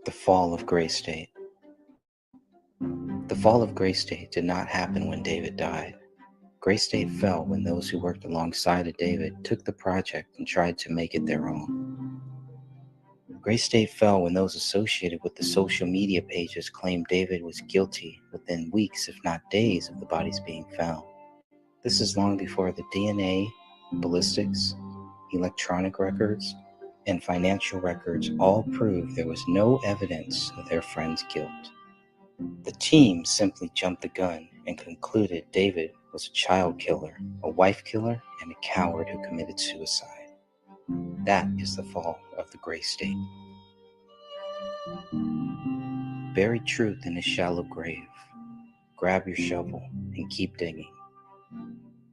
The fall of Gray State. The fall of Gray State did not happen when David died. Gray State fell when those who worked alongside of David took the project and tried to make it their own. Gray State fell when those associated with the social media pages claimed David was guilty within weeks, if not days, of the bodies being found. This is long before the DNA, ballistics, electronic records, and financial records all proved there was no evidence of their friend's guilt. The team simply jumped the gun and concluded David was a child killer, a wife killer, and a coward who committed suicide. That is the fall of the Gray State. Bury truth in a shallow grave. Grab your shovel and keep digging.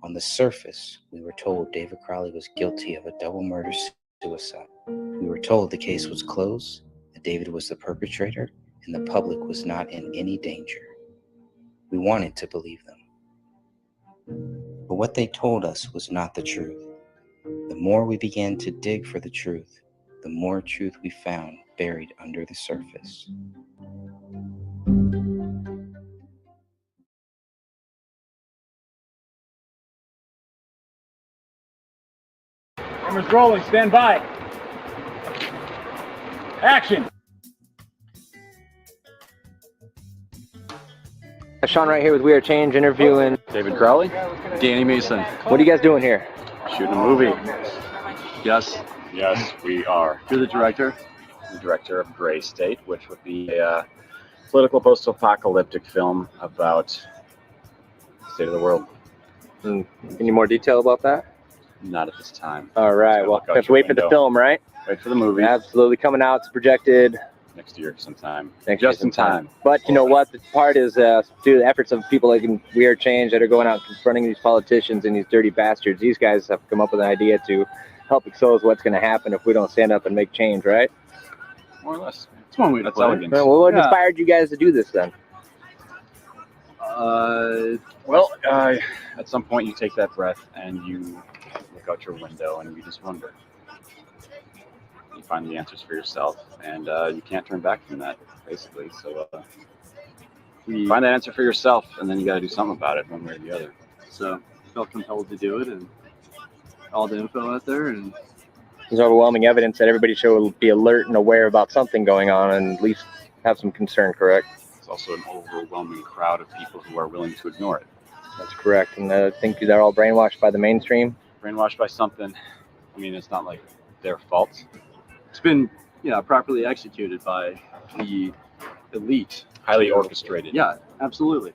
On the surface, we were told David Crowley was guilty of a double murder-suicide. We were told the case was closed, that David was the perpetrator, and the public was not in any danger. We wanted to believe them. But what they told us was not the truth. The more we began to dig for the truth, the more truth we found buried under the surface. Cameras rolling, stand by. Action. Sean right here with We Are Change interviewing David Crowley. Danny Mason. What are you guys doing here? Shooting a movie. Yes. Yes, we are. You're the director? The director of Gray State, which would be a political post-apocalyptic film about the state of the world. Any more detail about that? Not at this time. All right, well, have to wait for the film, right? Wait for the movie. Absolutely coming out. It's projected next year sometime. Just in time. But you know what? The part is through the efforts of people like We Are Change that are going out and confronting these politicians and these dirty bastards. These guys have come up with an idea to help expose what's going to happen if we don't stand up and make change, right? More or less. It's one way to put it. Well, what inspired you guys to do this then? At some point you take that breath and you look out your window and you just wonder. You find the answers for yourself, and you can't turn back from that, basically. So you find that answer for yourself, and then you got to do something about it, one way or the other. So felt compelled to do it, and all the info out there, and There's overwhelming evidence that everybody should be alert and aware about something going on, and at least have some concern, correct? It's also an overwhelming crowd of people who are willing to ignore it. That's correct, and I think they're all brainwashed by the mainstream. Brainwashed by something. I mean, it's not like their fault. it's been properly executed by the elite. Highly orchestrated. Yeah, absolutely.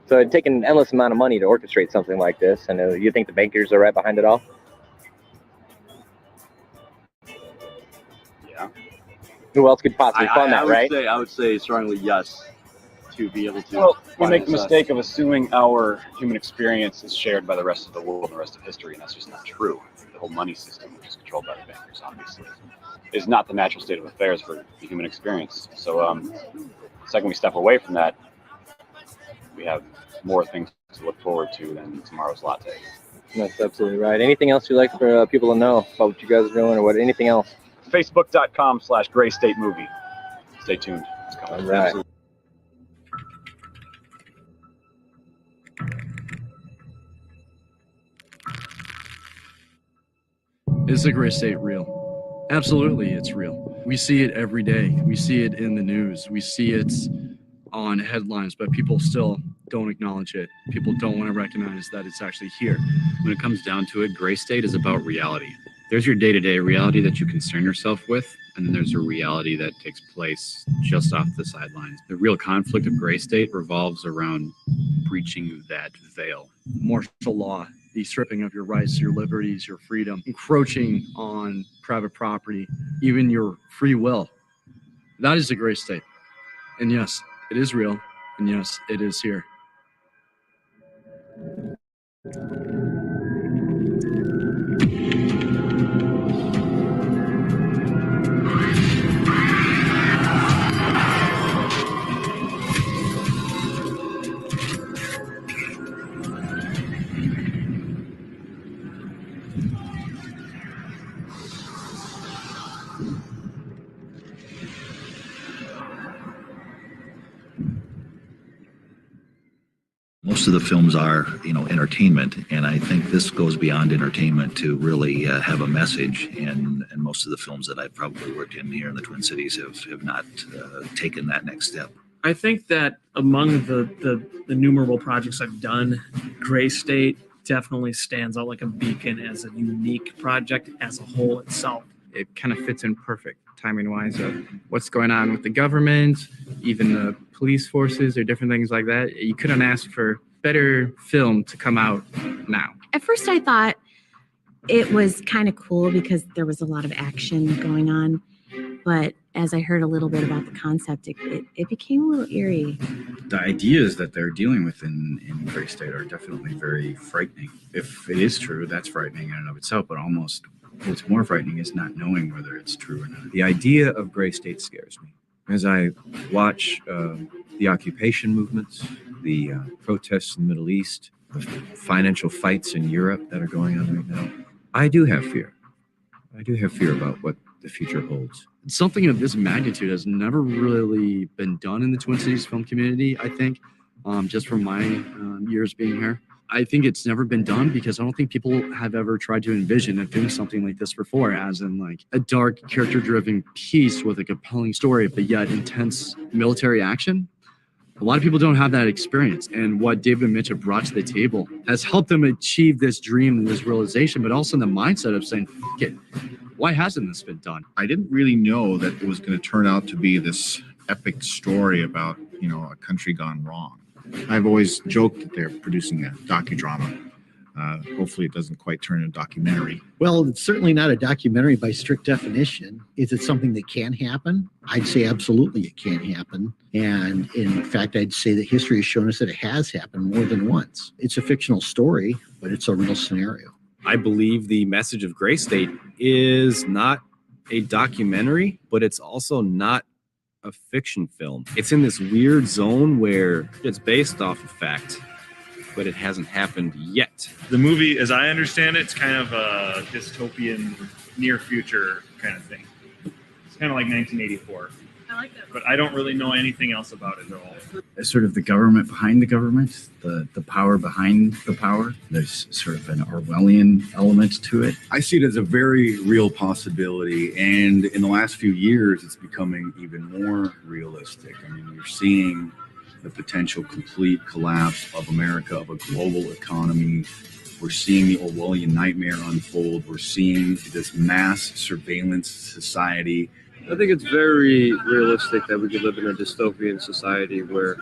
So it'd take an endless amount of money to orchestrate something like this, and you think the bankers are right behind it all? Yeah. Who else could possibly fund that, right? I would say strongly yes, to be able to. Well, we make the finance mistake of assuming our human experience is shared by the rest of the world and the rest of history, and that's just not true. The whole money system, which is controlled by the bankers, obviously, is not the natural state of affairs for the human experience. So, the second we step away from that, we have more things to look forward to than tomorrow's latte. That's absolutely right. Anything else you'd like for people to know about what you guys are doing, or anything else? Facebook.com/Gray State Movie. Stay tuned. It's coming. All right. Is the Gray State real? Absolutely, it's real. We see it every day. We see it in the news. We see it on headlines, but people still don't acknowledge it. People don't want to recognize that it's actually here. When it comes down to it, Gray State is about reality. There's your day-to-day reality that you concern yourself with, and then there's a reality that takes place just off the sidelines. The real conflict of Gray State revolves around breaching that veil. Martial law, the stripping of your rights, your liberties, your freedom, encroaching on private property, even your free will. That is the Gray State. And yes, it is real. And yes, it is here. Most of the films are, entertainment, and I think this goes beyond entertainment to really have a message. And most of the films that I've probably worked in here in the Twin Cities have not taken that next step. I think that among the innumerable projects I've done, Gray State definitely stands out like a beacon as a unique project as a whole itself. It kind of fits in perfect timing-wise of what's going on with the government, even the police forces or different things like that. You couldn't ask for better film to come out now. At first I thought it was kind of cool because there was a lot of action going on. But as I heard a little bit about the concept, it became a little eerie. The ideas that they're dealing with in Gray State are definitely very frightening. If it is true, that's frightening in and of itself, but almost what's more frightening is not knowing whether it's true or not. The idea of Gray State scares me. As I watch the occupation movements, the protests in the Middle East, the financial fights in Europe that are going on right now, I do have fear. I do have fear about what the future holds. Something of this magnitude has never really been done in the Twin Cities film community, I think, just from my years being here. I think it's never been done because I don't think people have ever tried to envision of doing something like this before, as in like a dark, character-driven piece with a compelling story, but yet intense military action. A lot of people don't have that experience, and what David and Mitch have brought to the table has helped them achieve this dream and this realization, but also in the mindset of saying, "F it, why hasn't this been done?" I didn't really know that it was going to turn out to be this epic story about, a country gone wrong. I've always joked that they're producing a docudrama. Hopefully it doesn't quite turn into a documentary. Well, it's certainly not a documentary by strict definition. Is it something that can happen? I'd say absolutely it can happen. And in fact, I'd say that history has shown us that it has happened more than once. It's a fictional story, but it's a real scenario. I believe the message of Gray State is not a documentary, but it's also not a fiction film. It's in this weird zone where it's based off of fact, but it hasn't happened yet. The movie, as I understand it, it's kind of a dystopian near future kind of thing. It's kind of like 1984. I like that. But I don't really know anything else about it at all. It's sort of the government behind the government, the power behind the power. There's sort of an Orwellian element to it. I see it as a very real possibility, and in the last few years, it's becoming even more realistic. I mean, you're seeing the potential complete collapse of America, of a global economy. We're seeing the Orwellian nightmare unfold. We're seeing this mass surveillance society. I think it's very realistic that we could live in a dystopian society where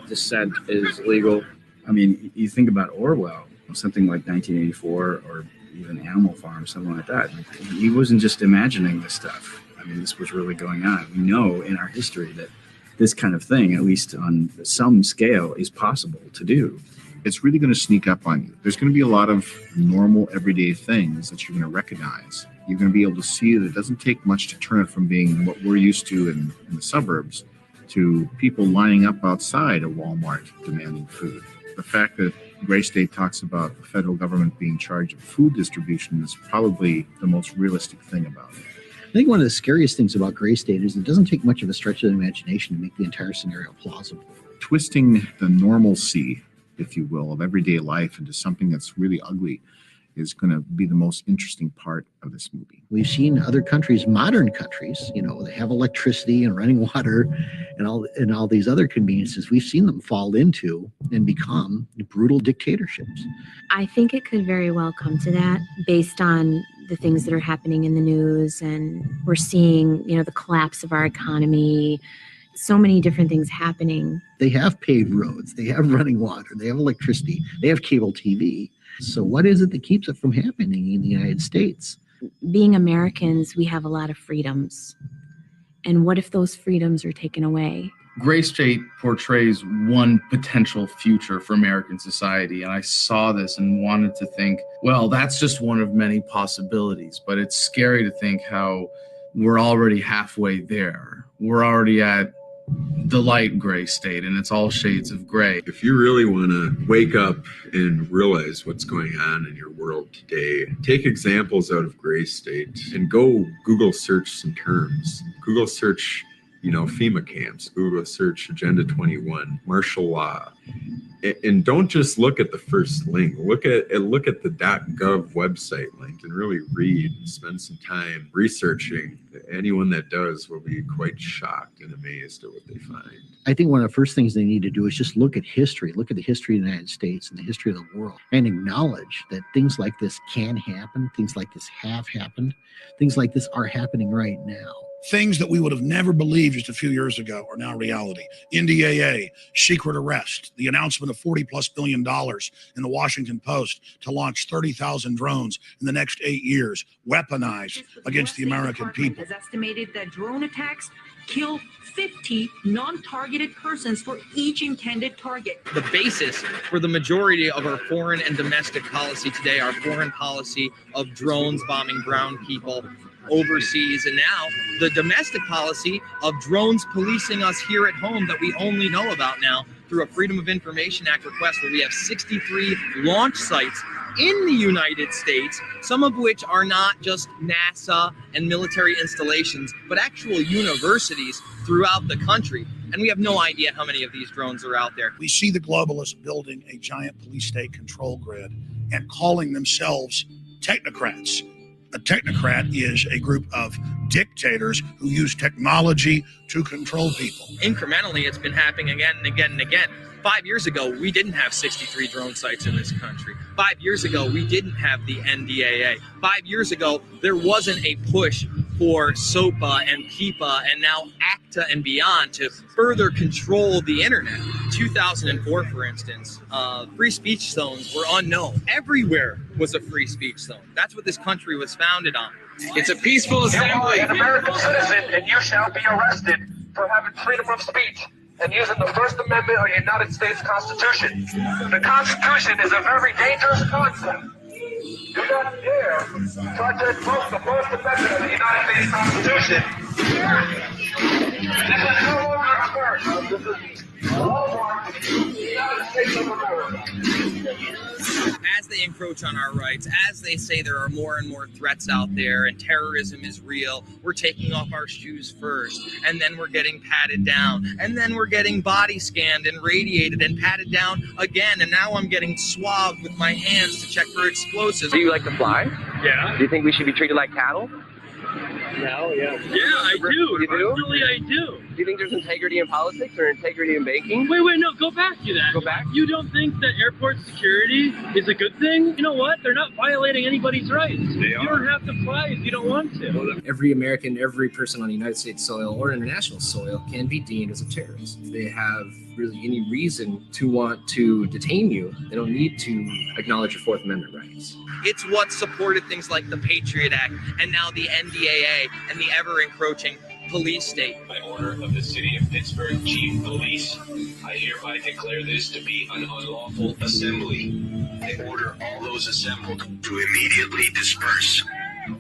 dissent is legal. I mean, you think about Orwell, something like 1984 or even Animal Farm, something like that. He wasn't just imagining this stuff. I mean, this was really going on. We know in our history that this kind of thing, at least on some scale, is possible to do. It's really going to sneak up on you. There's going to be a lot of normal, everyday things that you're going to recognize. You're going to be able to see that it doesn't take much to turn it from being what we're used to in the suburbs to people lining up outside a Walmart demanding food. The fact that Gray State talks about the federal government being in charge of food distribution is probably the most realistic thing about it. I think one of the scariest things about Gray State is it doesn't take much of a stretch of the imagination to make the entire scenario plausible. Twisting the normalcy, if you will, of everyday life into something that's really ugly is going to be the most interesting part of this movie. We've seen other countries, modern countries, they have electricity and running water and all these other conveniences. We've seen them fall into and become brutal dictatorships. I think it could very well come to that based on the things that are happening in the news, and we're seeing, the collapse of our economy, so many different things happening. They have paved roads, they have running water, they have electricity, they have cable TV. So what is it that keeps it from happening in the United States? Being Americans, we have a lot of freedoms. And what if those freedoms are taken away? Gray State portrays one potential future for American society, and I saw this and wanted to think, well, that's just one of many possibilities, but it's scary to think how we're already halfway there. We're already at the light gray state, and it's all shades of gray. If you really want to wake up and realize what's going on in your world today, take examples out of Gray State and go Google search some terms. Google search, FEMA camps. Google search Agenda 21, martial law. And don't just look at the first link. Look at the .gov website link and really read and spend some time researching. Anyone that does will be quite shocked and amazed at what they find. I think one of the first things they need to do is just look at history, look at the history of the United States and the history of the world, and acknowledge that things like this can happen, things like this have happened, things like this are happening right now. Things that we would have never believed just a few years ago are now reality. NDAA, secret arrest, the announcement of $40+ billion in the Washington Post to launch 30,000 drones in the next 8 years, weaponized against the American people. Has estimated that drone attacks kill 50 non-targeted persons for each intended target. The basis for the majority of our foreign and domestic policy today, our foreign policy of drones bombing brown people overseas, and now the domestic policy of drones policing us here at home that we only know about now through a Freedom of Information Act request, where we have 63 launch sites in the United States, some of which are not just NASA and military installations, but actual universities throughout the country. And we have no idea how many of these drones are out there. We see the globalists building a giant police state control grid and calling themselves technocrats. A technocrat is a group of dictators who use technology to control people. Incrementally, it's been happening again and again and again. 5 years ago, we didn't have 63 drone sites in this country. 5 years ago, we didn't have the NDAA. 5 years ago, there wasn't a push for SOPA and PIPA and now ACTA and beyond to further control the internet. 2004, for instance, free speech zones were unknown. Everywhere was a free speech zone. That's what this country was founded on. It's a peaceful assembly. You are an American citizen, and you shall be arrested for having freedom of speech and using the First Amendment of the United States Constitution. The Constitution is a very dangerous concept. Do not dare try to invoke the First Amendment of the United States Constitution. This is no longer America. This is Walmart, the United States of America. As they encroach on our rights, as they say there are more and more threats out there and terrorism is real, we're taking off our shoes first, and then we're getting patted down, and then we're getting body scanned and radiated and patted down again, and now I'm getting swabbed with my hands to check for explosives. Do you like to fly? Yeah. Do you think we should be treated like cattle? No, yeah. Yeah, I do. You do? Actually, I do. Do you think there's integrity in politics or integrity in banking? Wait, no, go back to that. Go back? You don't think that airport security is a good thing? You know what? They're not violating anybody's rights. You don't have to fly if you don't want to. Every American, every person on United States soil or international soil can be deemed as a terrorist. If they have really any reason to want to detain you, they don't need to acknowledge your Fourth Amendment rights. It's what supported things like the Patriot Act and now the NDAA and the ever-encroaching police state. By order of the City of Pittsburgh Chief Police, I hereby declare this to be an unlawful assembly. I order all those assembled to immediately disperse.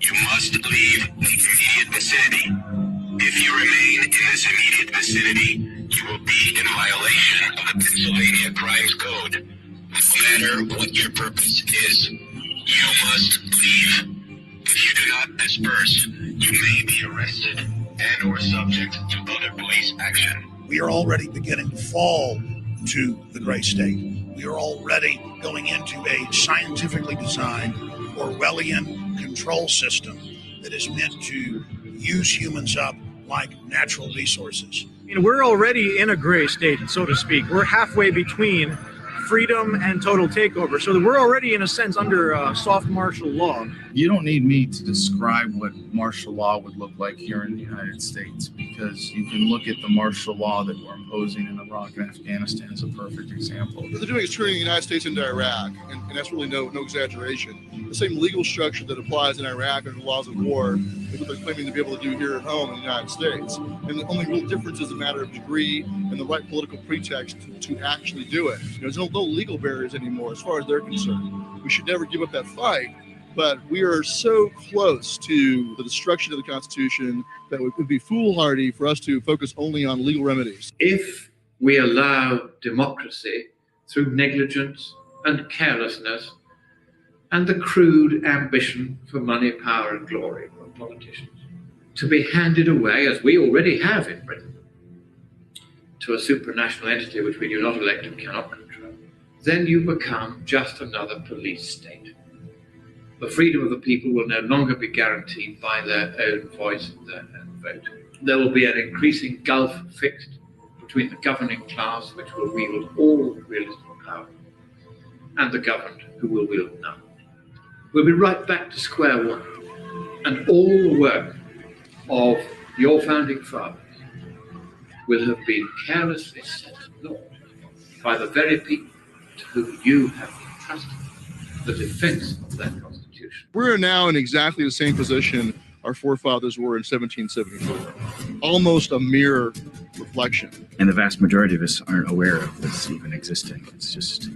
You must leave the immediate vicinity. If you remain in this immediate vicinity, you will be in violation of the Pennsylvania Crimes Code. No matter what your purpose is, you must leave. If you do not disperse, you may be arrested and or subject to other police action. We are already beginning to fall to the gray state. We are already going into a scientifically designed Orwellian control system that is meant to use humans up like natural resources. I mean, we're already in a gray state, so to speak. We're halfway between freedom and total takeover. So we're already, in a sense, under soft martial law. You don't need me to describe what martial law would look like here in the United States, because you can look at the martial law that we're imposing in Iraq and Afghanistan as a perfect example. What they're doing is turning the United States into Iraq, and that's really no exaggeration. The same legal structure that applies in Iraq and the laws of war is what they're claiming to be able to do here at home in the United States. And the only real difference is a matter of degree and the right political pretext to actually do it. There's no legal barriers anymore as far as they're concerned. We should never give up that fight, but we are so close to the destruction of the Constitution that it would be foolhardy for us to focus only on legal remedies. If we allow democracy through negligence and carelessness and the crude ambition for money, power and glory of politicians to be handed away, as we already have in Britain, to a supranational entity which we do not elect and cannot control, then you become just another police state. The freedom of the people will no longer be guaranteed by their own voice and their own vote. There will be an increasing gulf fixed between the governing class, which will wield all realistic power, and the governed, who will wield none. We'll be right back to square one, and all the work of your founding fathers will have been carelessly set abroad by the very people to whom you have entrusted the defense of that Constitution. We're now in exactly the same position our forefathers were in 1774. Almost a mere reflection. And the vast majority of us aren't aware of this even existing. It's just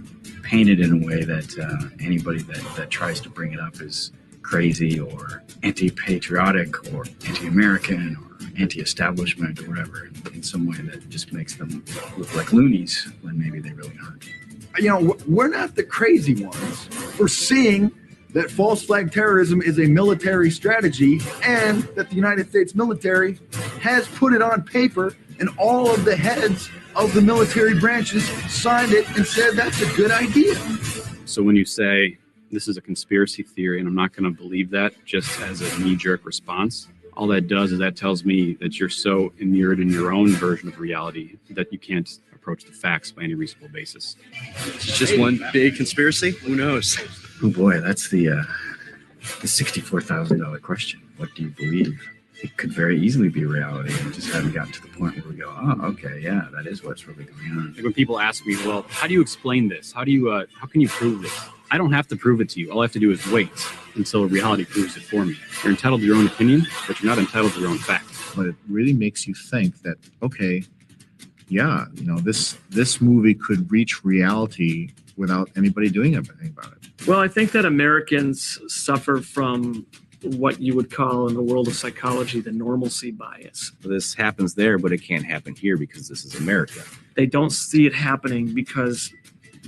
painted in a way that anybody that tries to bring it up is crazy or anti-patriotic or anti-American or anti-establishment or whatever, in some way that just makes them look like loonies when maybe they really aren't. You know, we're not the crazy ones. We're seeing that false flag terrorism is a military strategy and that the United States military has put it on paper, and all of the heads of the military branches signed it and said that's a good idea. So when you say this is a conspiracy theory and I'm not going to believe that just as a knee-jerk response, all that does is that tells me that you're so inured in your own version of reality that you can't approach the facts by any reasonable basis. It's just one big conspiracy? Who knows? Oh boy, that's the $64,000 question. What do you believe? It could very easily be reality. We just haven't gotten to the point where we go, oh, okay, yeah, that is what's really going on. Like when people ask me, well, how do you explain this? How can you prove this? I don't have to prove it to you. All I have to do is wait until reality proves it for me. You're entitled to your own opinion, but you're not entitled to your own facts. But it really makes you think that, okay, yeah, you know, this movie could reach reality without anybody doing anything about it. Well, I think that Americans suffer from what you would call in the world of psychology the normalcy bias. This happens there, but it can't happen here because this is America. They don't see it happening because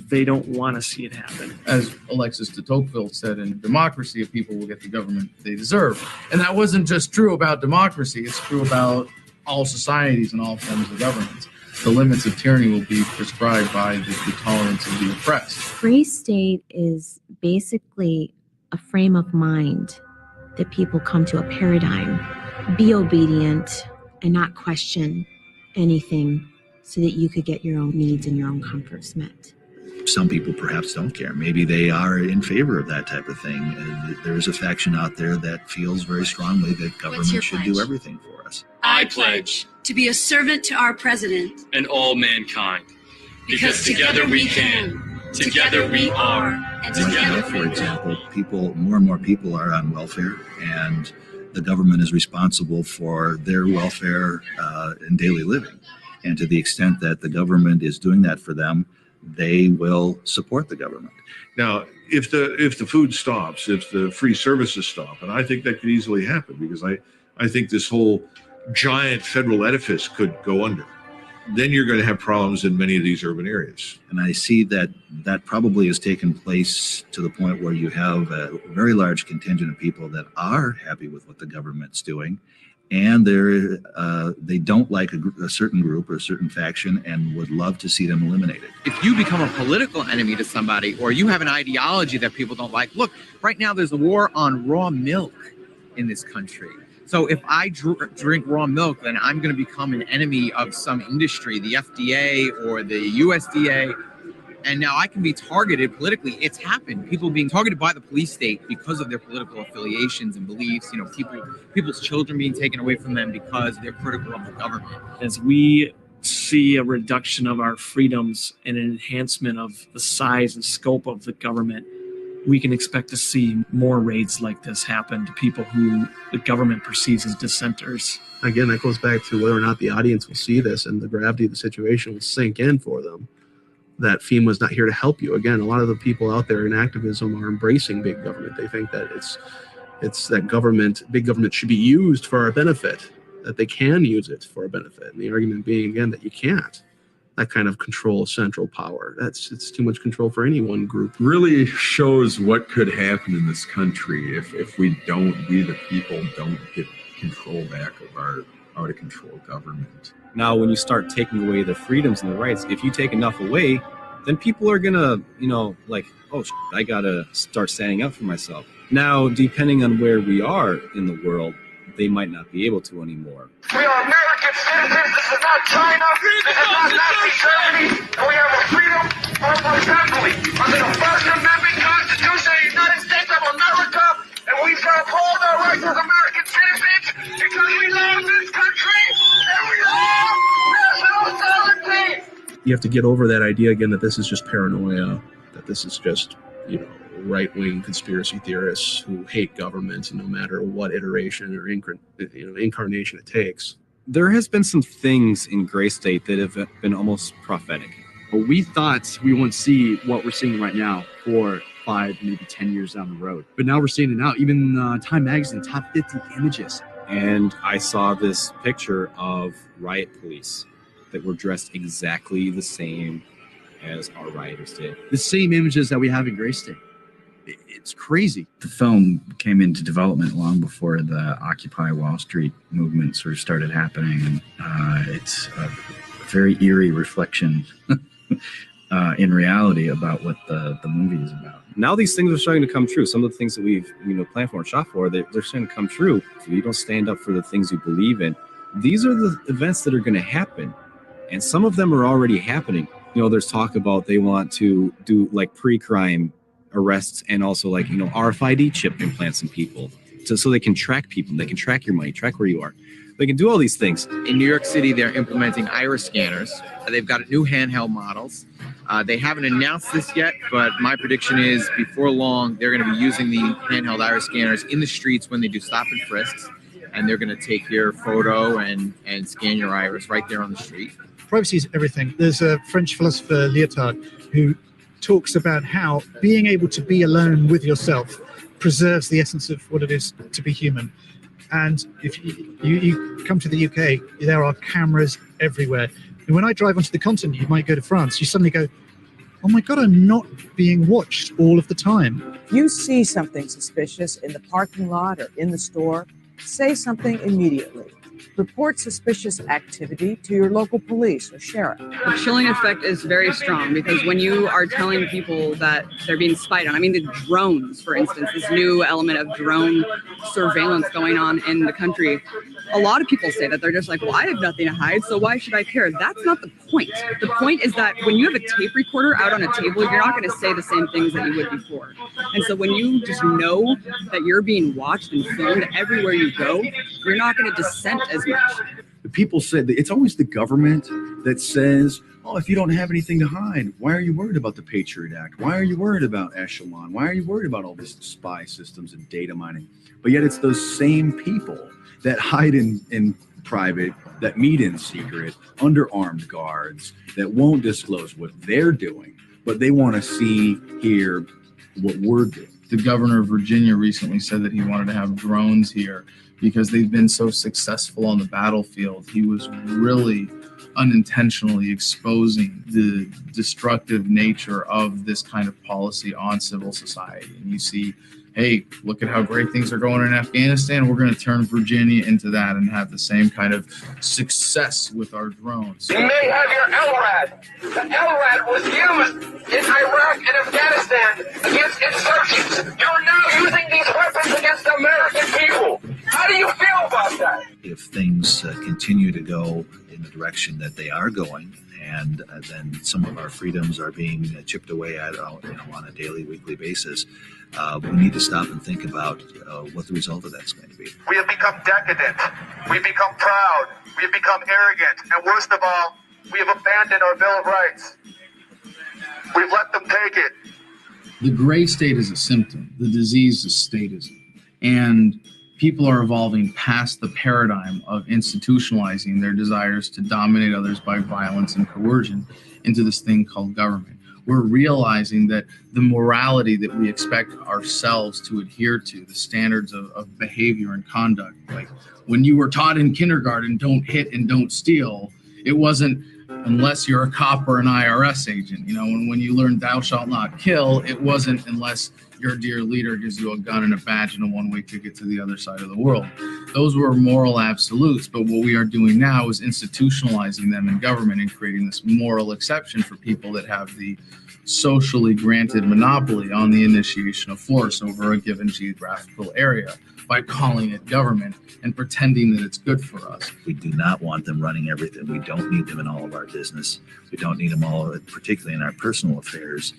they don't want to see it happen. As Alexis de Tocqueville said, in democracy, if people will get the government they deserve. And that wasn't just true about democracy, it's true about all societies and all forms of government. The limits of tyranny will be prescribed by the tolerance of the oppressed. Gray state is basically a frame of mind that people come to a paradigm. Be obedient and not question anything so that you could get your own needs and your own comforts met. Some people perhaps don't care. Maybe they are in favor of that type of thing. There is a faction out there that feels very strongly that government should do everything for us. I pledge to be a servant to our president and all mankind. Because together we can, together we are, and Right together now, for example, more and more people are on welfare, and the government is responsible for their welfare in daily living. And to the extent that the government is doing that for them, they will support the government. Now, if the food stops, if the free services stop, and I think that could easily happen because I think this whole giant federal edifice could go under. Then you're going to have problems in many of these urban areas. And I see that probably has taken place to the point where you have a very large contingent of people that are happy with what the government's doing, and they don't like a certain group or a certain faction and would love to see them eliminated. If you become a political enemy to somebody, or you have an ideology that people don't like, look, right now there's a war on raw milk in this country. So if I drink raw milk, then I'm going to become an enemy of some industry, the FDA or the USDA. And now I can be targeted politically. It's happened. People being targeted by the police state because of their political affiliations and beliefs. You know, people's children being taken away from them because they're critical of the government. As we see a reduction of our freedoms and an enhancement of the size and scope of the government, we can expect to see more raids like this happen to people who the government perceives as dissenters. Again, that goes back to whether or not the audience will see this and the gravity of the situation will sink in for them. That FEMA's not here to help you. Again, a lot of the people out there in activism are embracing big government. They think that it's that big government should be used for our benefit, that they can use it for a benefit. And the argument being, again, that you can't. That kind of control central power. It's too much control for any one group. Really shows what could happen in this country if we the people don't get control back of our out of control government. Now, when you start taking away the freedoms and the rights, if you take enough away, then people are gonna, like, oh, I gotta start standing up for myself. Now, depending on where we are in the world, they might not be able to anymore. We are American citizens. This is not China. This is not Nazi Germany. And we have the freedom of assembly under the First Amendment Constitution of the United States of America. And we shall uphold our rights as American citizens because we love this country and we love national sovereignty. You have to get over that idea again that this is just paranoia, that this is just, right-wing conspiracy theorists who hate government, no matter what iteration or incarnation it takes. There has been some things in Gray State that have been almost prophetic. But we thought we wouldn't see what we're seeing right now for 5, maybe 10 years down the road. But now we're seeing it now. Even Time Magazine, top 50 images. And I saw this picture of riot police that were dressed exactly the same as our rioters did. The same images that we have in Gray State. It's crazy. The film came into development long before the Occupy Wall Street movement sort of started happening. And it's a very eerie reflection in reality about what the movie is about. Now these things are starting to come true. Some of the things that we've planned for and shot for, they're starting to come true. If you don't stand up for the things you believe in, these are the events that are going to happen. And some of them are already happening. There's talk about they want to do like pre-crime arrests and also like, RFID chip implants in people so they can track people. They can track your money, track where you are. They can do all these things. In New York City, they're implementing iris scanners. They've got new handheld models. They haven't announced this yet, but my prediction is before long, they're going to be using the handheld iris scanners in the streets when they do stop and frisks. And they're going to take your photo and scan your iris right there on the street. Privacy is everything. There's a French philosopher, Lyotard, who talks about how being able to be alone with yourself preserves the essence of what it is to be human. And if you come to the UK, there are cameras everywhere. And when I drive onto the continent, you might go to France, you suddenly go, oh my God, I'm not being watched all of the time. If you see something suspicious in the parking lot or in the store, say something immediately. Report suspicious activity to your local police or sheriff. The chilling effect is very strong because when you are telling people that they're being spied on, the drones, for instance, this new element of drone surveillance going on in the country, a lot of people say that they're just like, well, I have nothing to hide, so why should I care? That's not the point. The point is that when you have a tape recorder out on a table, you're not going to say the same things that you would before. And so when you just know that you're being watched and filmed everywhere you go, you're not going to dissent as much. The people said that it's always the government that says, oh, if you don't have anything to hide, why are you worried about the Patriot Act? Why are you worried about Echelon? Why are you worried about all these spy systems and data mining? But yet it's those same people that hide in private, that meet in secret, under armed guards, that won't disclose what they're doing, but they want to see, hear what we're doing. The governor of Virginia recently said that he wanted to have drones here because they've been so successful on the battlefield. He was really unintentionally exposing the destructive nature of this kind of policy on civil society. And you see, hey, look at how great things are going in Afghanistan. We're going to turn Virginia into that and have the same kind of success with our drones. You may have your LRAD. The LRAD was used in Iraq and Afghanistan against insurgents. You're now using these weapons against the American people. How do you feel about that? If things continue to go in the direction that they are going, and then some of our freedoms are being chipped away at on a daily, weekly basis, we need to stop and think about what the result of that's going to be. We have become decadent. We've become proud. We've become arrogant. And worst of all, we have abandoned our Bill of Rights. We've let them take it. The gray state is a symptom. The disease is statism. And people are evolving past the paradigm of institutionalizing their desires to dominate others by violence and coercion into this thing called government. We're realizing that the morality that we expect ourselves to adhere to, the standards of behavior and conduct, like when you were taught in kindergarten, don't hit and don't steal, it wasn't unless you're a cop or an IRS agent. You know, when you learn thou shalt not kill, it wasn't unless your dear leader gives you a gun and a badge and a one-way ticket to the other side of the world. Those were moral absolutes, but what we are doing now is institutionalizing them in government and creating this moral exception for people that have the socially granted monopoly on the initiation of force over a given geographical area by calling it government and pretending that it's good for us. We do not want them running everything. We don't need them in all of our business. We don't need them all, particularly in our personal affairs.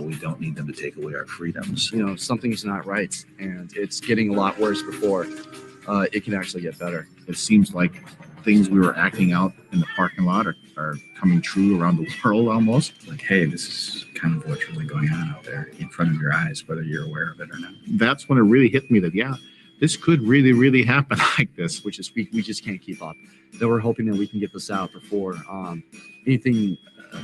We don't need them to take away our freedoms. You know, something's not right, and it's getting a lot worse before it can actually get better. It seems like things we were acting out in the parking lot are coming true around the world almost. Like, hey, this is kind of what's really going on out there in front of your eyes, whether you're aware of it or not. That's when it really hit me that, yeah, this could really, really happen like this. Which is, we just can't keep up. Though we're hoping that we can get this out before anything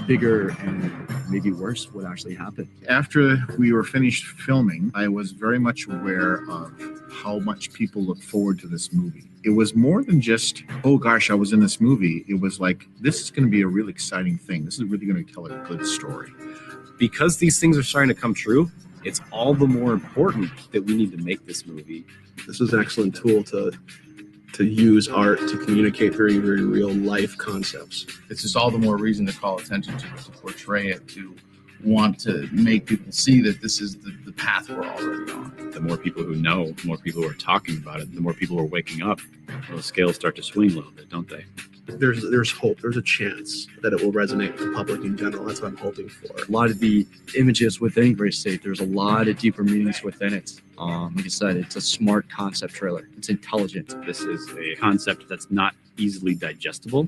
bigger and maybe worse would actually happen. After we were finished filming, I was very much aware of how much people look forward to this movie. It was more than just, oh gosh, I was in this movie. It was like, this is going to be a really exciting thing. This is really going to tell a good story. Because these things are starting to come true, it's all the more important that we need to make this movie. This is an excellent tool to use art to communicate very, very real life concepts. It's just all the more reason to call attention to it, to portray it, to want to make people see that this is the path we're already on. The more people who know, the more people who are talking about it, the more people who are waking up, well, the scales start to swing a little bit, don't they? There's hope. There's a chance that it will resonate with the public in general. That's what I'm hoping for. A lot of the images within Gray State, there's a lot of deeper meanings within it. Like I said, it's a smart concept trailer. It's intelligent. This is a concept that's not easily digestible.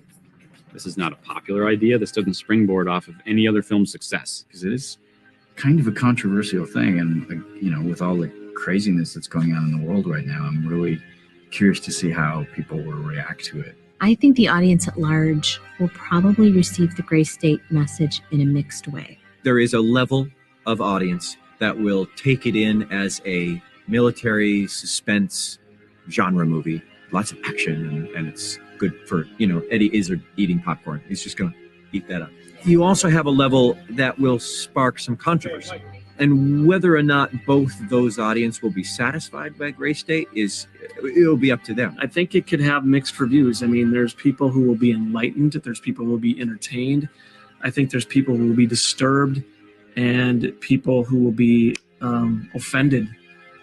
This is not a popular idea. This doesn't springboard off of any other film's success. Because it is kind of a controversial thing. And, you know, with all the craziness that's going on in the world right now, I'm really curious to see how people will react to it. I think the audience at large will probably receive the Gray State message in a mixed way. There is a level of audience that will take it in as a military suspense genre movie. Lots of action, and it's good for, you know, Eddie Izzard eating popcorn. He's just going to eat that up. You also have a level that will spark some controversy. And whether or not both those audience will be satisfied by Gray State it'll be up to them. I think it could have mixed reviews. I mean, there's people who will be enlightened. There's people who will be entertained. I think there's people who will be disturbed and people who will be offended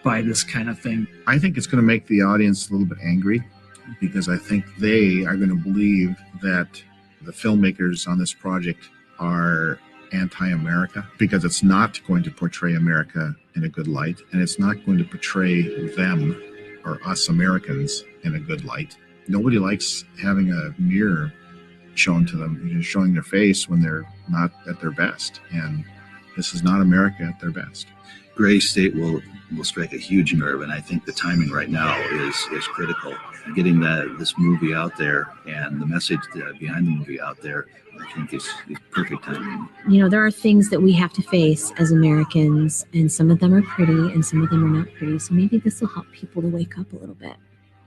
by this kind of thing. I think it's going to make the audience a little bit angry because I think they are going to believe that the filmmakers on this project are anti-America because it's not going to portray America in a good light, and it's not going to portray them or us Americans in a good light. Nobody likes having a mirror shown to them, you know, showing their face when they're not at their best, and this is not America at their best. Gray State will strike a huge nerve, and I think the timing right now is critical. Getting this movie out there and the message behind the movie out there, I think is perfect timing. You know, there are things that we have to face as Americans, and some of them are pretty and some of them are not pretty. So maybe this will help people to wake up a little bit.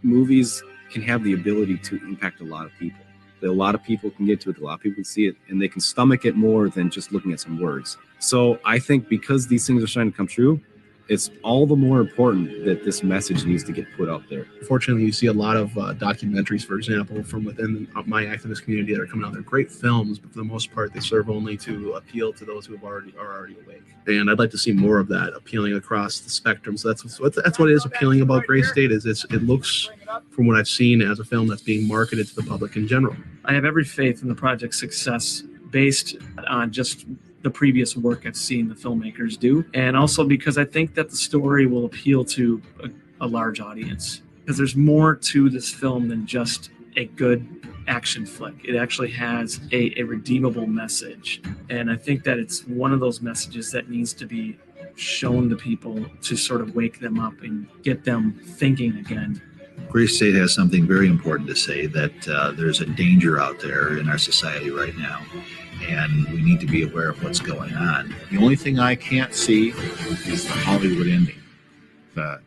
Movies can have the ability to impact a lot of people. A lot of people can get to it, a lot of people can see it, and they can stomach it more than just looking at some words. So I think because these things are starting to come true, it's all the more important that this message needs to get put out there. Fortunately, you see a lot of documentaries, for example, from within my activist community that are coming out. They're great films, but for the most part, they serve only to appeal to those who are already awake. And I'd like to see more of that appealing across the spectrum. So that's what is appealing about Gray State is it looks, from what I've seen, as a film that's being marketed to the public in general. I have every faith in the project's success based on just the previous work I've seen the filmmakers do, and also because I think that the story will appeal to a large audience, because there's more to this film than just a good action flick. It actually has a redeemable message, and I think that it's one of those messages that needs to be shown to people to sort of wake them up and get them thinking again. Gray State has something very important to say, that there's a danger out there in our society right now, and we need to be aware of what's going on. The only thing I can't see is the Hollywood ending.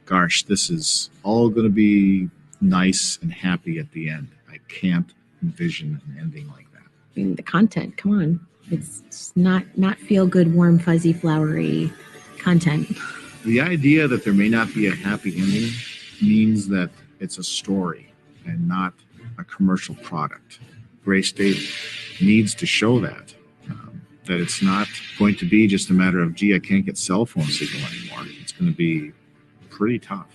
Gosh, this is all going to be nice and happy at the end. I can't envision an ending like that. mean, the content, come on. It's not feel good, warm, fuzzy, flowery content. The idea that there may not be a happy ending means that it's a story and not a commercial product. Gray State needs to show that it's not going to be just a matter of, gee, I can't get cell phone signal anymore. It's going to be pretty tough.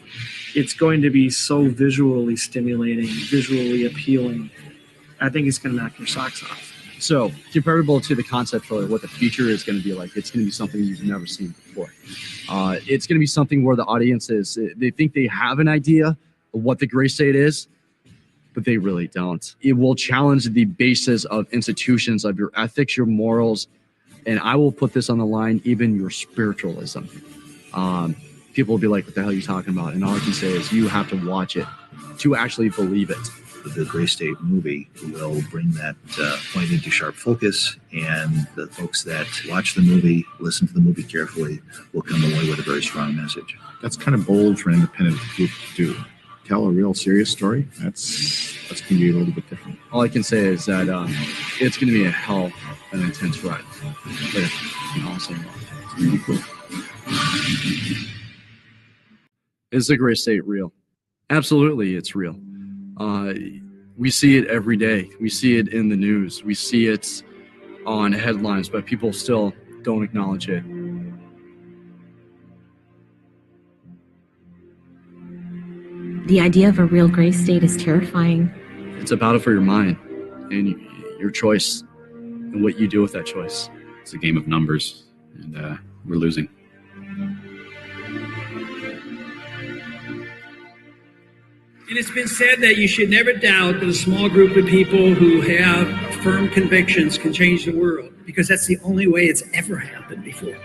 It's going to be so visually stimulating, visually appealing. I think it's going to knock your socks off. So, comparable to the concept for what the future is going to be like, it's going to be something you've never seen before. It's going to be something where the audience they think they have an idea of what the Gray State is, but they really don't. It will challenge the basis of institutions, of your ethics, your morals, and I will put this on the line, even your spiritualism. People will be like, what the hell are you talking about? And all I can say is you have to watch it to actually believe it. The Gray State movie will bring that point into sharp focus, and the folks that watch the movie, listen to the movie carefully, will come away with a very strong message. That's kind of bold for an independent group to do. Tell a real serious story. That's going to be a little bit different. All I can say is that it's going to be a hell of an intense ride. But awesome. It's going to be cool. Is the Gray State real? Absolutely, it's real. We see it every day. We see it in the news. We see it on headlines, but people still don't acknowledge it. The idea of a real Gray State is terrifying. It's a battle for your mind and your choice and what you do with that choice. It's a game of numbers, and we're losing. And it's been said that you should never doubt that a small group of people who have firm convictions can change the world, because that's the only way it's ever happened before.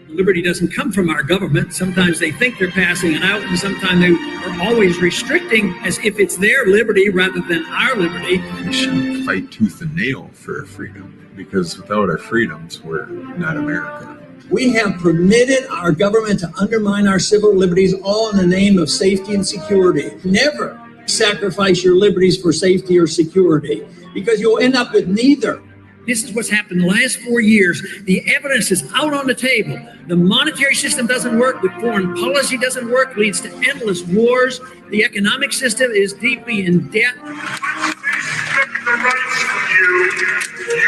Liberty doesn't come from our government. Sometimes they think they're passing it out, and sometimes they are always restricting as if it's their liberty rather than our liberty. We should fight tooth and nail for our freedom, because without our freedoms, we're not America. We have permitted our government to undermine our civil liberties, all in the name of safety and security. Never sacrifice your liberties for safety or security, because you'll end up with neither. This is what's happened the last 4 years. The evidence is out on the table. The monetary system doesn't work. The foreign policy doesn't work, leads to endless wars. The economic system is deeply in debt. You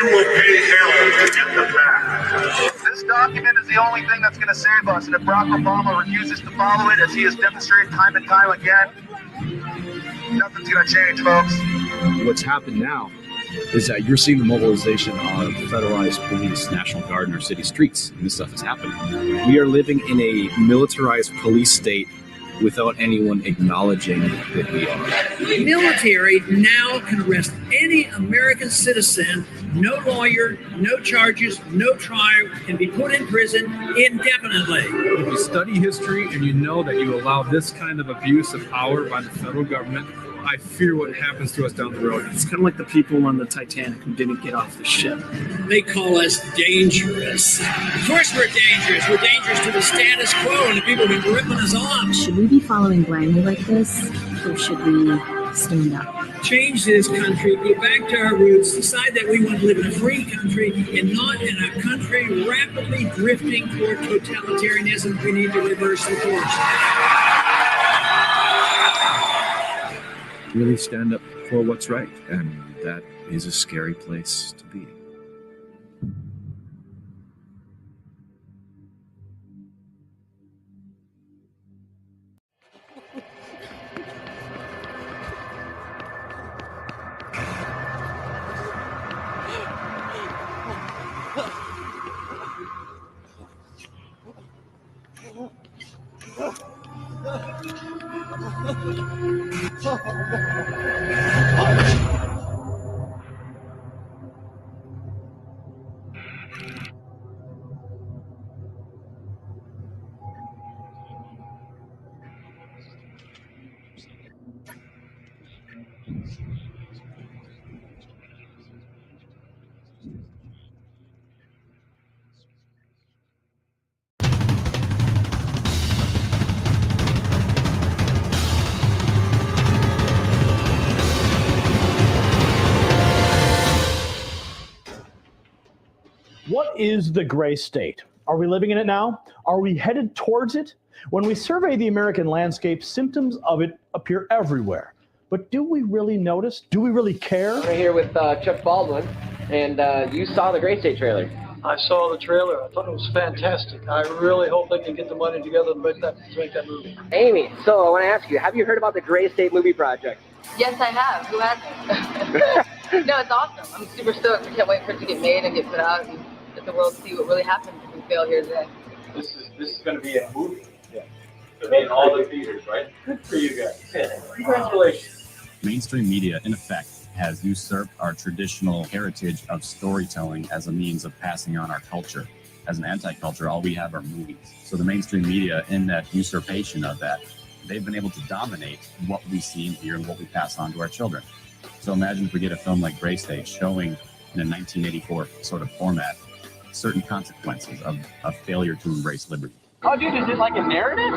will pay hell to get them back. This document is the only thing that's going to save us, and if Barack Obama refuses to follow it, as he has demonstrated time and time again, nothing's going to change, folks. What's happened now is that you're seeing the mobilization of federalized police, National Guard in our city streets, and this stuff is happening. We are living in a militarized police state without anyone acknowledging that we are. The military now can arrest any American citizen, no lawyer, no charges, no trial, can be put in prison indefinitely. If you study history and you know that you allow this kind of abuse of power by the federal government, I fear what happens to us down the road. It's kind of like the people on the Titanic who didn't get off the ship. They call us dangerous. Of course we're dangerous. We're dangerous to the status quo and the people who've been ripping us off. Should we be following blindly like this, or should we stand up? Change this country, get back to our roots, decide that we want to live in a free country and not in a country rapidly drifting toward totalitarianism. We need to reverse the course. Really stand up for what's right, and that is a scary place to be. What is the gray state? Are we living in it now? Are we headed towards it? When we survey the American landscape, symptoms of it appear everywhere. But do we really notice? Do we really care? We're here with Chuck Baldwin, and you saw the Gray State trailer. I saw the trailer. I thought it was fantastic. I really hope they can get the money together to make that movie. Amy, so I want to ask you, have you heard about the Gray State movie project? Yes, I have. Who hasn't? No, it's awesome. I'm super stoked. I can't wait for it to get made and get put out and let the world see what really happens if we fail here today. This is going to be a movie. Yeah. It's going to be in all the theaters, right? Good for you guys. Congratulations. Mainstream media, in effect, has usurped our traditional heritage of storytelling as a means of passing on our culture. As an anti-culture, all we have are movies. So the mainstream media, in that usurpation of that, they've been able to dominate what we see and hear and what we pass on to our children. So imagine if we get a film like Gray State showing in a 1984 sort of format certain consequences of failure to embrace liberty. Oh, dude, is it like a narrative?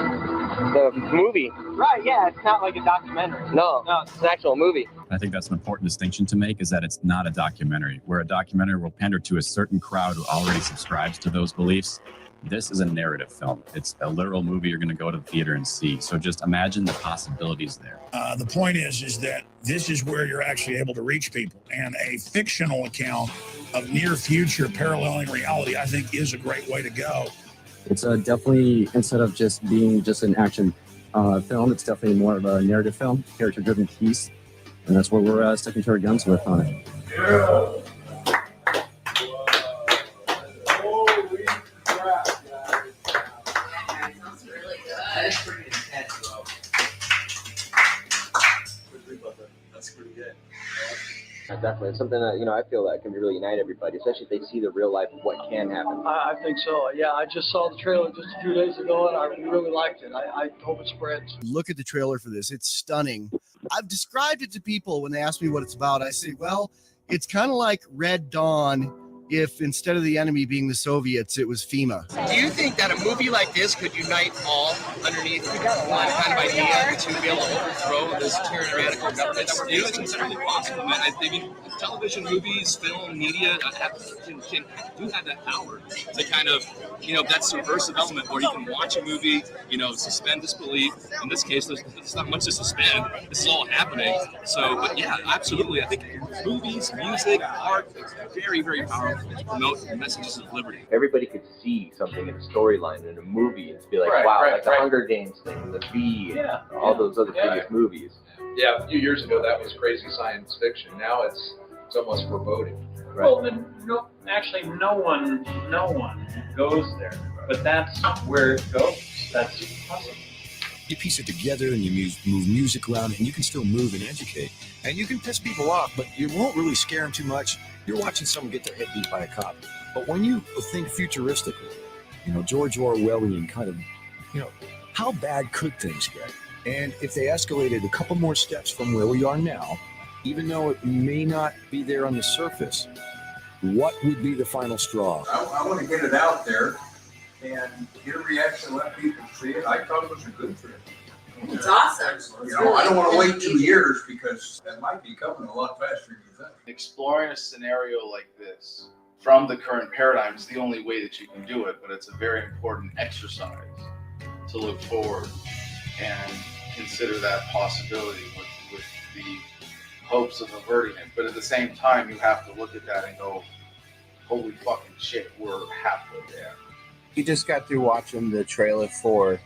The movie. Right, yeah, it's not like a documentary. No, it's an actual movie. I think that's an important distinction to make, is that it's not a documentary. Where a documentary will pander to a certain crowd who already subscribes to those beliefs, this is a narrative film. It's a literal movie you're going to go to the theater and see. So just imagine the possibilities there. The point is that this is where you're actually able to reach people. And a fictional account of near future paralleling reality, I think, is a great way to go. It's definitely, instead of just being just an action film, it's definitely more of a narrative film, character-driven piece. And that's what we're sticking to our guns with on it. Yeah. That's pretty intense, bro. That's pretty good. Definitely. It's something that, I feel that can really unite everybody, especially if they see the real life of what can happen. I think so. Yeah, I just saw the trailer just a few days ago, and I really liked it. I hope it spreads. Look at the trailer for this. It's stunning. I've described it to people when they ask me what it's about. I say, well, it's kind of like Red Dawn if instead of the enemy being the Soviets, it was FEMA. Do you think that a movie like this could unite all underneath one kind of idea to be able to overthrow this tyrannical government? It's entirely possible, man. I mean, television, movies, film, media do have that power to kind of, that subversive element where you can watch a movie, suspend disbelief. In this case, there's not much to suspend. This is all happening. So, but yeah, absolutely. I think movies, music, art, very, very powerful to promote the messages of liberty. Everybody could see something in a storyline in a movie and be like, the Hunger Games thing, the Bee, and all those other previous movies. Yeah, a few years ago that was crazy science fiction. Now it's almost foreboding. Right. Well, then no one goes there, but that's where it goes. That's possible. You piece it together and you move music around, and you can still move and educate. And you can piss people off, but you won't really scare them too much. You're watching someone get their head beat by a cop. But when you think futuristically, George Orwellian kind of, how bad could things get? And if they escalated a couple more steps from where we are now, even though it may not be there on the surface, what would be the final straw? I want to get it out there and get a reaction, let people see it. I thought it was a good trip. It's awesome. I don't want to wait 2 years because that might be coming a lot faster than you think. Exploring a scenario like this from the current paradigm is the only way that you can do it, but it's a very important exercise to look forward and consider that possibility with the hopes of averting it. But at the same time, you have to look at that and go, holy fucking shit, we're halfway there. You just got through watching the trailer for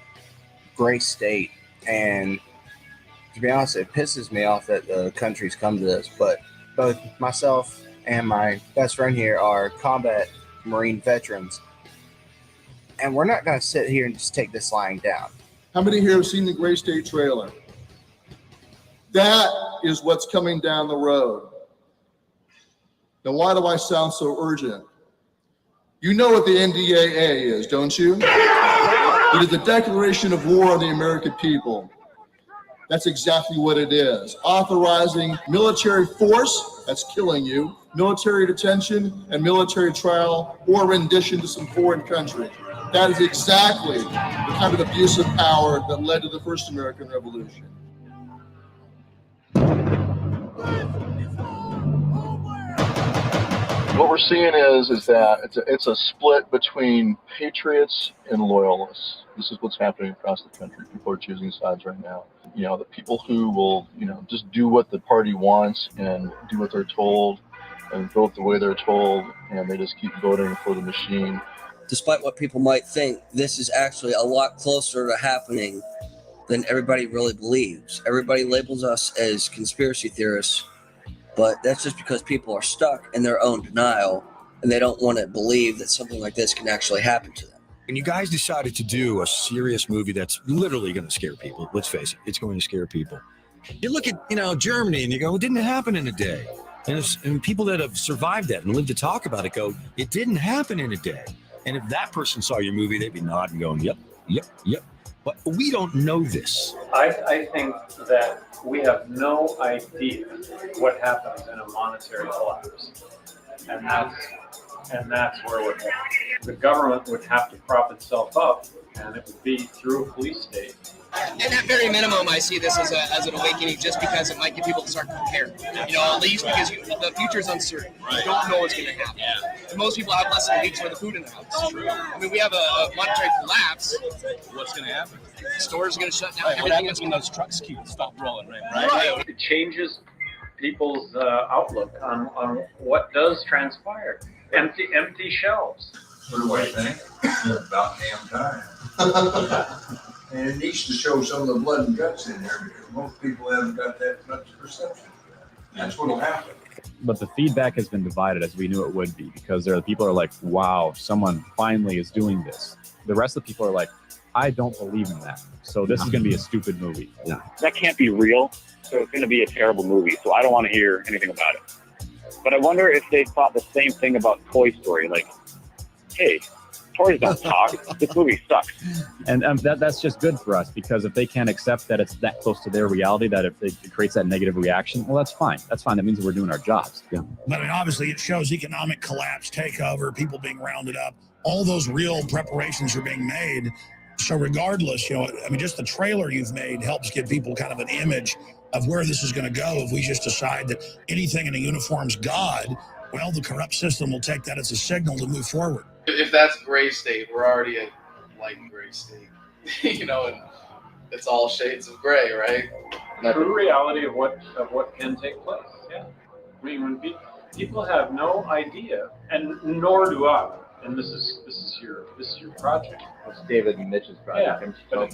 Gray State, and to be honest, it pisses me off that the country's come to this, but both myself and my best friend here are combat Marine veterans, and we're not going to sit here and just take this lying down. How many here have seen the Gray State trailer? That is what's coming down the road. Now, why do I sound so urgent? You know what the NDAA is, don't you? It is a declaration of war on the American people. That's exactly what it is. Authorizing military force, that's killing you, military detention, and military trial or rendition to some foreign country. That is exactly the kind of abuse of power that led to the first American Revolution. What we're seeing is that it's a split between patriots and loyalists. This is what's happening across the country. People are choosing sides right now. You know, the people who will, you know, just do what the party wants and do what they're told and vote the way they're told, and they just keep voting for the machine. Despite what people might think, this is actually a lot closer to happening than everybody really believes. Everybody labels us as conspiracy theorists, but that's just because people are stuck in their own denial and they don't want to believe that something like this can actually happen to them. And you guys decided to do a serious movie that's literally going to scare people. Let's face it, it's going to scare people. You look at, you know, Germany and you go, it didn't happen in a day. And people that have survived that and lived to talk about it go, it didn't happen in a day. And if that person saw your movie, they'd be nodding going, yep, yep, yep. But we don't know this. I think that we have no idea what happens in a monetary collapse. And that's where we're headed. The government would have to prop itself up, and it would be through a police state. And at very minimum, I see this as an awakening, just because it might get people to start to prepare. You know, at least because the future is uncertain. You don't know what's going to happen. And most people have less than a week for the food in the house. I mean, we have a monetary collapse. What's going to happen? Stores are going to shut down. What Everything happens is when those trucks stop rolling, right? It changes people's outlook on what does transpire. Empty shelves. What do I think? About damn time. And it needs to show some of the blood and guts in there because most people haven't got that much perception. That's what'll happen. But the feedback has been divided, as we knew it would be, because there are people who are like, wow, someone finally is doing this. The rest of the people are like, I don't believe in that. So this is going to be a stupid movie. No. That can't be real. So it's going to be a terrible movie. So I don't want to hear anything about it. But I wonder if they thought the same thing about Toy Story. Like, hey, toys don't talk. This movie sucks. And that's just good for us, because if they can't accept that it's that close to their reality, that if it creates that negative reaction, well, that's fine. That's fine. That means that we're doing our jobs. Yeah. But I mean, obviously, it shows economic collapse, takeover, people being rounded up. All those real preparations are being made. So regardless, you know, I mean, just the trailer you've made helps give people kind of an image of where this is going to go. If we just decide that anything in a uniform's God, well, the corrupt system will take that as a signal to move forward. If that's gray state, we're already at light gray state, you know, and it's all shades of gray, right? True reality of what can take place. Yeah, I mean, when people have no idea, and nor do I. And this is your project. It's David and Mitch's project. Yeah,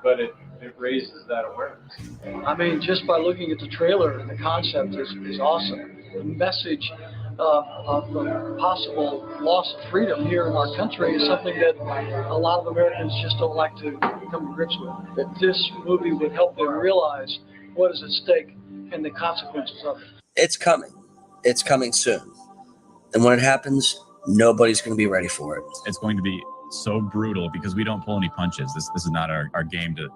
but it raises that awareness. I mean, just by looking at the trailer, the concept is awesome. The message of the possible loss of freedom here in our country is something that a lot of Americans just don't like to come to grips with. That this movie would help them realize what is at stake and the consequences of it. It's coming. It's coming soon. And when it happens, nobody's going to be ready for it. It's going to be so brutal because we don't pull any punches. This is not our game to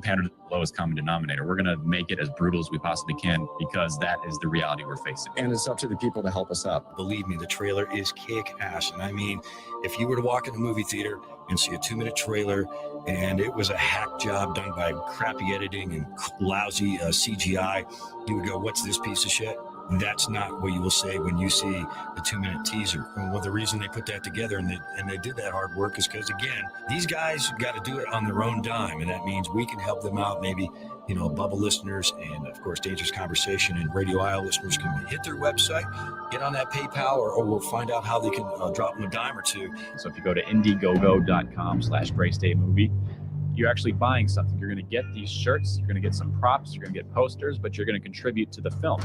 pander to the lowest common denominator. We're going to make it as brutal as we possibly can because that is the reality we're facing. And it's up to the people to help us up. Believe me, the trailer is kick-ass. And I mean, if you were to walk in a movie theater and see a 2-minute trailer and it was a hack job done by crappy editing and lousy CGI, you would go, what's this piece of shit? That's not what you will say when you see the 2-minute teaser. Well, the reason they put that together and they did that hard work is because, again, these guys got to do it on their own dime. And that means we can help them out. Maybe, you know, Bubba listeners and, of course, Dangerous Conversation and Radio Isle listeners can hit their website, get on that PayPal, or we'll find out how they can drop them a dime or two. So if you go to indiegogo.com/GrayStateMovie, you're actually buying something. You're going to get these shirts, you're going to get some props, you're going to get posters, but you're going to contribute to the film.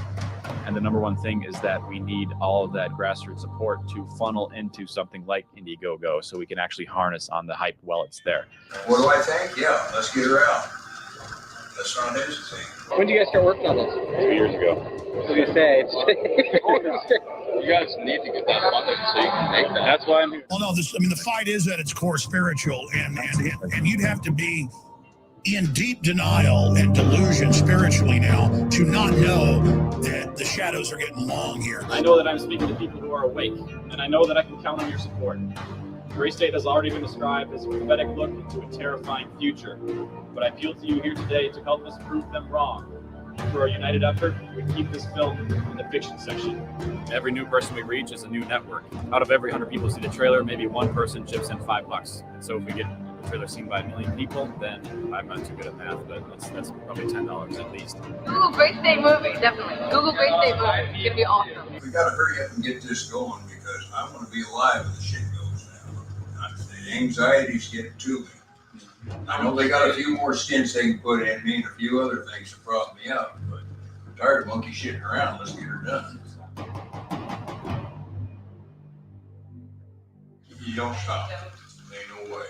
And the number one thing is that we need all of that grassroots support to funnel into something like Indiegogo so we can actually harness on the hype while it's there. What do I think? Yeah, let's get her out. Let's not hesitate. When did you guys start working on this? 2 years ago. I was going to say, You guys need to get that funding so you can make that. That's why I'm here. Well, no, the fight is at its core spiritual, and you'd have to be in deep denial and delusion spiritually now to not know that the shadows are getting long here. I know that I'm speaking to people who are awake, and I know that I can count on your support. Gray State has already been described as a prophetic look into a terrifying future, but I appeal to you here today to help us prove them wrong. through our united effort, we keep this film in the fiction section. Every new person we reach is a new network. Out of every 100 people who see the trailer, maybe one person chips in $5. And so if we get the trailer seen by 1 million people, then I'm not too good at math, but that's probably $10 at least. Google Great State Movie, definitely. Google Great State Movie. It's gonna be awesome. We gotta hurry up and get this going because I wanna be alive when the shit goes down. The anxiety's getting to me. I know they got a few more stints they can put in me and a few other things to prop me up, but I'm tired of monkey shitting around. Let's get her done. You don't stop. There ain't no way.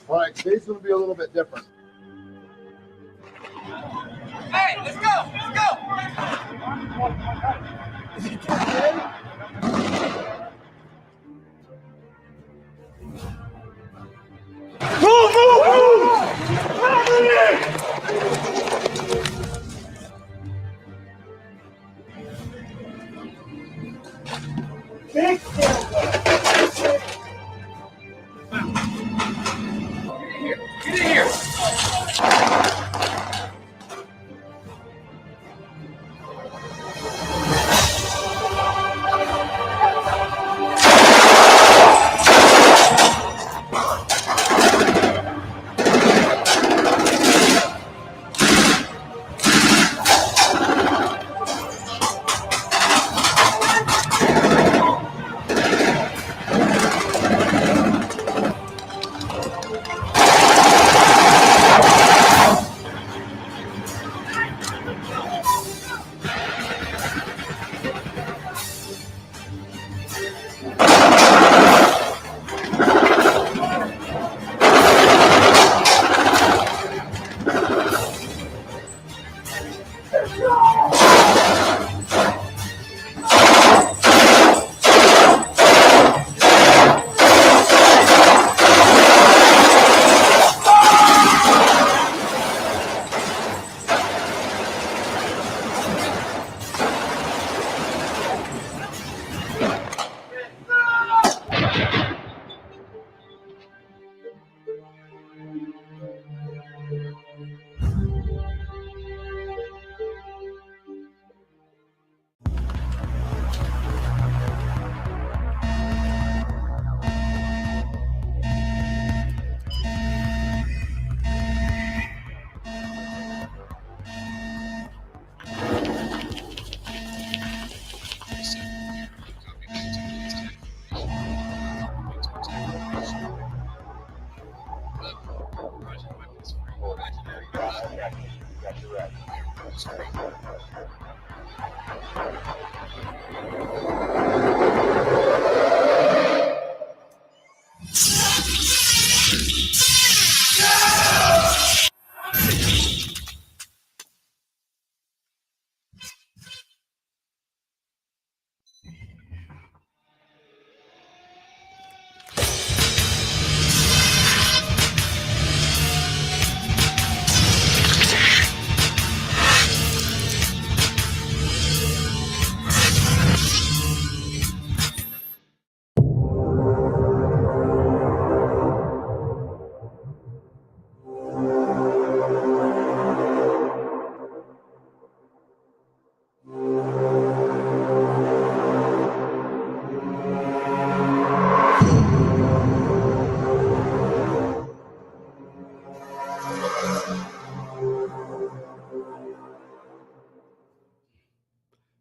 All right, today's going to be a little bit different. Hey, let's go! Let's Get in here!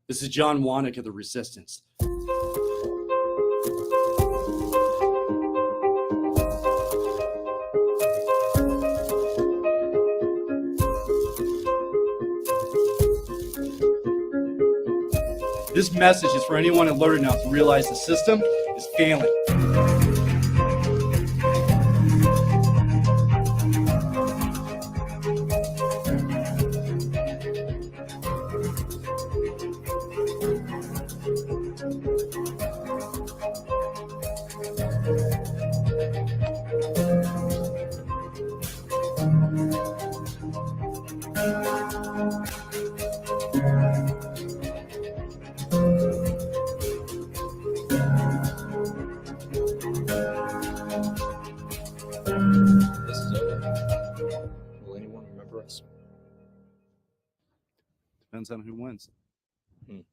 This is John Wannick of the Resistance. This message is for anyone alerted now to realize the system is failing. This is over. Will anyone remember us? Depends on who wins. Do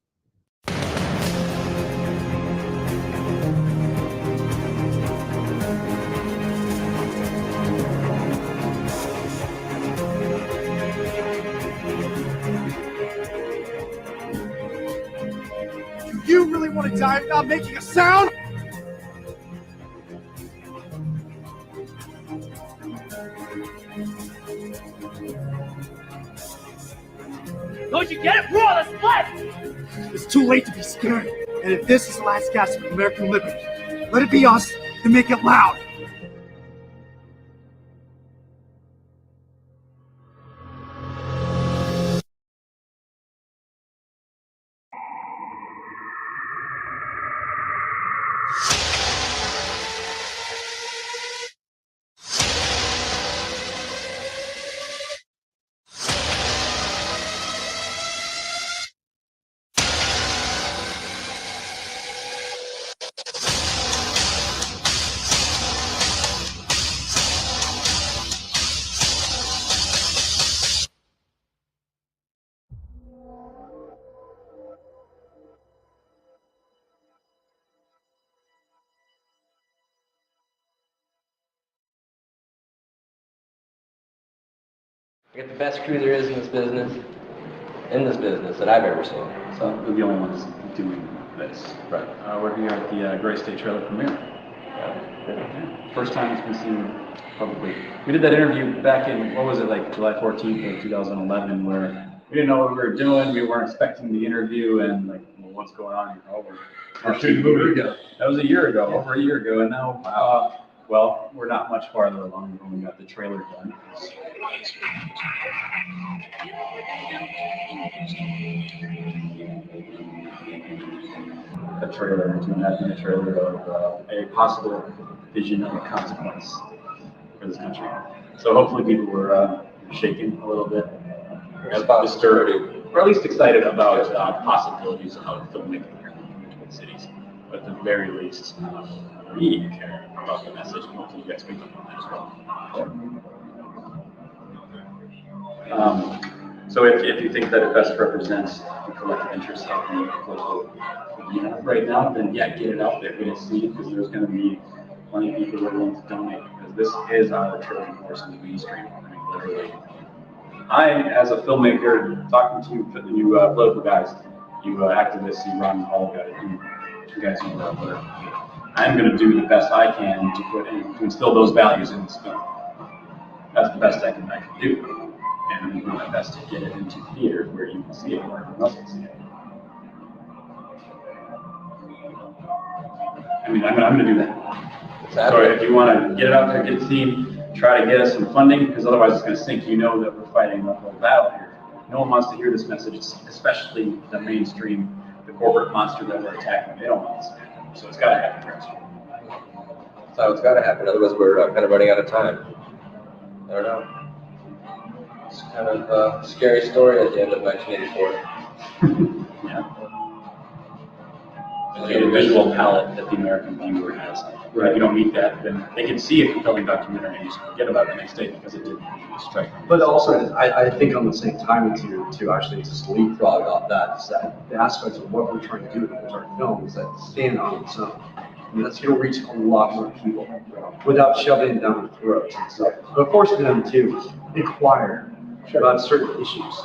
you really want to die without making a sound? Don't you get it? We're on a split! It's too late to be scared. And if this is the last gasp of American liberty, let it be us to make it loud. We got the best crew there is in this business that I've ever seen. So we're the only ones doing this. Right. We're here at the Gray State trailer premiere. Yeah. First time it's been seen publicly. We did that interview back in, what was it, like July 14th of 2011, where we didn't know what we were doing. We weren't expecting the interview, and like, well, what's going on here? Oh, we're shooting a movie. That was a year ago, over a year ago, and now, well, we're not much farther along. We've only got the trailer done. A trailer to imagine a trailer of a possible vision of a consequence for this country. So hopefully people were shaken a little bit, disturbed, or at least excited about possibilities of filmmaking here in the Twin Cities. But at the very least, we care about the message, and hopefully you guys pick up on that as well. So if you think that it best represents the collective interest of the local right now, then yeah, get it out there, get it seen, because there's going to be plenty of people that are willing to donate, because this is our Trojan horse in the mainstream. I mean, literally. I, as a filmmaker, talking to you political guys, you activists, you run all guys, you guys who are there. I'm going to do the best I can to instill those values in this film. That's the best I can do. And I'm going to do my best to get it into theaters where you can see it, where everyone else can see it. I mean, I'm going to do that. So if you want to get it out there, get it seen, try to get us some funding, because otherwise it's going to sink. You know that we're fighting an uphill battle here. No one wants to hear this message, especially the mainstream, the corporate monster that we're attacking. They don't want this. So it's got to happen first. So it's got to happen, otherwise we're kind of running out of time. I don't know. It's kind of a scary story at the end of 1984. Yeah. The visual palette that the American viewer has. Right. If you don't meet that, then they can see a compelling documentary and just forget about it the next day because it didn't strike them. But also, I think on the same time, to actually just leapfrog off that, is that the aspects of what we're trying to do with our film is that stand on its own. I mean, that's going to reach a lot more people without shoving it down their throats and stuff. But forcing them to inquire about certain issues.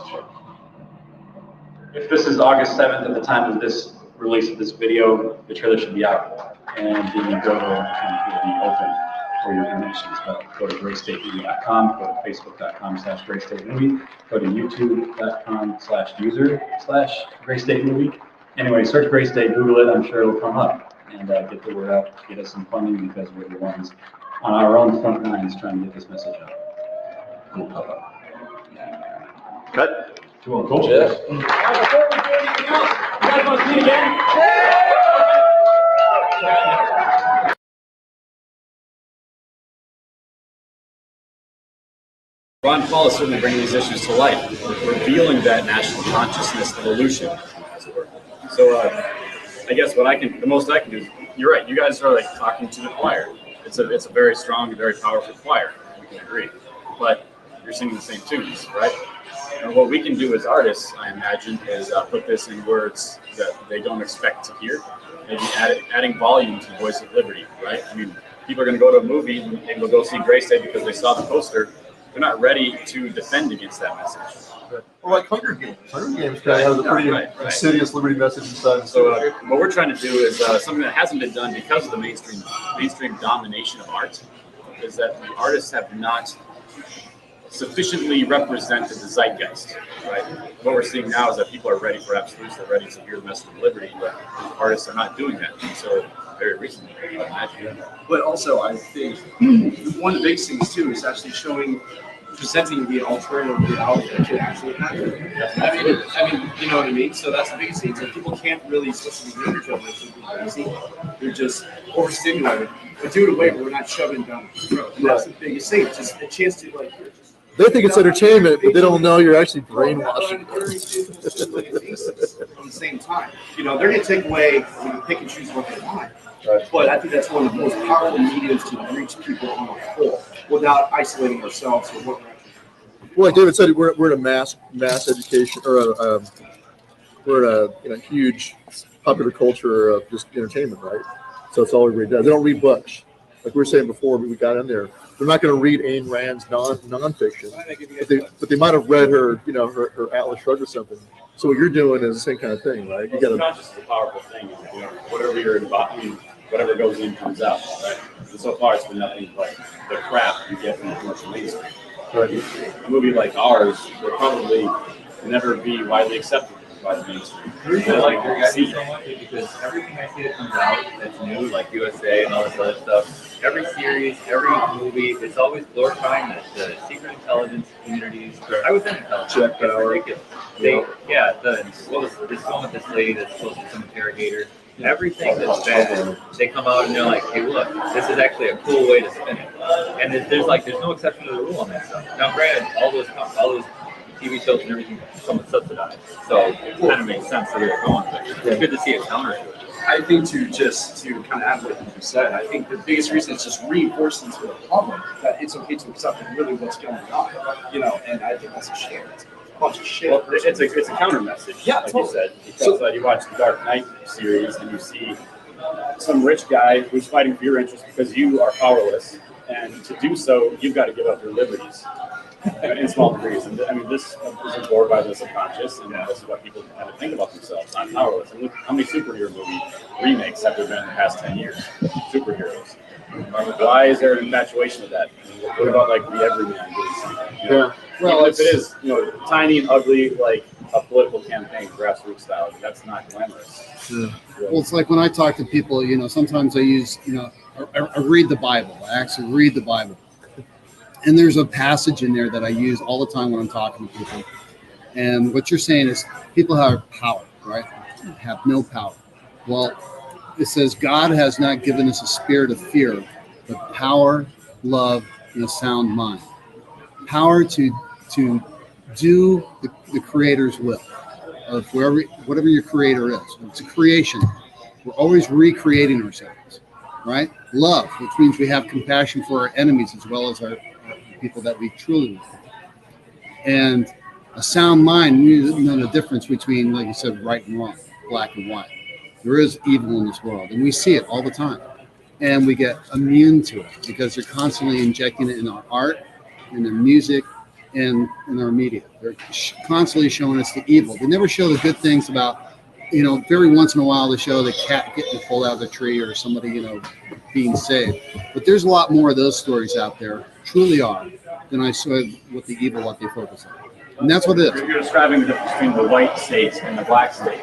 if this is August 7th at the time of this release of this video, the trailer should be out. And then you go and it'll be open for your donations. But go to graystatemovie.com, go to facebook.com/graystatemovie, go to youtube.com/user/graystatemovie. Anyway, search Gray State, Google it, I'm sure it'll come up. And get the word out, get us some funding because we're the ones on our own front lines trying to get this message out. Cut. Cool. Yeah. Before we do anything else, you guys want to see it again? Ron Paul is certainly bringing these issues to light, revealing that national consciousness evolution, as it were. So I guess the most I can do is, you're right, you guys are like talking to the choir. It's a very strong, very powerful choir, we can agree. But you're singing the same tunes, right? And what we can do as artists, I imagine, is put this in words that they don't expect to hear. Maybe adding volume to Voice of Liberty, right? I mean, people are going to go to a movie, maybe they'll go see Gray State because they saw the poster. They're not ready to defend against that message. Or like Hunger Games. Hunger Games kind of has a pretty insidious liberty message inside. So what we're trying to do is something that hasn't been done because of the mainstream domination of art, is that the artists have not sufficiently represented the zeitgeist, right? What we're seeing now is that people are ready for absolutes, they're ready to hear the message of liberty, but artists are not doing that. And so very recently, I imagine. But also, I think one of the biggest things too is actually presenting the alternative reality that could actually happen. I mean, you know what I mean? So that's the biggest thing. So people can't really listen to literature like something crazy. They're just overstimulated. But do it away where we're not shoving down the throat. And that's the biggest thing. It's just a chance to They think it's entertainment, but they don't know you're actually brainwashing them. At the same time, you know, they're going to take away, pick and choose what they want. Right. But I think that's one of the most powerful mediums to reach people on a whole without isolating ourselves from what we're actually doing. Well, like David said, we're in a mass education, or we're in a huge popular culture of just entertainment, right? So it's all everybody does. They don't read books. Like we were saying before, we got in there. They're not going to read Ayn Rand's nonfiction, but they might have read her, her Atlas Shrugged or something. So what you're doing is the same kind of thing, right? You got conscious is a powerful thing. Whatever you're involved, whatever goes in comes out, right? And so far, it's been nothing but the crap you get from the commercial mainstream. Right. A movie like ours will probably never be widely accepted by the mainstream. The reason I like your guys so much is because everything I see that comes out that's new, like USA and all this other stuff, every series, every movie, it's always glorifying the secret intelligence communities. I was in intelligence. It's ridiculous. This one with this lady that's supposed to be some interrogator. Everything that's bad, they come out and they're like, hey, look, this is actually a cool way to spin it. And there's no exception to the rule on that stuff. Now, granted, all those TV shows and everything somewhat subsidized, so it kind of makes sense that they're going. But it's good to see a counter to it. I think to kind of add what you said, I think the biggest reason is just reinforcing to the public that it's okay to accept really what's going on, and I think that's a shame. It's a bunch of shit. Well, it's a counter message, like totally. You said, because you watch the Dark Knight series and you see some rich guy who's fighting for your interests because you are powerless, and to do so, you've got to give up your liberties. In small degrees. And I mean, this is absorbed by the subconscious, and this is what people kind of think about themselves. I'm powerless. And look how many superhero movie remakes have there been in the past 10 years? Superheroes. Why is there an infatuation with that? What about like the everyman doing something? Yeah. Well, if it is, tiny and ugly, like a political campaign, grassroots style, that's not glamorous. Yeah. Well, it's like when I talk to people, sometimes I use, I read the Bible. I actually read the Bible. And there's a passage in there that I use all the time when I'm talking to people. And what you're saying is people have power, right? Have no power. Well, it says God has not given us a spirit of fear, but power, love, and a sound mind. Power to do the Creator's will of whatever your Creator is. It's a creation. We're always recreating ourselves, right? Love, which means we have compassion for our enemies as well as our people that we truly love. And a sound mind, you know the difference between, like you said, right and wrong, black and white. There is evil in this world, and we see it all the time. And we get immune to it because they're constantly injecting it in our art, in their music, in our media. They're constantly showing us the evil. They never show the good things about, very once in a while they show the cat getting pulled out of the tree or somebody, being saved. But there's a lot more of those stories out there, truly are, than I saw with the evil what they focus on. And that's what it is. You're describing the difference between the white state and the black state.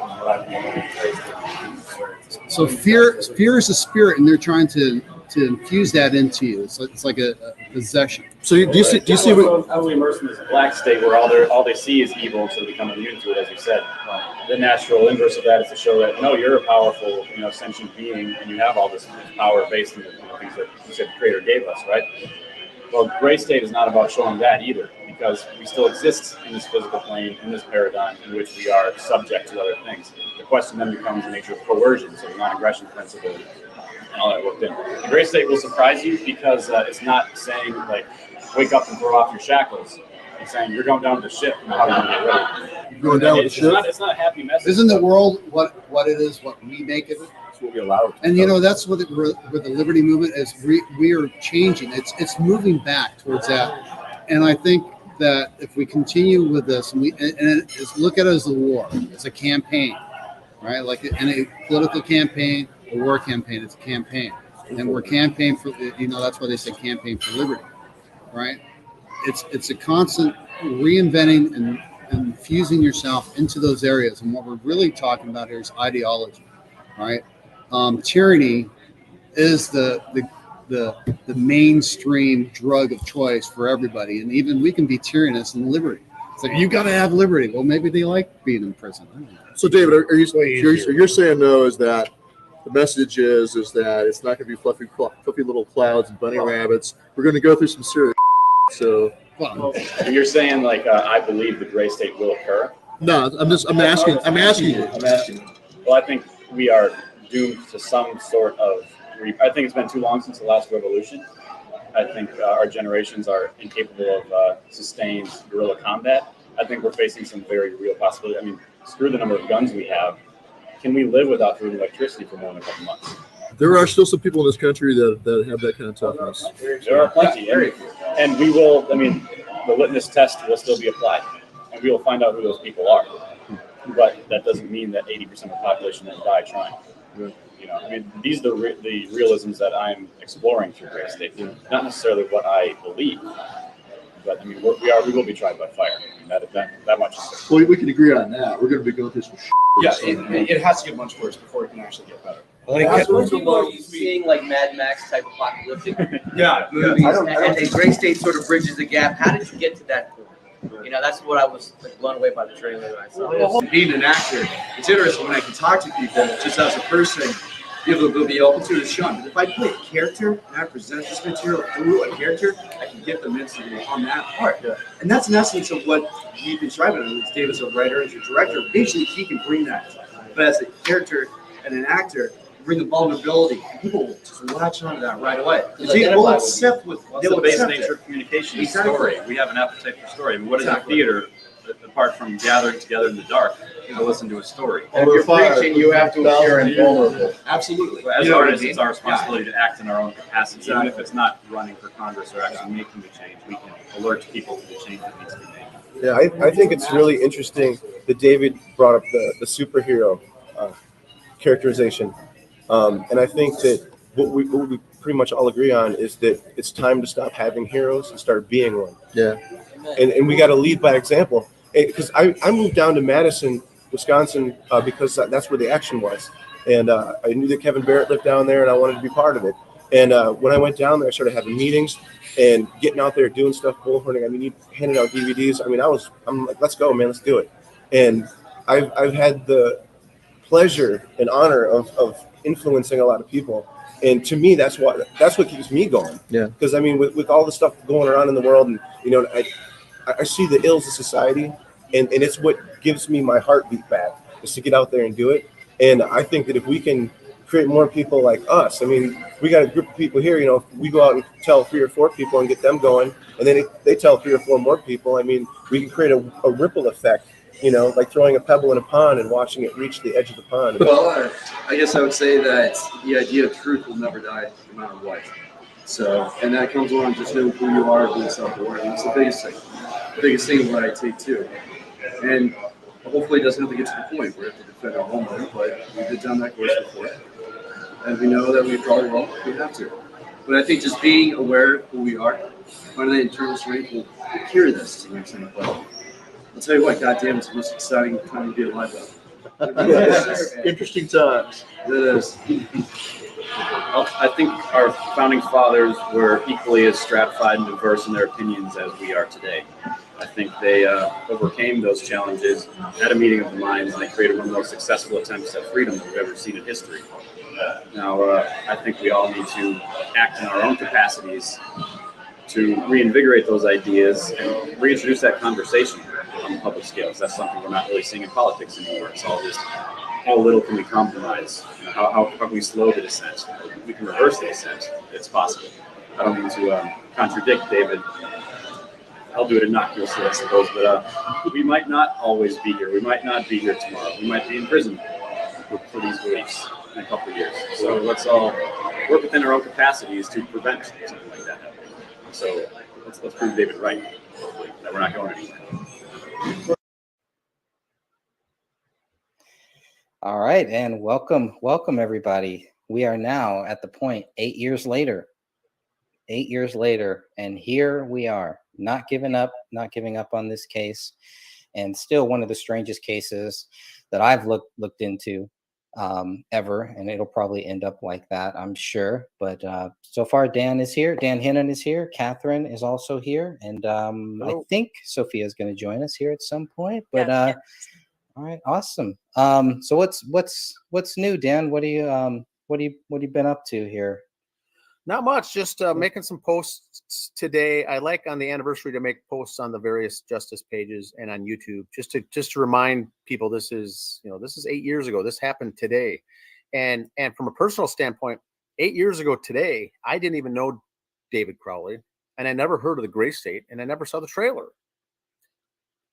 So fear is a spirit, and they're trying to infuse that into you. So it's like a possession. So do you see what? Heavily immersed in this black state where all they see is evil, so they become immune to it, as you said. The natural inverse of that is to show that no, you're a powerful, sentient being, and you have all this power based on the things that you said the Creator gave us, right? Well, gray state is not about showing that either, because we still exist in this physical plane, in this paradigm in which we are subject to other things. The question then becomes the nature of coercion, so the non-aggression principle and all that worked in. The gray state will surprise you because it's not saying like, wake up and throw off your shackles. It's saying you're going down to the ship and how you're going to get ready. You're going down with the ship? It's not a happy message. Isn't the world what it is, what we make of it? That's what we allow. And that's what with the liberty movement is. We are changing. It's moving back towards that. And I think that if we continue with this, and look at it as a war, it's a campaign, right? Like in a political campaign, a war campaign, it's a campaign, and we're campaign for. That's why they say campaign for liberty, right? It's a constant reinventing and infusing yourself into those areas. And what we're really talking about here is ideology, right? Tyranny is the mainstream drug of choice for everybody, and even we can be tyrannous in liberty. It's like you got to have liberty. Well, maybe they like being in prison. I don't know. So, David, you're saying though is that the message is that it's not going to be fluffy little clouds and bunny rabbits. We're going to go through some serious. So, you're saying like I believe the gray state will occur. No, I'm asking you. Well, I think we are doomed to some sort of. I think it's been too long since the last revolution. I think our generations are incapable of sustained guerrilla combat. I think we're facing some very real possibilities. I mean, screw the number of guns we have. Can we live without food and electricity for more than a couple months? There are still some people in this country that have that kind of toughness. There are plenty, and we will. I mean, the litmus test will still be applied, and we will find out who those people are. But that doesn't mean that 80% of the population will die trying. I mean, these are the realisms that I'm exploring through Gray State. Not necessarily what I believe, but I mean, we will be tried by fire. I mean, that much is certain. Well, we can agree on that. We're going to be going through some. Yeah, it has to get much worse before it can actually get better. Most people are seeing like Mad Max type apocalyptic movies, and Gray State sort of bridges the gap. How did you get to that point? That's what I was blown away by the trailer that I saw. Being an actor, it's interesting when I can talk to people just as a person. They'll be open to the shun. But if I play a character and I present this material through a character, I can get them instantly on that part. And that's an essence of what you've been describing. Dave as a writer, as a director, basically he can bring that. But as a character and an actor, bring the vulnerability. People will just latch onto that right away. They will accept with the base nature of communication is story. We have an appetite for story. I mean, what is a theater apart from gathering together in the dark to listen to a story? And if you're preaching, you have to appear invulnerable. Absolutely. As artists, it's our responsibility to act in our own capacity. Even if it's not running for Congress or actually making the change, we can alert people to the change that needs to be made. Yeah, I think it's really interesting that David brought up the superhero characterization. And I think that what we pretty much all agree on is that it's time to stop having heroes and start being one. Yeah. And we got to lead by example. Because I moved down to Madison, Wisconsin, because that's where the action was. And I knew that Kevin Barrett lived down there, and I wanted to be part of it. And when I went down there, I started having meetings and getting out there, doing stuff, bullhorning. I mean, handing out DVDs. I mean, I'm like, let's go, man, let's do it. And I've had the pleasure and honor of influencing a lot of people. And to me, that's what keeps me going. Yeah. Because I mean, with all the stuff going around in the world, and I see the ills of society, and it's what gives me my heartbeat back, is to get out there and do it. And I think that if we can create more people like us, I mean, we got a group of people here, if we go out and tell 3 or 4 people and get them going, and then they tell 3 or 4 more people, I mean, we can create a ripple effect, like throwing a pebble in a pond and watching it reach the edge of the pond. Well, I guess I would say that the idea of truth will never die no matter what. So, and that comes along just knowing who you are, being self-aware. That's the biggest thing. the biggest thing of what I take too. And hopefully it doesn't have to get to the point where we have to defend our homeland, but we've been down that course before. And we know that we probably won't if we have to. But I think just being aware of who we are, finding that internal strength will cure this to an extent. But I'll tell you what, goddamn, it's the most exciting time to be alive though. Interesting times. It is. I think our founding fathers were equally as stratified and diverse in their opinions as we are today. I think they overcame those challenges at a meeting of the minds, and they created one of the most successful attempts at freedom that we've ever seen in history. Now, I think we all need to act in our own capacities to reinvigorate those ideas and reintroduce that conversation on the public scales. That's something we're not really seeing in politics anymore. It's all just how little can we compromise? How can we slow the descent? We can reverse the descent. It's possible. I don't mean to contradict David. I'll do it innocuously, I suppose, but we might not always be here. We might not be here tomorrow. We might be in prison for these beliefs in a couple of years. So let's all work within our own capacities to prevent something like that happening. So let's prove David right, hopefully, that we're not going anywhere. All right, and welcome everybody. We are now at the point 8 years later, and here we are, not giving up on this case, and still one of the strangest cases that I've looked into ever, and it'll probably end up like that, I'm sure. But so far, Dan is here. Dan Hinnon is here. Catherine is also here, and I think Sophia is going to join us here at some point. But all right, awesome. So what's new, Dan? What have you been up to here? Not much, just making some posts today. I like on the anniversary to make posts on the various Justice pages and on YouTube, just to remind people this is 8 years ago. This happened today, and from a personal standpoint, 8 years ago today, I didn't even know David Crowley, and I never heard of the Gray State, and I never saw the trailer.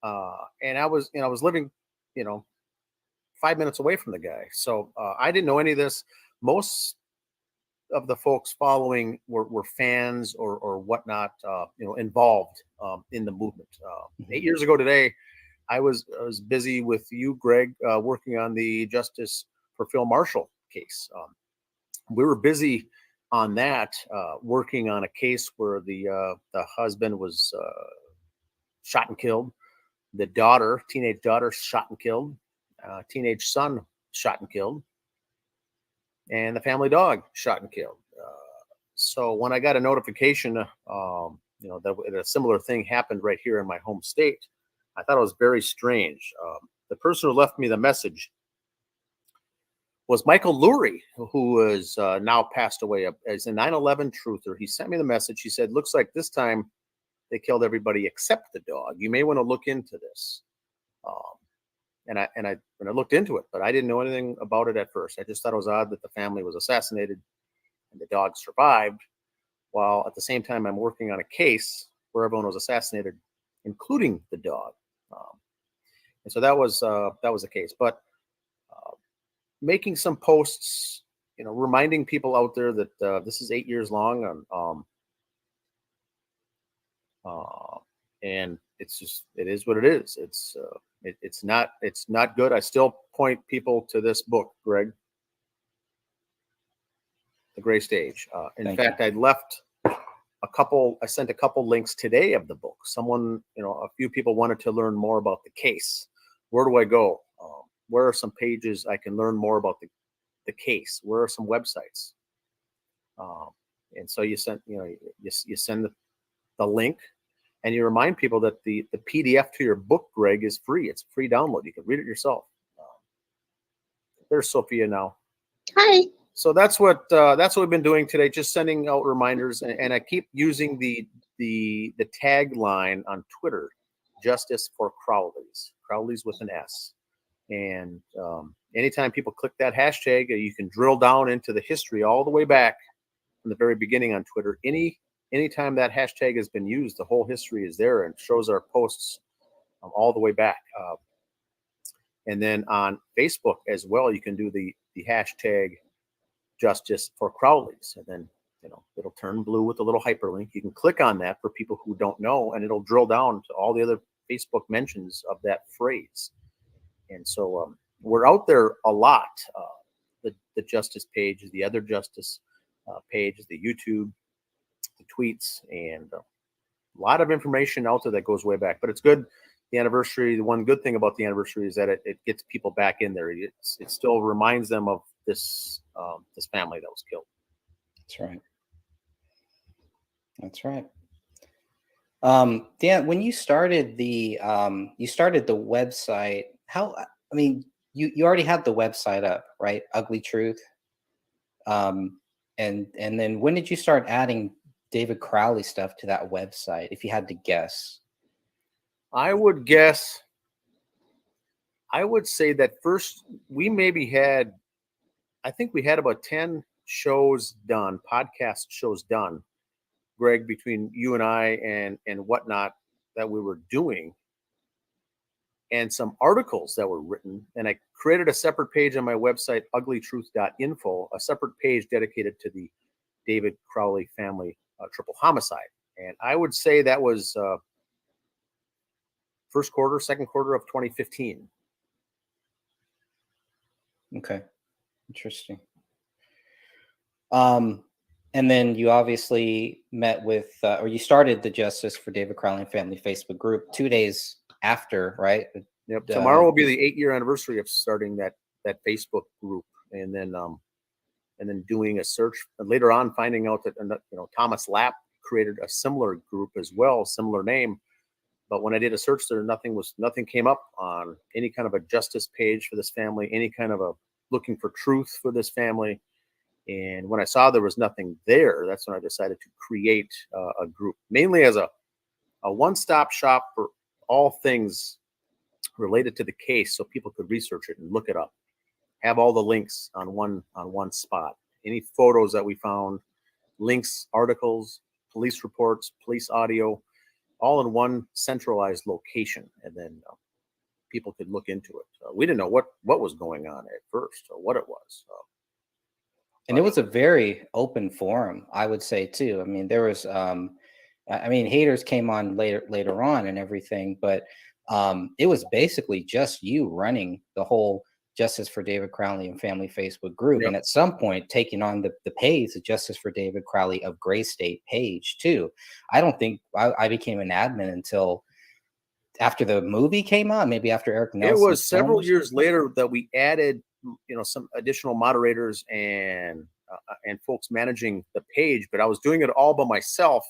And I was living 5 minutes away from the guy, so I didn't know any of this. Most of the folks following were fans or whatnot, involved in the movement. 8 years ago today, I was busy with you, Greg, working on the Justice for Phil Marshall case. We were busy on that, working on a case where the husband was shot and killed, the teenage daughter, shot and killed, teenage son shot and killed, and the family dog shot and killed. So when I got a notification, that a similar thing happened right here in my home state, I thought it was very strange. The person who left me the message was Michael Lurie, who is now passed away as a 9/11 truther. He sent me the message. He said, "Looks like this time they killed everybody except the dog. You may want to look into this." And I looked into it, but I didn't know anything about it at first. I just thought it was odd that the family was assassinated and the dog survived, while at the same time I'm working on a case where everyone was assassinated, including the dog. And so that was the case. But making some posts, reminding people out there that this is 8 years long, and it is what it is. It's not good. I still point people to this book, Greg, The Gray Stage. In fact, I sent a couple links today of the book. Someone, a few people wanted to learn more about the case. Where do I go? Where are some pages I can learn more about the case? Where are some websites? And so you send the link. And you remind people that the PDF to your book, Greg, is free. It's a free download. You can read it yourself. There's Sophia now. Hi. So that's what we've been doing today. Just sending out reminders, and I keep using the tagline on Twitter: "Justice for Crowleys." Crowleys with an S. And anytime people click that hashtag, you can drill down into the history all the way back from the very beginning on Twitter. Anytime that hashtag has been used, the whole history is there and shows our posts all the way back. And then on Facebook as well, you can do the hashtag Justice for Crowleys, and then it'll turn blue with a little hyperlink. You can click on that for people who don't know, and it'll drill down to all the other Facebook mentions of that phrase. And so we're out there a lot. The Justice page, the Other Justice page, the YouTube, the tweets, and a lot of information out there that goes way back. But it's good. The anniversary, the one good thing about the anniversary is that it gets people back in there. It still reminds them of this family that was killed. That's right. That's right. Dan, when you started the website, you already had the website up, right? Ugly Truth. And then when did you start adding David Crowley stuff to that website, if you had to guess? I would say that first we maybe had, I think we had about 10 shows done, podcast shows done, Greg, between you and I and whatnot that we were doing, and some articles that were written. And I created a separate page on my website, uglytruth.info, a separate page dedicated to the David Crowley family triple homicide. And I would say that was second quarter of 2015. Okay. Interesting. And then you obviously met with, or you started the Justice for David Crowley Family Facebook group 2 days after, right? Yep. Tomorrow will be the 8-year anniversary of starting that Facebook group, and then doing a search, and later on finding out that Thomas Lapp created a similar group as well, similar name. But when I did a search there, nothing came up on any kind of a justice page for this family, any kind of a looking for truth for this family. And when I saw there was nothing there, that's when I decided to create a group, mainly as a one-stop shop for all things related to the case, so people could research it and look it up. Have all the links on one spot. Any photos that we found, links, articles, police reports, police audio, all in one centralized location, and then people could look into it. We didn't know what was going on at first or what it was. And it was a very open forum, I would say too. I mean, there was, haters came on later on and everything, but it was basically just you running the whole Justice for David Crowley and Family Facebook group. Yep. And at some point taking on the page, the Justice for David Crowley of Gray State page too. I don't think I became an admin until after the movie came out, maybe after Eric Nelson. It was several years later that we added, some additional moderators and folks managing the page, but I was doing it all by myself.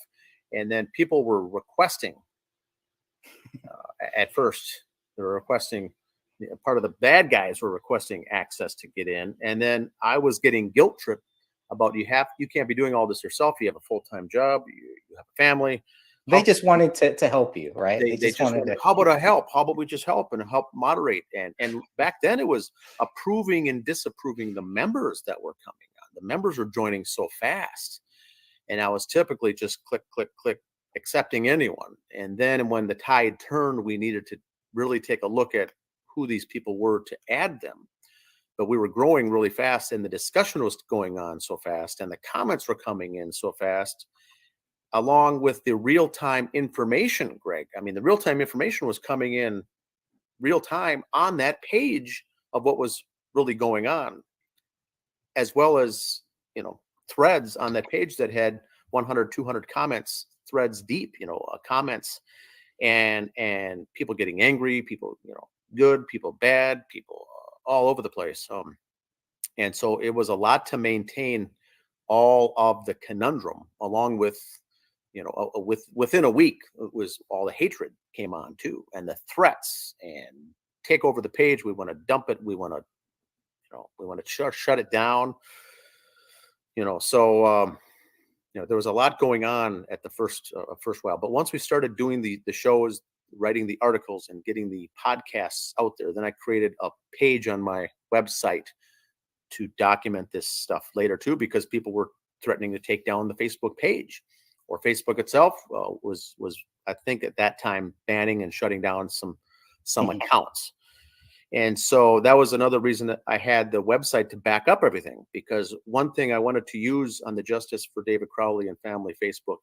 And then people were requesting, at first, they were requesting, part of the bad guys were requesting access to get in. And then I was getting guilt tripped about you can't be doing all this yourself. You have a full-time job, you have a family. They just wanted to help you, right? They just wanted to, how about I help? How about we just help and help moderate? And back then it was approving and disapproving the members that were coming on. The members were joining so fast. And I was typically just click, click, click, accepting anyone. And then when the tide turned, we needed to really take a look at who these people were to add them. But we were growing really fast, and the discussion was going on so fast, and the comments were coming in so fast, along with the real-time information, Greg. I mean, the real-time information was coming in real time on that page of what was really going on, as well as, threads on that page that had 100, 200 comments, threads deep, comments, and people getting angry, people, good, people bad, people all over the place. And so it was a lot to maintain all of the conundrum, along with, within a week, it was all the hatred came on too, and the threats, and take over the page. We want to dump it. We want to, shut it down. So there was a lot going on at the first while. But once we started doing the shows, writing the articles, and getting the podcasts out there, then I created a page on my website to document this stuff later too, because people were threatening to take down the Facebook page, or Facebook itself was I think at that time banning and shutting down some accounts. And so that was another reason that I had the website to back up everything, because one thing I wanted to use on the Justice for David Crowley and Family Facebook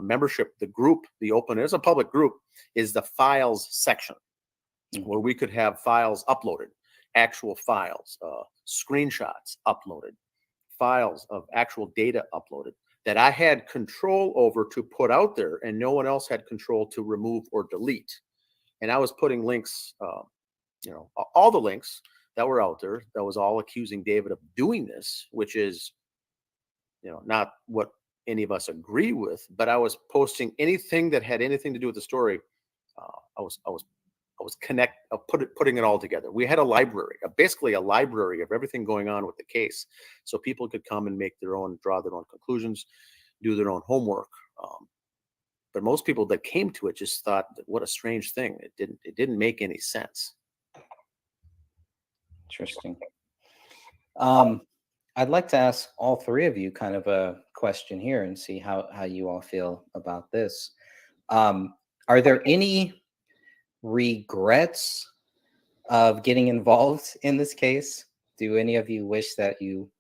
membership, the group, the open, it's a public group, is the files section where we could have files uploaded, actual files, screenshots uploaded, files of actual data uploaded that I had control over to put out there, and no one else had control to remove or delete. And I was putting links, all the links that were out there that was all accusing David of doing this, which is, not what any of us agree with, but I was posting anything that had anything to do with the story. I was putting it all together. We had a library, basically a library of everything going on with the case, so people could come and draw their own conclusions, do their own homework. But most people that came to it just thought, what a strange thing. It didn't make any sense. Interesting. I'd like to ask all three of you kind of a question here and see how you all feel about this. Are there any regrets of getting involved in this case? Do any of you wish that you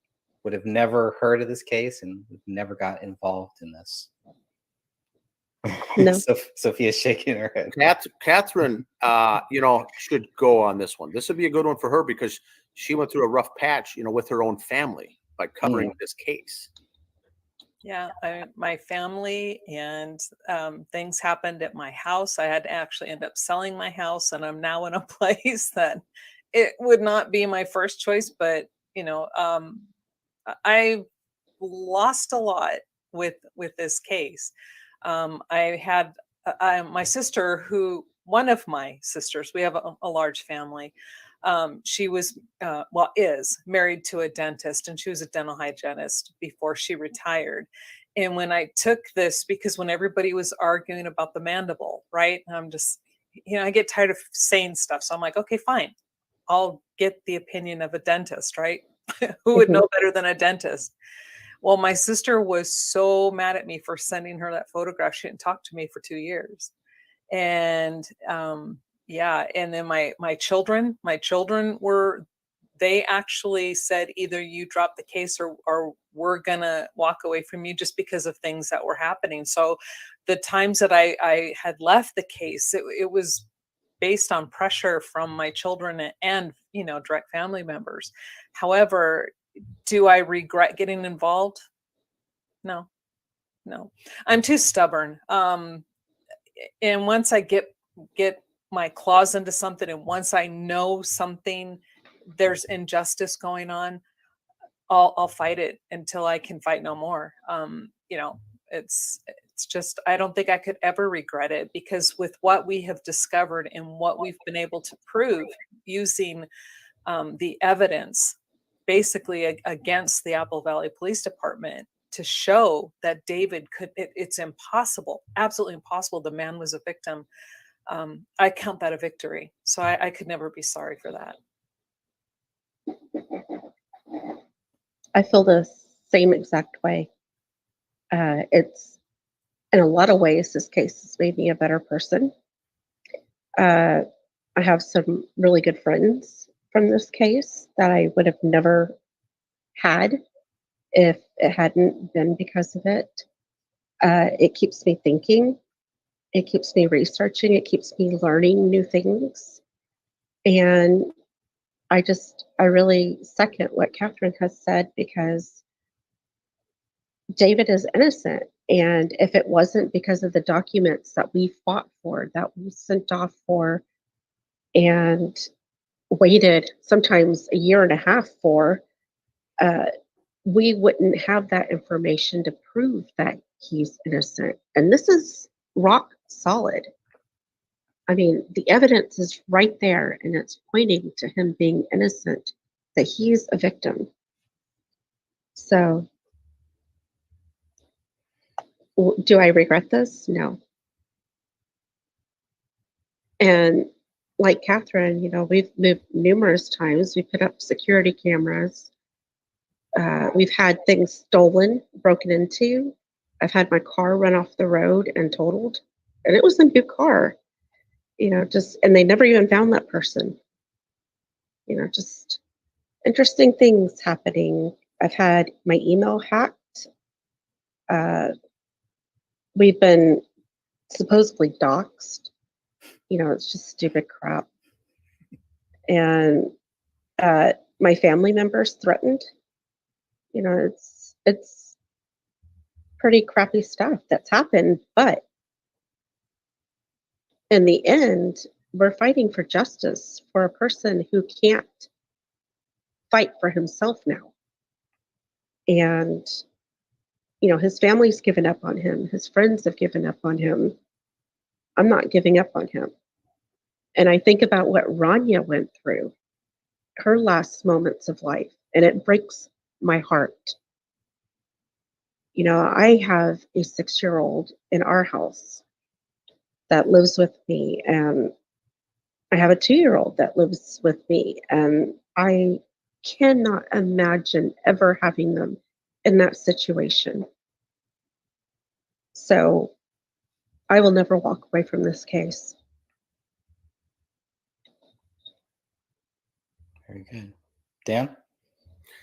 would have never heard of this case and never got involved in this? No. Sophia's shaking her head. Catherine, should go on this one. This would be a good one for her because she went through a rough patch, with her own family by covering this case. Yeah, my family and things happened at my house. I had to actually end up selling my house, and I'm now in a place that it would not be my first choice. But I lost a lot with this case. I had my sister, one of my sisters, we have a large family. She was, is married to a dentist, and she was a dental hygienist before she retired. And when I took this, because when everybody was arguing about the mandible, right? I'm just, I get tired of saying stuff. So I'm like, okay, fine. I'll get the opinion of a dentist, right? Who would know better than a dentist? Well, my sister was so mad at me for sending her that photograph. She didn't talk to me for 2 years. And, and then my children they actually said, either you drop the case or we're gonna walk away from you, just because of things that were happening. So the times that I had left the case, it was based on pressure from my children and, direct family members. However, do I regret getting involved? No, I'm too stubborn. And once I get my claws into something, and once I know something, there's injustice going on, I'll fight it until I can fight no more. It's just, I don't think I could ever regret it, because with what we have discovered and what we've been able to prove using the evidence basically against the Apple Valley Police Department to show that David it's impossible, absolutely impossible. The man was a victim. I count that a victory. So I could never be sorry for that. I feel the same exact way. It's, in a lot of ways, this case has made me a better person. I have some really good friends from this case that I would have never had if it hadn't been because of it. It keeps me thinking. It keeps me researching. It keeps me learning new things. And I really second what Catherine has said, because David is innocent. And if it wasn't because of the documents that we fought for, that we sent off for, and waited sometimes 1.5 years for, we wouldn't have that information to prove that he's innocent. And this is rock solid. I mean, the evidence is right there, and it's pointing to him being innocent, that he's a victim. So, do I regret this? No. And like Catherine, we've moved numerous times. We put up security cameras. We've had things stolen, broken into. I've had my car run off the road and totaled, and it was a new car. And they never even found that person. just interesting things happening. I've had my email hacked. We've been supposedly doxxed. It's just stupid crap. And my family members threatened. It's pretty crappy stuff that's happened. But in the end, we're fighting for justice for a person who can't fight for himself now. And, his family's given up on him. His friends have given up on him. I'm not giving up on him. And I think about what Rania went through, her last moments of life, and it breaks my heart. I have a 6-year-old in our house that lives with me, and I have a 2-year-old that lives with me, and I cannot imagine ever having them in that situation. So I will never walk away from this case. Very good. Dan?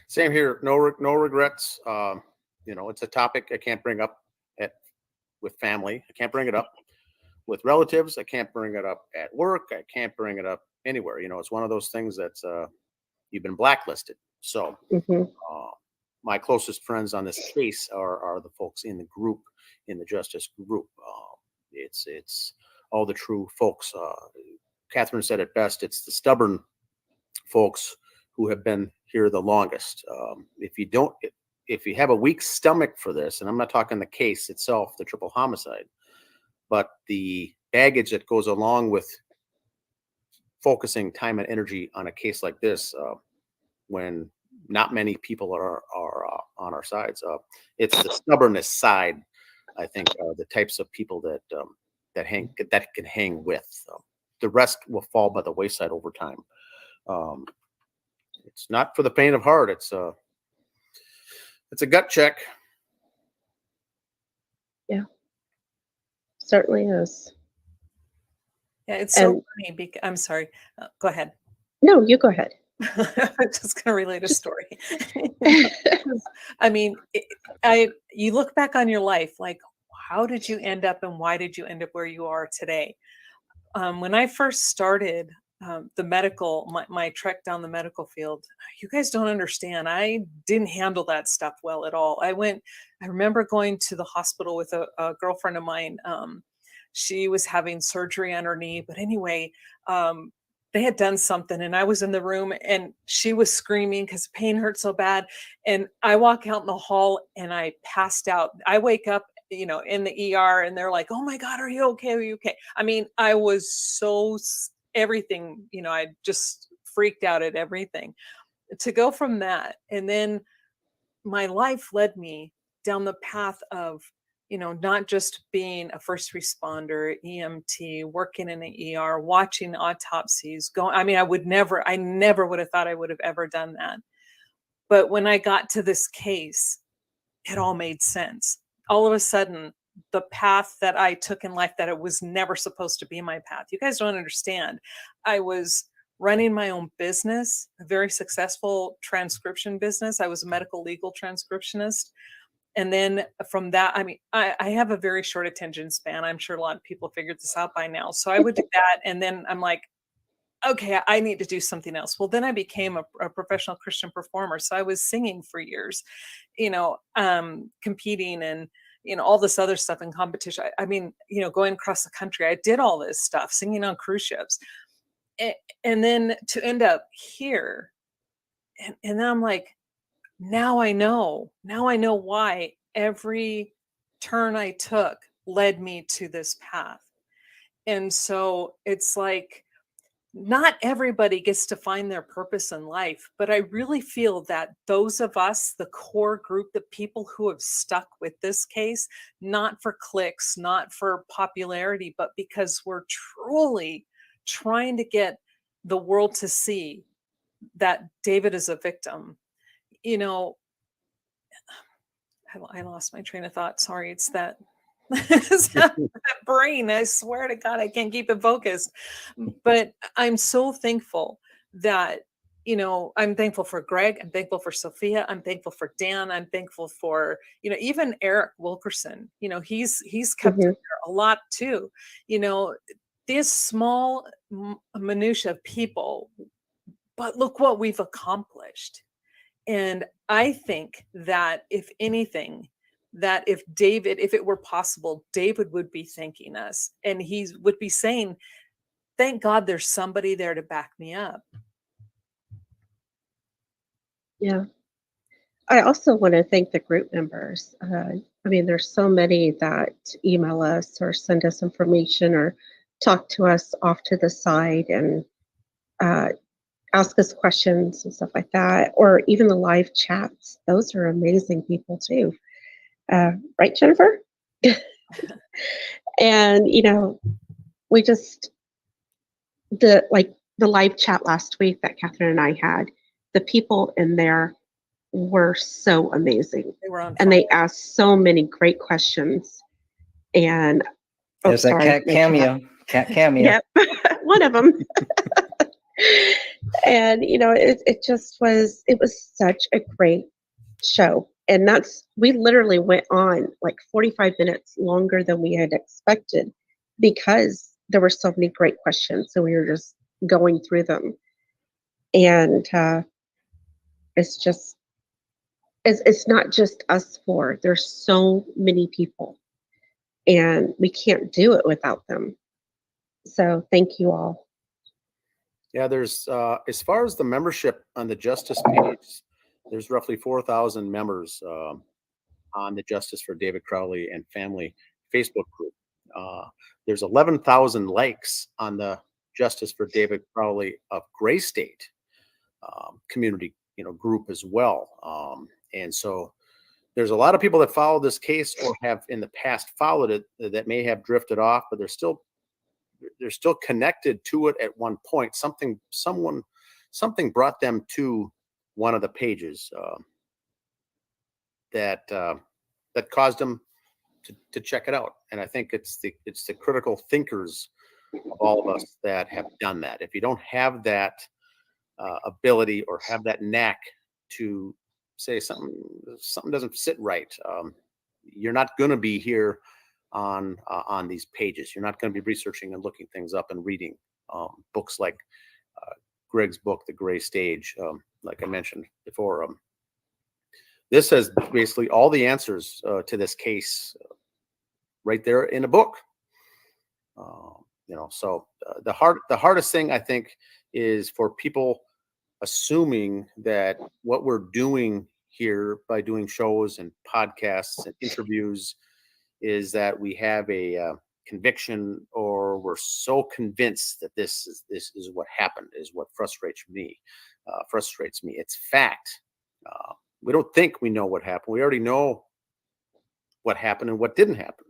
Same here. No regrets. It's a topic I can't bring up with family. I can't bring it up with relatives. I can't bring it up at work. I can't bring it up anywhere. It's one of those things that's you've been blacklisted. So my closest friends on this case are the folks in the group, in the justice group. It's all the true folks. Catherine said it best. It's the stubborn folks who have been here the longest. If you have a weak stomach for this, and I'm not talking the case itself, the triple homicide, but the baggage that goes along with focusing time and energy on a case like this, when not many people are on our sides, it's the stubbornness side. I think the types of people that can hang with. The rest will fall by the wayside over time. It's not for the faint of heart. It's a gut check. Yeah, certainly is. Yeah, it's so funny because I'm sorry. Go ahead. No, you go ahead. I'm just going to relate a story. I mean, you look back on your life, like, how did you end up and why did you end up where you are today? When I first started my trek down the medical field, you guys don't understand. I didn't handle that stuff well at all. I remember going to the hospital with a girlfriend of mine. She was having surgery on her knee, but anyway, they had done something and I was in the room and she was screaming because the pain hurt so bad. And I walk out in the hall and I passed out. I wake up, in the ER and they're like, "Oh my God, are you okay? Are you okay?" I mean, I was so everything, I just freaked out at everything. To go from that, and then my life led me down the path of, not just being a first responder, EMT, working in the ER, watching autopsies go. I mean, I never would have thought I would have ever done that. But when I got to this case, it all made sense. All of a sudden, the path that I took in life, that it was never supposed to be my path. You guys don't understand. I was running my own business, a very successful transcription business. I was a medical legal transcriptionist. And then from that, I mean, I have a very short attention span. I'm sure a lot of people figured this out by now. So I would do that. And then I'm like, okay, I need to do something else. Well, then I became a professional Christian performer. So I was singing for years, competing and, all this other stuff in competition. I mean, going across the country, I did all this stuff, singing on cruise ships. And then to end up here, and then I'm like, now I know why every turn I took led me to this path. And so it's like, not everybody gets to find their purpose in life, but I really feel that those of us, the core group, the people who have stuck with this case, not for clicks, not for popularity, but because we're truly trying to get the world to see that David is a victim. I lost my train of thought. Sorry, it's that that brain. I swear to God, I can't keep it focused. But I'm so thankful that you know, I'm thankful for Greg. I'm thankful for Sophia. I'm thankful for Dan. I'm thankful for, you know, even Eric Wilkerson. You know, he's kept in there a lot too. You know, this small minutia of people, but look what we've accomplished. And I think that if anything, that if it were possible, David would be thanking us, and he would be saying, thank God there's somebody there to back me up. Yeah. I also want to thank the group members. I mean, there's so many that email us or send us information or talk to us off to the side and ask us questions and stuff like that, or even the live chats. Those are amazing people too. Right, Jennifer? And, you know, we just, the live chat last week that Catherine and I had, the people in there were so amazing. They were on and they asked so many great questions. And There's that cat cameo. Cat cameo. Yep, one of them. And you know, it was such a great show. And we literally went on like 45 minutes longer than we had expected because there were so many great questions. So we were just going through them. And it's not just us four. There's so many people, and we can't do it without them. So thank you all. Yeah, there's as far as the membership on the Justice page, there's roughly 4,000 members on the Justice for David Crowley and Family Facebook group. There's 11,000 likes on the Justice for David Crowley of Gray State community, you know, group as well. And so there's a lot of people that follow this case or have in the past followed it that may have drifted off, but they're still connected to it at one point. Something brought them to one of the pages that caused them to check it out. And I think it's the critical thinkers of all of us that have done that. If you don't have that ability or have that knack to say something doesn't sit right, you're not going to be here on these pages. You're not going to be researching and looking things up and reading books like Greg's book, The Gray Stage, like I mentioned before. This has basically all the answers to this case right there in a book. You know, so the hardest thing I think is for people assuming that what we're doing here by doing shows and podcasts and interviews is that we have a conviction, or we're so convinced that this is what happened, is what frustrates me. It's fact. We don't think we know what happened. We already know what happened and what didn't happen.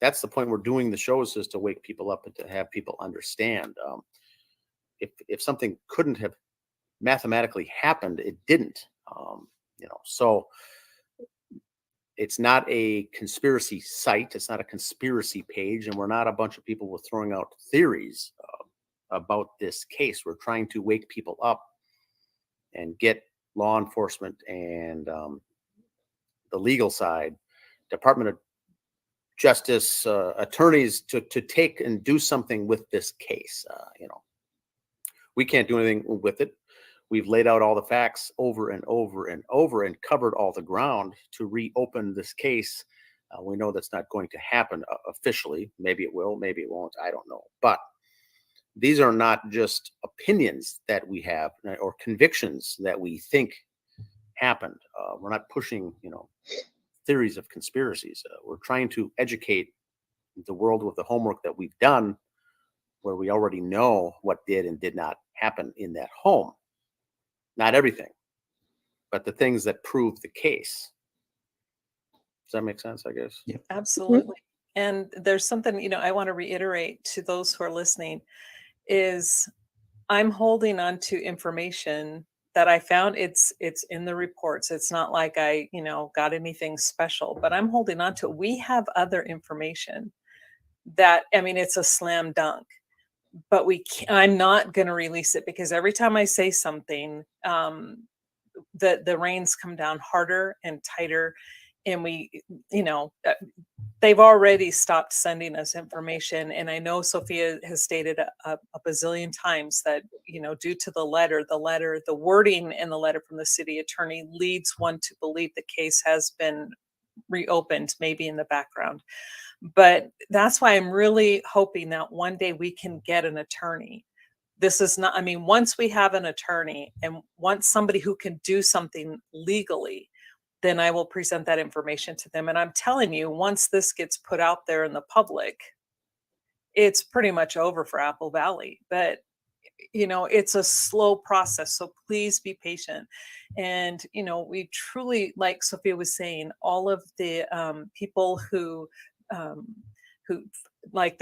That's the point we're doing the shows, is to wake people up and to have people understand. If something couldn't have mathematically happened, it didn't. You know, so it's not a conspiracy site. It's not a conspiracy page, and we're not a bunch of people with throwing out theories about this case. We're trying to wake people up and get law enforcement and the legal side, Department of Justice, attorneys to take and do something with this case. You know, we can't do anything with it. We've laid out all the facts over and over and over and covered all the ground to reopen this case. We know that's not going to happen officially. Maybe it will, maybe it won't. I don't know. But these are not just opinions that we have or convictions that we think happened. We're not pushing, you know, theories of conspiracies. We're trying to educate the world with the homework that we've done, where we already know what did and did not happen in that home. Not everything, but the things that prove the case. Does that make sense, I guess? Yeah. Absolutely. And there's something, you know, I want to reiterate to those who are listening is I'm holding on to information that I found. It's in the reports. It's not like I, you know, got anything special, but I'm holding on to it. We have other information that, I mean, it's a slam dunk. but I'm not going to release it because every time I say something, the reins come down harder and tighter. And they've already stopped sending us information. And I know Sophia has stated a bazillion times that, due to the wording in the letter from the city attorney leads one to believe the case has been reopened, maybe in the background. But that's why I'm really hoping that one day we can get an attorney. This is not, once we have an attorney and once somebody who can do something legally, then I will present that information to them. And I'm telling you, once this gets put out there in the public, it's pretty much over for Apple Valley. But, it's a slow process. So please be patient. And, we truly, like Sophia was saying, all of the people who like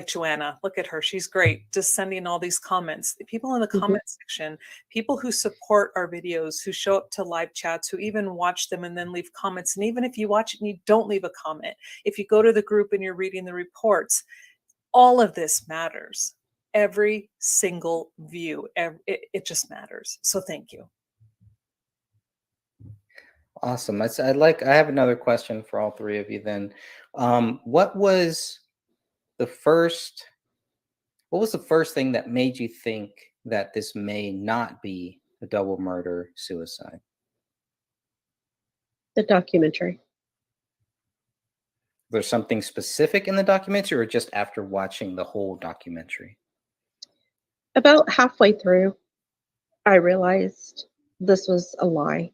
Joanna, look at her, she's great, just sending all these comments. The people in the comment section, people who support our videos, who show up to live chats, who even watch them and then leave comments. And even if you watch it and you don't leave a comment, if you go to the group and you're reading the reports, all of this matters. Every single view, it just matters. So thank you. Awesome. I have another question for all three of you then. What was the first thing that made you think that this may not be a double murder suicide? The documentary. There's something specific in the documentary or just after watching the whole documentary? About halfway through, I realized this was a lie.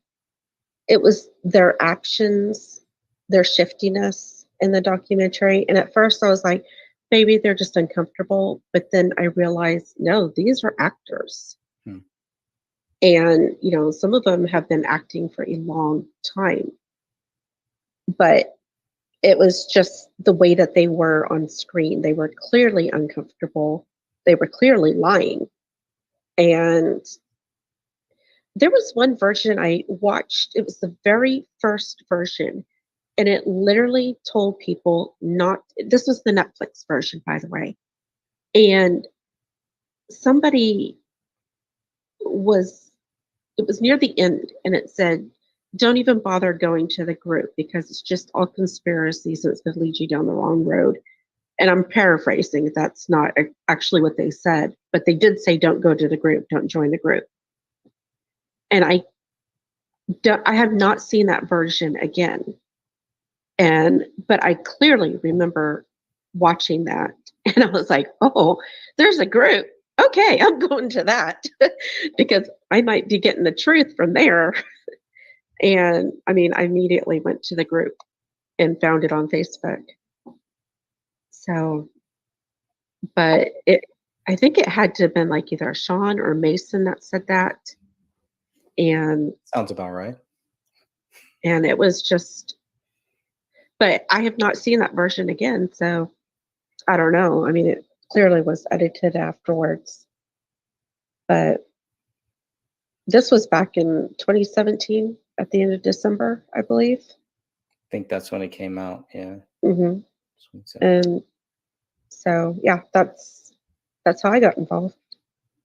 It was their actions, their shiftiness in the documentary. And at first I was like, maybe they're just uncomfortable. But then I realized, no, these are actors. And, some of them have been acting for a long time. But it was just the way that they were on screen. They were clearly uncomfortable. They were clearly lying. And there was one version I watched. It was the very first version. And it literally told people this was the Netflix version, by the way. And somebody it was near the end, and it said, don't even bother going to the group because it's just all conspiracies and it's going to lead you down the wrong road. And I'm paraphrasing. That's not actually what they said, but they did say, don't go to the group, don't join the group. And I have not seen that version again. But I clearly remember watching that. And I was like, oh, there's a group. Okay, I'm going to that because I might be getting the truth from there. And I immediately went to the group and found it on Facebook. So, but I think it had to have been like either Sean or Mason that said that. And sounds about right. And it was just, but I have not seen that version again. So I don't know. It clearly was edited afterwards. But this was back in 2017 at the end of December, I believe. I think that's when it came out. Yeah. Mm-hmm. And so, yeah, that's how I got involved.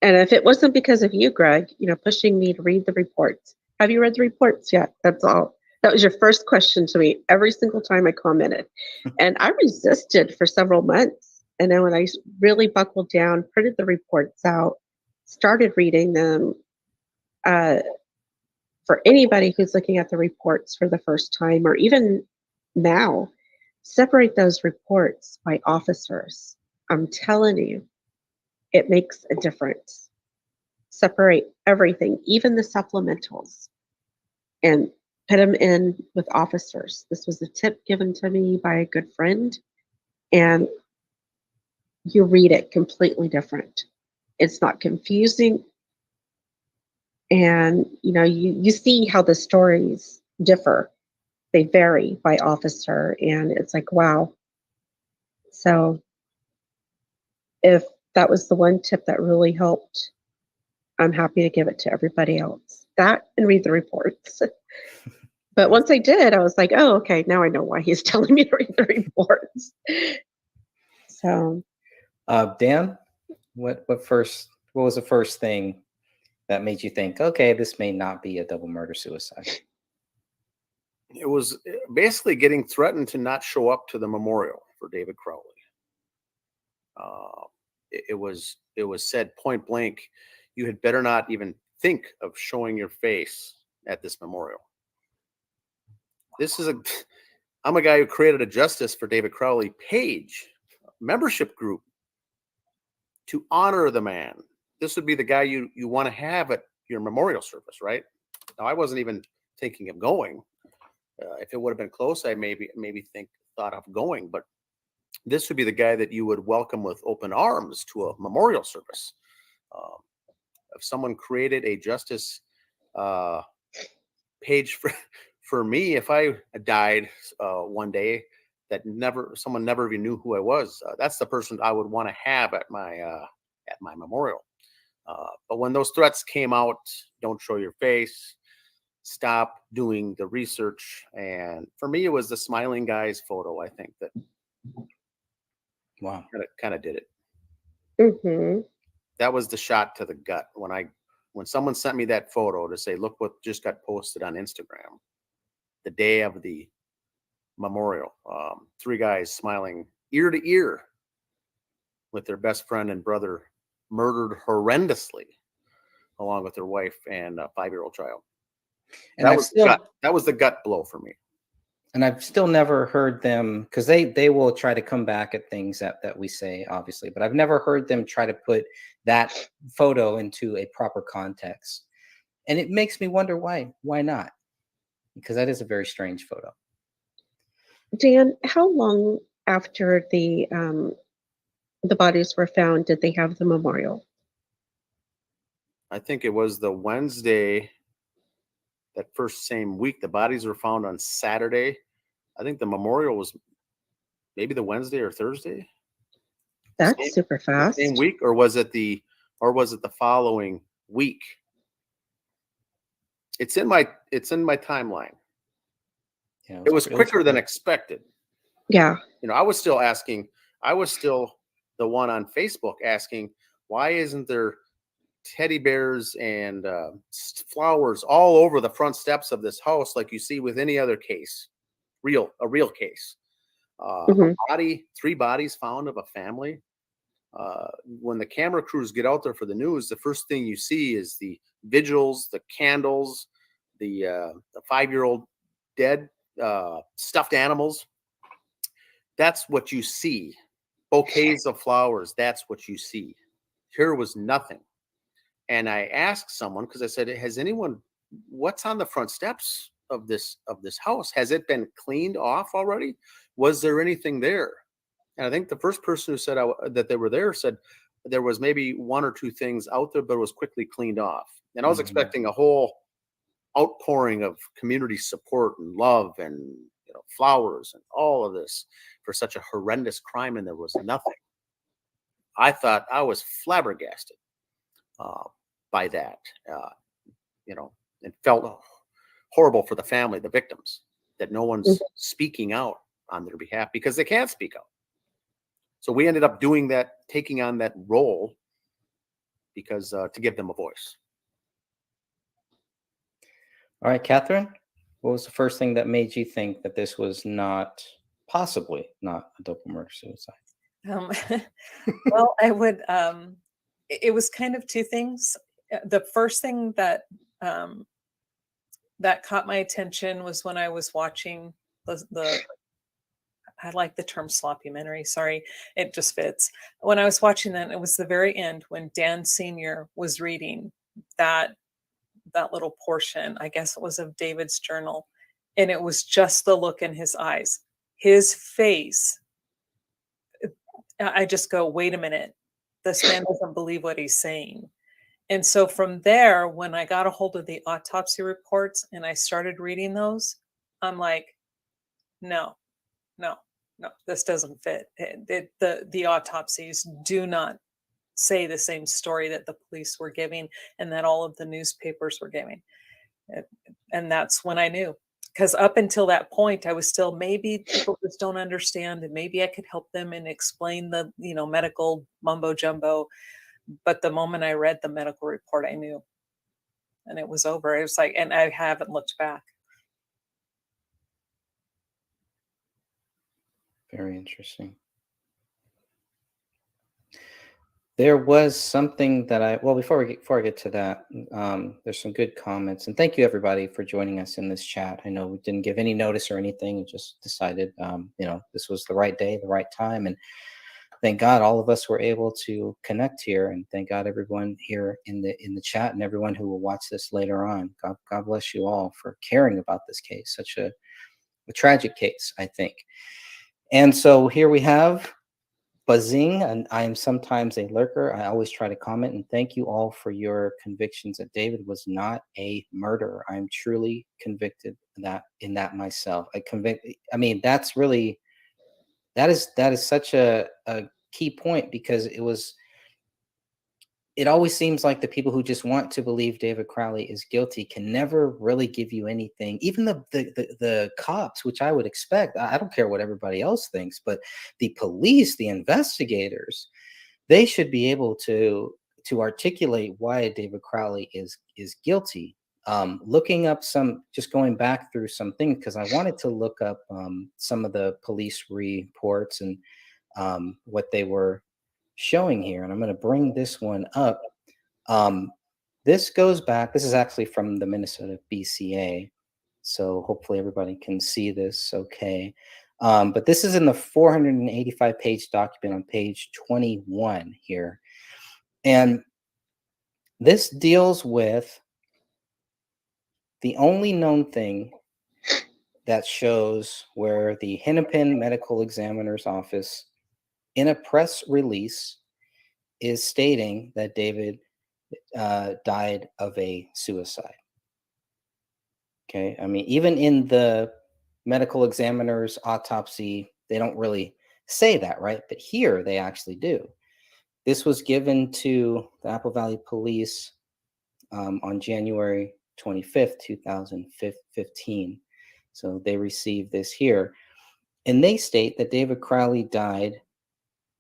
And if it wasn't because of you, Greg, pushing me to read the reports. Have you read the reports yet? That's all. That was your first question to me every single time I commented. And I resisted for several months. And then when I really buckled down, printed the reports out, started reading them, for anybody who's looking at the reports for the first time, or even now, separate those reports by officers. I'm telling you, it makes a difference. Separate everything, even the supplementals, and put them in with officers. This was a tip given to me by a good friend, and you read it completely different. It's not confusing. And, you see how the stories differ. They vary by officer, and it's like, wow. So if that was the one tip that really helped, I'm happy to give it to everybody else. That and read the reports. But once I did, I was like, oh, okay, now I know why he's telling me to read the reports. So. Dan, What was the first thing that made you think, okay, this may not be a double murder suicide? It was basically getting threatened to not show up to the memorial for David Crowley. It was said point blank, you had better not even think of showing your face at this memorial. I'm a guy who created a Justice for David Crowley page, membership group, to honor the man. This would be the guy you want to have at your memorial service, right? Now, I wasn't even thinking of going. If it would have been close, I maybe thought of going, but this would be the guy that you would welcome with open arms to a memorial service. If someone created a Justice page for me, if I died one day, that someone never even knew who I was, that's the person I would want to have at my memorial. But when those threats came out, don't show your face, stop doing the research, and for me, it was the smiling guy's photo. I think that kind of did it. Mm-hmm. That was the shot to the gut when someone sent me that photo to say, look what just got posted on Instagram the day of the memorial. 3 guys smiling ear to ear with their best friend and brother murdered horrendously, along with their wife and a 5-year-old child. And that was the gut blow for me. And I've still never heard them, because they will try to come back at things that we say, obviously, but I've never heard them try to put that photo into a proper context. And it makes me wonder why not? Because that is a very strange photo. Dan, how long after the bodies were found did they have the memorial? I think it was the Wednesday, that first same week. The bodies were found on Saturday. I think the memorial was maybe the Wednesday or Thursday. That's super fast. Same week, or was it the following week? It's in my timeline. Yeah, it was quicker than expected. Yeah. I was still the one on Facebook asking, why isn't there teddy bears and flowers all over the front steps of this house like you see with any other case, a real case? A body, 3 bodies found of a family. When the camera crews get out there for the news, the first thing you see is the vigils, the candles, the 5-year-old dead stuffed animals. That's what you see. Bouquets of flowers. That's what you see. Here was nothing. And I asked someone, because I said, what's on the front steps of this house? Has it been cleaned off already? Was there anything there? And I think the first person who said that they were there said there was maybe 1 or 2 things out there, but it was quickly cleaned off. And I was expecting a whole outpouring of community support and love and flowers and all of this for such a horrendous crime, and there was nothing. I thought I was flabbergasted by that, and felt horrible for the family, the victims, that no one's speaking out on their behalf because they can't speak out. So we ended up doing that, taking on that role because to give them a voice. All right, Catherine, what was the first thing that made you think that this was possibly not a double murder suicide? Well, I would, it was kind of 2 things. The first thing that caught my attention was when I was watching I like the term sloppumentary. Sorry, it just fits. When I was watching that, it was the very end when Dan Sr. was reading that little portion, I guess it was of David's journal. And it was just the look in his eyes, his face. I just go, wait a minute, this man doesn't believe what he's saying. And so from there, when I got a hold of the autopsy reports and I started reading those, I'm like, no, this doesn't fit. The autopsies do not say the same story that the police were giving and that all of the newspapers were giving. And that's when I knew. Because up until that point, I was still, maybe people just don't understand, and maybe I could help them and explain the medical mumbo jumbo. But the moment I read the medical report, I knew, and it was over. It was like, and I haven't looked back. Very interesting. There was something that before I get to that, there's some good comments, and thank you everybody for joining us in this chat. I know we didn't give any notice or anything; we just decided, this was the right day, the right time, and thank God all of us were able to connect here, and thank God everyone here in the chat and everyone who will watch this later on. God bless you all for caring about this case, such a tragic case, I think. And so here we have Buzzing, and I am sometimes a lurker. I always try to comment, and thank you all for your convictions that David was not a murderer. I'm truly convicted in that myself. I mean, that's really, that is such a key point, because it always seems like the people who just want to believe David Crowley is guilty can never really give you anything. Even the cops, which I would expect, I don't care what everybody else thinks, but the police, the investigators, they should be able to articulate why David Crowley is guilty. Looking up just going back through some things, because I wanted to look up some of the police reports and what they were showing here, and I'm going to bring this one up. This goes back, this is actually from the Minnesota BCA, so hopefully everybody can see this okay. But this is in the 485-page document on page 21 here, and this deals with the only known thing that shows where the Hennepin Medical Examiner's Office, in a press release, is stating that David died of a suicide. Okay, I mean, even in the medical examiner's autopsy, they don't really say that, right? But here they actually do. This was given to the Apple Valley Police on January 25th, 2015. So they received this here. And they state that David Crowley died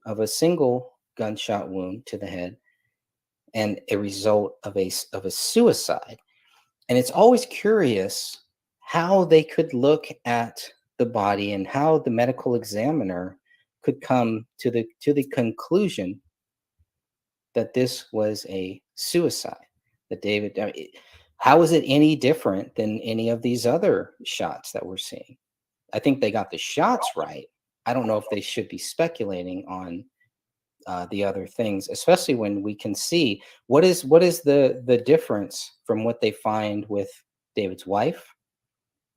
of a single gunshot wound to the head and a result of a suicide. And it's always curious how they could look at the body and how the medical examiner could come to the conclusion that this was a suicide. That David, how is it any different than any of these other shots that we're seeing? I think they got the shots right. I don't know if they should be speculating on the other things, especially when we can see what is the difference from what they find with David's wife,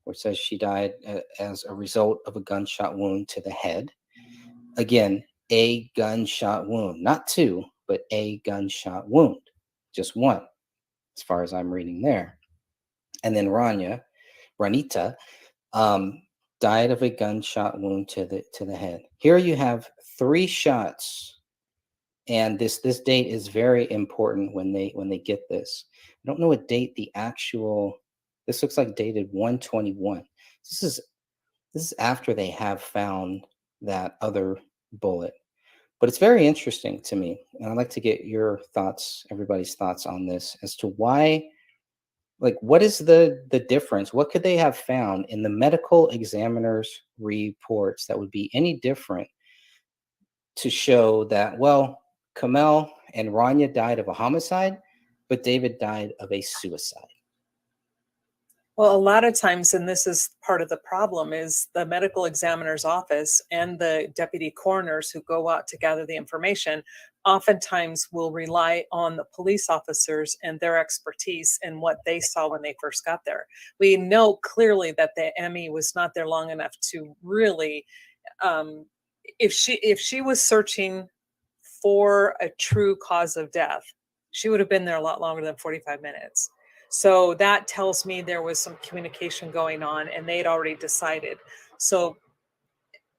where it says she died as a result of a gunshot wound to the head. Again, a gunshot wound, not two, but a gunshot wound, just one, as far as I'm reading there. And then Ranita, died of a gunshot wound to the head. Here you have 3 shots. And this date is very important when they get this. I don't know what date this looks like dated 121. This is after they have found that other bullet. But it's very interesting to me. And I'd like to get your thoughts, everybody's thoughts on this, as to why, like, what is the difference? What could they have found in the medical examiner's reports that would be any different to show that, well, Kamel and Rania died of a homicide, but David died of a suicide? Well, a lot of times, and this is part of the problem, is the medical examiner's office and the deputy coroners who go out to gather the information oftentimes will rely on the police officers and their expertise and what they saw when they first got there. We know clearly that the Emmy was not there long enough to really, if she was searching for a true cause of death, she would have been there a lot longer than 45 minutes. So that tells me there was some communication going on and they'd already decided. So,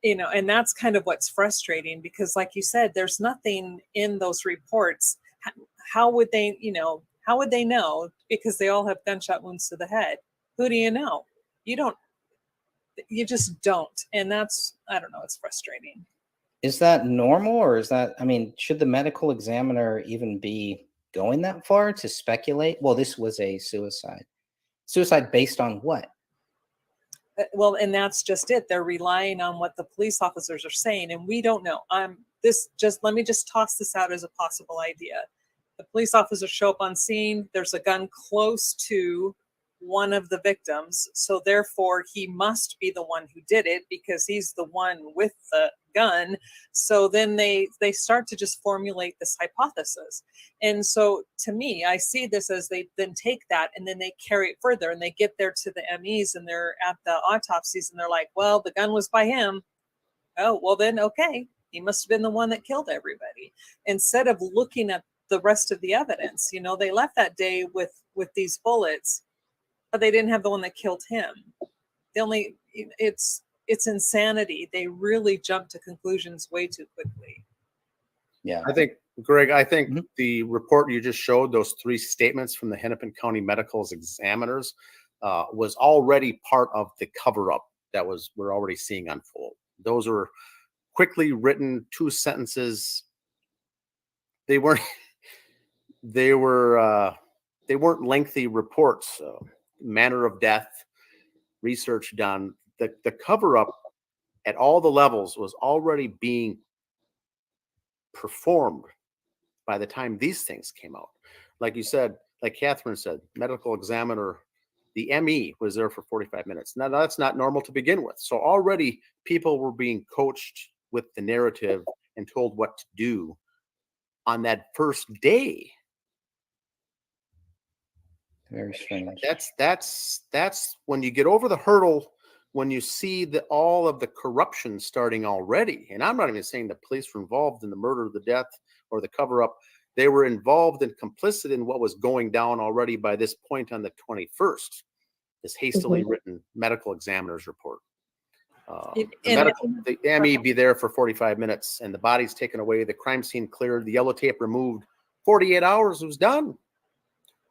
and that's kind of what's frustrating, because like you said, there's nothing in those reports. How would they, how would they know? Because they all have gunshot wounds to the head. Who do you know? You just don't. And that's, I don't know, it's frustrating. Is that normal, or is that, I mean, should the medical examiner even be going that far to speculate? Well, this was a suicide. Suicide based on what? Well, and that's just it. They're relying on what the police officers are saying, and we don't know. Let me just toss this out as a possible idea. The police officers show up on scene. There's a gun close to one of the victims, so therefore he must be the one who did it because he's the one with the gun. So then they start to just formulate this hypothesis. And so to me, I see this as they then take that and then they carry it further, and they get there to the MEs and they're at the autopsies and they're like, well, the gun was by him. Oh, well then, okay, he must have been the one that killed everybody. Instead of looking at the rest of the evidence, they left that day with these bullets, but they didn't have the one that killed him. It's insanity. They really jump to conclusions way too quickly. Yeah. I think, Greg, the report you just showed, those 3 statements from the Hennepin County Medical's examiners, was already part of the cover-up that we're already seeing unfold. Those are quickly written 2 sentences. They weren't lengthy reports. Manner of death, research done. The cover-up at all the levels was already being performed by the time these things came out. Like you said, like Catherine said, medical examiner, the ME was there for 45 minutes. Now, that's not normal to begin with. So already people were being coached with the narrative and told what to do on that first day. Very strange. That's when you get over the hurdle, when you see all of the corruption starting already. And I'm not even saying the police were involved in the murder, the death, or the cover-up. They were involved and complicit in what was going down already by this point on the 21st, this hastily written medical examiner's report. The ME be there for 45 minutes and the body's taken away, the crime scene cleared, the yellow tape removed. 48 hours was done.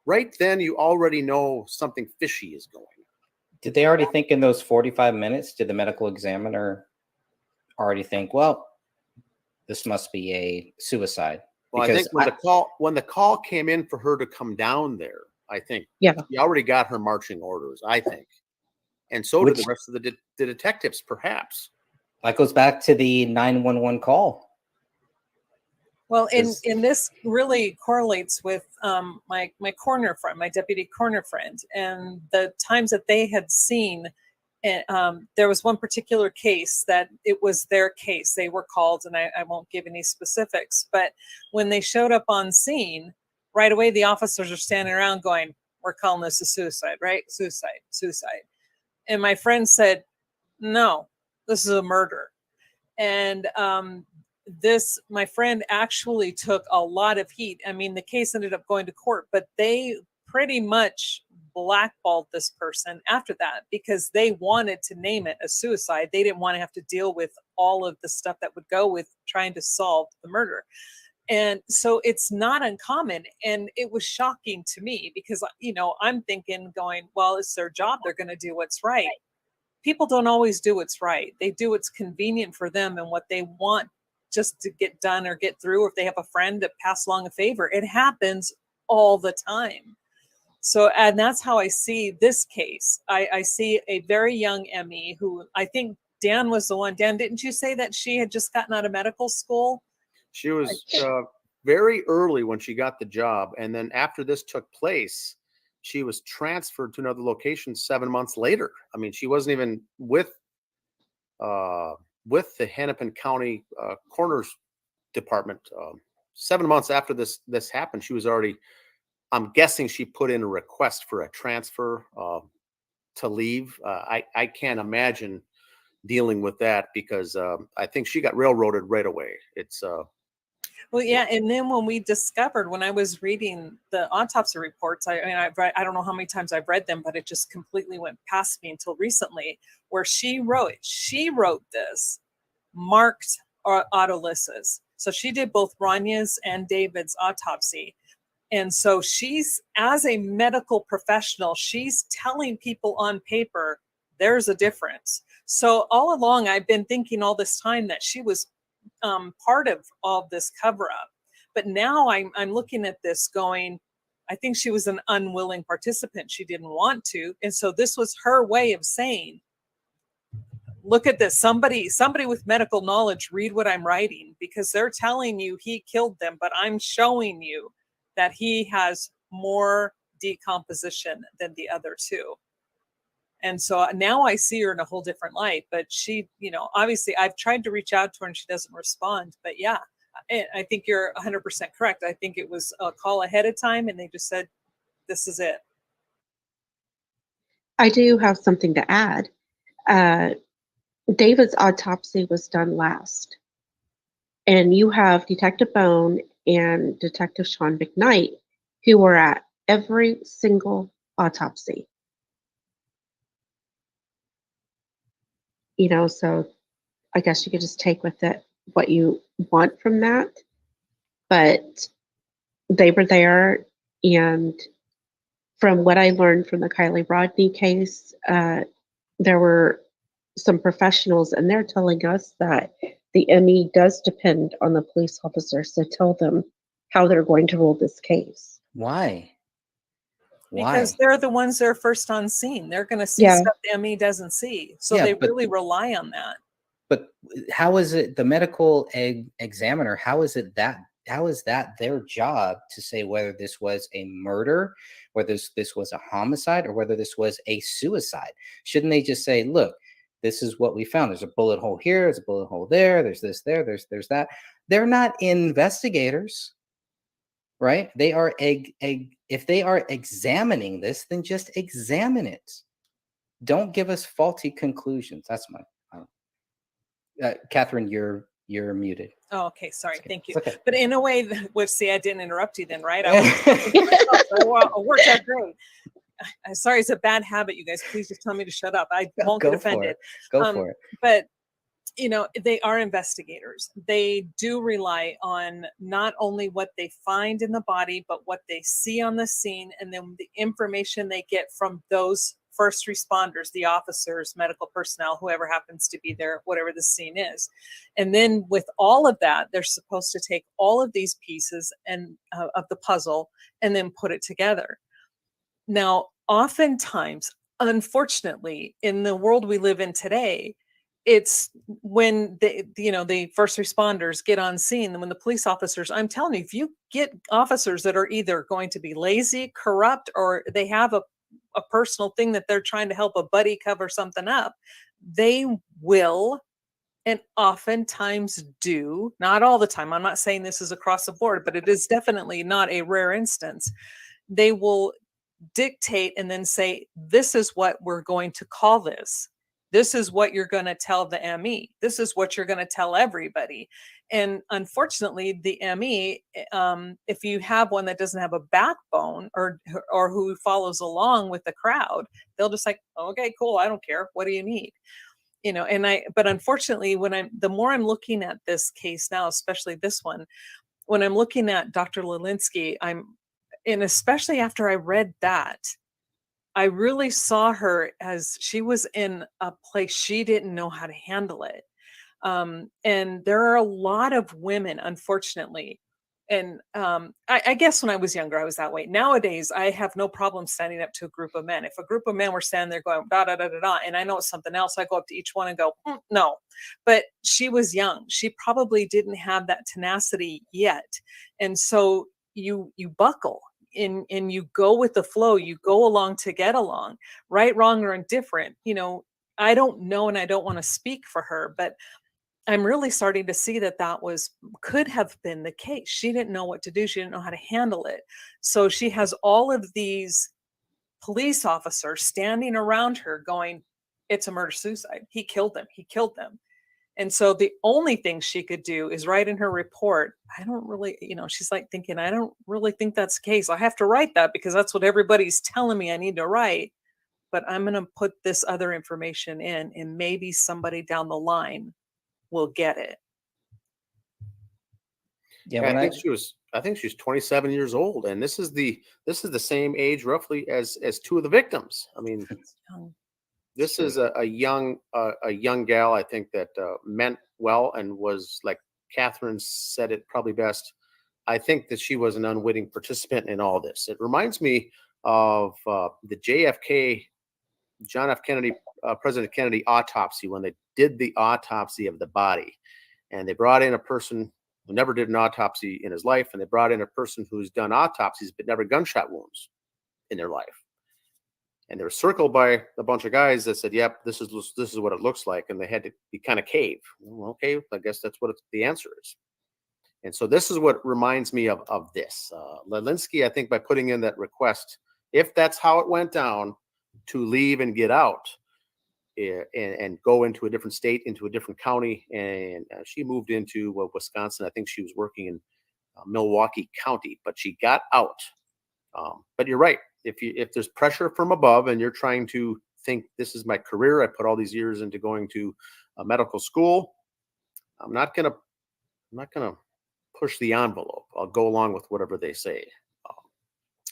Right then, you already know something fishy is going on. Did they already think in those 45 minutes, did the medical examiner already think, well, this must be a suicide? Well, Because I think when the call came in for her to come down there, I think she already got her marching orders, I think. And so did the rest of the detectives, perhaps. that goes back to the 911 call. Well, and this really correlates with my coroner friend, my deputy coroner friend, and the times that they had seen. There was one particular case that it was their case. They were called, and I won't give any specifics, but when they showed up on scene, right away the officers are standing around going, "We're calling this a suicide, right? Suicide, suicide." And my friend said, "No, this is a murder." And my friend actually took a lot of heat. I mean, the case ended up going to court, but they pretty much blackballed this person after that because they wanted to name it a suicide. They didn't want to have to deal with all of the stuff that would go with trying to solve the murder. And so it's not uncommon. And it was shocking to me because, I'm thinking going, well, it's their job. They're going to do what's right. People don't always do what's right. They do what's convenient for them and what they want just to get done or get through, or if they have a friend to pass along a favor. It happens all the time. So, and that's how I see this case. I see a very young Emmy who I think Dan was the one. Dan, didn't you say that she had just gotten out of medical school? She was very early when she got the job. And then after this took place, she was transferred to another location 7 months later. I mean, she wasn't even with the Hennepin County Coroner's Department. 7 months after this happened, she was already, I'm guessing she put in a request for a transfer to leave. I can't imagine dealing with that because I think she got railroaded right away. It's well, yeah, and then when I was reading the autopsy reports, I don't know how many times I've read them, but it just completely went past me until recently, where she wrote this marked autolysis. So she did both Ranya's and David's autopsy. And so she's, as a medical professional, she's telling people on paper, there's a difference. So all along, I've been thinking all this time that she was part of all this cover up. But now I'm looking at this going, I think she was an unwilling participant. She didn't want to. And so this was her way of saying, look at this. Somebody with medical knowledge, read what I'm writing, because they're telling you he killed them, but I'm showing you that he has more decomposition than the other two. And so now I see her in a whole different light. But she, obviously I've tried to reach out to her and she doesn't respond. But yeah, I think you're 100% correct. I think it was a call ahead of time and they just said, this is it. I do have something to add. David's autopsy was done last. And you have Detective Bone and Detective Sean McKnight, who were at every single autopsy. So I guess you could just take with it what you want from that. But they were there, and from what I learned from the Kylie Rodney case, there were some professionals, and they're telling us that the ME does depend on the police officers to tell them how they're going to rule this case. Why? Because they're the ones that are first on scene. They're going to see Yeah. stuff the ME doesn't see. So Yeah, they but- really rely on that. But how is it the medical examiner? How is that their job to say whether this was a murder, whether this was a homicide, or whether this was a suicide? Shouldn't they just say, look, this is what we found. There's a bullet hole here. There's a bullet hole there. There's this there. There's that. They're not investigators, right? They are if they are examining this, then just examine it. Don't give us faulty conclusions. That's my. Catherine, you're muted. Oh, okay. Sorry. Thank you. It's okay. But in a way, see, I didn't interrupt you then, right? I worked out great. I'm sorry, it's a bad habit, you guys. Please just tell me to shut up. I won't Go get for offended. it. Go for it. But they are investigators. They do rely on not only what they find in the body, but what they see on the scene, and then the information they get from those first responders, the officers, medical personnel, whoever happens to be there, whatever the scene is. And then with all of that, they're supposed to take all of these pieces and of the puzzle and then put it together. Now, oftentimes, unfortunately, in the world we live in today, it's when the first responders get on scene, and when the police officers, I'm telling you, if you get officers that are either going to be lazy, corrupt, or they have a personal thing that they're trying to help a buddy cover something up, they will, and oftentimes do, not all the time, I'm not saying this is across the board, but it is definitely not a rare instance, they will dictate and then say, this is what we're going to call this. This is what you're going to tell the ME. This is what you're going to tell everybody. And unfortunately, the ME, if you have one that doesn't have a backbone or who follows along with the crowd, they'll just like, okay, cool, I don't care. What do you need? But unfortunately, the more I'm looking at this case now, especially this one, when I'm looking at Dr. Lelinski, and especially after I read that, I really saw her as she was in a place she didn't know how to handle it. And there are a lot of women, unfortunately. And I guess when I was younger, I was that way. Nowadays, I have no problem standing up to a group of men. If a group of men were standing there going, da, da, da, da, da, and I know it's something else, I go up to each one and go, no. But she was young. She probably didn't have that tenacity yet. And so you buckle. And you go with the flow, you go along to get along, right, wrong, or indifferent. I don't know, and I don't want to speak for her, but I'm really starting to see that could have been the case. She didn't know what to do. She didn't know how to handle it. So she has all of these police officers standing around her going, it's a murder-suicide. He killed them. He killed them. And so the only thing she could do is write in her report, I don't really, she's like thinking, I don't really think that's the case. I have to write that because that's what everybody's telling me I need to write. But I'm going to put this other information in, and maybe somebody down the line will get it. Yeah, I think she was 27 years old, and this is the same age roughly as two of the victims. I mean, this is a young gal, I think, that meant well and was like Catherine said it probably best. I think that she was an unwitting participant in all this. It reminds me of the JFK, John F. Kennedy, President Kennedy autopsy, when they did the autopsy of the body. And they brought in a person who never did an autopsy in his life, and they brought in a person who's done autopsies but never gunshot wounds in their life. And they were circled by a bunch of guys that said, "Yep, this is what it looks like," and they had to be kind of cave. Well, okay, I guess that's what the answer is. And so this is what reminds me of this. Lelinski, I think, by putting in that request, if that's how it went down, to leave and get out and go into a different state, into a different county, and she moved into Wisconsin. I think she was working in Milwaukee County, but she got out. But you're right. If there's pressure from above and you're trying to think, this is my career, I put all these years into going to medical school, I'm not gonna push the envelope. I'll go along with whatever they say.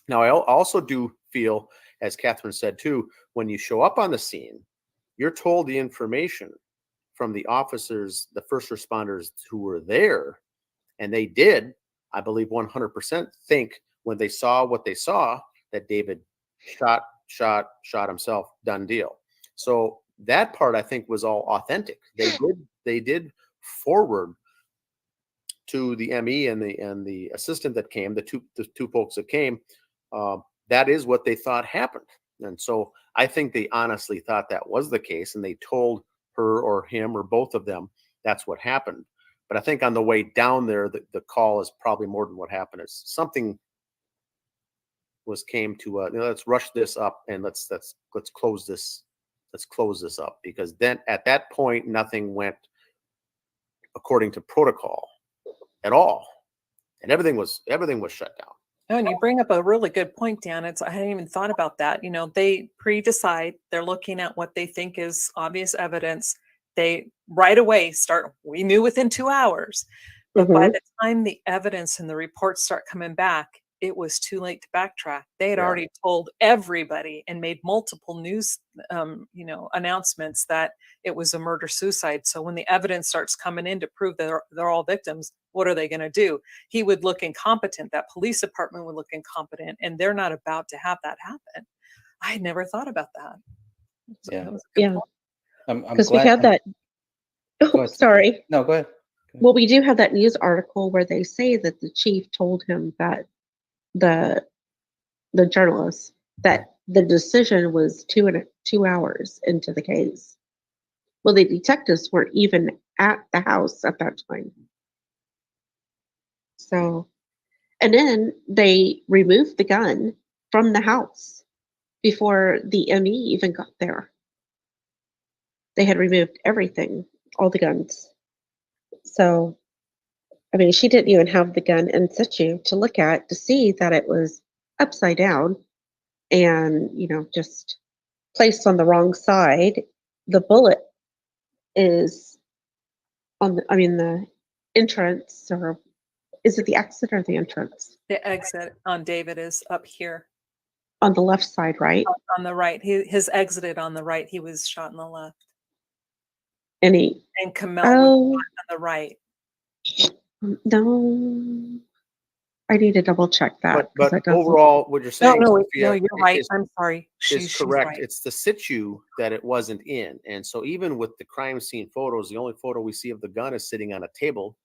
Now, I also do feel, as Catherine said too, when you show up on the scene, you're told the information from the officers, the first responders who were there, and they did, I believe, 100% think when they saw what they saw, that David shot himself, done deal. So that part, I think, was all authentic. They did forward to the ME and the assistant that came, the two folks that came. That is what they thought happened. And so I think they honestly thought that was the case, and they told her or him or both of them that's what happened. But I think on the way down there, the call is probably more than what happened. It's something came to let's rush this up and let's close this up, because then at that point nothing went according to protocol at all, and everything was shut down. Oh, and you bring up a really good point, Dan. I hadn't even thought about that. You know, they pre-decide, they're looking at what they think is obvious evidence. They right away we knew within 2 hours, but by the time the evidence and the reports start coming back, it was too late to backtrack. They had already told everybody and made multiple news, announcements that it was a murder-suicide. So when the evidence starts coming in to prove that they're all victims, what are they going to do? He would look incompetent. That police department would look incompetent, and they're not about to have that happen. I had never thought about that. So that was a good point. Because we had that. Oh, sorry. No, go ahead. Well, we do have that news article where they say that the chief told him that the journalist that the decision was 2 hours into the case. Well, the detectives weren't even at the house at that time. So, and then they removed the gun from the house before the ME even got there. They had removed everything, all the guns. So, I mean, she didn't even have the gun in situ to look at to see that it was upside down and, just placed on the wrong side. The bullet is the entrance, or is it the exit or the entrance? The exit on David is up here. On the left side, right? On the right. His exited on the right. He was shot on the left. And Kamel was on the right. No, I need to double check that. But overall, what you're saying, No, Sophia, you're right. I'm sorry. She's correct. Right. It's the situ that it wasn't in. And so even with the crime scene photos, the only photo we see of the gun is sitting on a table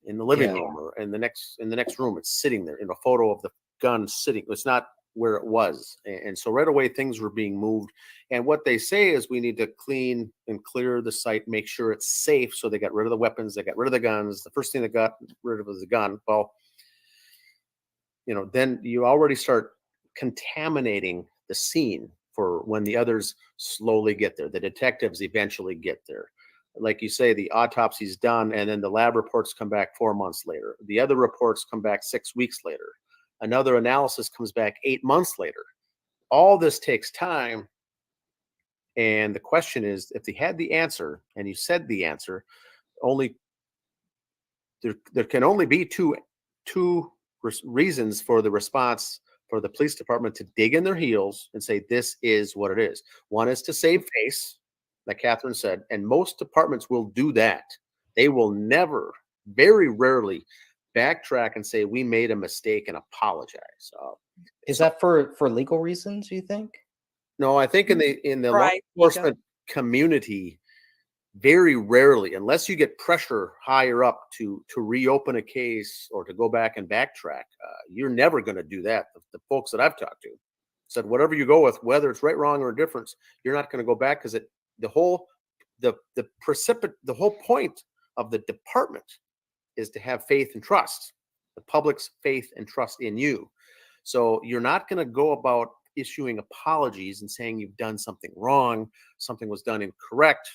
in the living room, or in the next room. It's sitting there in a photo of the gun sitting. It's not where it was. And so right away things were being moved. And what they say is we need to clean and clear the site, make sure it's safe. So they got rid of the weapons, they got rid of the guns. The first thing they got rid of was the gun. Well, then you already start contaminating the scene for when the others slowly get there. The detectives eventually get there. Like you say, the autopsy's done, and then the lab reports come back 4 months later. The other reports come back 6 weeks later. Another analysis comes back 8 months later. All this takes time. And the question is, if they had the answer, and you said the answer, there can only be two reasons for the response for the police department to dig in their heels and say, this is what it is. One is to save face, like Catherine said, and most departments will do that. They will never very rarely backtrack and say we made a mistake and apologize. Is that for legal reasons, you think? No, I think in the law Right. enforcement community, very rarely, unless you get pressure higher up to reopen a case or to go back and backtrack, you're never going to do that. The folks that I've talked to said whatever you go with, whether it's right, wrong, or indifference, you're not going to go back because the whole point of the department is to have faith and trust, the public's faith and trust in you. So you're not going to go about issuing apologies and saying you've done something wrong, something was done incorrect.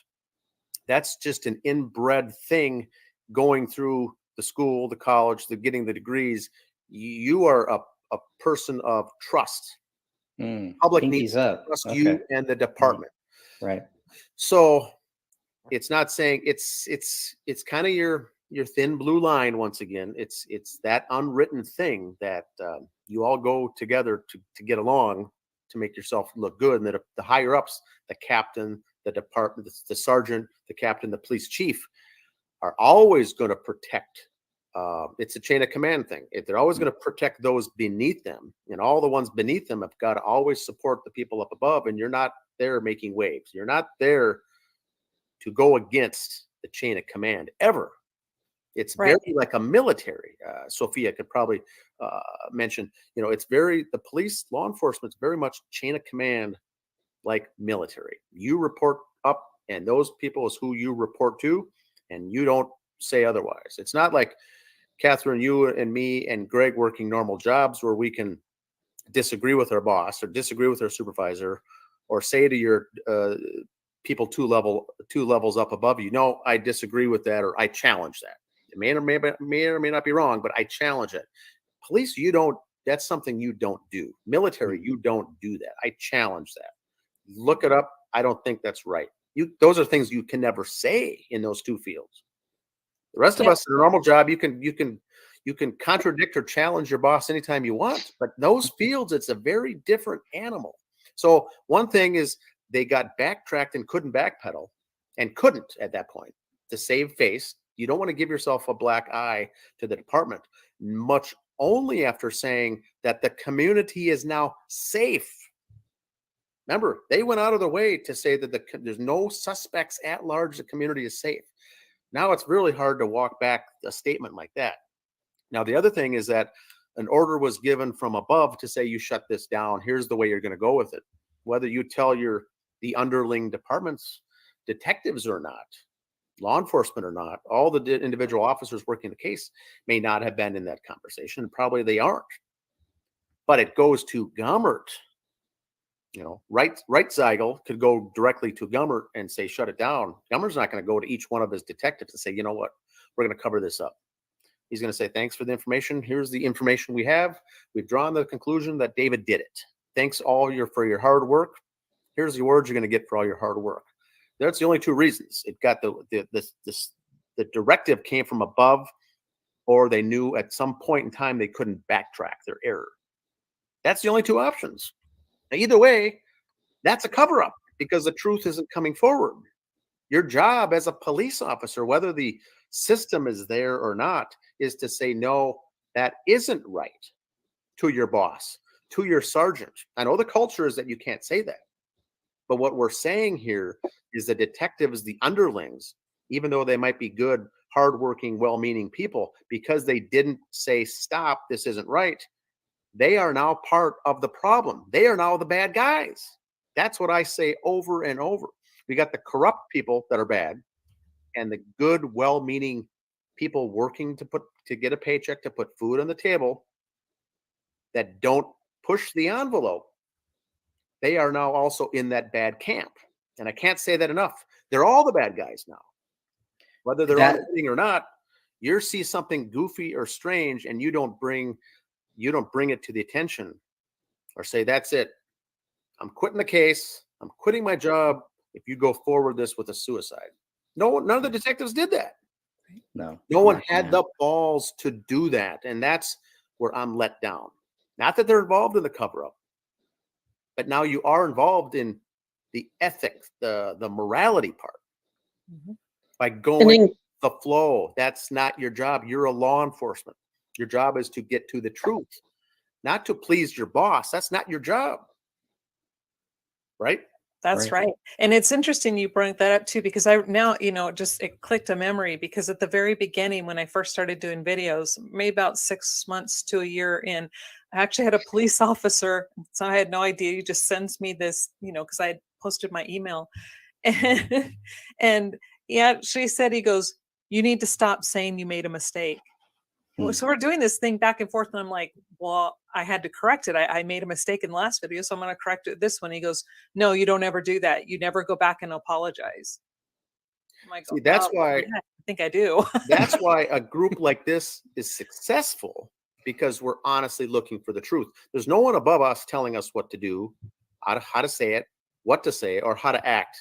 That's just an inbred thing going through the school, the college, getting the degrees. You are a person of trust. Public needs to trust you and the department. Right. So it's not saying it's kind of your thin blue line. Once again, it's that unwritten thing that you all go together to get along to make yourself look good. And that the higher ups, the captain, the department, the sergeant, the captain, the police chief, are always going to protect. It's a chain of command thing. They're always going to protect those beneath them, and all the ones beneath them have got to always support the people up above. And you're not there making waves. You're not there to go against the chain of command ever. It's very like a military. Sophia could probably mention, it's the police, law enforcement is very much chain of command, like military. You report up, and those people is who you report to, and you don't say otherwise. It's not like Catherine, you and me and Greg working normal jobs where we can disagree with our boss or disagree with our supervisor or say to your people two levels up above you, no, I disagree with that, or I challenge that. It may or may not be wrong, but I challenge it. Police, that's something you don't do. Military, you don't do that. I challenge that. Look it up. I don't think that's right. Those are things you can never say in those two fields. The rest of us in a normal job, you can contradict or challenge your boss anytime you want, but those fields, it's a very different animal. So one thing is they got backtracked and couldn't backpedal, and couldn't at that point to save face. You don't want to give yourself a black eye to the department, much only after saying that the community is now safe. Remember, they went out of their way to say that there's no suspects at large. The community is safe. Now it's really hard to walk back a statement like that. Now, the other thing is that an order was given from above to say, you shut this down. Here's the way you're going to go with it. Whether you tell the underling departments, detectives or not, law enforcement or not, all the individual officers working the case may not have been in that conversation. Probably they aren't. But it goes to Gummert. Right Zeigel could go directly to Gummert and say, shut it down. Gummert's not going to go to each one of his detectives and say, you know what, we're going to cover this up. He's going to say, thanks for the information. Here's the information we have. We've drawn the conclusion that David did it. Thanks for your hard work. Here's the awards you're going to get for all your hard work. That's the only two reasons. It got the directive came from above, or they knew at some point in time they couldn't backtrack their error. That's the only two options. Now, either way, that's a cover-up because the truth isn't coming forward. Your job as a police officer, whether the system is there or not, is to say, no, that isn't right, to your boss, to your sergeant. I know the culture is that you can't say that. But what we're saying here is the detectives, the underlings, even though they might be good, hardworking, well-meaning people, because they didn't say, stop, this isn't right, they are now part of the problem. They are now the bad guys. That's what I say over and over. We got the corrupt people that are bad, and the good, well-meaning people working to get a paycheck, to put food on the table, that don't push the envelope. They are now also in that bad camp. And I can't say that enough. They're all the bad guys now. Whether they're on the thing or not, you see something goofy or strange and you don't bring it to the attention or say, that's it. I'm quitting the case. I'm quitting my job if you go forward this with a suicide. No, none of the detectives did that. No one had the balls to do that. And that's where I'm let down. Not that they're involved in the cover-up, but now you are involved in the ethics, the morality part. By going the flow. That's not your job. You're a law enforcement. Your job is to get to the truth, not to please your boss. That's not your job. Right? That's right. And it's interesting you brought that up too, because I now, it clicked a memory, because at the very beginning, when I first started doing videos, maybe about 6 months to a year in, I actually had a police officer. So I had no idea. He just sends me this, because I had posted my email. And he actually said, he goes, "You need to stop saying you made a mistake." So we're doing this thing back and forth, and I'm like, well, I had to correct it. I made a mistake in the last video, so I'm going to correct it this one. He goes, "No, you don't ever do that. You never go back and apologize." I'm like, See, that's why yeah, I think I do. that's why a group like this is successful, because we're honestly looking for the truth. There's no one above us telling us what to do, how to say it, what to say, or how to act.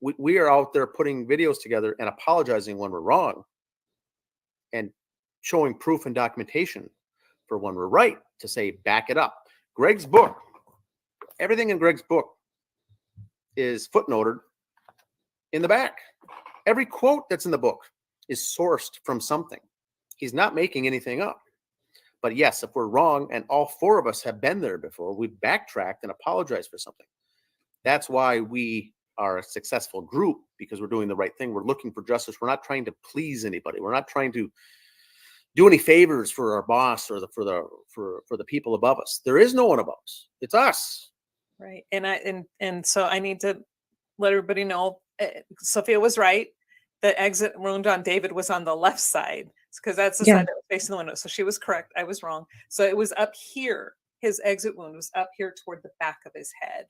We are out there putting videos together and apologizing when we're wrong, and showing proof and documentation for when we're right, to say, back it up. Greg's book, everything in Greg's book is footnoted in the back. Every quote that's in the book is sourced from something. He's not making anything up. But yes, if we're wrong, and all four of us have been there before, we backtracked and apologized for something. That's why we are a successful group, because we're doing the right thing. We're looking for justice. We're not trying to please anybody. We're not trying to do any favors for our boss or for the people above us. There is no one above us. It's us. Right. And so I need to let everybody know, Sophia was right. The exit wound on David was on the left side, because that's the side that was facing the window. So she was correct. I was wrong. So it was up here. His exit wound was up here toward the back of his head.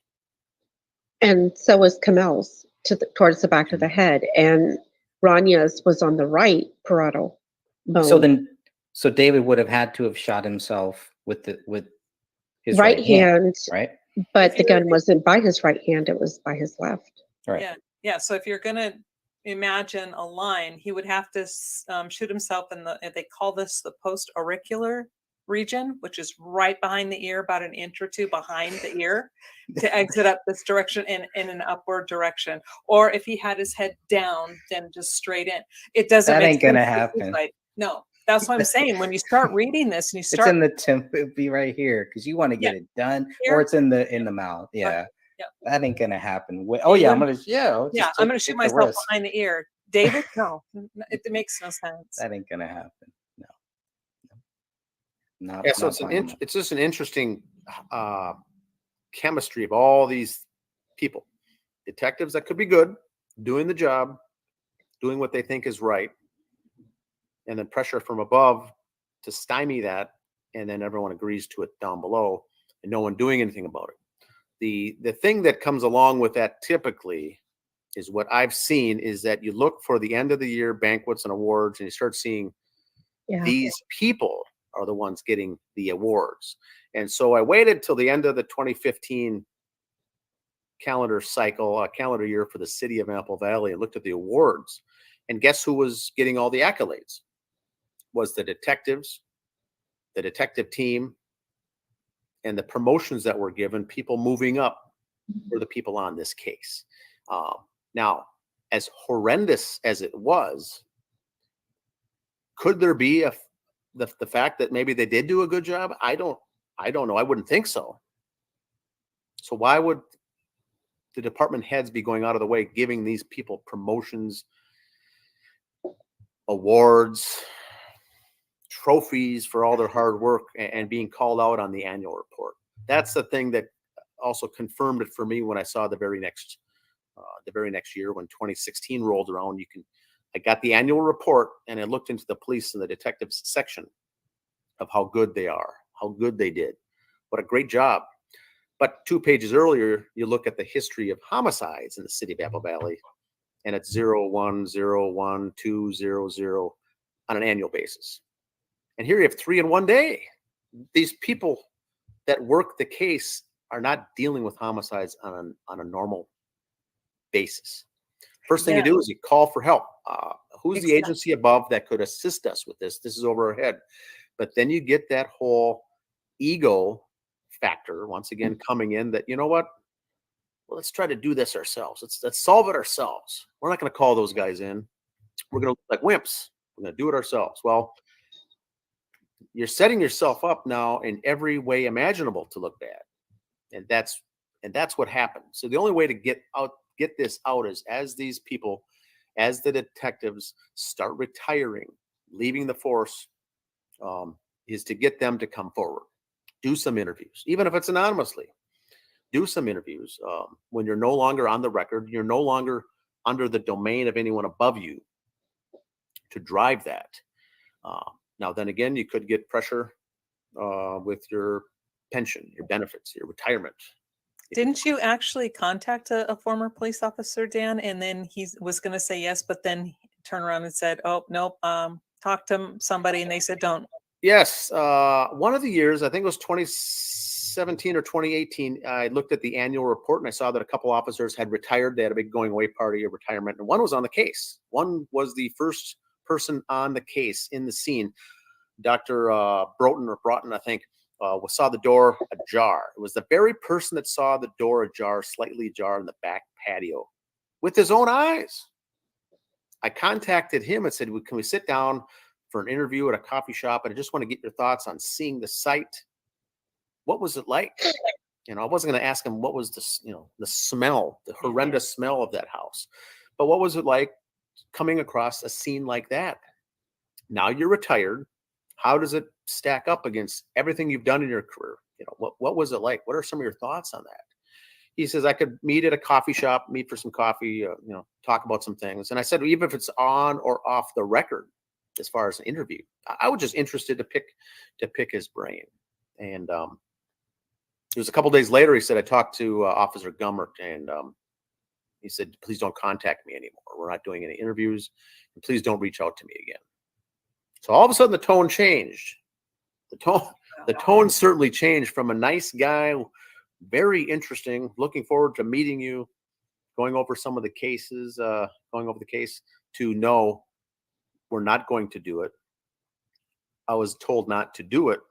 And so was Kamel's towards the back of the head. And Ranya's was on the right parietal bone. So David would have had to have shot himself with his right hand, right? But the gun wasn't by his right hand; it was by his left. Right. Yeah, yeah. So if you're gonna imagine a line, he would have to shoot himself in they call this the post-auricular region, which is right behind the ear, about an inch or two behind the ear, to exit up this direction in an upward direction. Or if he had his head down, then just straight in. It doesn't. That make ain't gonna sense. happen. No. That's what I'm saying. When you start reading this and you start, it's in the temp, it'd be right here, because you want to get it done, here. or it's in the mouth. Yeah, yeah. That ain't gonna happen. I'm gonna I'm gonna shoot myself behind the ear. David, no, it makes no sense. That ain't gonna happen. No. Not, yeah. So it's just an interesting chemistry of all these people, detectives that could be good, doing the job, doing what they think is right. And then pressure from above to stymie that, and then everyone agrees to it down below, and no one doing anything about it. The thing that comes along with that typically is what I've seen is that you look for the end of the year banquets and awards, and you start seeing these people are the ones getting the awards. And so I waited till the end of the 2015 calendar cycle, calendar year for the city of Apple Valley, and looked at the awards. And guess who was getting all the accolades? Was the detectives, the detective team, and the promotions that were given. People moving up were the people on this case. Now, as horrendous as it was, could there be the fact that maybe they did do a good job? I don't know. I wouldn't think so. So why would the department heads be going out of the way, giving these people promotions, awards, trophies for all their hard work, and being called out on the annual report? That's the thing that also confirmed it for me when I saw the very next year, when 2016 rolled around. I got the annual report, and I looked into the police and the detectives section of how good they are, how good they did, what a great job. But 2 pages earlier, you look at the history of homicides in the city of Apple Valley, and it's 0, 1, 0, 1, 2, 0, 0 on an annual basis. And here you have 3 in one day. These people that work the case are not dealing with homicides on a normal basis. First thing you do is you call for help. Who's the agency above that could assist us with this? This is over our head. But then you get that whole ego factor once again coming in, that, you know what? Well, let's try to do this ourselves. Let's solve it ourselves. We're not going to call those guys in. we're going to look like wimps. We're going to do it ourselves. Well, you're setting yourself up now in every way imaginable to look bad. And that's what happened. So the only way to get this out is as these people, as the detectives start retiring, leaving the force, is to get them to come forward, do some interviews, even if it's anonymously. Do some interviews when you're no longer on the record, you're no longer under the domain of anyone above you to drive that. Now, then again, you could get pressure with your pension, your benefits, your retirement. Didn't you actually contact a former police officer, Dan? And then he was going to say yes, but then turn around and said, "Oh, nope, talk to somebody," and they said, "Don't." Yes. One of the years, I think it was 2017 or 2018, I looked at the annual report and I saw that a couple officers had retired. They had a big going away party of retirement, and one was on the case. One was the first person on the case in the scene. Dr. Broughton, I think, saw the door ajar. It was the very person that saw the door ajar, slightly ajar in the back patio with his own eyes. I contacted him and said, "Can we sit down for an interview at a coffee shop? And I just want to get your thoughts on seeing the site. What was it like?" I wasn't going to ask him what was the smell, the horrendous smell of that house, but what was it like coming across a scene like that? Now you're retired. How does it stack up against everything you've done in your career? What was it like? What are some of your thoughts on that? He says, I could meet at a coffee shop, meet for some coffee, talk about some things. And I said, even if it's on or off the record, as far as an interview, I was just interested to pick his brain. And it was a couple days later, he said, I talked to Officer Gummert, and he said, "Please don't contact me anymore. We're not doing any interviews, and please don't reach out to me again." So all of a sudden the tone changed. The tone certainly changed from a nice guy, very interesting, looking forward to meeting you, going over some of the cases, going over the case, to no, we're not going to do it. I was told not to do it,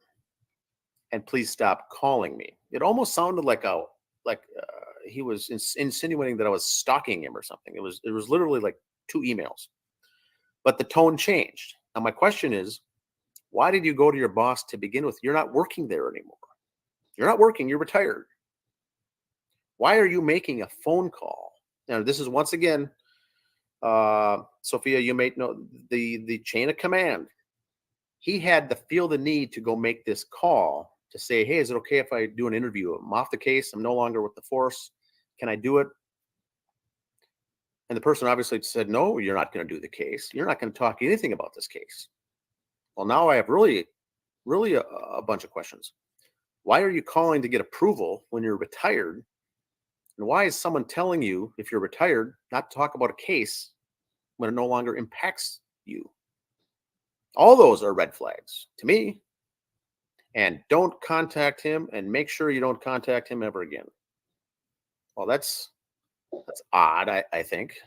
and please stop calling me. It almost sounded like he was insinuating that I was stalking him or something. It was literally like 2 emails, but the tone changed. Now my question is, why did you go to your boss to begin with? You're not working there anymore. You're not working. You're retired. Why are you making a phone call? Now this is once again, Sophia, you may know the chain of command. He had to feel the need to go make this call to say, "Hey, is it okay if I do an interview? I'm off the case. I'm no longer with the force. Can I do it?" And the person obviously said, "No, you're not going to do the case. You're not going to talk anything about this case." Well, now I have really a bunch of questions. Why are you calling to get approval when you're retired? And why is someone telling you, if you're retired, not to talk about a case when it no longer impacts you? All those are red flags to me. And don't contact him, and make sure you don't contact him ever again. Well, that's odd, I think.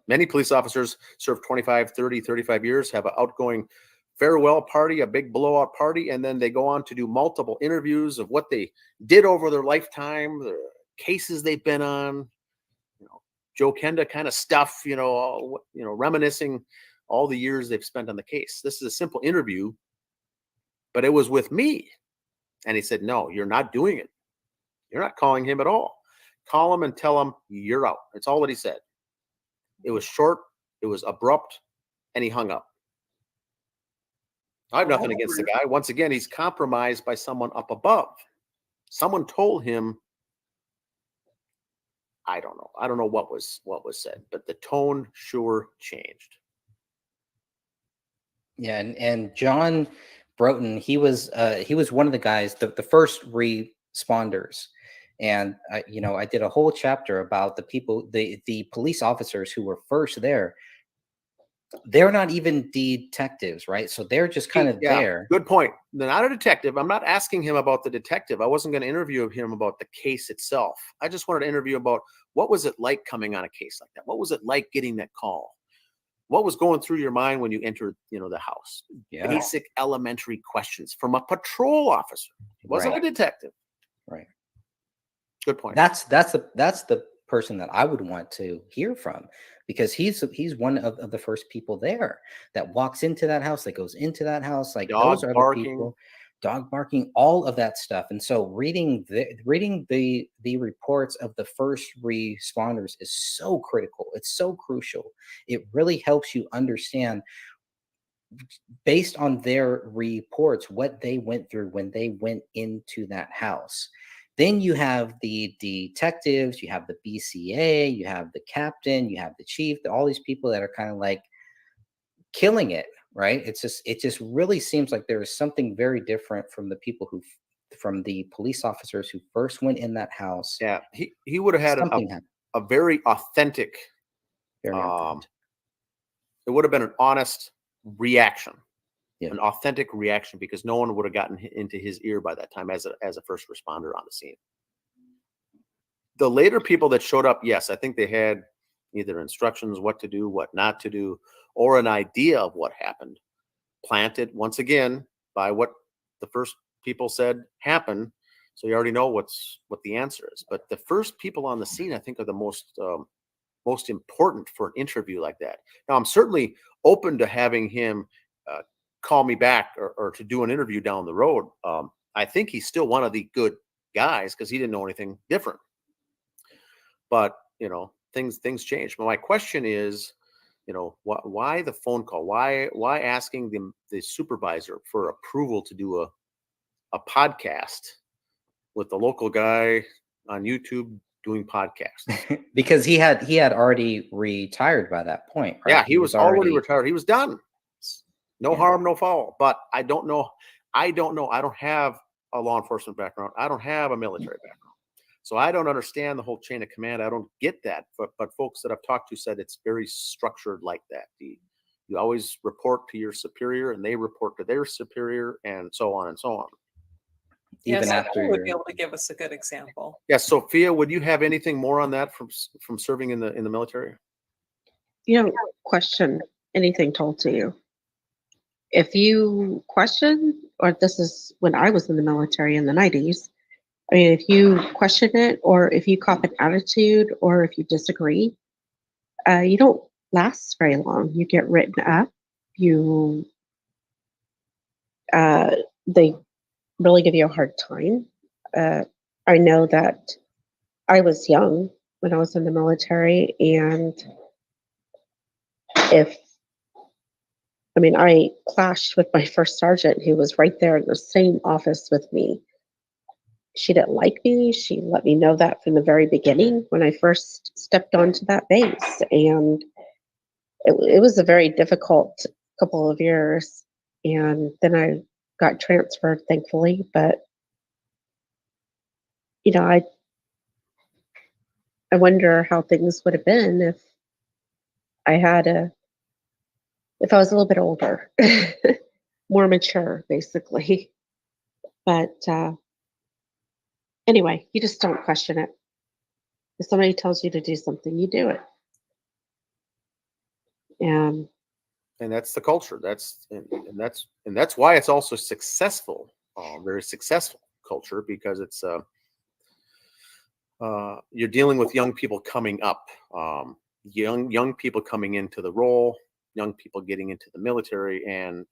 Many police officers serve 25, 30, 35 years, have an outgoing farewell party, a big blowout party, and then they go on to do multiple interviews of what they did over their lifetime, the cases they've been on, Joe Kenda kind of stuff, reminiscing all the years they've spent on the case. This is a simple interview, but it was with me. And he said, "No, you're not doing it. You're not calling him at all. Call him and tell him you're out." That's all that he said. It was short, it was abrupt, and he hung up. I have nothing against the guy. Once again, he's compromised by someone up above. Someone told him, I don't know what was said, but the tone sure changed. Yeah, and John Broughton, he was one of the guys, the first responders. And I did a whole chapter about the people, the police officers who were first there. They're not even detectives, right? So they're just kind of there. Good point. They're not a detective. I'm not asking him about the detective. I wasn't going to interview him about the case itself. I just wanted to interview about what was it like coming on a case like that? What was it like getting that call? What was going through your mind when you entered, the house? Yeah. Basic elementary questions from a patrol officer. He wasn't a detective. Right. Good point. That's the person that I would want to hear from, because he's one of the first people there that walks into that house, that goes into that house. Like Dog those are barking. the people, dog barking, all of that stuff. And so reading the reports of the first responders is so critical. It's so crucial. It really helps you understand, based on their reports, what they went through when they went into that house. Then you have the detectives, you have the BCA, you have the captain, you have the chief, all these people that are kind of like killing it, right? It just really seems like there is something very different from the people from the police officers who first went in that house. Yeah, he would have had a very authentic, it would have been an honest reaction, an authentic reaction, because no one would have gotten into his ear by that time as a first responder on the scene. The later people that showed up, yes, I think they had either instructions what to do, what not to do, or an idea of what happened, planted once again by what the first people said happened. So you already know what the answer is. But the first people on the scene, I think, are the most important for an interview like that. Now, I'm certainly open to having him call me back or to do an interview down the road. I think he's still one of the good guys because he didn't know anything different. But, you know, things change. But my question is, you know, why the phone call? Why asking the supervisor for approval to do a podcast with the local guy on YouTube doing podcasts? Because he had already retired by that point, right? Yeah, he was already retired. He was done. No harm, no foul. But I don't know. I don't have a law enforcement background. I don't have a military background. So I don't understand the whole chain of command. I don't get that. But folks that I've talked to said it's very structured like that. You always report to your superior and they report to their superior and so on and so on. Yes, Sophia would be able to give us a good example. Yes, Sophia, would you have anything more on that from serving in the military? You don't question anything told to you. If you question, or this is when I was in the military in the 90s, I mean, if you question it, or if you cop an attitude, or if you disagree, you don't last very long. You get written up. They really give you a hard time. I know that I was young when I was in the military, and I clashed with my first sergeant who was right there in the same office with me. She didn't like me. She let me know that from the very beginning when I first stepped onto that base. And it was a very difficult couple of years. And then I got transferred, thankfully. But, you know, I wonder how things would have been if I was a little bit older, more mature, basically. But anyway, you just don't question it. If somebody tells you to do something, you do it. And that's the culture. That's why it's also successful, very successful culture, because it's you're dealing with young people coming up, young people coming into the role, young people getting into the military, and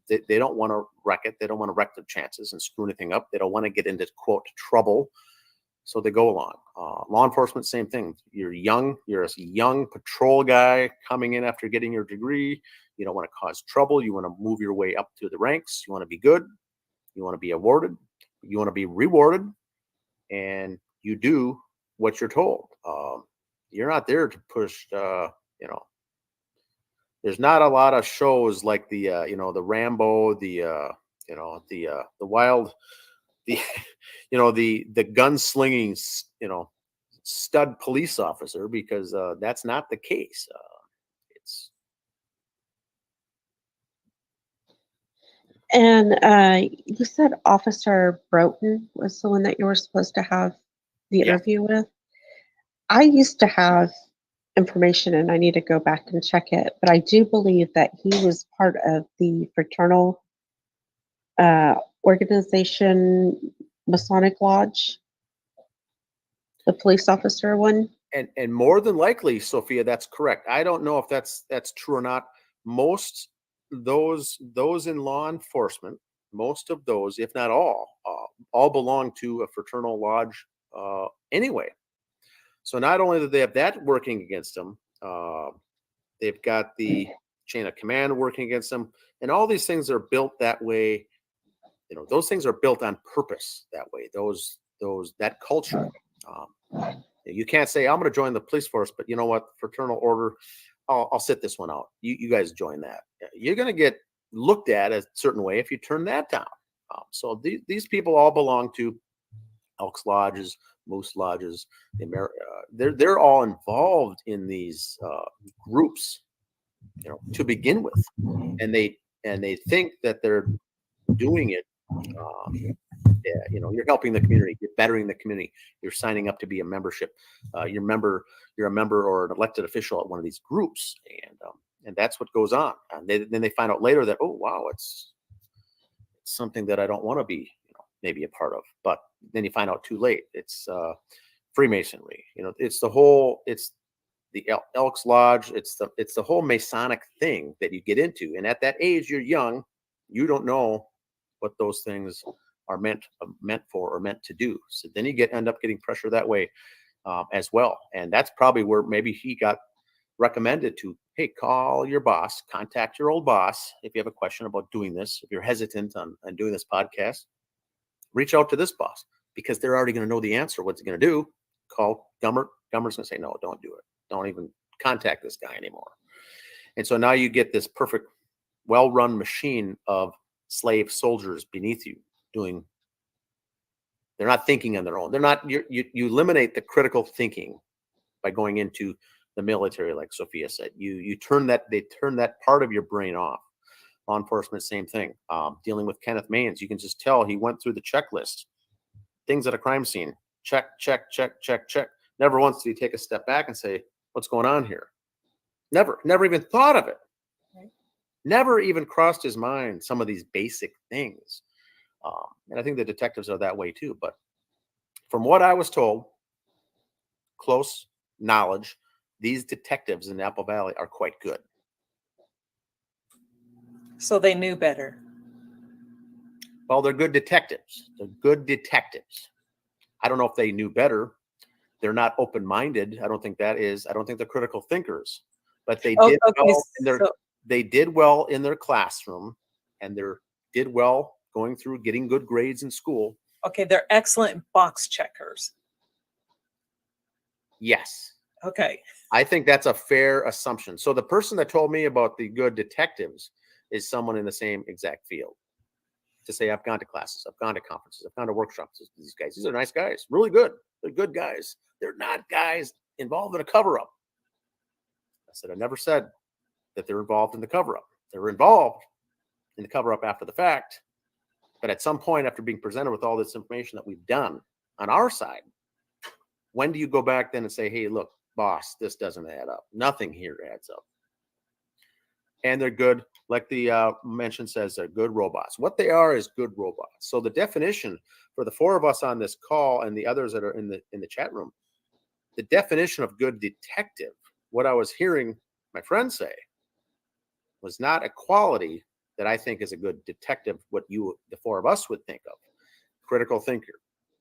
they don't want to wreck it. They don't want to wreck their chances and screw anything up. They don't want to get into, quote, trouble. So they go along. Law enforcement, same thing. You're young. You're a young patrol guy coming in after getting your degree. You don't want to cause trouble. You want to move your way up through the ranks. You want to be good. You want to be awarded. You want to be rewarded. And you do what you're told. You're not there to push, there's not a lot of shows like the Rambo, the wild, the gunslinging, stud police officer, because that's not the case. And you said Officer Broughton was the one that you were supposed to have the interview with. I used to have information, and I need to go back and check it, but I do believe that he was part of the fraternal organization, Masonic Lodge, the police officer one. And more than likely, Sophia, that's correct. I don't know if that's true or not. Most those in law enforcement, most of those, if not all belong to a fraternal lodge anyway. So not only do they have that working against them, they've got the chain of command working against them, and all these things are built that way. You know, those things are built on purpose that way. That culture. You can't say I'm going to join the police force, but you know what? Fraternal order, I'll sit this one out. You guys join that. You're going to get looked at a certain way if you turn that down. So these people all belong to Elks Lodges, Moose Lodges. They're all involved in these groups, you know, to begin with, and they think that they're doing it. Yeah, you know, you're helping the community, you're bettering the community, you're signing up to be a membership, you're a member or an elected official at one of these groups, and that's what goes on. And then they find out later that, oh wow, it's something that I don't want to be, you know, maybe a part of. But then you find out too late. It's Freemasonry. You know, it's the Elks Lodge. It's the whole Masonic thing that you get into. And at that age, you're young, you don't know what those things are meant for or meant to do. So then you end up getting pressure that way as well. And that's probably where maybe he got recommended to, hey, call your boss, contact your old boss if you have a question about doing this. If you're hesitant on doing this podcast, reach out to this boss because they're already going to know the answer. What's he going to do? Call Gummert. Gummert's going to say, no, don't do it. Don't even contact this guy anymore. And so now you get this perfect, well-run machine of slave soldiers beneath you doing. They're not thinking on their own. They're not. You eliminate the critical thinking by going into the military, like Sophia said. They turn that part of your brain off. Law enforcement, same thing. Dealing with Kenneth Maines, you can just tell he went through the checklist. Things at a crime scene. Check, check, check, check, check. Never once did he take a step back and say, what's going on here? Never even thought of it. Never even crossed his mind some of these basic things. And I think the detectives are that way too. But from what I was told, close knowledge, these detectives in Apple Valley are quite good. So they knew better. Well, they're good detectives. They're good detectives. I don't know if they knew better. They're not open-minded. I don't think they're critical thinkers. But they they did well in their classroom, and they did well going through getting good grades in school. Okay, they're excellent box checkers. Yes. Okay. I think that's a fair assumption. So the person that told me about the good detectives is someone in the same exact field. To say, I've gone to classes, I've gone to conferences, I've gone to workshops. These are nice guys, really good. They're good guys. They're not guys involved in a cover-up. I said, I never said that they're involved in the cover-up. They were involved in the cover-up after the fact. But at some point, after being presented with all this information that we've done on our side, when do you go back then and say, hey, look, boss, this doesn't add up. Nothing here adds up. And they're good, like the mention says, they're good robots. What they are is good robots. So the definition for the four of us on this call and the others that are in the chat room, the definition of good detective, what I was hearing my friend say, was not a quality that I think is a good detective, what the four of us would think of. Critical thinker,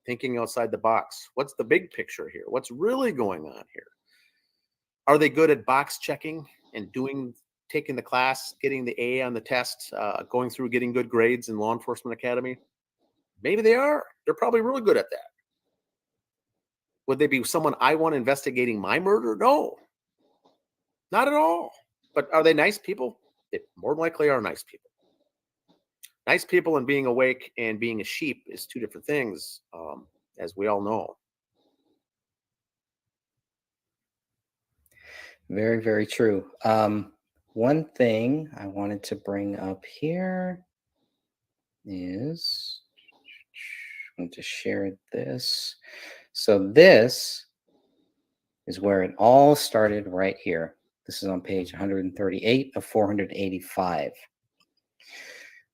thinking outside the box. What's the big picture here? What's really going on here? Are they good at box checking and taking the class, getting the A on the test, going through getting good grades in law enforcement academy? Maybe they are. They're probably really good at that. Would they be someone I want investigating my murder? No, not at all. But are they nice people? They more than likely are nice people. Nice people and being awake and being a sheep is two different things, as we all know. Very, very true. One thing I wanted to bring up here is, I'm going to share this. So this is where it all started right here. This is on page 138 of 485.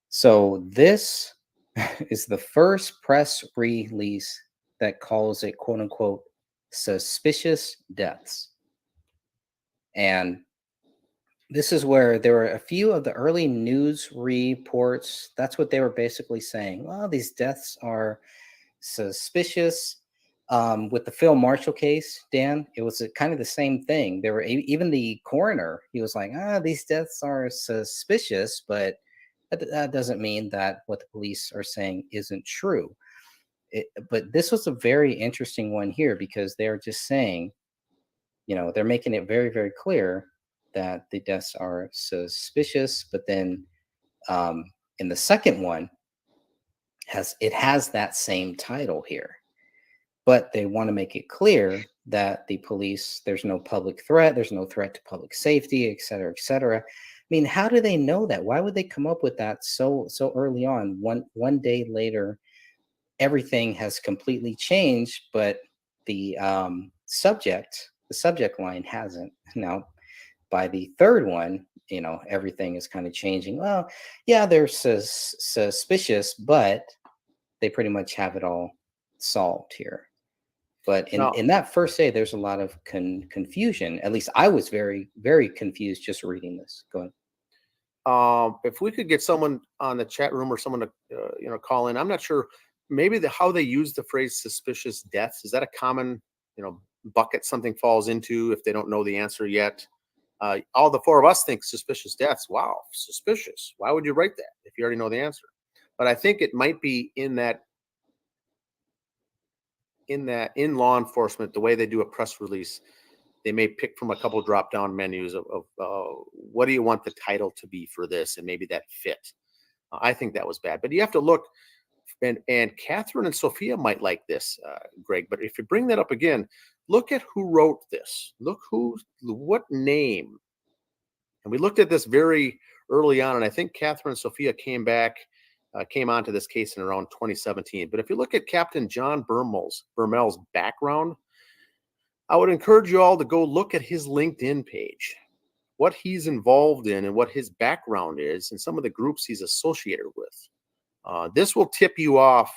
So this is the first press release that calls it, quote unquote, suspicious deaths. And this is where there were a few of the early news reports. That's what they were basically saying. Well, these deaths are suspicious. With the Phil Marshall case, Dan, it was kind of the same thing. There were even the coroner. He was like, these deaths are suspicious, but that doesn't mean that what the police are saying isn't true. But this was a very interesting one here because they're just saying, they're making it very, very clear that the deaths are suspicious. But then in the second one, it has that same title here. But they want to make it clear that the police, there's no public threat, there's no threat to public safety, et cetera, et cetera. I mean, how do they know that? Why would they come up with that so early on? One day later, everything has completely changed, but the subject line hasn't. Now, by the third one, everything is kind of changing. Well, yeah, they're suspicious, but they pretty much have it all solved here. But in that first day, there's a lot of confusion. At least I was very, very confused just reading this. Go ahead. If we could get someone on the chat room or someone to call in, I'm not sure. Maybe how they use the phrase "suspicious deaths" is that a common bucket something falls into if they don't know the answer yet. All the four of us think suspicious deaths. Wow, suspicious. Why would you write that if you already know the answer? But I think it might be in law enforcement, the way they do a press release, they may pick from a couple drop down menus of what do you want the title to be for this, and maybe that fit. I think that was bad, but you have to look. And Catherine and Sophia might like this, Greg. But if you bring that up again, look at who wrote this. Look what name. And we looked at this very early on, and I think Catherine and Sophia came onto this case in around 2017. But if you look at Captain John Bermel's background, I would encourage you all to go look at his LinkedIn page, what he's involved in and what his background is, and some of the groups he's associated with. This will tip you off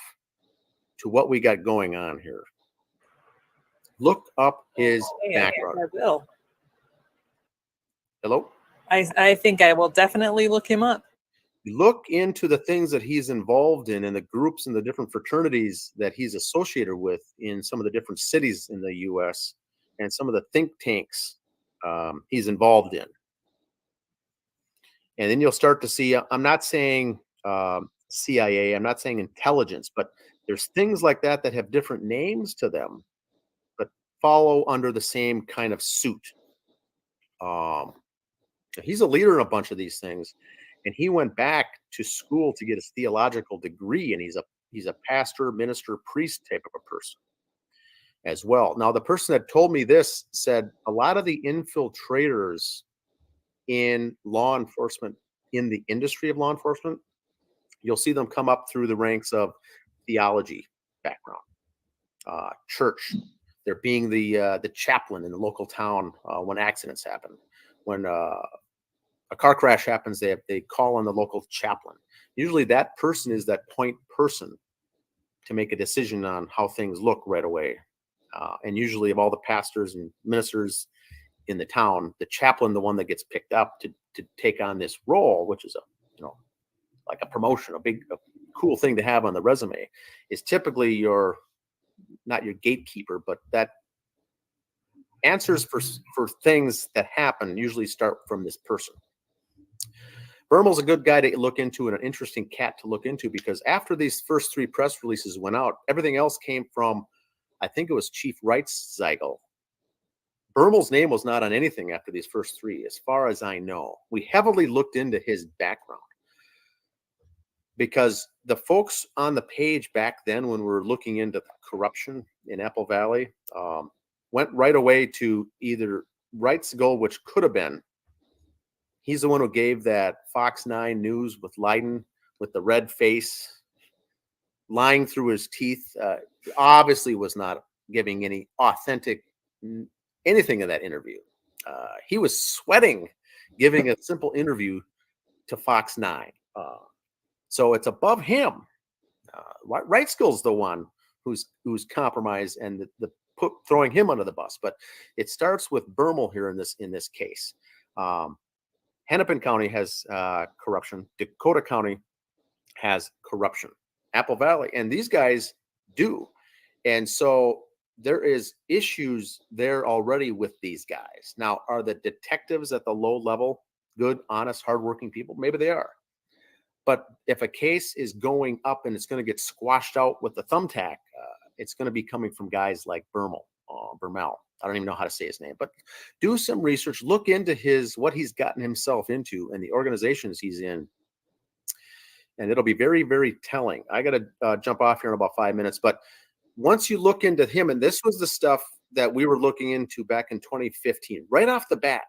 to what we got going on here. Look up his background. I will. Hello? I think I will definitely look him up. Look into the things that he's involved in and the groups and the different fraternities that he's associated with in some of the different cities in the U.S. and some of the think tanks he's involved in. And then you'll start to see, I'm not saying CIA, I'm not saying intelligence, but there's things like that that have different names to them, but follow under the same kind of suit. He's a leader in a bunch of these things, and he went back to school to get his theological degree, and he's a pastor, minister, priest type of a person as well. Now, the person that told me this said a lot of the infiltrators in law enforcement, in the industry of law enforcement, you'll see them come up through the ranks of theology background, church. They're being the chaplain in the local town when accidents happen. When a car crash happens, they call on the local chaplain. Usually that person is that point person to make a decision on how things look right away. And usually of all the pastors and ministers in the town, the chaplain, the one that gets picked up to take on this role, which is like a promotion, a cool thing to have on the resume, is typically not your gatekeeper, but that answers for things that happen usually start from this person. Bermel's a good guy to look into and an interesting cat to look into, because after these first three press releases went out, everything else came from, I think it was Chief Reitzeigel. Bermel's name was not on anything after these first three, as far as I know. We heavily looked into his background, because the folks on the page back then, when we were looking into corruption in Apple Valley, went right away to either Reitzeigel, which could have been, he's the one who gave that Fox 9 News with Leiden with the red face, lying through his teeth, obviously was not giving any authentic anything in that interview. He was sweating giving a simple interview to Fox 9. So it's above him. Reitschel's the one who's compromised, and the throwing him under the bus, but it starts with Bermel here in this case. Hennepin County has corruption. Dakota County has corruption. Apple Valley, and these guys do. And so there is issues there already with these guys. Now, are the detectives at the low level good, honest, hardworking people? Maybe they are. But if a case is going up and it's going to get squashed out with the thumbtack, it's going to be coming from guys like Bermel. I don't even know how to say his name, but do some research, look into what he's gotten himself into and the organizations he's in. And it'll be very, very telling. I got to jump off here in about 5 minutes, but once you look into him, and this was the stuff that we were looking into back in 2015, right off the bat.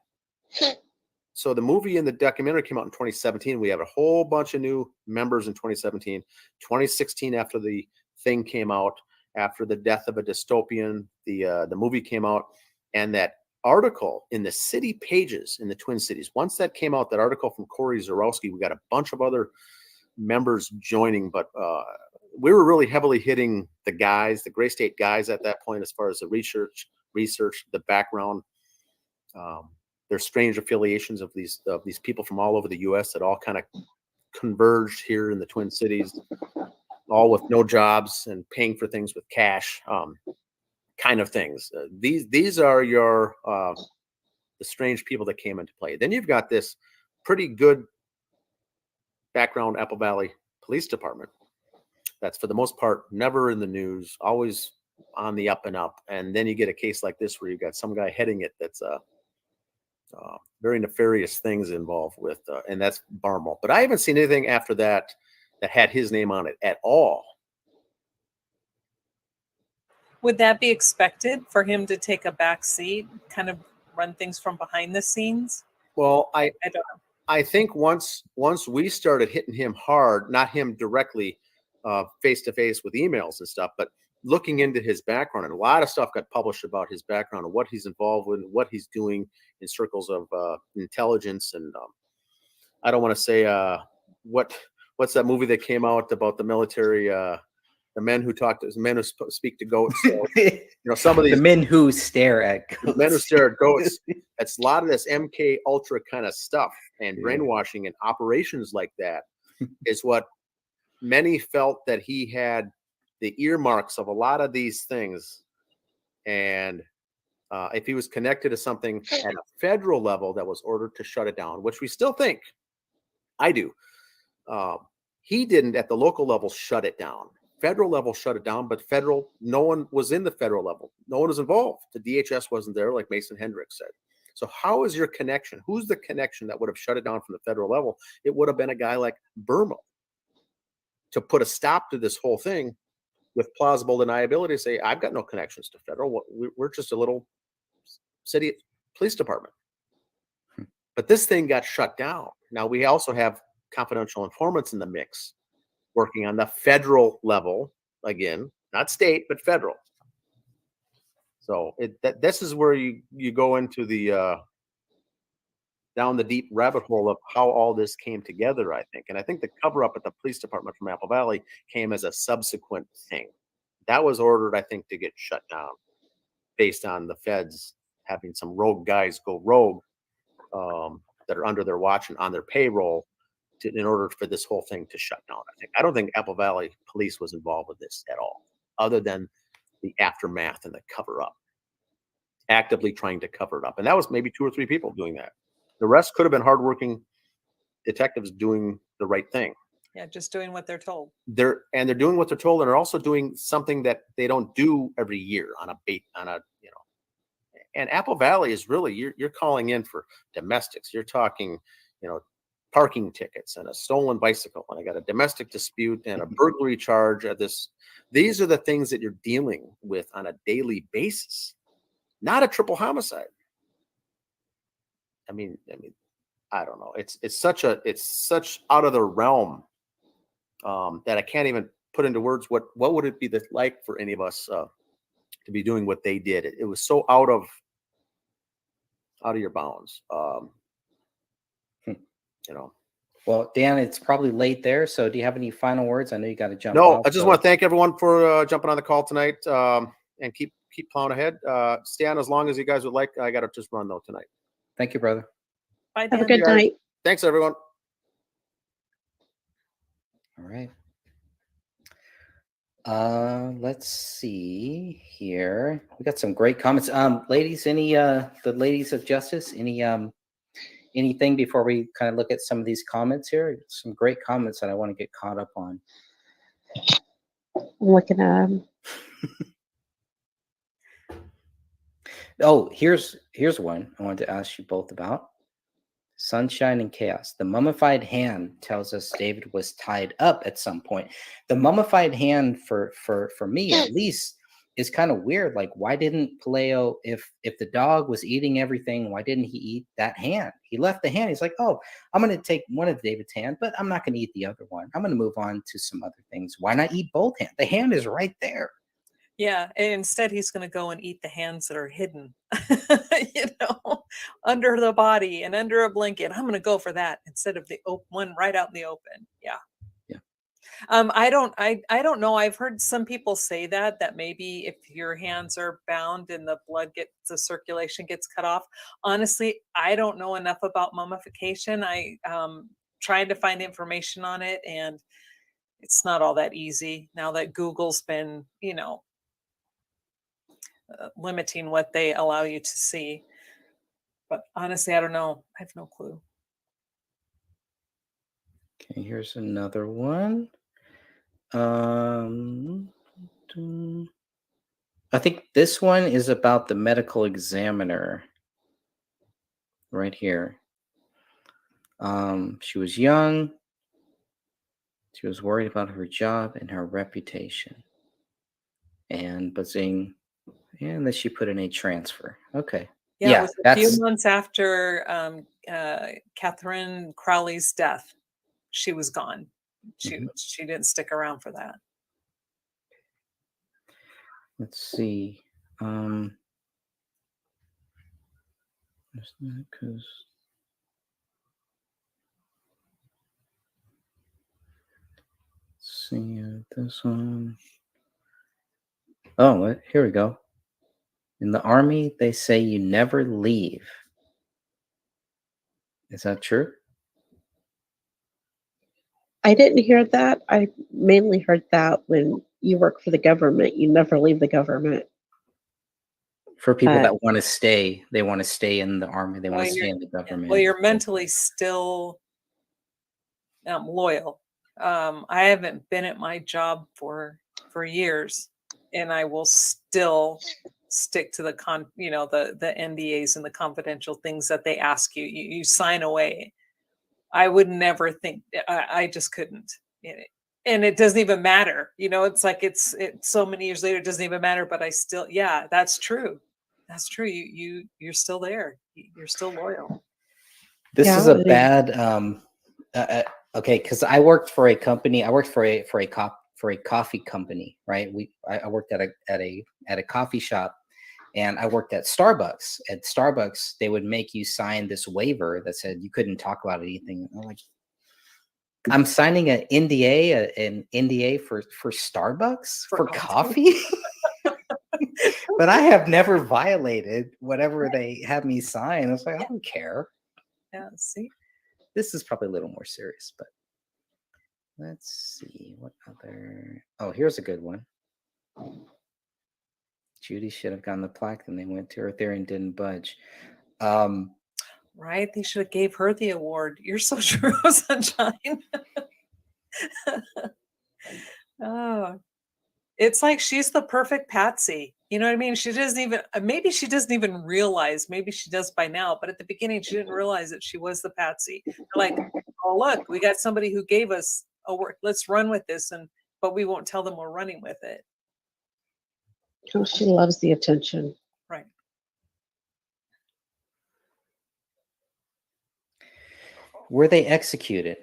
So the movie and the documentary came out in 2017. We have a whole bunch of new members in 2017. 2016, after the thing came out, after the death of a dystopian, the movie came out, and that article in the city pages in the Twin Cities, once that came out, that article from Corey Zarowski, we got a bunch of other members joining, but we were really heavily hitting the Gray State guys at that point as far as the research, the background, their strange affiliations of these people from all over the U.S. that all kind of converged here in the Twin Cities, all with no jobs and paying for things with cash, kind of things. These are your the strange people that came into play. Then you've got this pretty good background Apple Valley Police Department that's for the most part never in the news, always on the up and up. And then you get a case like this where you've got some guy heading it that's very nefarious things involved with, and that's Bermel. But I haven't seen anything after that had his name on it at all. Would that be expected for him to take a back seat, kind of run things from behind the scenes? Well, I don't know. I think once we started hitting him hard, not him directly face to face with emails and stuff, but looking into his background, and a lot of stuff got published about his background and what he's involved with, what he's doing in circles of intelligence. And I don't want to say what's that movie that came out about the military, the men who speak to goats. So, some of these the men who stare at goats. The men who stare at goats. It's a lot of this MK Ultra kind of stuff and brainwashing and operations like that is what many felt that he had the earmarks of a lot of these things. And if he was connected to something at a federal level that was ordered to shut it down, which we still think, I do, he didn't at the local level shut it down. Federal level shut it down, but no one was in the federal level. No one was involved. The DHS wasn't there, like Mason Hendricks said. So how is your connection? Who's the connection that would have shut it down from the federal level? It would have been a guy like Bermel to put a stop to this whole thing with plausible deniability. Say, I've got no connections to federal. We're just a little city police department. But this thing got shut down. Now we also have confidential informants in the mix working on the federal level, again, not state, but federal. So this is where you go into the down the deep rabbit hole of how all this came together, I think. And I think the cover up at the police department from Apple Valley came as a subsequent thing. That was ordered, I think, to get shut down based on the feds having some rogue guys go rogue that are under their watch and on their payroll in order for this whole thing to shut down. I don't think Apple Valley Police was involved with this at all, other than the aftermath and the cover up, actively trying to cover it up. And that was maybe 2 or 3 people doing that. The rest could have been hardworking detectives doing the right thing. Yeah, just doing what they're told. They're doing what they're told, and they're also doing something that they don't do every year and Apple Valley is really, you're calling in for domestics. You're talking, parking tickets and a stolen bicycle, and I got a domestic dispute and a burglary charge at this. These are the things that you're dealing with on a daily basis, not a triple homicide. I mean, I don't know. It's such out of the realm that I can't even put into words. What would it be like for any of us to be doing what they did? It was so out of your bounds. Well, Dan, it's probably late there. So do you have any final words? I know you got to jump No, off, I just want to thank everyone for jumping on the call tonight. and keep plowing ahead. Stay on as long as you guys would like. I got to just run though tonight. Thank you, brother. Bye, Have a Dan. good night. Thanks, everyone. All right. Let's see here. We got some great comments. Ladies, the ladies of justice, anything before we kind of look at some of these comments here? Some great comments that I want to get caught up on. I'm looking at 'em. Oh, here's one I wanted to ask you both about. Sunshine and Chaos. The mummified hand tells us David was tied up at some point. The mummified hand for me at least is kind of weird. Like, why didn't Paleo, if the dog was eating everything, why didn't he eat that hand? He left the hand. He's like, oh, I'm going to take one of David's hand, but I'm not going to eat the other one. I'm going to move on to some other things. Why not eat both hands? The hand is right there. Yeah, and instead he's going to go and eat the hands that are hidden, under the body and under a blanket. I'm going to go for that instead of the one right out in the open. Yeah. Yeah. I don't know. I've heard some people say that maybe if your hands are bound and the circulation gets cut off. Honestly, I don't know enough about mummification. I tried to find information on it, and it's not all that easy now that Google's been, limiting what they allow you to see. But honestly, I don't know. I have no clue. Okay, here's another one. I think this one is about the medical examiner right here. She was young. She was worried about her job and her reputation. But saying, and that she put in a transfer. Okay. Yeah, it was a few months after Catherine Crowley's death. She was gone. She didn't stick around for that. Let's see. See this one. Oh, here we go. In the Army, they say you never leave. Is that true? I didn't hear that. I mainly heard that when you work for the government, you never leave the government. For people that want to stay, they want to stay in the Army. They want to stay in the government. Well, you're mentally still loyal. I haven't been at my job for years, and I will still stick to the the NDAs and the confidential things that they ask you. You sign away. I would never think. I just couldn't. And it doesn't even matter. It's like it's so many years later. It doesn't even matter. But I still, yeah, that's true. That's true. You're still there. You're still loyal. This is a bad. Okay, because I worked for a company. I worked for a coffee company, right? I worked at a coffee shop, and I worked at Starbucks. At Starbucks, they would make you sign this waiver that said you couldn't talk about anything. I'm like, I'm signing an NDA for Starbucks for coffee. But I have never violated whatever they have me sign. I was like, I don't care. Yeah, see? This is probably a little more serious, but let's see what other. Oh, here's a good one. Judy should have gotten the plaque, and they went to her there and didn't budge. Right? They should have gave her the award. You're so true, Sunshine. Oh, it's like she's the perfect patsy. You know what I mean? She doesn't even, maybe she doesn't even realize, maybe she does by now, but at the beginning, she didn't realize that she was the patsy. Like, oh, look, we got somebody who gave us a work. Let's run with this. But we won't tell them we're running with it. Oh, she loves the attention. Right. Were they executed?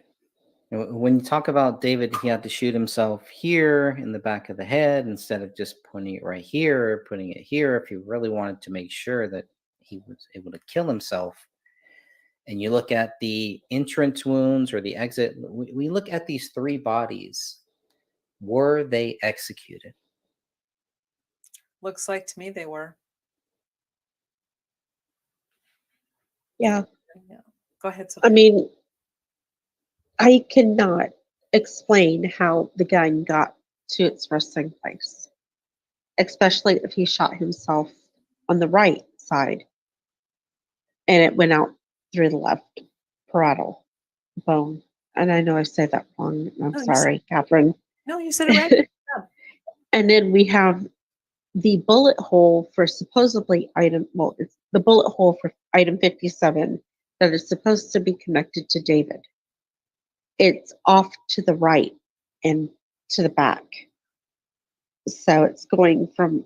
When you talk about David, he had to shoot himself here in the back of the head instead of just putting it right here or putting it here. If he really wanted to make sure that he was able to kill himself. And you look at the entrance wounds or the exit, we look at these three bodies. Were they executed? Looks like to me they were. Yeah. Yeah. Go ahead. I Sophia. mean, I cannot explain how the gun got to its resting place, especially if he shot himself on the right side and it went out through the left parietal bone. And I know I said that wrong. I'm No, you said, sorry, Catherine. no, you said it right. Yeah. And then we have the bullet hole for supposedly it's the bullet hole for item 57 that is supposed to be connected to David. It's off to the right and to the back. So it's going from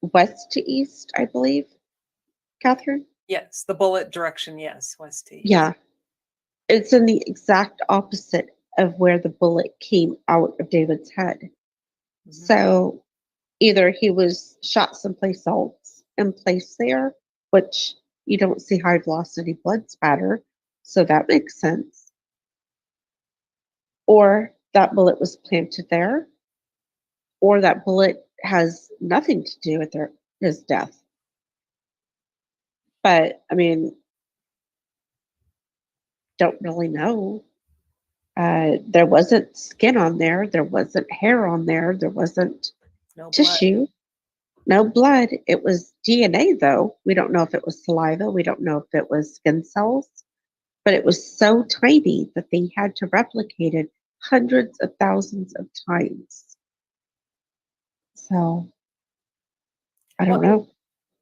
west to east, I believe, Catherine? Yes, the bullet direction. Yes, west to east. Yeah. It's in the exact opposite of where the bullet came out of David's head. Mm-hmm. So either he was shot someplace else and placed there, which you don't see high velocity blood spatter, so that makes sense. Or that bullet was planted there, or that bullet has nothing to do with his death. But I mean, don't really know. There wasn't skin on there. There wasn't hair on there. There wasn't tissue. No blood. It was DNA, though. We don't know if it was saliva. We don't know if it was skin cells. But it was so tiny that they had to replicate it hundreds of thousands of times. So, I don't know.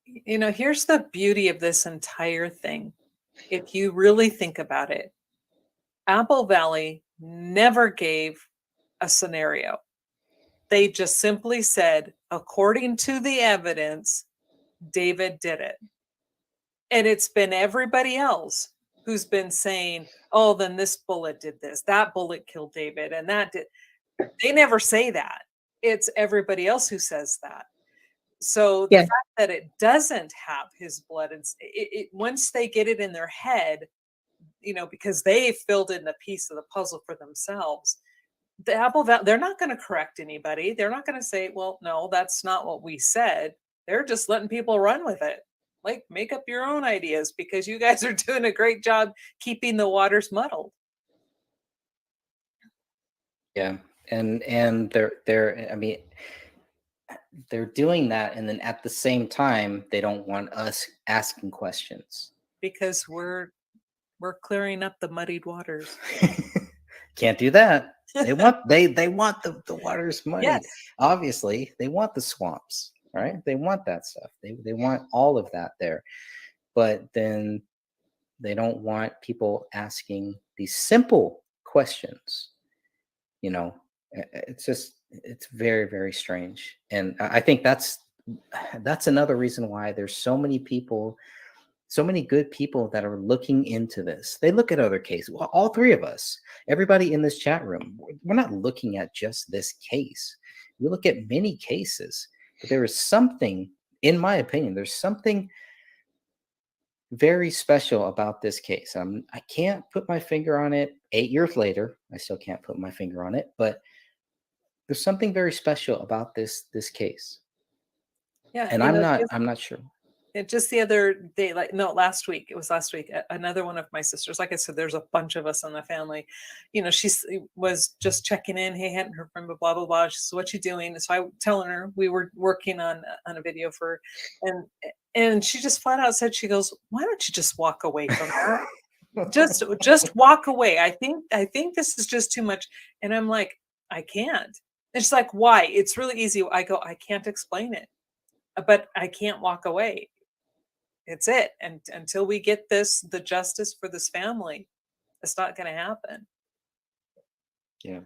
You know, here's the beauty of this entire thing. If you really think about it, Apple Valley never gave a scenario. They just simply said, according to the evidence, David did it. And it's been everybody else who's been saying, oh, then this bullet did this, that bullet killed David, and that did. They never say that. It's everybody else who says that. So the fact that it doesn't have his blood, and once they get it in their head, you know, because they filled in a piece of the puzzle for themselves, the Apple Valley, they're not going to correct anybody. They're not going to say, well, no, that's not what we said. They're just letting people run with it. Like, make up your own ideas because you guys are doing a great job keeping the waters muddled. Yeah. And they're I mean, they're doing that, and then at the same time they don't want us asking questions because we're clearing up the muddied waters. Can't do that. They want the waters muddied. Yes. Obviously they want the swamps, right? They want that stuff. They want all of that there, but then they don't want people asking these simple questions. You know, it's very, very strange. And I think that's another reason why there's so many people, so many good people that are looking into this. They look at other cases. Well, all three of us, everybody in this chat room, we're not looking at just this case. We look at many cases, but there is something, in my opinion, there's something very special about this case. I can't put my finger on it. 8 years later, I still can't put my finger on it, but there's something very special about this case. Yeah, and I'm not sure. And just the other day, last week, another one of my sisters, like I said, there's a bunch of us in the family, you know, she was just checking in. Hey, hadn't heard from me, blah, blah, blah. She says, what you doing? So I telling her we were working on a video for, and she just flat out said, she goes, why don't you just walk away from her? just walk away. I think this is just too much. And I'm like, I can't. And she's like, why? It's really easy. I go, I can't explain it, but I can't walk away. It's it. And until we get the justice for this family, it's not going to happen. Yeah.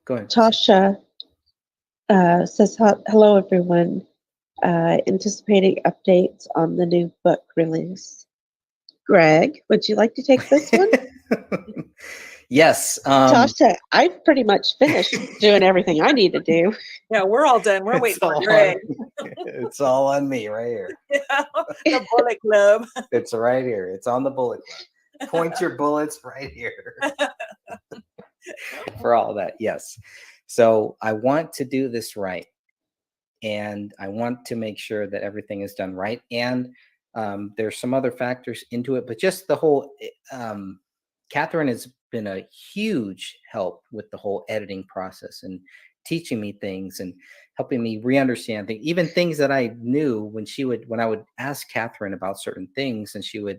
Go ahead. Tasha says, hello, everyone. Anticipating updates on the new book release. Greg, would you like to take this one? Yes. Tasha, I've pretty much finished doing everything I need to do. Yeah, we're all done. We're waiting for Greg. It's all on me right here. Yeah, the Bullet Club. It's right here. It's on the Bullet Club. Point your bullets right here. for all that. Yes. So I want to do this right. And I want to make sure that everything is done right. And there's some other factors into it, but just the whole, Catherine has been a huge help with the whole editing process and teaching me things and helping me re-understand things, even things that I knew when I would ask Catherine about certain things, and she would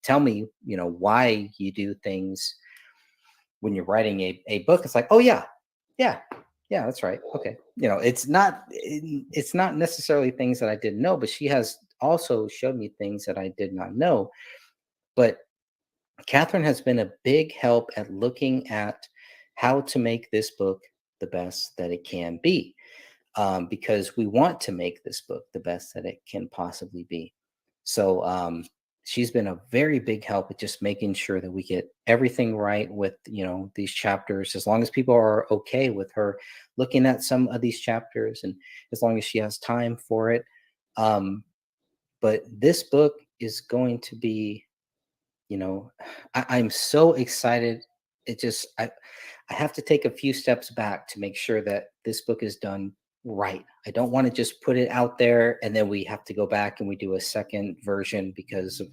tell me, why you do things when you're writing a book. It's like, oh yeah, that's right. Okay. It's not necessarily things that I didn't know, but she has also showed me things that I did not know. But Catherine has been a big help at looking at how to make this book the best that it can be, because we want to make this book the best that it can possibly be. So she's been a very big help at just making sure that we get everything right with, these chapters, as long as people are okay with her looking at some of these chapters and as long as she has time for it. But this book is going to be, I'm so excited. I have to take a few steps back to make sure that this book is done right. I don't want to just put it out there and then we have to go back and we do a second version because of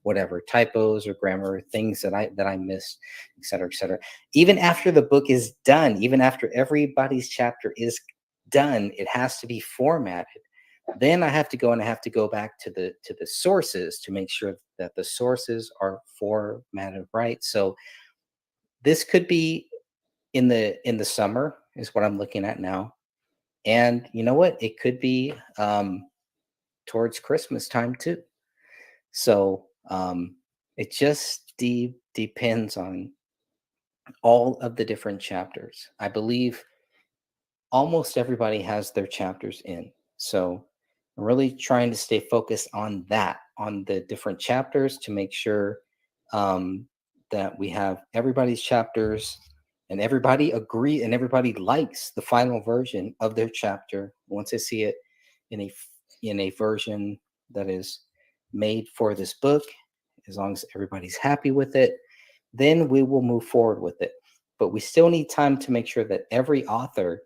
whatever typos or grammar things that I missed, et cetera, et cetera. Even after the book is done, even after everybody's chapter is done, it has to be formatted. Then I have to go back to the sources to make sure that the sources are formatted right. So this could be in the summer is what I'm looking at now. And you know what? It could be towards Christmas time too. So it just depends on all of the different chapters. I believe almost everybody has their chapters in. So I'm really trying to stay focused on that, on the different chapters, to make sure that we have everybody's chapters and everybody agree and everybody likes the final version of their chapter. Once I see it in a version that is made for this book, as long as everybody's happy with it, then we will move forward with it. But we still need time to make sure that every author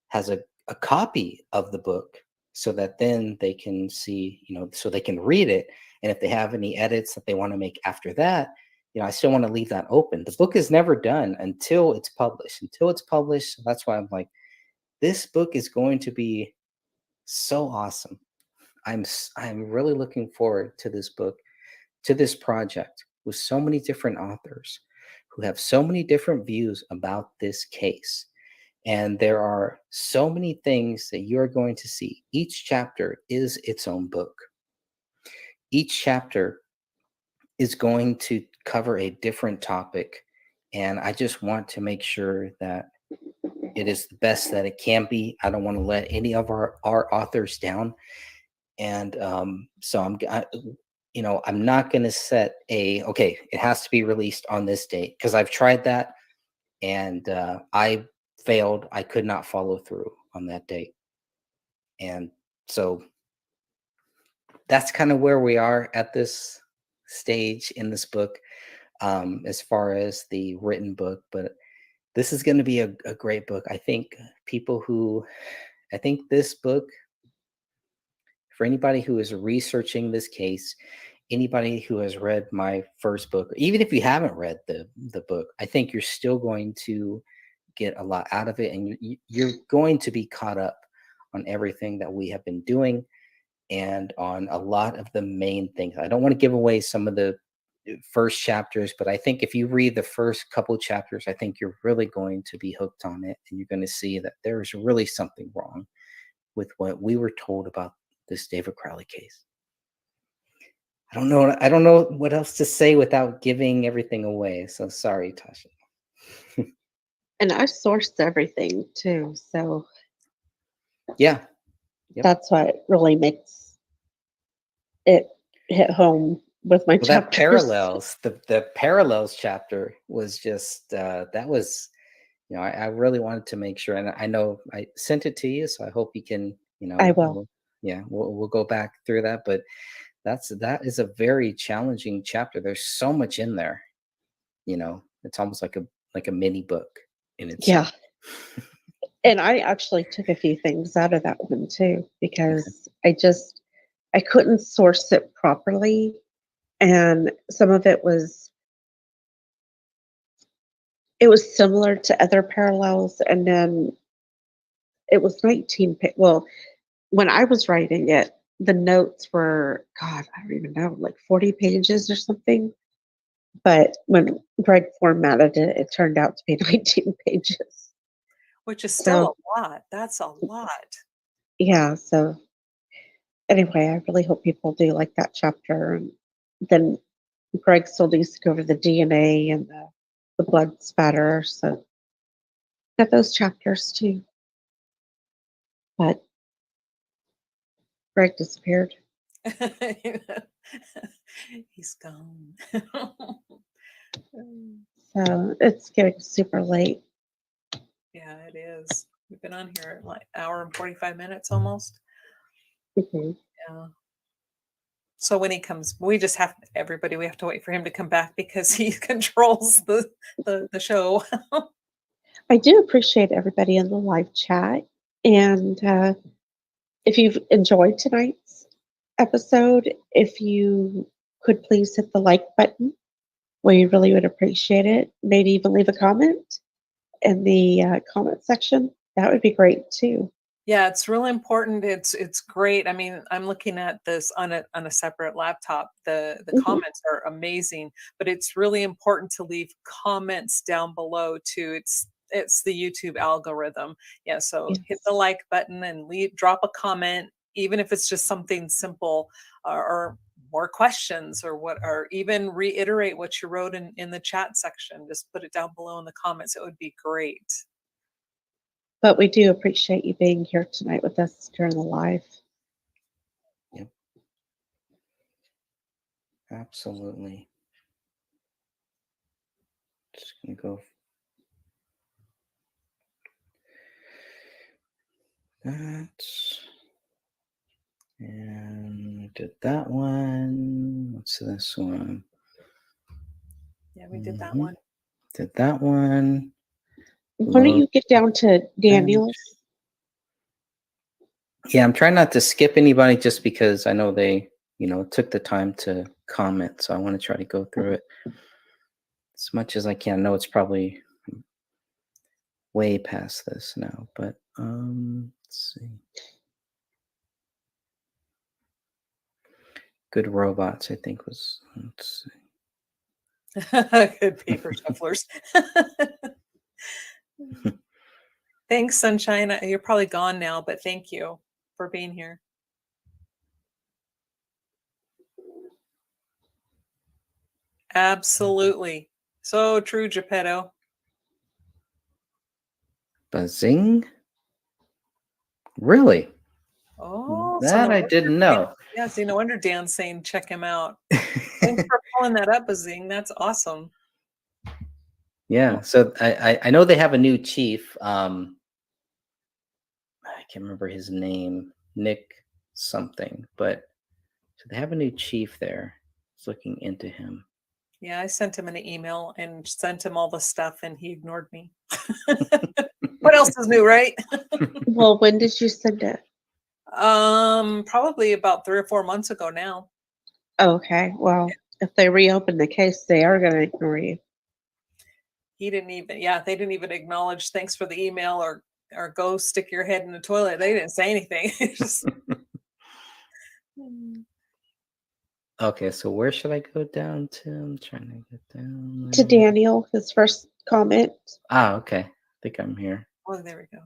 has a copy of the book, so that then they can see, so they can read it. And if they have any edits that they want to make after that, I still want to leave that open. The book is never done until it's published. So that's why I'm like, this book is going to be so awesome. I'm really looking forward to this book, to this project with so many different authors who have so many different views about this case. And there are so many things that you're going to see. Each chapter is its own book. Each chapter is going to cover a different topic. And I just want to make sure that it is the best that it can be. I don't want to let any of our authors down. And so I'm not going to set okay, it has to be released on this date, because I've tried that and I failed. I could not follow through on that date. And so that's kind of where we are at this stage in this book, as far as the written book. But this is going to be a great book. I think this book, for anybody who is researching this case, anybody who has read my first book, even if you haven't read the book, I think you're still going to get a lot out of it, and you're going to be caught up on everything that we have been doing and on a lot of the main things. I don't want to give away some of the first chapters, but I think if you read the first couple chapters, I think you're really going to be hooked on it, and you're going to see that there is really something wrong with what we were told about this David Crowley case. I don't know what else to say without giving everything away. So sorry, Tasha. And I sourced everything too, so yeah, that's what really makes it hit home with my that chapters. the parallels chapter was just that was, I really wanted to make sure, and I know I sent it to you, so I hope you can, I will. We'll go back through that, but that is a very challenging chapter. There's so much in there, it's almost like a like a mini book in itself. Yeah. And I actually took a few things out of that one too, because I couldn't source it properly. And some of it was similar to other parallels. And then it was 19, well, when I was writing it, the notes were, God, I don't even know, like 40 pages or something. But when Greg formatted it, it turned out to be 19 pages. Which is still a lot. That's a lot. Yeah. So anyway, I really hope people do like that chapter. And then Greg still needs to go over the DNA and the blood spatter. So got those chapters too. But Greg disappeared. He's gone. So it's getting super late. Yeah, it is. We've been on here like hour and 45 minutes almost. Mm-hmm. Yeah. So when he comes, we just have everybody. We have to wait for him to come back because he controls the show. I do appreciate everybody in the live chat. And if you've enjoyed tonight's episode, if you could please hit the like button, we really would appreciate it. Maybe even leave a comment in the comment section. That would be great too. Yeah, it's really important. It's great. I mean, I'm looking at this on a separate laptop. The comments are amazing, but it's really important to leave comments down below too. It's the YouTube algorithm. Yeah, so hit the like button and drop a comment, even if it's just something simple or more questions or even reiterate what you wrote in the chat section. Just put it down below in the comments. It would be great. But we do appreciate you being here tonight with us during the live. Yep. Absolutely. Just gonna go. And we did that one. What's this one? Yeah, we did that one. Did that one. Why don't you get down to Daniel's? Yeah, I'm trying not to skip anybody just because I know they, took the time to comment. So I want to try to go through it as much as I can. I know it's probably way past this now, but let's see. Good Robots, I think was, let's see. Good paper shufflers. Thanks, Sunshine. You're probably gone now, but thank you for being here. Absolutely. So true, Geppetto. Buzzing? Really? Oh, that I didn't know. Yeah, see, no wonder Dan's saying check him out. Thanks for pulling that up, Bazing. That's awesome. Yeah, so I know they have a new chief. I can't remember his name, Nick something, but so they have a new chief there. It's looking into him. Yeah, I sent him an email and sent him all the stuff, and he ignored me. What else is new, right? Well, when did you send it? Probably about 3 or 4 months ago now. Okay, well, if they reopen the case, they are going to ignore you. He didn't even, they didn't even acknowledge thanks for the email or go stick your head in the toilet. They didn't say anything. Just... Okay, so where should I go down to? I'm trying to get down to Daniel, his first comment. Okay. I think I'm here. Oh, there we go.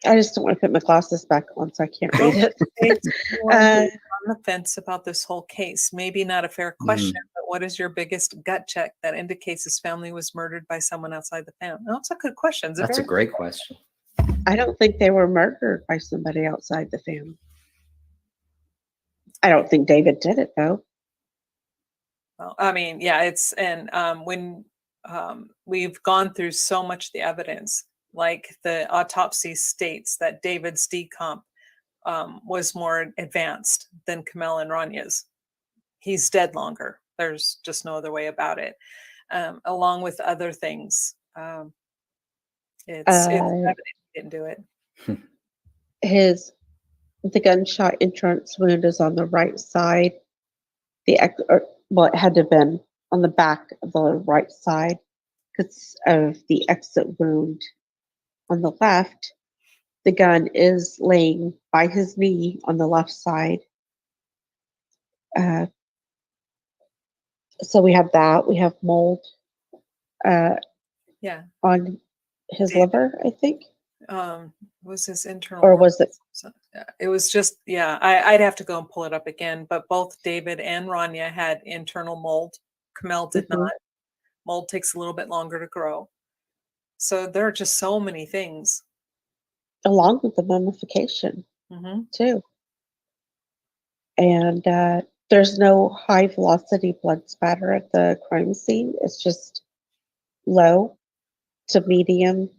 I just don't want to put my glasses back on, so I can't read it. On the fence about this whole case. Maybe not a fair question, but what is your biggest gut check that indicates his family was murdered by someone outside the family? Oh, that's a good question. That's a great question. I don't think they were murdered by somebody outside the family. I don't think David did it, though. Well, I mean, yeah, when we've gone through so much of the evidence, like the autopsy states that David's decomp was more advanced than Kamel and Ranya's. He's dead longer. There's just no other way about it. along with other things. It's evident he didn't do it. The gunshot entrance wound is on the right side. Well, it had to have been on the back of the right side because of the exit wound on the left. The gun is laying by his knee on the left side. So we have that. We have mold Yeah. on his liver, I think. Was this internal? Or was it? It was just, yeah, I'd have to go and pull it up again. But both David and Rania had internal mold. Kamel did not. Mold takes a little bit longer to grow. So there are just so many things. Along with the mummification, too. And there's no high velocity blood spatter at the crime scene. It's just low to medium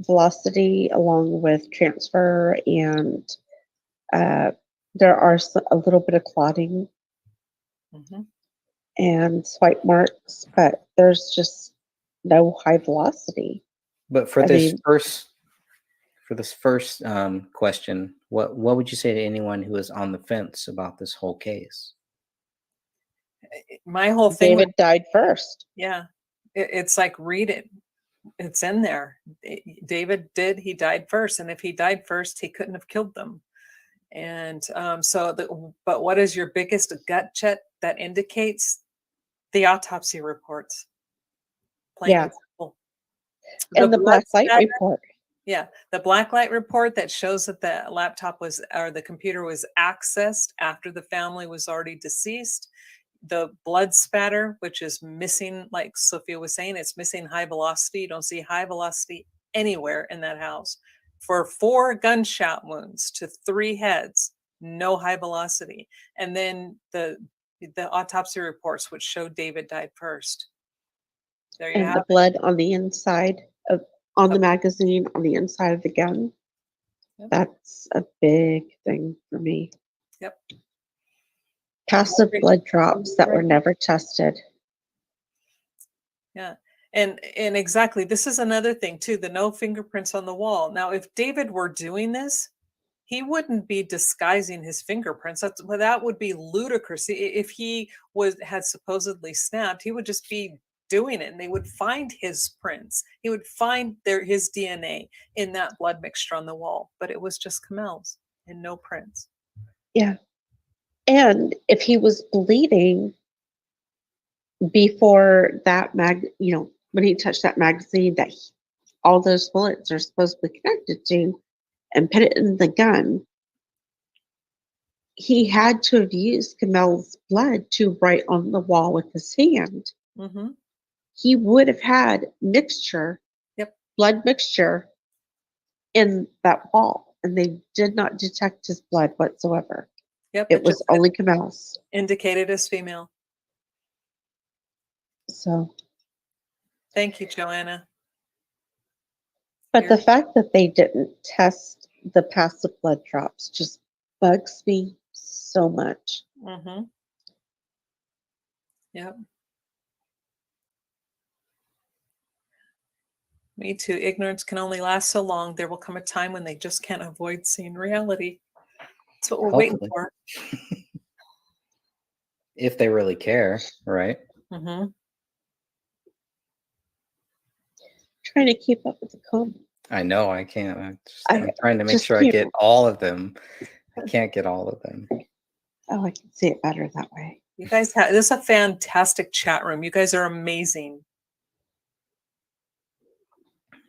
velocity along with transfer, and there are a little bit of clotting and swipe marks, but there's just no high velocity. But for this first question, what would you say to anyone who is on the fence about this whole case? My whole thing. David died first. Yeah, it's like, read it. It's in there. David did. He died first, and if he died first, he couldn't have killed them. And but what is your biggest gut check that indicates? The autopsy reports. Plain and simple. And the black light report. Yeah, the black light report that shows that the laptop was, or the computer was accessed after the family was already deceased. The blood spatter, which is missing, like Sophia was saying, it's missing high velocity. You don't see high velocity anywhere in that house. For 4 gunshot wounds to 3 heads, no high velocity. And then the autopsy reports, which showed David died first. There you And have the blood on the inside on the magazine, on the inside of the gun. Yep. That's a big thing for me. Yep. Passive blood drops that were never tested. Yeah. And exactly, this is another thing too, the no fingerprints on the wall. Now, if David were doing this, he wouldn't be disguising his fingerprints. That would be ludicrous. If he had supposedly snapped, he would just be doing it, and they would find his prints. He would find his DNA in that blood mixture on the wall, but it was just Kamel's and no prints. Yeah. And if he was bleeding before that when he touched that magazine that all those bullets are supposedly connected to, and put it in the gun, he had to have used Kamel's blood to write on the wall with his hand. He would have had blood mixture in that wall, and they did not detect his blood whatsoever. Yep, it was only Kamel's. Indicated as female. So, thank you, Joanna. But the fact that they didn't test the passive blood drops just bugs me so much. Yep. Me too. Ignorance can only last so long. There will come a time when they just can't avoid seeing reality. That's what we're waiting for. If they really care, right? Trying to keep up with the comments. I know I can't. I'm trying to make sure I get all of them. I can't get all of them. Oh, I can see it better that way. You guys have this is a fantastic chat room. You guys are amazing.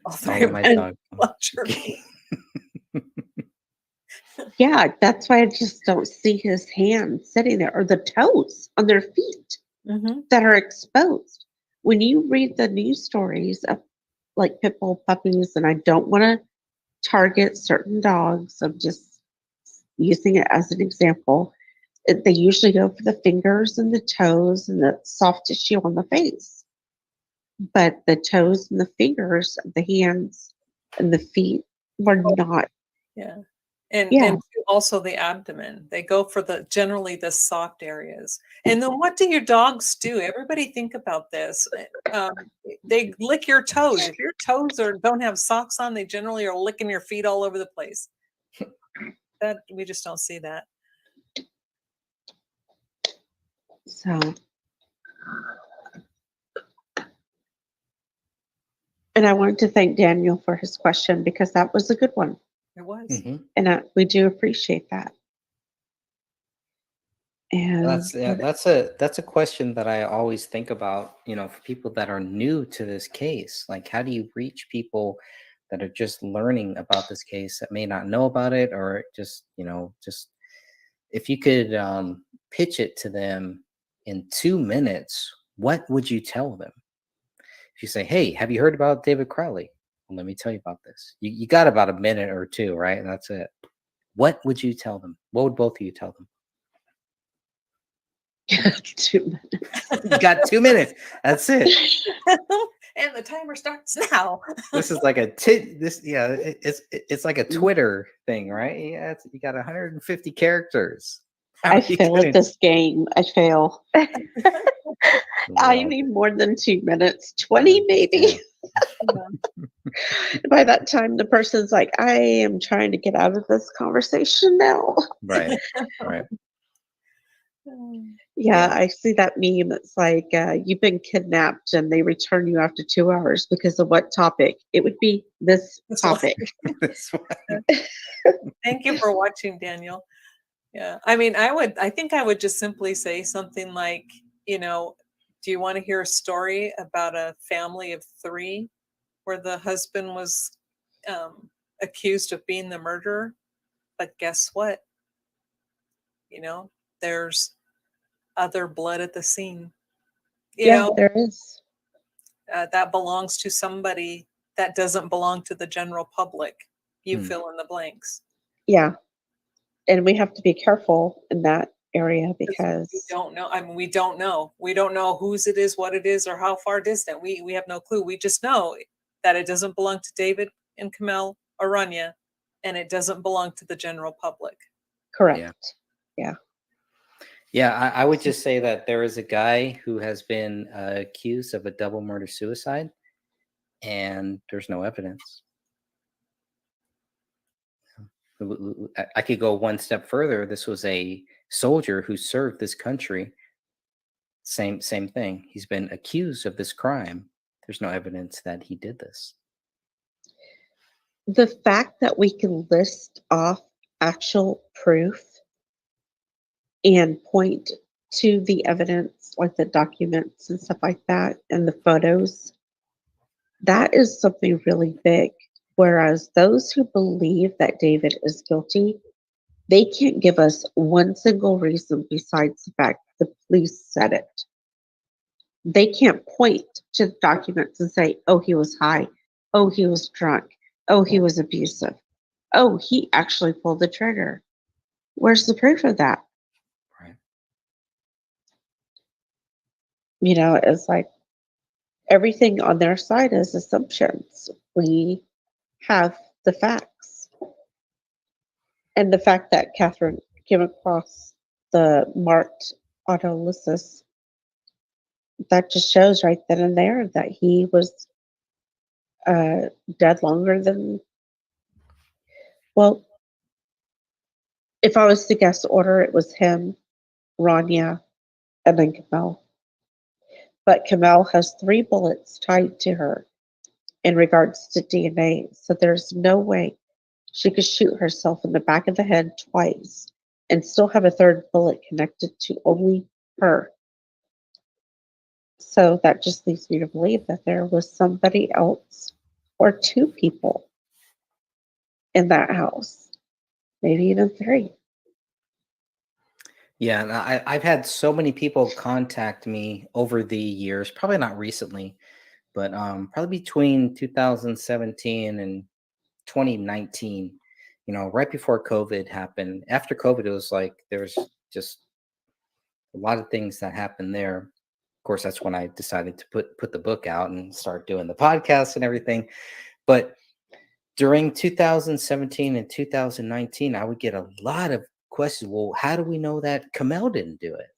All 3 of my dogs. Yeah, that's why I just don't see his hands sitting there, or the toes on their feet that are exposed. When you read the news stories of like pit bull puppies, and I don't want to target certain dogs, I'm just using it as an example. They usually go for the fingers and the toes and the soft tissue on the face. But the toes and the fingers, the hands and the feet were not. Yeah. And also the abdomen. They go for generally the soft areas. And then what do your dogs do? Everybody think about this. They lick your toes. If your toes don't have socks on, they generally are licking your feet all over the place. That we just don't see that. So, and I wanted to thank Daniel for his question because that was a good one. It was. Mhm. And we do appreciate that. And That's a question that I always think about, for people that are new to this case. Like, how do you reach people that are just learning about this case that may not know about it, or just if you could pitch it to them in 2 minutes, what would you tell them? If you say, "Hey, have you heard about David Crowley?" Well, let me tell you about this. You got about a minute or two, right? And that's it. What would you tell them? What would both of you tell them? 2 minutes. You got 2 minutes. That's it. And the timer starts now. This is like it's like a Twitter thing, right? Yeah, you got 150 characters. I fail at this game. I fail. I need more than 2 minutes, 20 maybe. By that time, the person's like, I am trying to get out of this conversation now. Right. Yeah, I see that meme. It's like you've been kidnapped and they return you after 2 hours because of what topic? It would be this topic. Thank you for watching, Daniel. Yeah, I think I would just simply say something like, do you want to hear a story about a family of 3 where the husband was accused of being the murderer? But guess what? There's other blood at the scene. There is. That belongs to somebody that doesn't belong to the general public. You fill in the blanks. Yeah. And we have to be careful in that area because we don't know. We don't know. We don't know whose it is, what it is, or how far distant. We have no clue. We just know that it doesn't belong to David and Kamel Aranya, and it doesn't belong to the general public. Correct. Yeah. Yeah, I would just say that there is a guy who has been accused of a double murder suicide, and there's no evidence. I could go one step further. This was a soldier who served this country. Same thing. He's been accused of this crime. There's no evidence that he did this. The fact that we can list off actual proof and point to the evidence, like the documents and stuff like that, and the photos, that is something really big. Whereas those who believe that David is guilty, they can't give us one single reason besides the fact the police said it. They can't point to the documents and say, oh, he was high. Oh, he was drunk. Oh, he was abusive. Oh, he actually pulled the trigger. Where's the proof of that? Right. It's like everything on their side is assumptions. We have the facts. And the fact that Catherine came across the marked autolysis, that just shows right then and there that he was dead longer than, well, if I was to guess order, it was him, Rania, and then Kamel. But Kamel has 3 bullets tied to her in regards to DNA. So there's no way she could shoot herself in the back of the head twice and still have a 3rd bullet connected to only her. So that just leads me to believe that there was somebody else or 2 people in that house, maybe even 3. Yeah, and I've had so many people contact me over the years, probably not recently, but probably between 2017 and 2019, right before COVID happened. After COVID, it was like there was just a lot of things that happened there. Of course, that's when I decided to put the book out and start doing the podcast and everything. But during 2017 and 2019, I would get a lot of questions. Well, how do we know that Kamel didn't do it?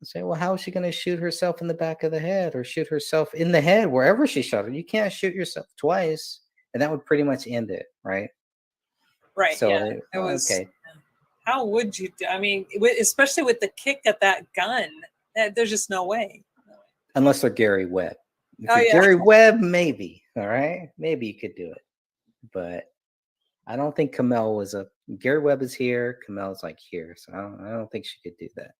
I say, well, how is she going to shoot herself in the back of the head or shoot herself in the head, wherever she shot her? You can't shoot yourself twice. And that would pretty much end it, right? Right. So, Yeah. It was. okay. How would you do? I mean, especially with the kick of that gun, there's just no way. Unless they're Gary Webb. If Oh, you're yeah. Gary Webb, maybe. All right. Maybe you could do it. But I don't think Kamel was Gary Webb is here. Kamel's like here. So I don't think she could do that.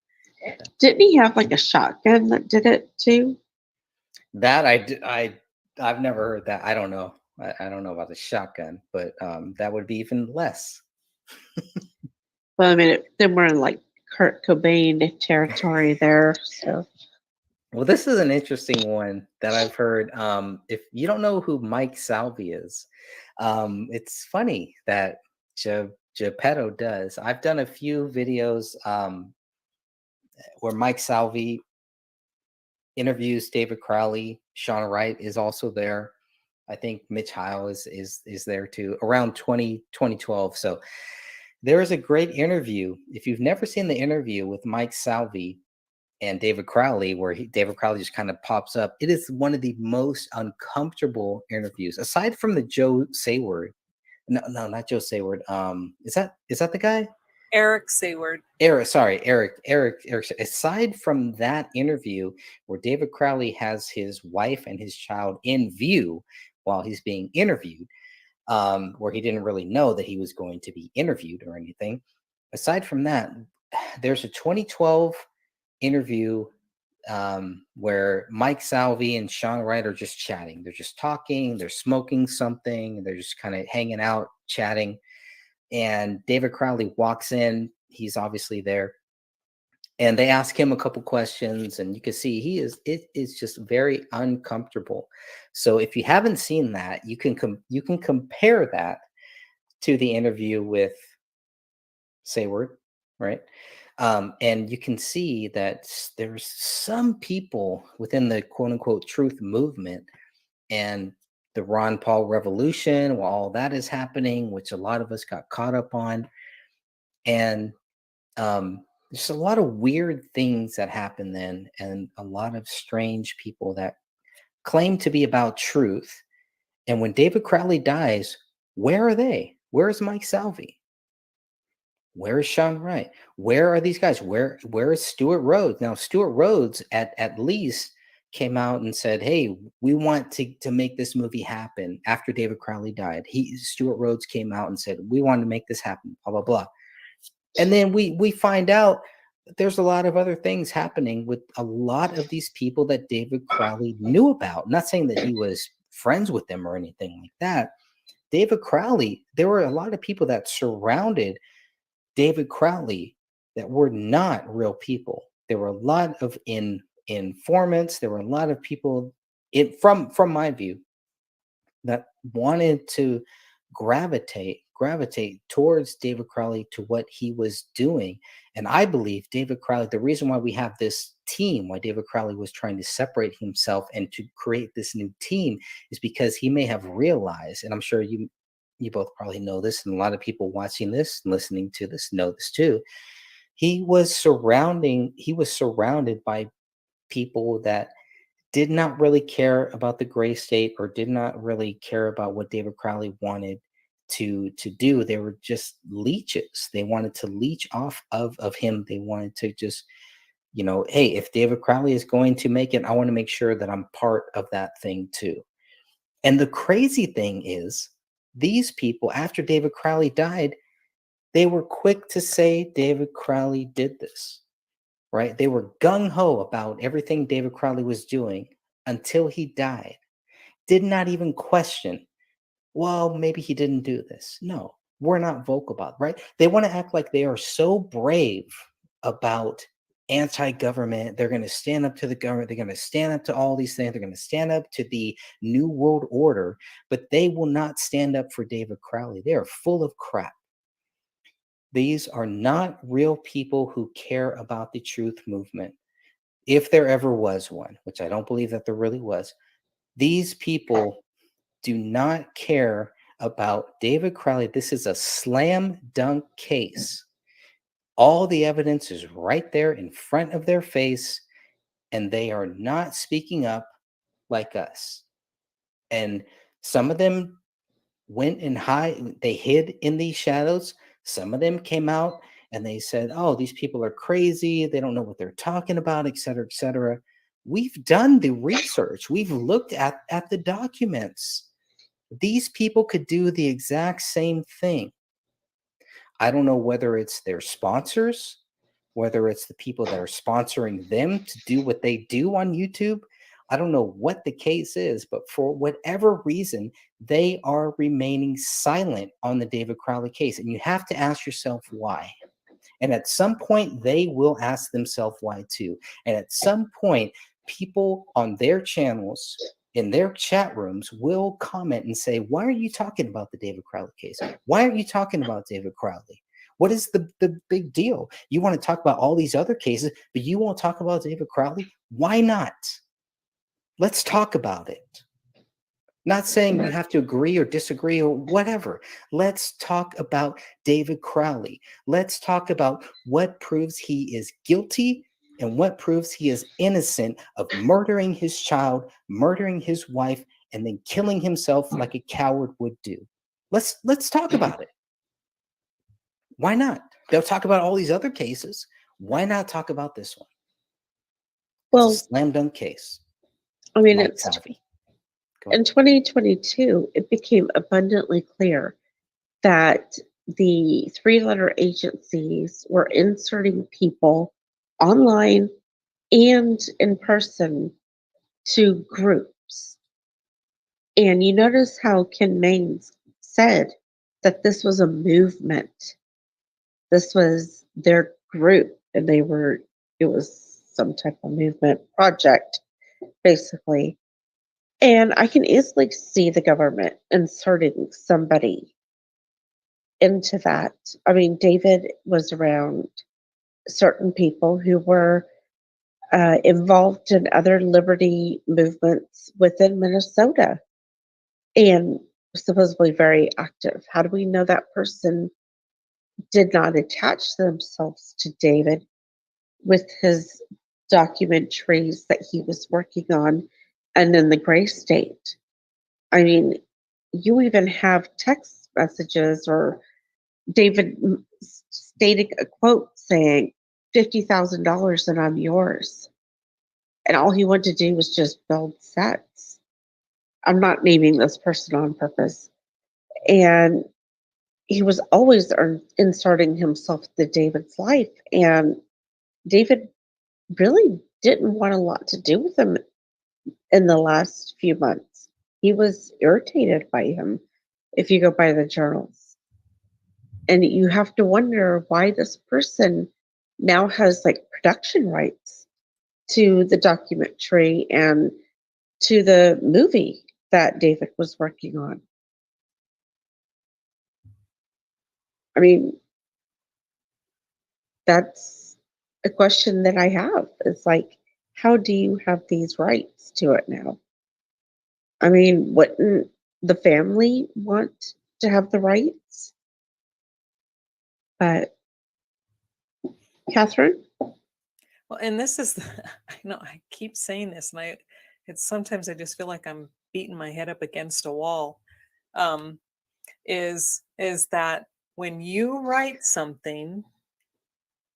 Didn't he have like a shotgun that did it too? That I've never heard that. I don't know. I don't know about the shotgun, but that would be even less. Well, I mean, then we're in like Kurt Cobain territory there. So, Well, this is an interesting one that I've heard. If you don't know who Mike Salvi is, it's funny that Geppetto does. I've done a few videos where Mike Salvi interviews David Crowley. Sean Wright is also there. I think Mitch Heil is there too, around 2012. So there is a great interview. If you've never seen the interview with Mike Salvi and David Crowley, where David Crowley just kind of pops up, it is one of the most uncomfortable interviews, aside from the Joe Sayward. No, not Joe Sayward. Is that the guy? Eric Sayward. Eric. Aside from that interview where David Crowley has his wife and his child in view while he's being interviewed, where he didn't really know that he was going to be interviewed or anything. Aside from that, there's a 2012 interview where Mike Salvi and Sean Wright are just chatting. They're just talking, they're smoking something, they're just kind of hanging out, chatting. And David Crowley walks in, he's obviously there. And they ask him a couple questions, and you can see it is just very uncomfortable. So if you haven't seen that, you can compare that to the interview with Sayward, right? And you can see that there's some people within the quote unquote truth movement and the Ron Paul revolution, while all that is happening, which a lot of us got caught up on. And there's a lot of weird things that happen then, and a lot of strange people that claim to be about truth. And when David Crowley dies, where are they? Where is Mike Salvi? Where is Sean Wright? Where are these guys? Where is Stuart Rhodes? Now, Stuart Rhodes at least came out and said, hey, we want to make this movie happen after David Crowley died. Stuart Rhodes came out and said, we want to make this happen, blah, blah, blah. And then we find out that there's a lot of other things happening with a lot of these people that David Crowley knew about. I'm not saying that he was friends with them or anything like that. David Crowley, there were a lot of people that surrounded David Crowley that were not real people. There were a lot of informants. There were a lot of people from my view that wanted to gravitate towards David Crowley, to what he was doing. And I believe David Crowley, the reason why we have this team, why David Crowley was trying to separate himself and to create this new team, is because he may have realized, and I'm sure you both probably know this, and a lot of people watching this and listening to this know this too, he was surrounded by people that did not really care about the gray state, or did not really care about what David Crowley wanted to do. They were just leeches. They wanted to leech off of him. They wanted to just, hey, if David Crowley is going to make it, I want to make sure that I'm part of that thing too. And the crazy thing is, these people, after David Crowley died, they were quick to say David Crowley did this, right? They were gung-ho about everything David Crowley was doing until he died. Did not even question, well, maybe he didn't do this. No, we're not vocal about it, right? They want to act like they are so brave about anti-government. They're going to stand up to the government. They're going to stand up to all these things. They're going to stand up to the New World Order, but they will not stand up for David Crowley. They are full of crap. These are not real people who care about the truth movement. If there ever was one, which I don't believe that there really was, these people do not care about David Crowley. This is a slam dunk case. All the evidence is right there in front of their face, and they are not speaking up like us. And some of them went and they hid in these shadows. Some of them came out and they said, oh, these people are crazy. They don't know what they're talking about, et cetera, et cetera. We've done the research. We've looked at the documents. These people could do the exact same thing. I don't know whether it's their sponsors, whether it's the people that are sponsoring them to do what they do on YouTube. I don't know what the case is, but for whatever reason, they are remaining silent on the David Crowley case. And you have to ask yourself why. And at some point, they will ask themselves why too. And at some point, people on their channels, in their chat rooms, will comment and say, why are you talking about the David Crowley case? Why are you talking about David Crowley? What is the big deal? You want to talk about all these other cases, but you won't talk about David Crowley? Why not? Let's talk about it. Not saying you have to agree or disagree or whatever. Let's talk about David Crowley. Let's talk about what proves he is guilty and what proves he is innocent of murdering his child, murdering his wife, and then killing himself like a coward would do. Let's talk about it. Why not? They'll talk about all these other cases. Why not talk about this one? Well, it's a slam dunk case. I mean, Mike it's Salvi. in 2022, it became abundantly clear that the three-letter agencies were inserting people online and in person to groups. And you notice how Ken Maines said that this was a movement. This was their group, and it was some type of movement project, basically. And I can easily see the government inserting somebody into that. I mean, David was around certain people who were involved in other liberty movements within Minnesota and supposedly very active. How do we know that person did not attach themselves to David with his documentaries that he was working on and in the gray state? I mean, you even have text messages or David stating a quote saying $50,000 and I'm yours. And all he wanted to do was just build sets. I'm not naming this person on purpose. And he was always inserting himself into David's life. And David really didn't want a lot to do with him in the last few months. He was irritated by him, if you go by the journals. And you have to wonder why this person now has like production rights to the documentary and to the movie that David was working on. I mean, that's a question that I have. It's like, how do you have these rights to it now? I mean, wouldn't the family want to have the rights? But, Catherine? Well, and this is, I know I keep saying this, and it's sometimes I just feel like I'm beating my head up against a wall. Is that when you write something,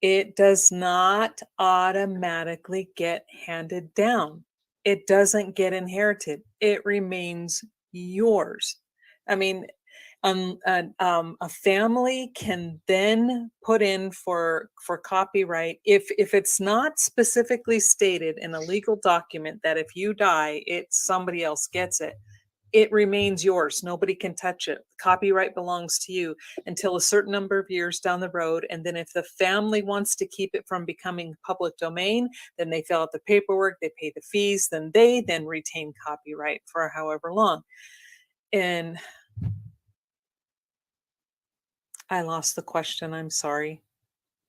it does not automatically get handed down. It doesn't get inherited. It remains yours. I mean, a family can then put in for copyright if it's not specifically stated in a legal document that if you die, somebody else gets it. It remains yours. Nobody can touch it. Copyright belongs to you until a certain number of years down the road. And then if the family wants to keep it from becoming public domain, then they fill out the paperwork, they pay the fees, then they retain copyright for however long. And I lost the question. I'm sorry.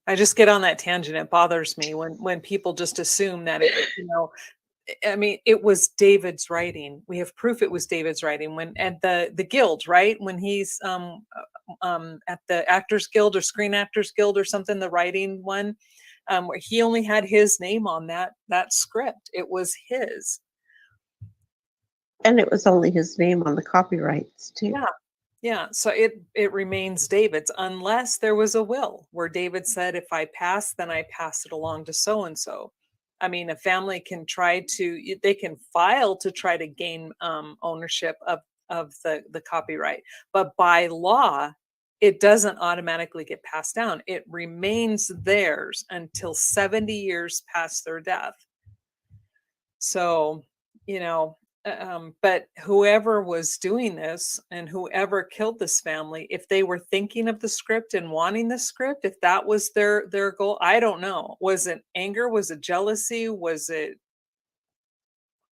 I just get on that tangent. It bothers me when people just assume that I mean, it was David's writing. We have proof it was David's writing when at the guild, right? When he's at the Actors Guild or Screen Actors Guild or something, the writing one, where he only had his name on that script. It was his. And it was only his name on the copyrights too. Yeah. Yeah. So it remains David's unless there was a will where David said, if I pass, then I pass it along to so and so. I mean, a family can they can file to try to gain ownership of the copyright, but by law, it doesn't automatically get passed down. It remains theirs until 70 years past their death. So, but whoever was doing this and whoever killed this family, if they were thinking of the script and wanting the script, if that was their goal, I don't know. Was it anger? Was it jealousy? Was it,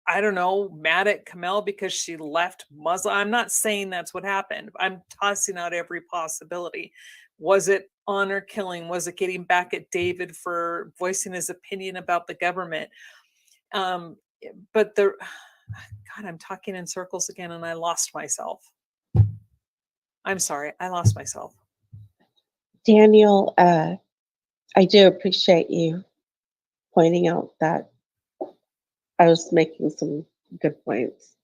I don't know, mad at Kamel because she left Muslim? I'm not saying that's what happened. I'm tossing out every possibility. Was it honor killing? Was it getting back at David for voicing his opinion about the government? But God, I'm talking in circles again and I lost myself. I'm sorry, I lost myself. Daniel, I do appreciate you pointing out that I was making some good points.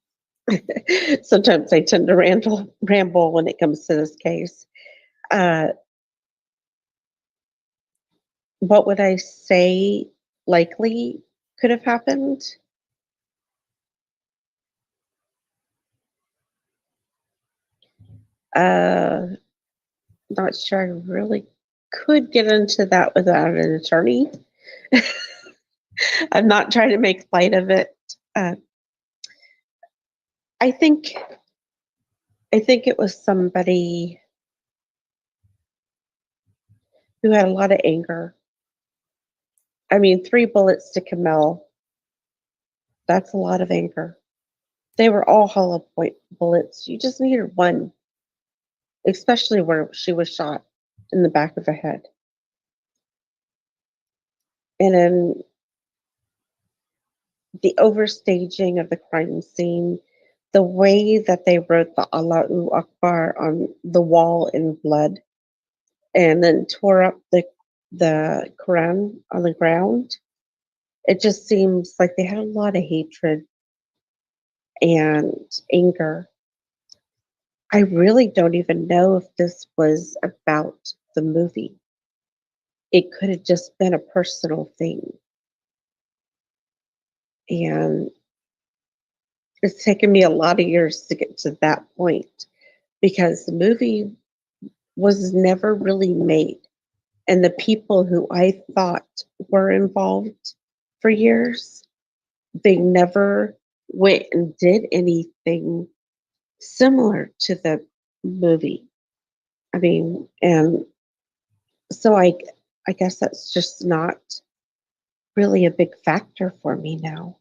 Sometimes I tend to ramble when it comes to this case. What would I say likely could have happened? Not sure I really could get into that without an attorney. I'm not trying to make light of it. I think it was somebody who had a lot of anger. I mean, 3 bullets to Kamel. That's a lot of anger. They were all hollow point bullets. You just needed one, especially where she was shot in the back of the head. And then the overstaging of the crime scene, the way that they wrote the Allahu Akbar on the wall in blood, and then tore up the Quran on the ground. It just seems like they had a lot of hatred and anger. I really don't even know if this was about the movie. It could have just been a personal thing. And it's taken me a lot of years to get to that point because the movie was never really made. And the people who I thought were involved for years, they never went and did anything similar to the movie. I mean, and so I guess that's just not really a big factor for me now.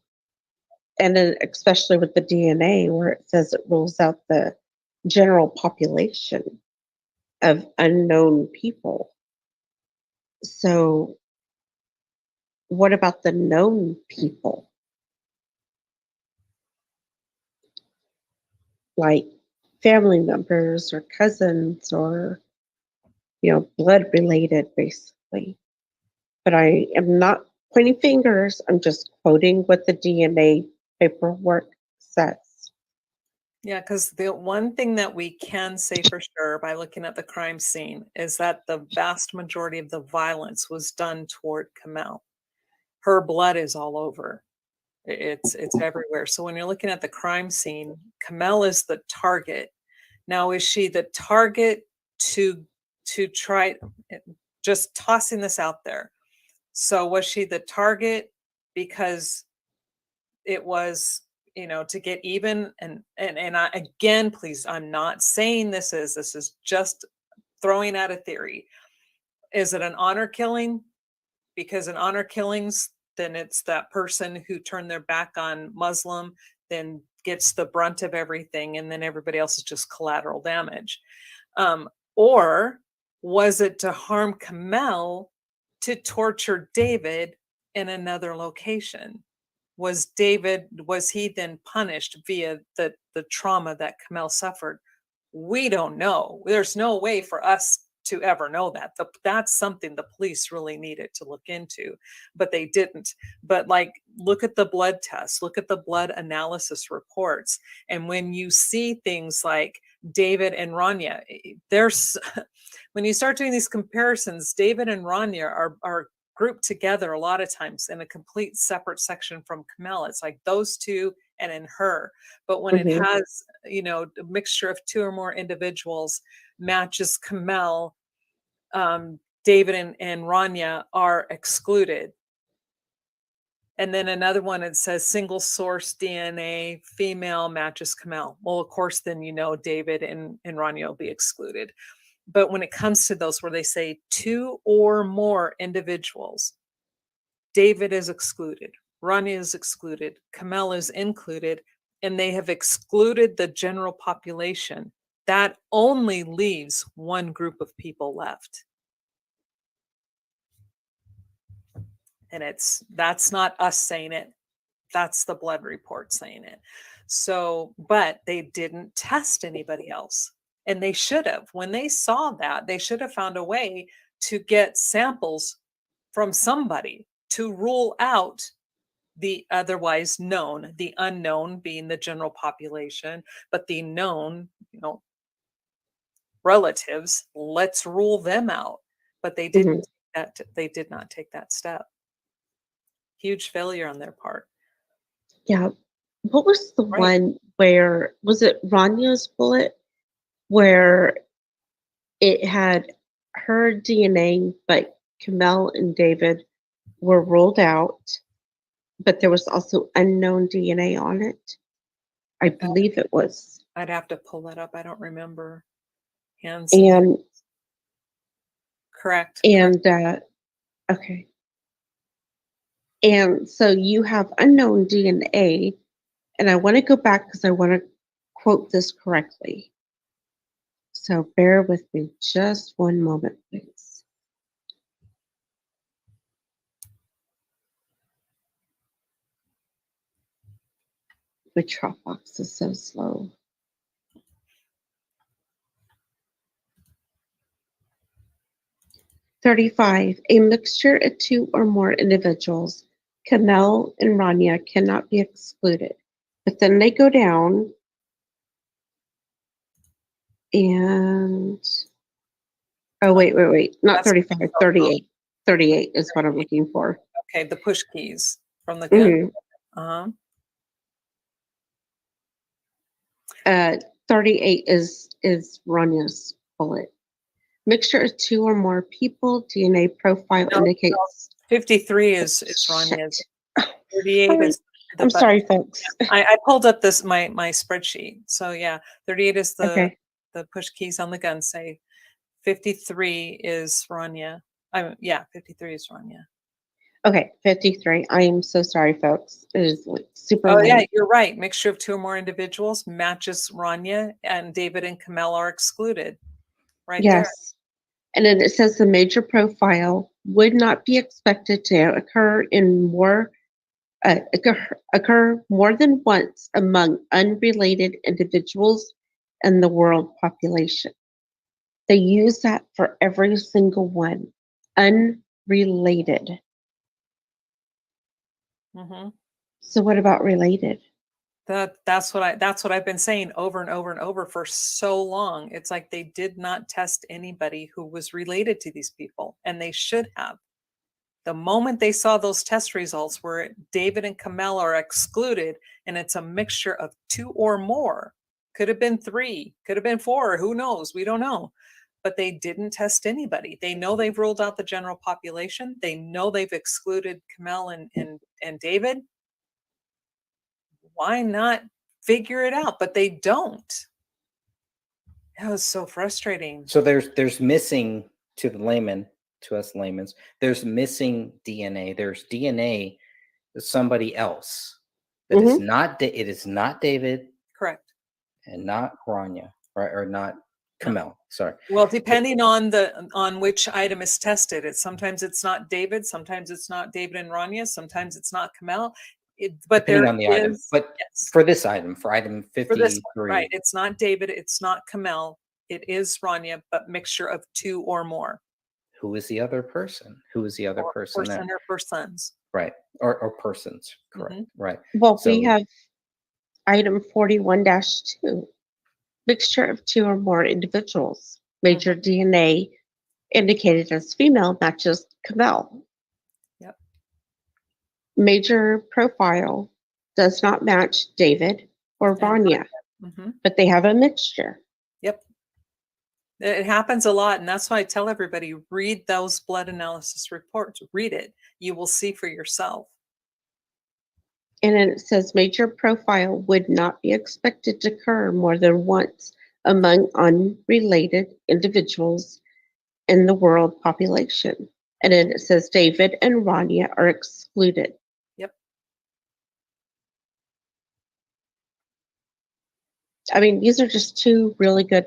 And then especially with the DNA where it says it rules out the general population of unknown people. So what about the known people? Like family members or cousins or, blood related, basically. But I am not pointing fingers. I'm just quoting what the DNA paperwork says. Yeah, because the one thing that we can say for sure by looking at the crime scene is that the vast majority of the violence was done toward Kamel. Her blood is all over. It's everywhere. So when you're looking at the crime scene, Kamel is the target. Now, is she the target to try, just tossing this out there? So was she the target because it was, to get even? And I, again, please, I'm not saying this is just throwing out a theory. Is it an honor killing? Because in honor killings, then it's that person who turned their back on Muslim, then gets the brunt of everything, and then everybody else is just collateral damage. Or was it to harm Kamel to torture David in another location? was David, was he then punished via the trauma that Kamel suffered? We don't know. There's no way for us to ever know that. That's something the police really needed to look into, but they didn't. But like, look at the blood tests, look at the blood analysis reports. And when you see things like David and Rania, there's, when you start doing these comparisons, David and Rania are grouped together a lot of times in a complete separate section from Kamel. It's like those two and in her. But when it has, you know, a mixture of two or more individuals matches Kamel, David and Rania are excluded. And then another one, it says single source DNA, female matches Kamel. Well, of course, then, you know, David and Rania will be excluded. But when it comes to those where they say two or more individuals, David is excluded, Rania is excluded, Kamel is included, and they have excluded the general population, that only leaves one group of people left. And that's not us saying it. That's the blood report saying it. So, but they didn't test anybody else. And they should have. When they saw that, they should have found a way to get samples from somebody to rule out the otherwise known, the unknown being the general population, but the known, you know, relatives, let's rule them out. But they didn't they did not take that step. Huge failure on their part. Yeah. What was the one where, was it Rania's bullet, where it had her DNA, but Kamel and David were ruled out, but there was also unknown DNA on it? I believe it was. I'd have to pull that up. I don't remember. Hands. And correct. And okay. And so you have unknown DNA, and I want to go back because I want to quote this correctly. So bear with me just one moment, please. The Dropbox is so slow. "35. A mixture of two or more individuals, Kamel and Rania, cannot be excluded." But then they go down and, oh, wait. Not 35, 38. 38 is what I'm looking for. Okay, the push keys from the gun. 38 is Rania's bullet. Mixture of two or more people, DNA profile indicates. 53 is Rania's. 38 is. I'm sorry, folks. I pulled up my spreadsheet. So yeah, 38 is the push keys on the gun say. 53 is Rania. 53 is Rania. Okay, 53. I am so sorry, folks. It is like super. Oh late. yeah, you're right. Mixture of two or more individuals matches Rania, and David and Kamel are excluded. Right there. Yes. And then it says the major profile would not be expected to occur more than once among unrelated individuals in the world population. They use that for every single one. Unrelated. So what about related? That's what I've been saying over and over and over for so long. It's like they did not test anybody who was related to these people, and they should have. The moment they saw those test results where David and Kamel are excluded, and it's a mixture of two or more, could have been 3, could have been 4, who knows? We don't know. But they didn't test anybody. They know they've ruled out the general population. They know they've excluded Kamel and David. Why not figure it out? But they don't. That was so frustrating. So there's missing, to the layman, to us laymen, there's missing DNA. There's DNA of somebody else. That is not, it is not David. Correct. And not Rania, right? Or not Kamel. Sorry. Well, depending on which item is tested, sometimes it's not David, sometimes it's not David and Rania, sometimes it's not Kamel. But depending there on the item. is, But yes, for this item, for item for this 53, one, right? It's not David. It's not Kamel. It is Rania, but mixture of two or more. who is the other person? Who is the other Or person that? person or persons. Right. Or persons. Correct. Mhm. Right. Well, So we have item 41-2, mixture of two or more individuals. Major DNA indicated as female matches Kamel. Yep. Major profile does not match David or Rania, Mhm. but they have a mixture. Yep. It happens a lot. And that's why I tell everybody, read those blood analysis reports. Read it. You will see for yourself. And then it says major profile would not be expected to occur more than once among unrelated individuals in the world population. And then it says David and Rania are excluded. Yep. I mean, these are just two really good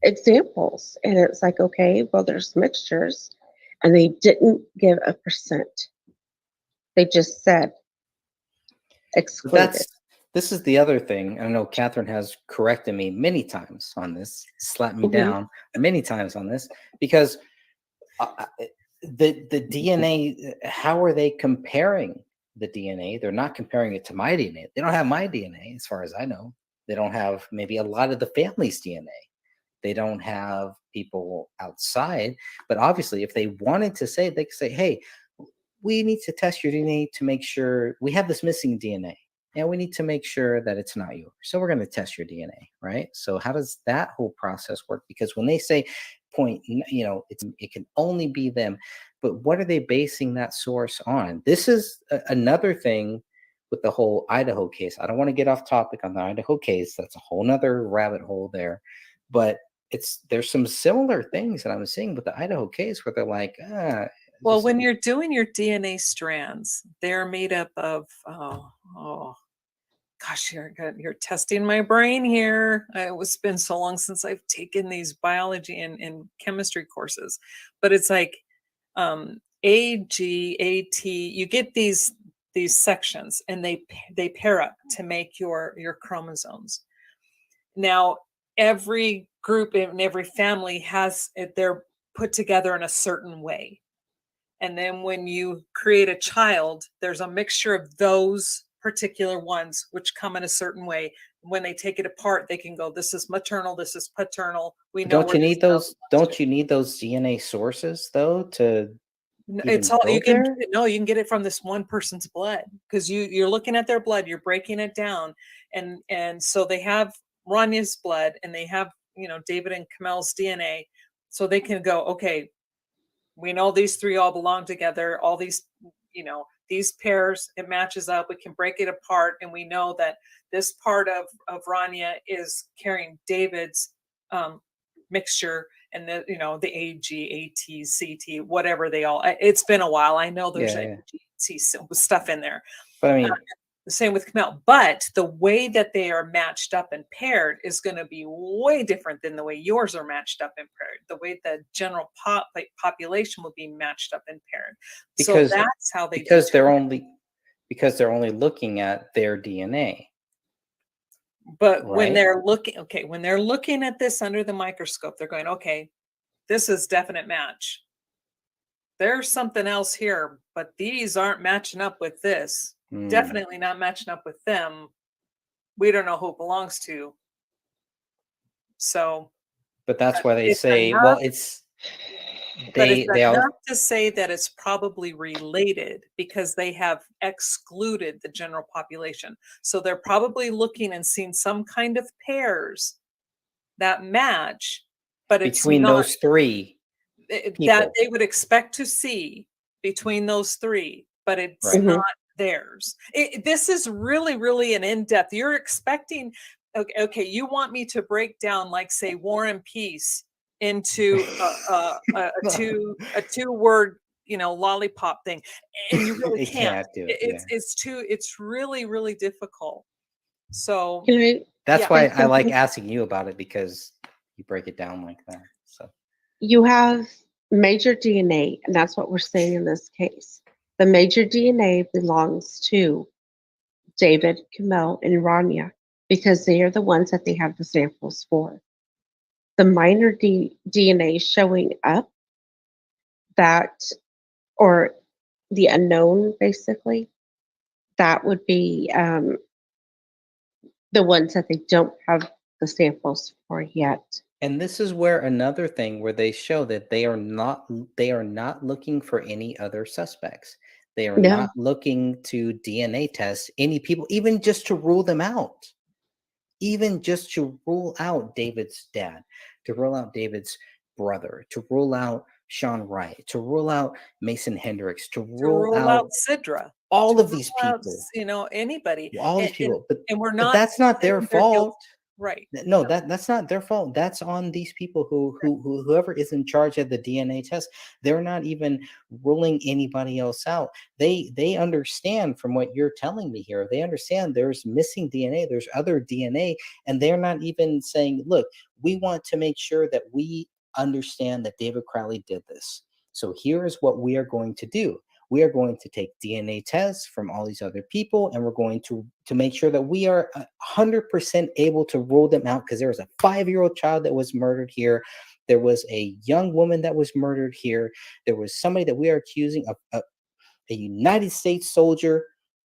examples. And it's like, okay, well, there's mixtures. And they didn't give a percent. They just said but excluded. this is the other thing. I know Catherine has corrected me many times on this, slapped me Mhm. down many times on this, because the DNA, how are they comparing the DNA? They're not comparing it to my DNA. They don't have my DNA, as far as I know. They don't have maybe a lot of the family's DNA. They don't have people outside. But obviously, if they wanted to say, they could say, hey, we need to test your DNA to make sure we have this missing DNA. And we need to make sure that it's not yours. So we're going to test your DNA, right? So how does that whole process work? Because when they say it can only be them, but what are they basing that source on? This is another thing with the whole Idaho case. I don't want to get off topic on the Idaho case. That's a whole nother rabbit hole there. But there's some similar things that I'm seeing with the Idaho case where they're like, Well, when you're doing your DNA strands, they're made up of, gosh, you're testing my brain here. It's been so long since I've taken these biology and chemistry courses, but it's like A, G, A, T. You get these sections, and they pair up to make your chromosomes. Now, every group and every family has they're put together in a certain way. And then when you create a child, there's a mixture of those particular ones which come in a certain way. When they take it apart, they can go, this is maternal, this is paternal. We know don't you need those DNA sources though to it's even all you go can there? you can get it from this one person's blood, because you're looking at their blood, you're breaking it down, and so they have Rania's blood, and they have David and Kamel's DNA, so they can go, okay, we know these three all belong together, all these these pairs, it matches up, we can break it apart, and we know that this part of Rania is carrying David's mixture, and the AG, AT, CT, whatever they all. It's been a while. I know there's stuff in there. But I mean, the same with Kamel. But the way that they are matched up and paired is going to be way different than the way yours are matched up and paired. The way the general population will be matched up and paired. So that's how they because they're only looking at their DNA. But when they're looking at this under the microscope, they're going, okay, this is definite match. There's something else here, but these aren't matching up with this. Definitely not matching up with them. We don't know who it belongs to. So, but that's why they say, enough, well, it's enough to say that it's probably related, because they have excluded the general population. So they're probably looking and seeing some kind of pairs that match, but it's between those three that they would expect to see between those three, but it's not theirs. This is really, really an in-depth. You're expecting, okay, you want me to break down, like, say, War and Peace into a two-word lollipop thing, and you really can't do it. It's really, really difficult. So that's why I like asking you about it, because you break it down like that. So you have major DNA, and that's what we're saying in this case. The major DNA belongs to David, Kamel, and Rania because they are the ones that they have the samples for. The minor DNA showing up that, or the unknown basically, that would be the ones that they don't have the samples for yet. And this is where another thing where they show that they are not looking for any other suspects. They are No. not looking to DNA test any people, even just to rule them out. Even just to rule out David's dad, to rule out David's brother, to rule out Sean Wright, to rule out Mason Hendricks, to rule out Sidra, all to of these rule out, people. you know, anybody. All these people. But, and we're but not. that's not their saying they're guilty. fault. Right. No, that's not their fault. That's on these people who whoever is in charge of the DNA test. They're not even ruling anybody else out. They understand from what you're telling me here. They understand there's missing DNA, there's other DNA, and they're not even saying, look, we want to make sure that we understand that David Crowley did this. So here's what we are going to do. We are going to take DNA tests from all these other people, and we're going to make sure that we are 100% able to rule them out, because there was a 5-year-old child that was murdered here. There was a young woman that was murdered here. There was somebody that we are accusing of a United States soldier.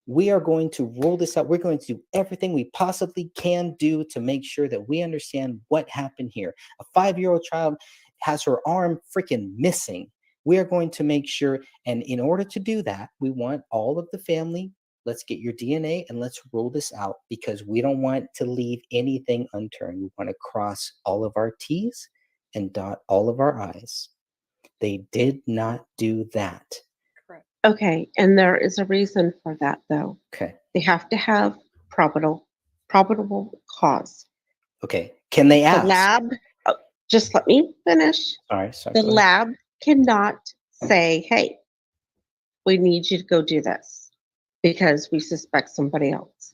We are going to rule this out. We're going to do everything we possibly can do to make sure that we understand what happened here. A 5-year-old child has her arm freaking missing. We are going to make sure, and in order to do that, we want all of the family. Let's get your DNA and let's rule this out, because we don't want to leave anything unturned. We want to cross all of our T's and dot all of our I's. They did not do that. Okay, and there is a reason for that though. Okay. They have to have probable cause. Okay. Can they ask? The lab, just let me finish. Sorry. The lab cannot say, hey, we need you to go do this because we suspect somebody else.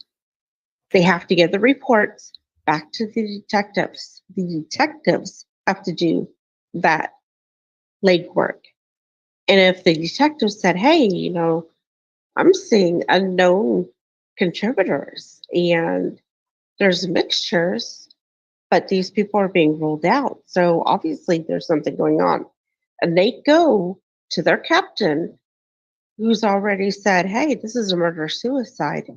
They have to get the reports back to the detectives. The detectives have to do that legwork. And if the detective said, hey, you know, I'm seeing unknown contributors and there's mixtures, but these people are being ruled out. So obviously there's something going on. And they go to their captain, who's already said, hey, this is a murder-suicide.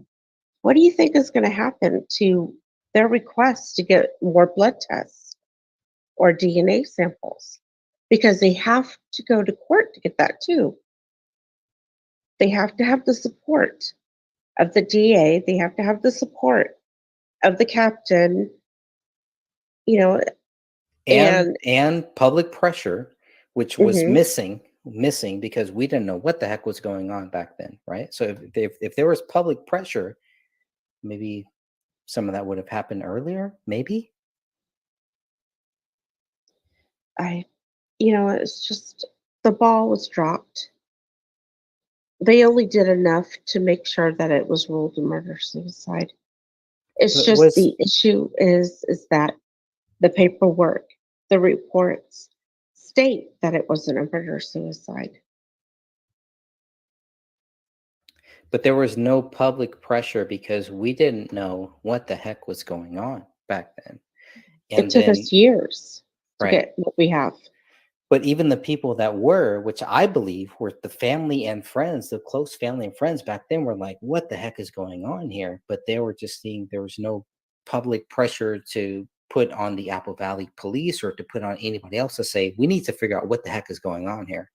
What do you think is going to happen to their request to get more blood tests or DNA samples? Because they have to go to court to get that too. They have to have the support of the DA. They have to have the support of the captain, you know, and public pressure, which was Mhm. missing because we didn't know what the heck was going on back then, right? So if there was public pressure, maybe some of that would have happened earlier, maybe. It's just the ball was dropped. They only did enough to make sure that it was ruled a murder-suicide. It's But just was- the issue is that the paperwork, the reports state that it wasn't a murder-suicide. But there was no public pressure because we didn't know what the heck was going on back then. It took us years to Right. get what we have. But even the people that were, which I believe were the family and friends, the close family and friends back then, were like, what the heck is going on here? But they were just seeing there was no public pressure to put on the Apple Valley police or to put on anybody else to say, we need to figure out what the heck is going on here.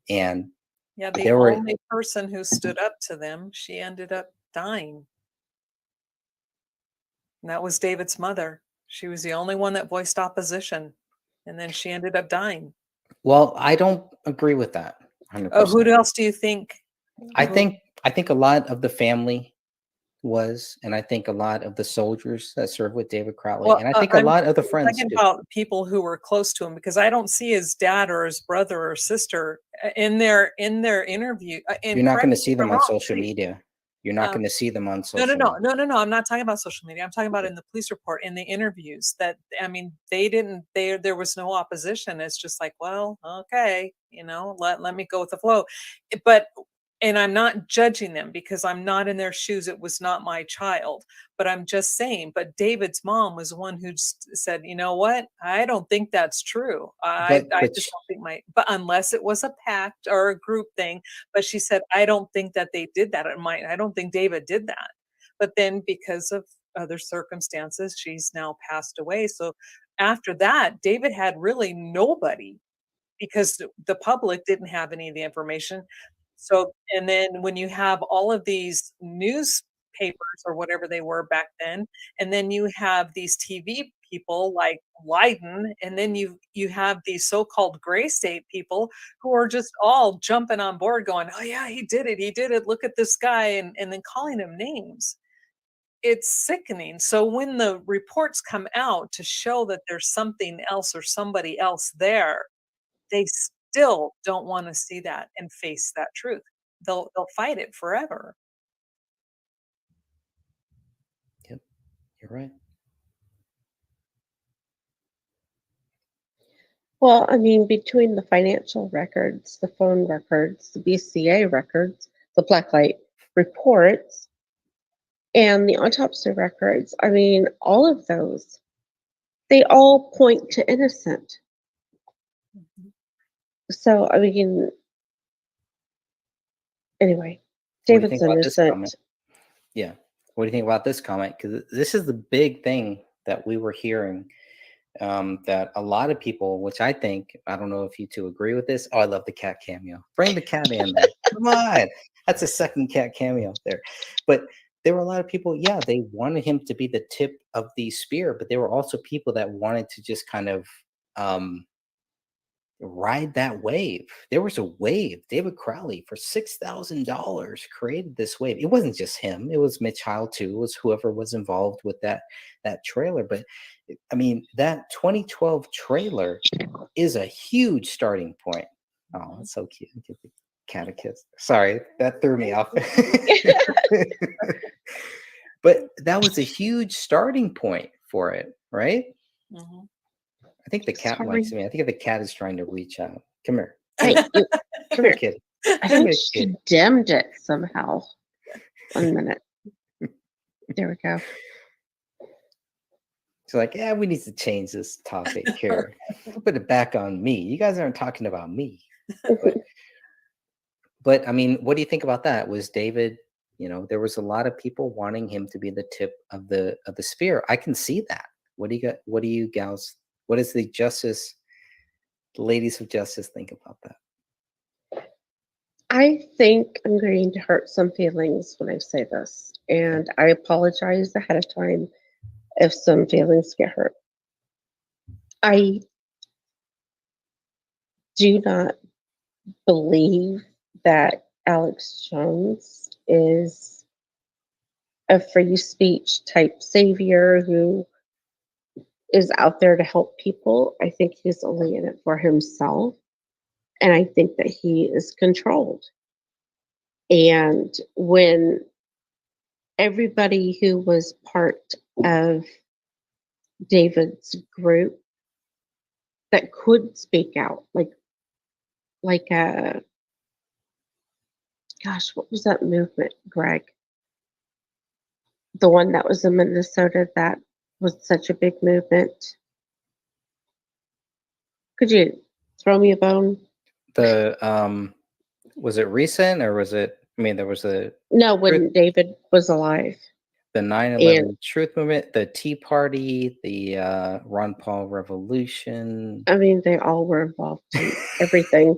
And Yeah, the there were only person who stood up to them, she ended up dying. And that was David's mother. She was the only one that voiced opposition. And then she ended up dying. well, I don't agree with that 100%. Oh, who else do you think? I think a lot of the family was, and I think a lot of the soldiers that served with David Crowley, and I think a I'm lot of the friends talking too. about people who were close to him, because I don't see his dad or his brother or sister in their interview. You're not going to see them on social media. You're not Um, going to see them on social No. media. I'm not talking about social media. I'm talking about in the police report, in the interviews. That I mean, there was no opposition. It's just like, well, okay, let me go with the flow. But And I'm not judging them because I'm not in their shoes. It was not my child, but I'm just saying, but David's mom was one who said, you know what? I don't think that's true. I But just don't think but unless it was a pact or a group thing, but she said, I don't think that they did that. I don't think David did that. But then because of other circumstances, she's now passed away. So after that, David had really nobody because the public didn't have any of the information. So, and then when you have all of these newspapers or whatever they were back then, and then you have these TV people like Leiden, and then you have these so-called gray state people who are just all jumping on board going, oh yeah, he did it, look at this guy, and then calling him names. It's sickening. So when the reports come out to show that there's something else or somebody else there, they still don't want to see that and face that truth. They'll fight it forever. Yep, you're right. Well, I mean, between the financial records, the phone records, the BCA records, the blacklight reports, and the autopsy records, I mean, all of those, they all point to innocent. So, I mean, anyway, What do you David's think about this innocent. comment? Yeah. What do you think about this comment? Because this is the big thing that we were hearing, that a lot of people, which I think, I don't know if you two agree with this. Oh, I love the cat cameo. Bring the cat in there. Come on. That's a second cat cameo there. But there were a lot of people, yeah, they wanted him to be the tip of the spear, but there were also people that wanted to just kind of ride that wave. There was a wave. David Crowley for $6,000 created this wave. It wasn't just him. It was Mitch Heil too. It was whoever was involved with that trailer. But I mean, that 2012 trailer is a huge starting point. Oh, that's so cute. Get the catechist. Sorry, that threw me off. But that was a huge starting point for it, right? Mm-hmm. I think the cat likes me. I think the cat is trying to reach out. Come here. Hey, Come here, kitty. I think she dimmed it somehow. 1 minute. There we go. She's like, yeah, we need to change this topic here. Put it back on me. You guys aren't talking about me. But I mean, what do you think about that? Was David, there was a lot of people wanting him to be the tip of the spear. I can see that. What do you gals, what does the ladies of justice think about that? I think I'm going to hurt some feelings when I say this, and I apologize ahead of time if some feelings get hurt. I do not believe that Alex Jones is a free speech type savior who is out there to help people. I think he's only in it for himself. And I think that he is controlled. And when everybody who was part of David's group that could speak out, like gosh, what was that movement, Greg? The one that was in Minnesota that was such a big movement. Could you throw me a bone? Was it recent or was it? I mean, there was no when David was alive. The 9/11 Truth Movement, the Tea Party, the Ron Paul Revolution. I mean, they all were involved in everything.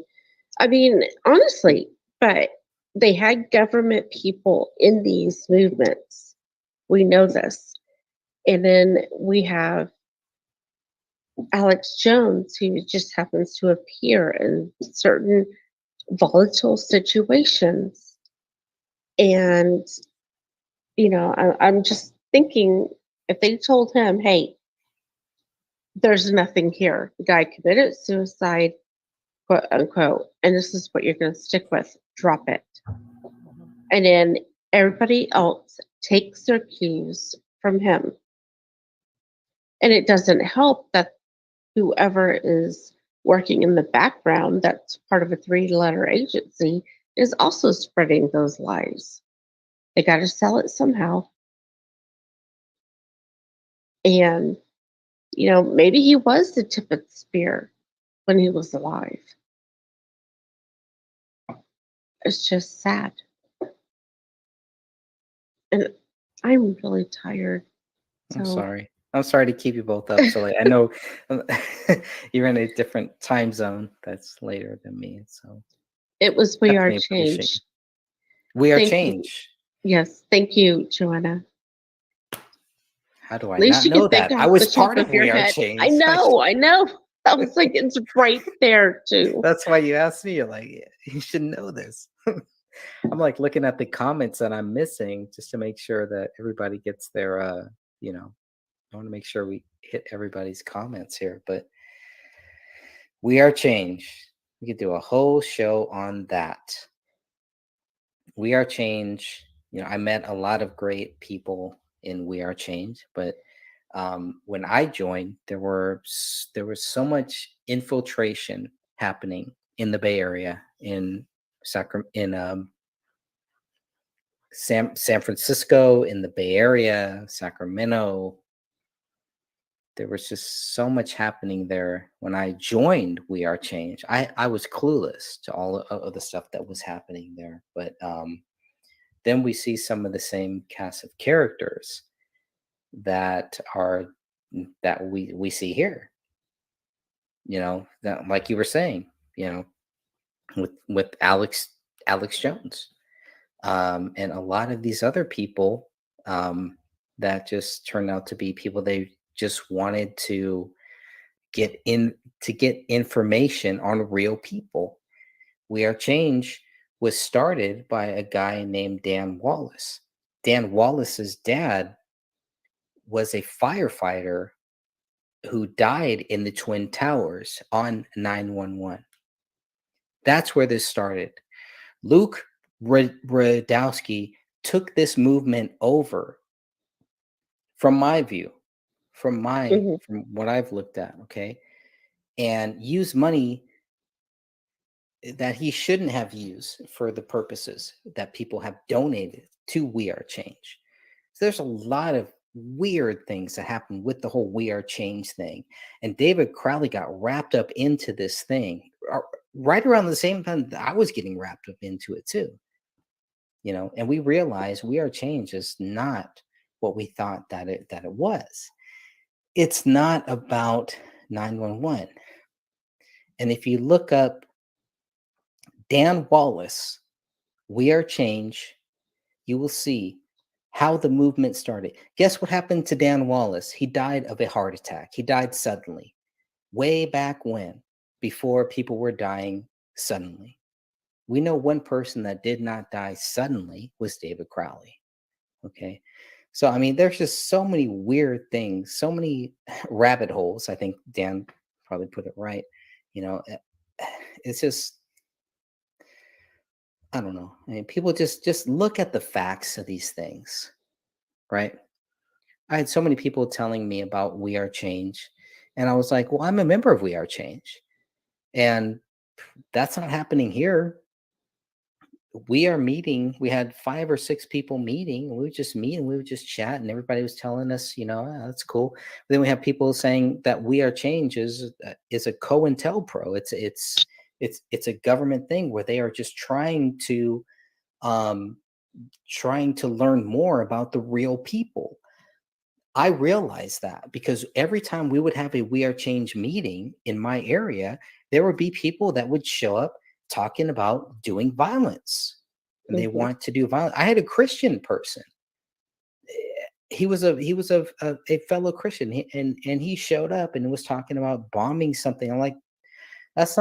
I mean, honestly, but they had government people in these movements. We know this. And then we have Alex Jones, who just happens to appear in certain volatile situations. And, I'm just thinking if they told him, hey, there's nothing here, the guy committed suicide, quote unquote, and this is what you're going to stick with, drop it. And then everybody else takes their cues from him. And it doesn't help that whoever is working in the background, that's part of a 3-letter agency, is also spreading those lies. They got to sell it somehow. And, maybe he was the tip of the spear when he was alive. It's just sad. And I'm really tired. I'm So sorry. I'm sorry to keep you both up so late. I know you're in a different time zone that's later than me. So it was We Are definitely appreciate Change. it. We Are Thank you. Change. Yes. Thank you, Joanna. How do I At least not you know can think that? I off the was top part of of your We Are head. Change. I know. I was like, it's right there too. That's why you asked me. You're like, you should know this. I'm like looking at the comments that I'm missing just to make sure that everybody gets their, I want to make sure we hit everybody's comments here. But We Are Change. We could do a whole show on that. We Are Change. I met a lot of great people in We Are Change, but when I joined, there was so much infiltration happening in the Bay Area, in San Francisco, in the Bay Area, Sacramento. There was just so much happening there. When I joined We Are Change, I was clueless to all of the stuff that was happening there. But then we see some of the same cast of characters that we see here. That, like you were saying, with Alex Jones, and a lot of these other people that just turned out to be people they just wanted to get information on real people. We Are Change was started by a guy named Dan Wallace. Dan Wallace's dad was a firefighter who died in the Twin Towers on 9/11. That's where this started. Luke Radowski took this movement over from my view, from what I've looked at, okay, and used money that he shouldn't have used for the purposes that people have donated to We Are Change. So there's a lot of weird things that happened with the whole We Are Change thing. And David Crowley got wrapped up into this thing right around the same time that I was getting wrapped up into it too. And we realized We Are Change is not what we thought that it was. It's not about 911. And if you look up Dan Wallace, We Are Change, you will see how the movement started. Guess what happened to Dan Wallace? He died of a heart attack. He died suddenly, way back when, before people were dying suddenly. We know one person that did not die suddenly was David Crowley. Okay. So, I mean, there's just so many weird things, so many rabbit holes. I think Dan probably put it right. It's just, I don't know. I mean, people just look at the facts of these things, right? I had so many people telling me about We Are Change, and I was like, well, I'm a member of We Are Change, and that's not happening here. We are meeting. We had 5 or 6 people meeting. We would just meet and we would just chat, and everybody was telling us, that's cool. But then we have people saying that We Are Change is a COINTELPRO. It's a government thing where they are just trying to learn more about the real people. I realized that because every time we would have a We Are Change meeting in my area, there would be people that would show up talking about doing violence, and they want to do violence. I had a Christian person. He was a fellow Christian, and he showed up and was talking about bombing something. I'm like, that's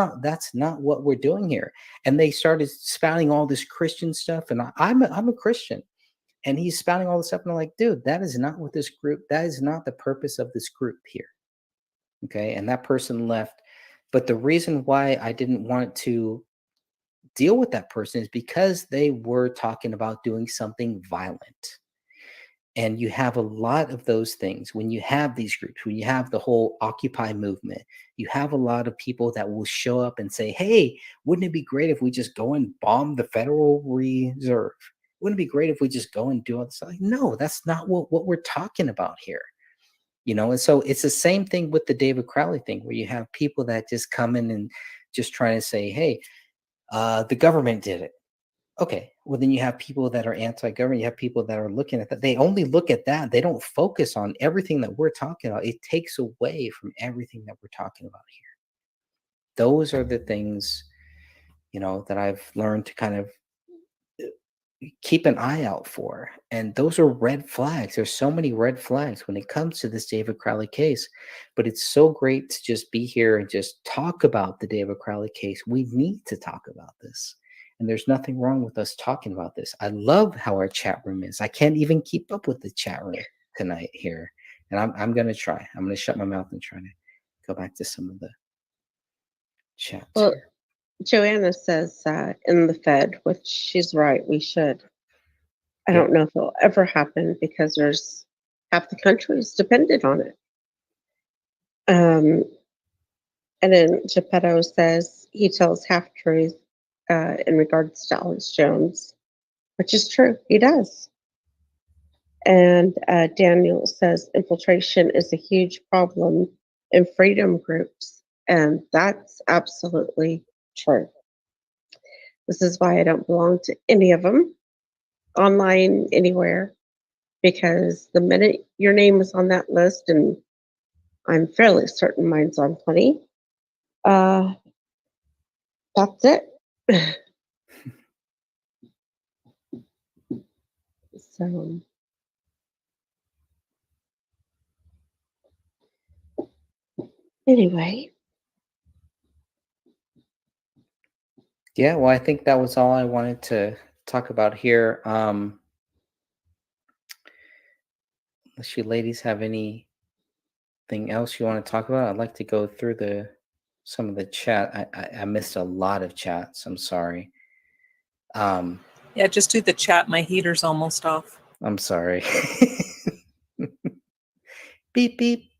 not what we're doing here. And they started spouting all this Christian stuff, and I'm a Christian, and he's spouting all this stuff, and I'm like, dude, that is not what this group. That is not the purpose of this group here. Okay, and that person left. But the reason why I didn't want to deal with that person is because they were talking about doing something violent. And you have a lot of those things when you have these groups, when you have the whole Occupy movement, you have a lot of people that will show up and say, hey, wouldn't it be great if we just go and bomb the Federal Reserve? Wouldn't it be great if we just go and do all this? Like, no, that's not what we're talking about here. You know, and so it's the same thing with the David Crowley thing, where you have people that just come in and just try to say, hey, the government did it. Okay, well, then you have people that are anti-government. You have people that are looking at that. They only look at that. They don't focus on everything that we're talking about. It takes away from everything that we're talking about here. Those are the things, you know, that I've learned to kind of keep an eye out for. And those are red flags. There's so many red flags when it comes to this David Crowley case. But it's so great to just be here and just talk about the David Crowley case. We need to talk about this. And there's nothing wrong with us talking about this. I love how our chat room is. I can't even keep up with the chat room tonight here. And I'm going to try. I'm going to shut my mouth and try to go back to some of the chats. Well, Here. Joanna says in the Fed, which she's right, we should. I don't know if it'll ever happen because there's half the country is dependent on it. And then Geppetto says he tells half truth in regards to Alex Jones, which is true. He does. And Daniel says infiltration is a huge problem in freedom groups. And that's absolutely true. This is why I don't belong to any of them, online, anywhere, because the minute your name is on that list, and I'm fairly certain mine's on plenty, that's it. So, anyway. Yeah, well, I think that was all I wanted to talk about here. Unless you ladies have anything else you want to talk about, I'd like to go through some of the chat. I missed a lot of chats. I'm sorry. Yeah, just do the chat. My heater's almost off. I'm sorry. Beep, beep.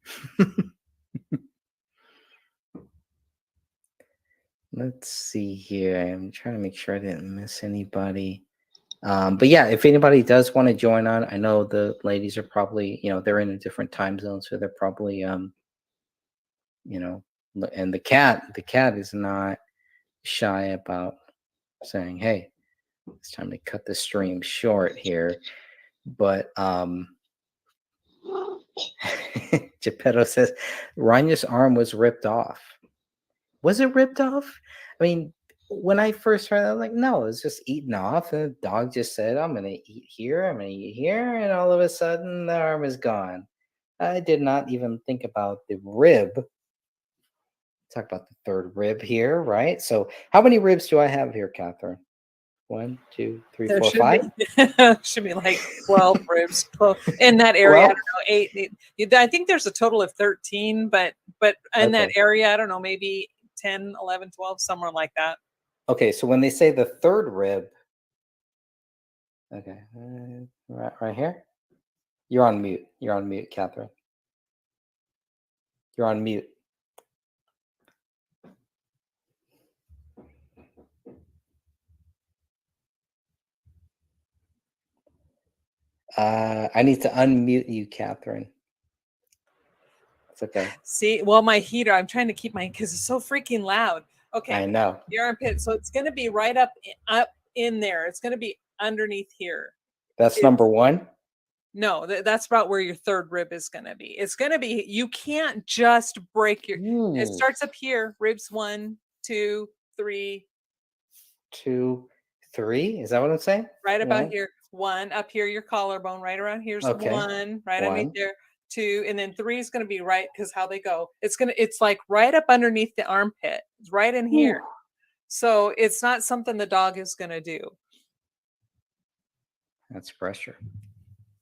Let's see here. I'm trying to make sure I didn't miss anybody. But yeah, if anybody does want to join on, I know the ladies are probably, you know, they're in a different time zone, so they're probably, you know, and the cat is not shy about saying, hey, it's time to cut the stream short here. But Geppetto says Ranya's arm was ripped off. Was it ripped off? I mean, when I first heard it, I was like, no, it's just eaten off. And the dog just said, I'm going to eat here, I'm going to eat here. And all of a sudden, the arm is gone. I did not even think about the rib. Talk about the third rib here, right? So how many ribs do I have here, Catherine? 1, 2, 3, 4, 5? Should be like 12 ribs 12, in that area. 12? I don't know, 8. I think there's a total of 13, but in that area, I don't know, maybe 10, 11, 12, somewhere like that. Okay, so when they say the third rib, okay, right here. You're on mute. You're on mute, Catherine. You're on mute. I need to unmute you, Catherine. It's okay. See, well, my heater, I'm trying to keep because it's so freaking loud. Okay. I know. The armpit. So it's going to be right up in there. It's going to be underneath here. That's number 1? No, that's about where your third rib is going to be. It's going to be, you can't just break your, it starts up here, ribs 1, 2, 3. 2, 3? Is that what I'm saying? Right about here. 1 up here, your collarbone, right around here's 1, right underneath there. 2, and then 3 is going to be right, because how they go, it's like right up underneath the armpit. It's right in here. So it's not something the dog is going to do. That's pressure.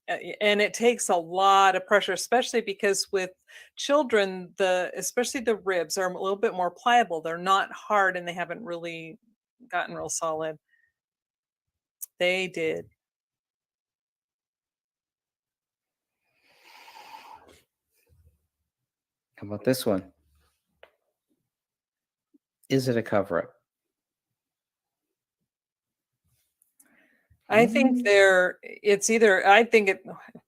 And it takes a lot of pressure, especially because with children, especially the ribs are a little bit more pliable. They're not hard, and they haven't really gotten real solid. They did. How about this one? Is it a cover up? I think it's either, I think it,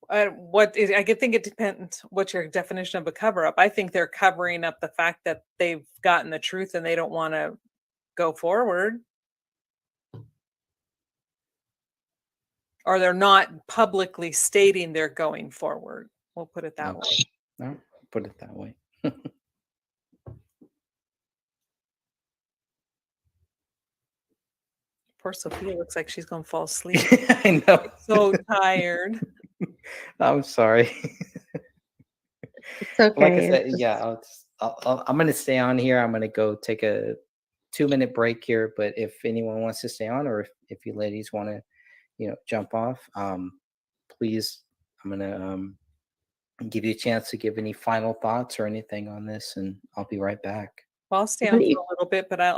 I could think it depends what your definition of a cover up. I think they're covering up the fact that they've gotten the truth and they don't want to go forward. Or they're not publicly stating they're going forward. We'll put it that way. No, put it that way. Poor Sophia looks like she's gonna fall asleep. I know. So tired. I'm sorry. It's okay. Like I it's said, just- yeah, I'm going to stay on here. I'm going to go take a 2-minute break here. But if anyone wants to stay on, or if you ladies want to, jump off, please, I'm going to give you a chance to give any final thoughts or anything on this, and I'll be right back. Well, I'll stay on for a little bit, but I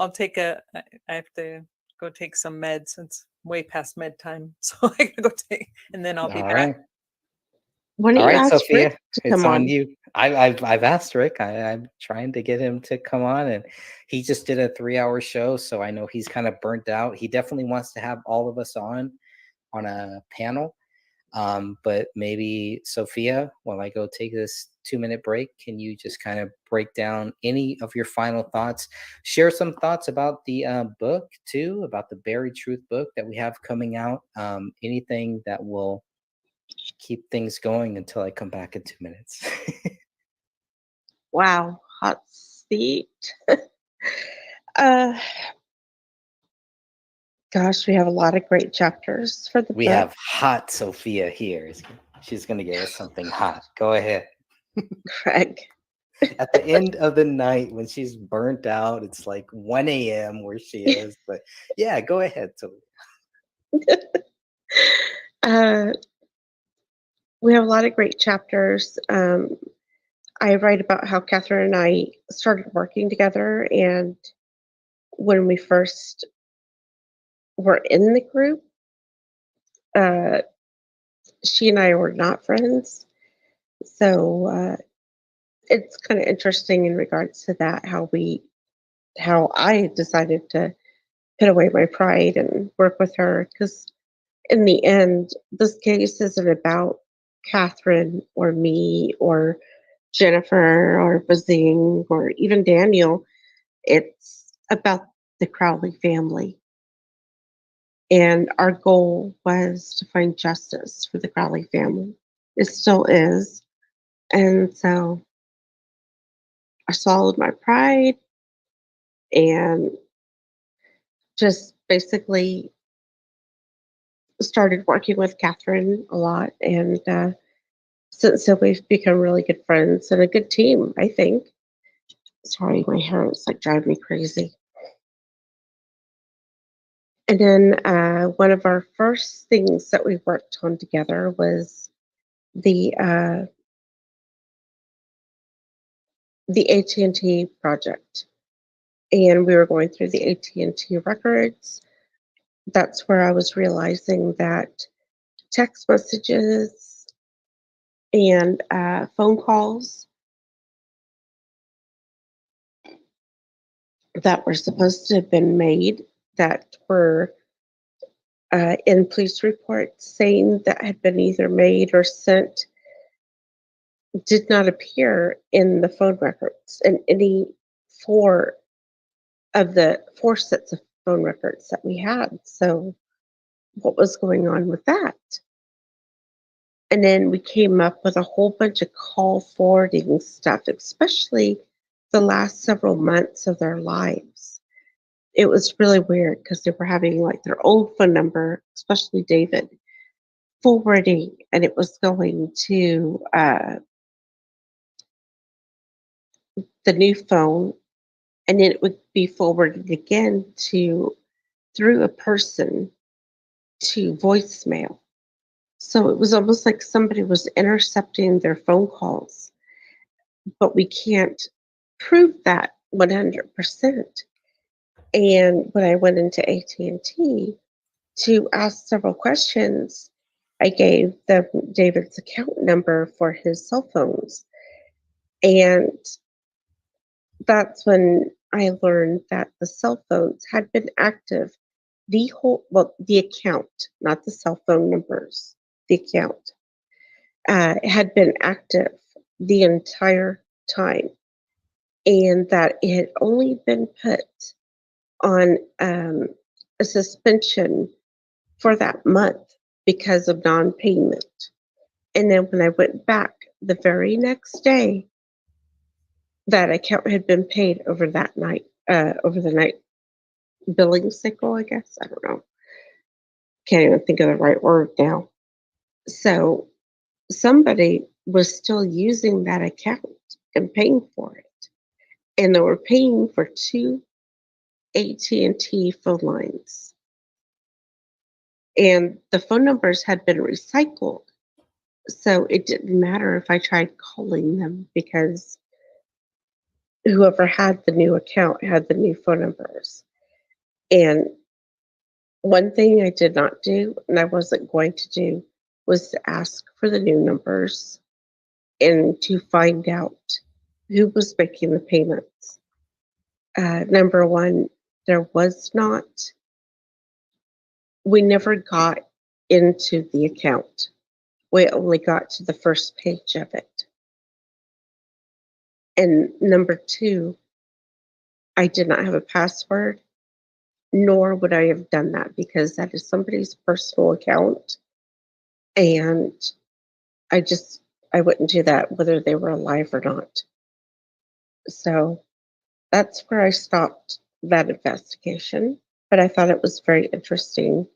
have to go take some meds. It's way past med time. So I gotta go take, and then I'll be All back. right. Why don't All you right, ask Sophia, Rick to it's come on on? you. I've asked Rick. I'm trying to get him to come on, and he just did a 3-hour show, so I know he's kind of burnt out. He definitely wants to have all of us on a panel, but maybe Sophia, while I go take this 2-minute break, can you just kind of break down any of your final thoughts? Share some thoughts about the book too, about the Buried Truth book that we have coming out. Anything that will keep things going until I come back in 2 minutes. Wow, hot seat. uh, gosh, we have a lot of great chapters for the We book. have hot Sophia here. She's going to give us something hot. Go ahead. Craig. At the end of the night, when she's burnt out, it's like 1 a.m. where she is. But yeah, go ahead, Sophia. We have a lot of great chapters. I write about how Catherine and I started working together, and when we first were in the group, she and I were not friends. So it's kind of interesting in regards to that, how I decided to put away my pride and work with her, because in the end, this case isn't about Catherine or me or Jennifer or Bazing or even Daniel. It's about the Crowley family. And our goal was to find justice for the Crowley family. It still is. And so I swallowed my pride and just basically started working with Catherine a lot. And since then, we've become really good friends and a good team, I think. Sorry, my hair is like driving me crazy. And then one of our first things that we worked on together was the AT&T project. And we were going through the AT&T records. That's where I was realizing that text messages and phone calls that were supposed to have been made, that were in police reports saying that had been either made or sent, did not appear in the phone records, in any four sets of phone records that we had. So what was going on with that? And then we came up with a whole bunch of call forwarding stuff, especially the last several months of their lives. It was really weird because they were having like their old phone number, especially David, forwarding, and it was going to the new phone, and then it would be forwarded again through a person to voicemail. So it was almost like somebody was intercepting their phone calls, but we can't prove that 100%. And when I went into AT&T to ask several questions, I gave them David's account number for his cell phones. And that's when I learned that the cell phones had been active the account, not the cell phone numbers, the account had been active the entire time, and that it had only been put on a suspension for that month because of non-payment. And then when I went back the very next day, that account had been paid over that night, over the night billing cycle, I guess. I don't know. Can't even think of the right word now. So somebody was still using that account and paying for it. And they were paying for 2 AT&T phone lines. And the phone numbers had been recycled. So it didn't matter if I tried calling them because whoever had the new account had the new phone numbers. And one thing I did not do, and I wasn't going to do, was to ask for the new numbers and to find out who was making the payments. Number one, there was not, we never got into the account. We only got to the first page of it. And number two, I did not have a password, nor would I have done that because that is somebody's personal account. And I wouldn't do that whether they were alive or not. So that's where I stopped that investigation. But I thought it was very interesting.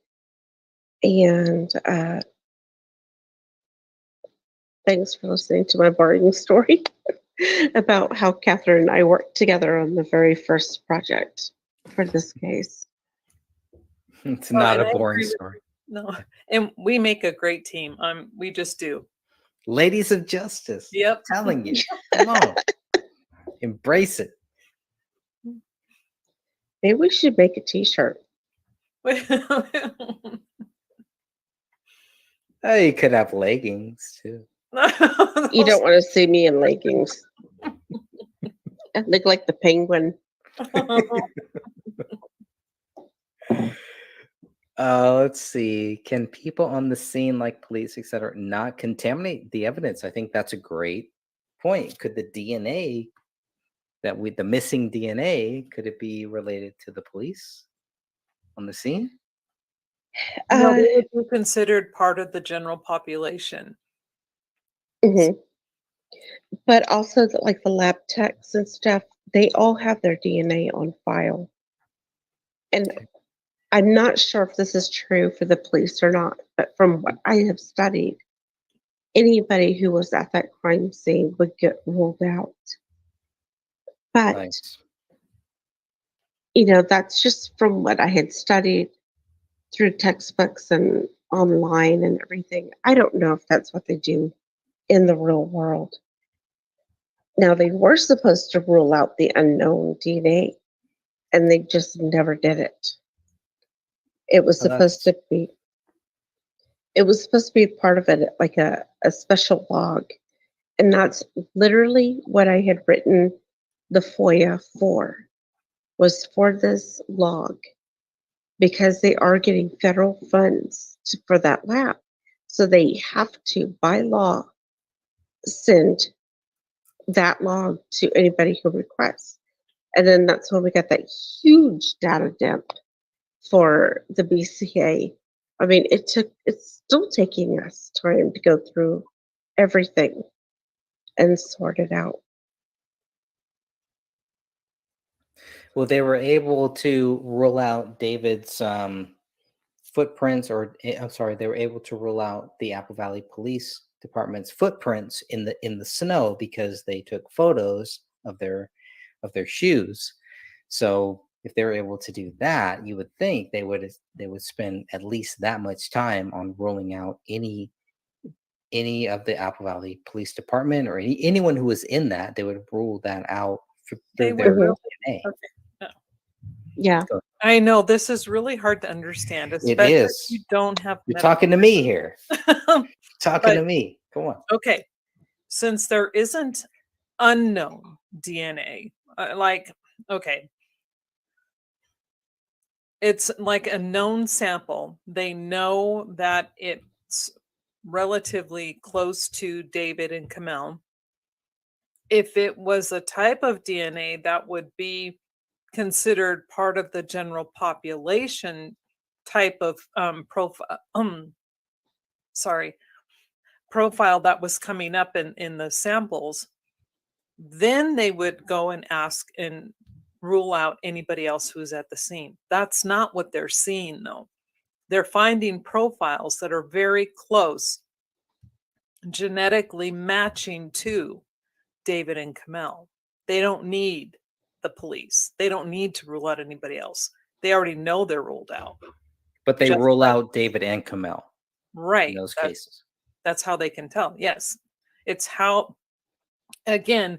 And thanks for listening to my boring story about how Catherine and I worked together on the very first project for this case. It's Oh, not and a I boring agree with- story. No, and we make a great team. We just do. Ladies of justice. Yep. I'm telling you. Come on. Embrace it. Maybe we should make a t-shirt. Oh, you could have leggings too. You don't want to see me in leggings. I look like the penguin. Let's see. Can people on the scene, like police, etc., not contaminate the evidence? I think that's a great point. Could the DNA the missing DNA, could it be related to the police on the scene? No, they would be considered part of the general population. Mhm. But also, like the lab techs and stuff, they all have their DNA on file. And I'm not sure if this is true for the police or not, but from what I have studied, anybody who was at that crime scene would get ruled out. But, Nice. you know, that's just from what I had studied through textbooks and online and everything. I don't know if that's what they do in the real world. Now, they were supposed to rule out the unknown DNA, and they just never did it. It was Well, supposed to be. It was supposed to be part of it, like a special log, and that's literally what I had written the FOIA for. Was for this log, because they are getting federal funds for that lab, so they have to, by law, send that log to anybody who requests. And then that's when we got that huge data dump for the BCA. I mean, it's still taking us time to go through everything and sort it out. Well, they were able to rule out David's footprints, or I'm sorry, they were able to rule out the Apple Valley Police Department's footprints in the snow because they took photos of their shoes. So if they were able to do that, you would think they would spend at least that much time on ruling out any of the Apple Valley Police Department or anyone who was in that. They would rule that out through They their would. DNA. Okay. No. Yeah. I know this is really hard to understand, It especially if is. you don't have You're medical talking to me here. Talking to But- me. Come on. Okay. Since there isn't unknown DNA, like, okay, it's like a known sample. They know that it's relatively close to David and Kamel. If it was a type of DNA that would be considered part of the general population type of profile, profile that was coming up in the samples, then they would go and ask and rule out anybody else who's at the scene. That's not what they're seeing, though. They're finding profiles that are very close, genetically matching to David and Kamel. They don't need the police. They don't need to rule out anybody else. They already know they're ruled out. But they Just rule out David and Kamel right in those that's, cases. that's how they can tell. Yes, it's how, again,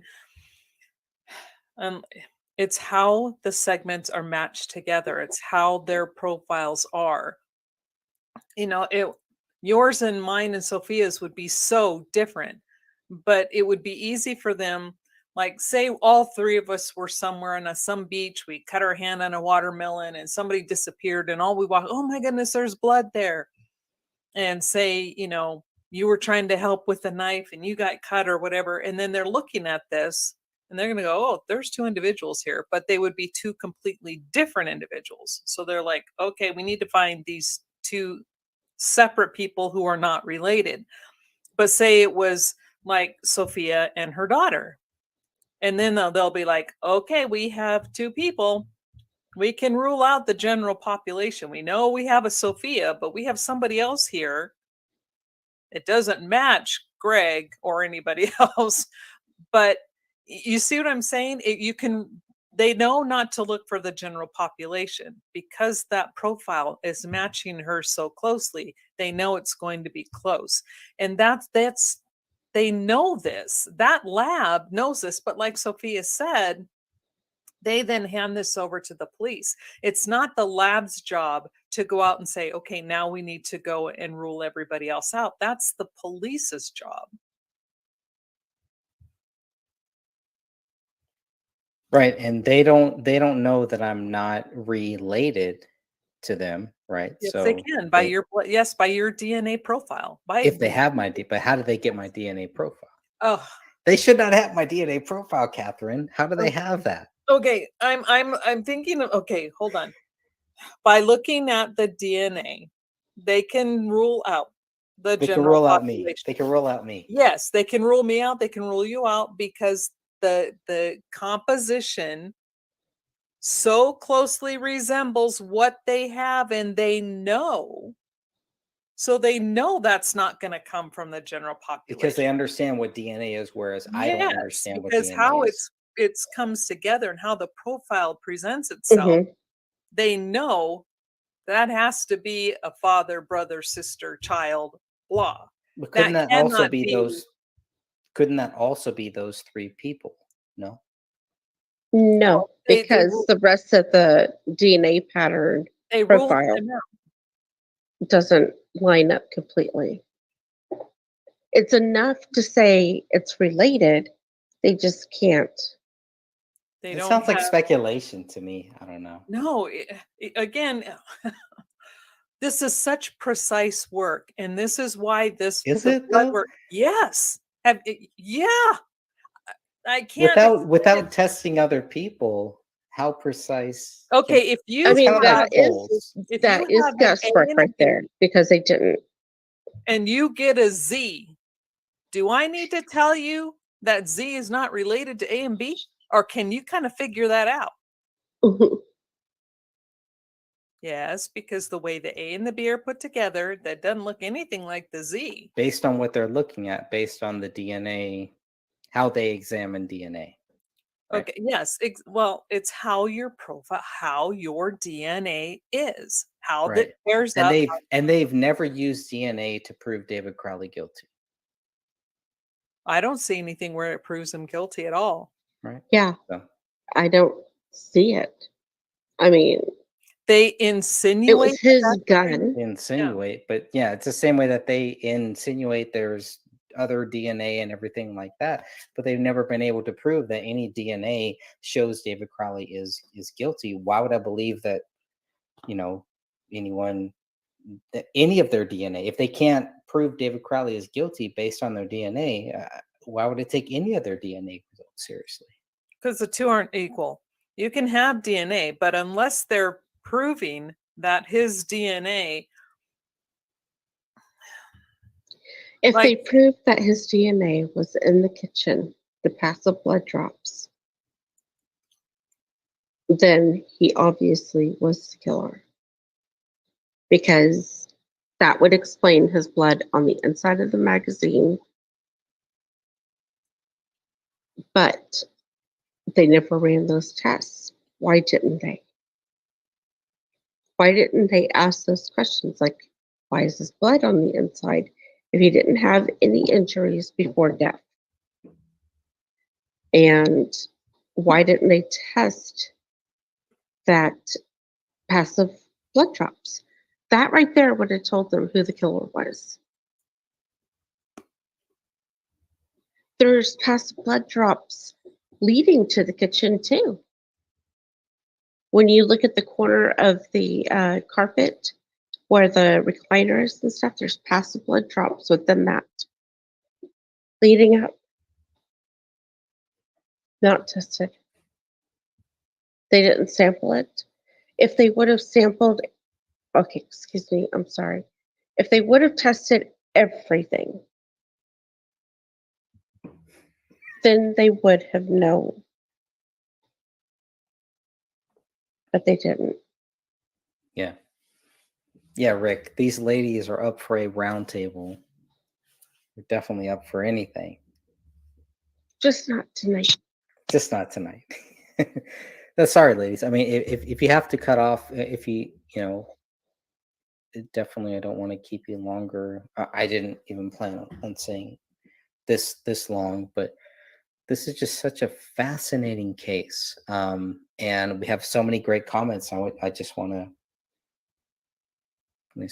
it's how the segments are matched together. It's how their profiles are. You know, yours and mine and Sophia's would be so different, but it would be easy for them. Like, say all three of us were somewhere on some beach, we cut our hand on a watermelon and somebody disappeared, and all we walk, oh my goodness, there's blood there. And say, you know, you were trying to help with the knife and you got cut or whatever. And then they're looking at this and they're going to go, oh, there's two individuals here, but they would be two completely different individuals. So they're like, okay, we need to find these two separate people who are not related. But say it was like Sophia and her daughter. And then they'll be like, okay, we have two people. We can rule out the general population. We know we have a Sophia, but we have somebody else here. It doesn't match Greg or anybody else. But you see what I'm saying? They know not to look for the general population because that profile is matching her so closely. They know it's going to be close. And they know this. That lab knows this. But like Sophia said, they then hand this over to the police. It's not the lab's job to go out and say, okay, now we need to go and rule everybody else out. That's the police's job. Right. And they don't know that I'm not related to them. Right. Yes, So they can by your DNA profile. if they have my but how do they get my DNA profile? Oh, They should not have my DNA profile, Catherine. How do they have that? okay. I'm thinking of, okay, hold on. By looking at the DNA, they can rule out the They can general rule out me. population. They can rule out me. Yes, they can rule me out. They can rule you out because the composition so closely resembles what they have, and they know. So they know that's not going to come from the general population. Because they understand what DNA is, whereas I don't understand what because DNA how is. it comes together and how the profile presents itself. They know that has to be a father, brother, sister, child, blah. But couldn't that also cannot be those? Couldn't that also be those three people? No. No, because the rest of the DNA pattern They rule profile them out. doesn't line up completely. It's enough to say it's related. They just can't. They It don't sounds like have- speculation to me. I don't know. No, again, this is such precise work, and this is why this Is the it, blood though? work. Yes, yeah. I can't Without testing other people, how precise? Okay, if you I mean, count that the is holes. if that you is have an guesswork A and right a B, there because they didn't. and you get a Z, do I need to tell you that Z is not related to A and B, or can you kind of figure that out? Yes, because the way the A and the B are put together, that doesn't look anything like the Z. Based on what they're looking at, based on the DNA, how they examine DNA. Okay, yes. Well, it's how your profile, how your DNA is, how Right. that pairs And up. they've never used DNA to prove David Crowley guilty. I don't see anything where it proves him guilty at all. Right. Yeah, So I don't see it. I mean, They it insinuate was his that- gun. they insinuate, but yeah, it's the same way that they insinuate there's other DNA and everything like that, but they've never been able to prove that any DNA shows David Crowley is guilty. Why would I believe that, you know, any of their DNA, if they can't prove David Crowley is guilty based on their DNA, why would it take any of their DNA results seriously? Because the two aren't equal. You can have DNA, but unless they're proving that his DNA, if they prove that his DNA was in the kitchen, the passive blood drops, then he obviously was the killer. Because that would explain his blood on the inside of the magazine. But they never ran those tests. Why didn't they? Why didn't they ask those questions like, why is his blood on the inside if he didn't have any injuries before death? And why didn't they test that passive blood drops? That right there would have told them who the killer was. There's passive blood drops leading to the kitchen too. When you look at the corner of the carpet where the recliner is and stuff, there's passive blood drops within that. Leading up. Not tested. They didn't sample it. If they would have sampled, okay, excuse me, I'm sorry. If they would have tested everything, then they would have known. But they didn't. Yeah. Yeah, Rick, these ladies are up for a round table. They're definitely up for anything. Just not tonight. Just not tonight. No, sorry, ladies. I mean, if you have to cut off, if you know, definitely I don't want to keep you longer. I didn't even plan on saying this long, but this is just such a fascinating case. And we have so many great comments. I just want to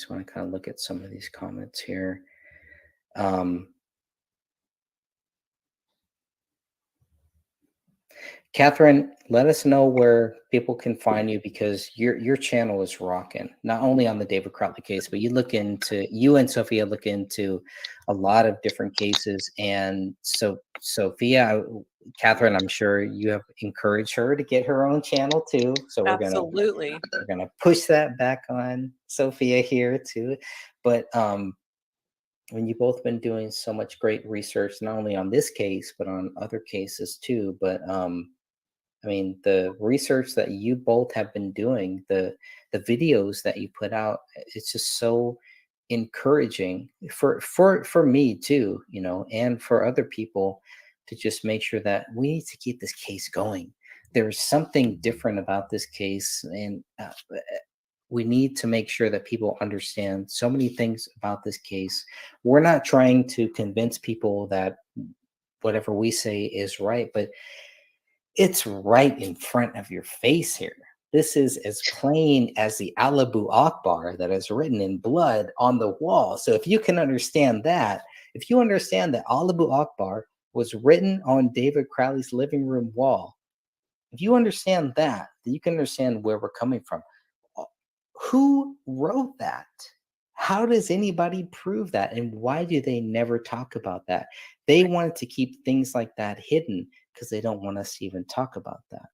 kind of look at some of these comments here. Catherine, let us know where people can find you, because your channel is rocking. Not only on the David Crowley case, but you and Sophia look into a lot of different cases. And so Sophia, Catherine, I'm sure you have encouraged her to get her own channel too. So we're gonna push that back on Sophia here too. But when you've both been doing so much great research, not only on this case, but on other cases too. But I mean, the research that you both have been doing, the videos that you put out, it's just so encouraging for me too, you know, and for other people, to just make sure that we need to keep this case going. There's something different about this case, and we need to make sure that people understand so many things about this case. We're not trying to convince people that whatever we say is right, but it's right in front of your face here. This is as plain as the Allahu Akbar that is written in blood on the wall. So if you can understand that, if you understand that Allahu Akbar was written on David Crowley's living room wall, if you understand that, then you can understand where we're coming from. Who wrote that? How does anybody prove that? And why do they never talk about that? They wanted to keep things like that hidden because they don't want us to even talk about that.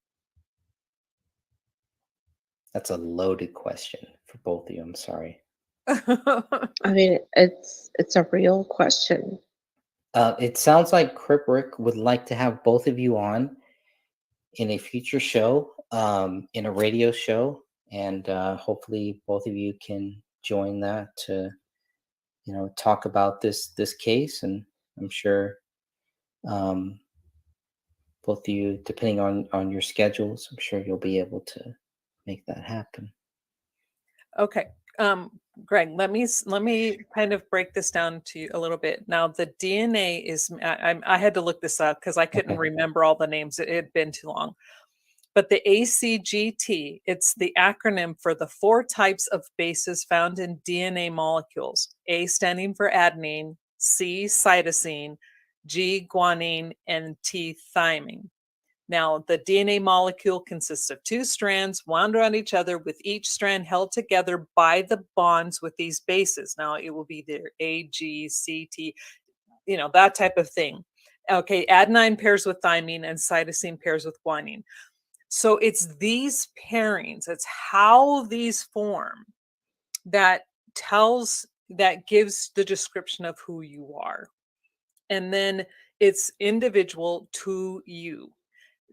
That's a loaded question for both of you. I'm sorry. I mean, it's a real question. It sounds like Crip Rick would like to have both of you on in a future show, in a radio show, and hopefully both of you can join that to, you know, talk about this case. And I'm sure both of you, depending on your schedules, I'm sure you'll be able to make that happen. Okay. Greg, let me kind of break this down to you a little bit. Now, the DNA is, I had to look this up because I couldn't remember all the names. It had been too long. But the ACGT, it's the acronym for the 4 types of bases found in DNA molecules. A standing for adenine, C, cytosine, G, guanine, and T, thymine. Now, the DNA molecule consists of 2 strands wound around each other, with each strand held together by the bonds with these bases. Now, it will be there A, G, C, T, that type of thing. Okay, adenine pairs with thymine and cytosine pairs with guanine. So it's these pairings, it's how these form that gives the description of who you are. And then it's individual to you.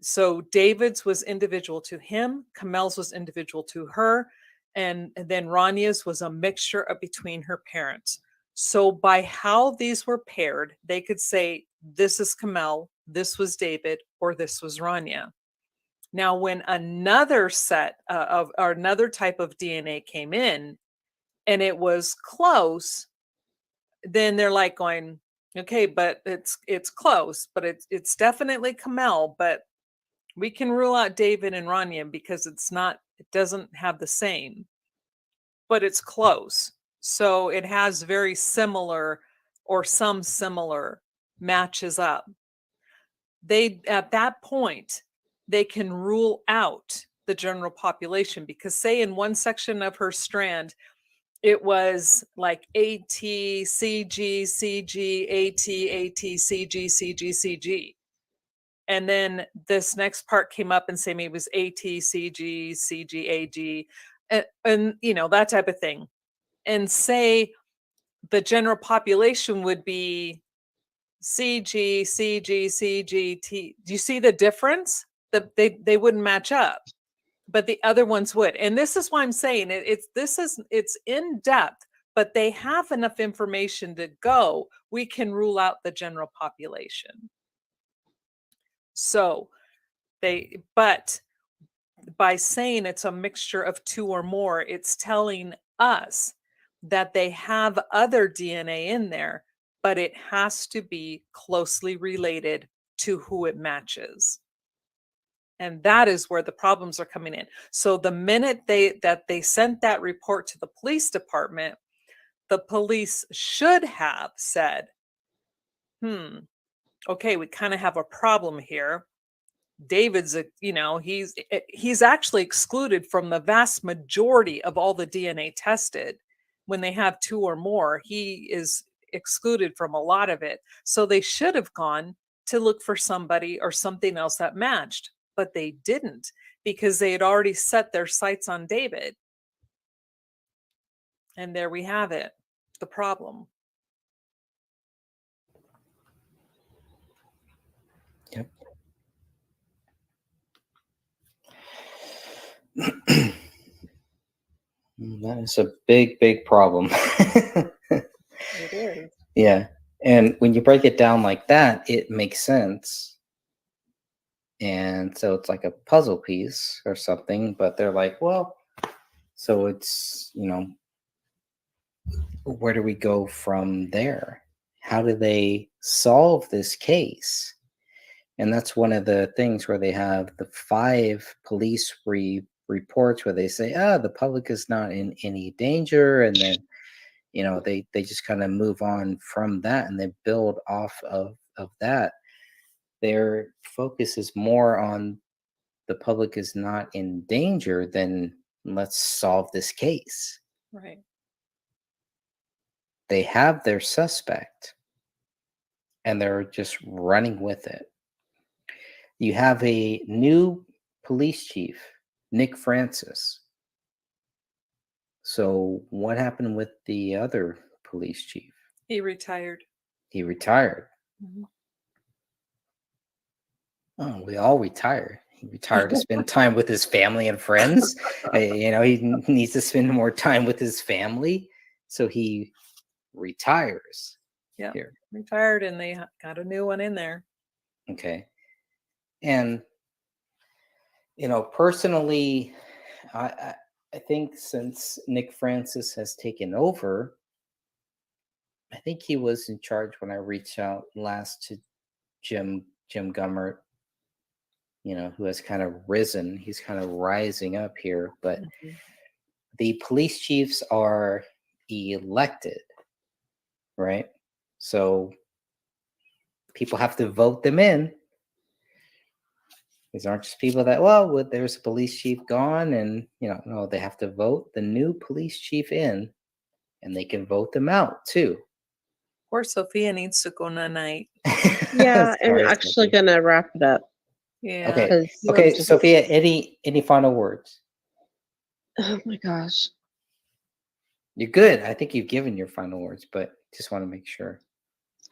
So David's was individual to him, Kamel's was individual to her, and then Rania's was a mixture of between her parents. So by how these were paired, they could say, this is Kamel, this was David, or this was Rania. Now, when another set or another type of DNA came in and it was close, then they're like going, okay, but it's close, but it's definitely Kamel, but we can rule out David and Rania because it doesn't have the same, but it's close. So it has very similar or some similar matches up. At that point, they can rule out the general population, because say in one section of her strand, it was like AT, CG, CG, AT, AT, CG, CG, CG. And then this next part came up and say maybe it was AT, CG, CG, AG, and that type of thing. And say the general population would be CG, CG, CG, T. Do you see the difference? That they wouldn't match up, but the other ones would. And this is why I'm saying it's in depth, but they have enough information to go, we can rule out the general population. So but by saying it's a mixture of 2 or more, it's telling us that they have other DNA in there, but it has to be closely related to who it matches. And that is where the problems are coming in. So the minute they sent that report to the police department, the police should have said, okay, we kind of have a problem here. David's, he's actually excluded from the vast majority of all the DNA tested. When they have 2 or more, he is excluded from a lot of it. So they should have gone to look for somebody or something else that matched, but they didn't, because they had already set their sights on David. And there we have it, the problem. Yep. That is a big, big problem. It is. Yeah. And when you break it down like that, it makes sense. And so it's like a puzzle piece or something, but they're like, well, so it's, where do we go from there? How do they solve this case? And that's one of the things where they have the 5 police reports where they say, the public is not in any danger. And then, they just kind of move on from that, and they build off of that. Their focus is more on the public is not in danger than let's solve this case. Right. They have their suspect and they're just running with it. You have a new police chief, Nick Francis. So what happened with the other police chief? He retired. He retired. Mm-hmm. Oh, we all retire. He retired to spend time with his family and friends. He needs to spend more time with his family. So he retires. Yeah, here. Retired, and they got a new one in there. Okay. And, personally, I think since Nick Francis has taken over, I think he was in charge when I reached out last to Jim Gummert, who has kind of risen. He's kind of rising up here, but the police chiefs are elected, right? So people have to vote them in. These aren't just people that, there's a police chief gone and, no, they have to vote the new police chief in and they can vote them out too. Poor Sophia needs to go night. Yeah, I'm Sorry, actually Sophia. gonna wrap it up. Yeah. Okay. 'cause Okay, I'm just- Sophia, any final words? Oh my gosh. You're good. I think you've given your final words, but just want to make sure.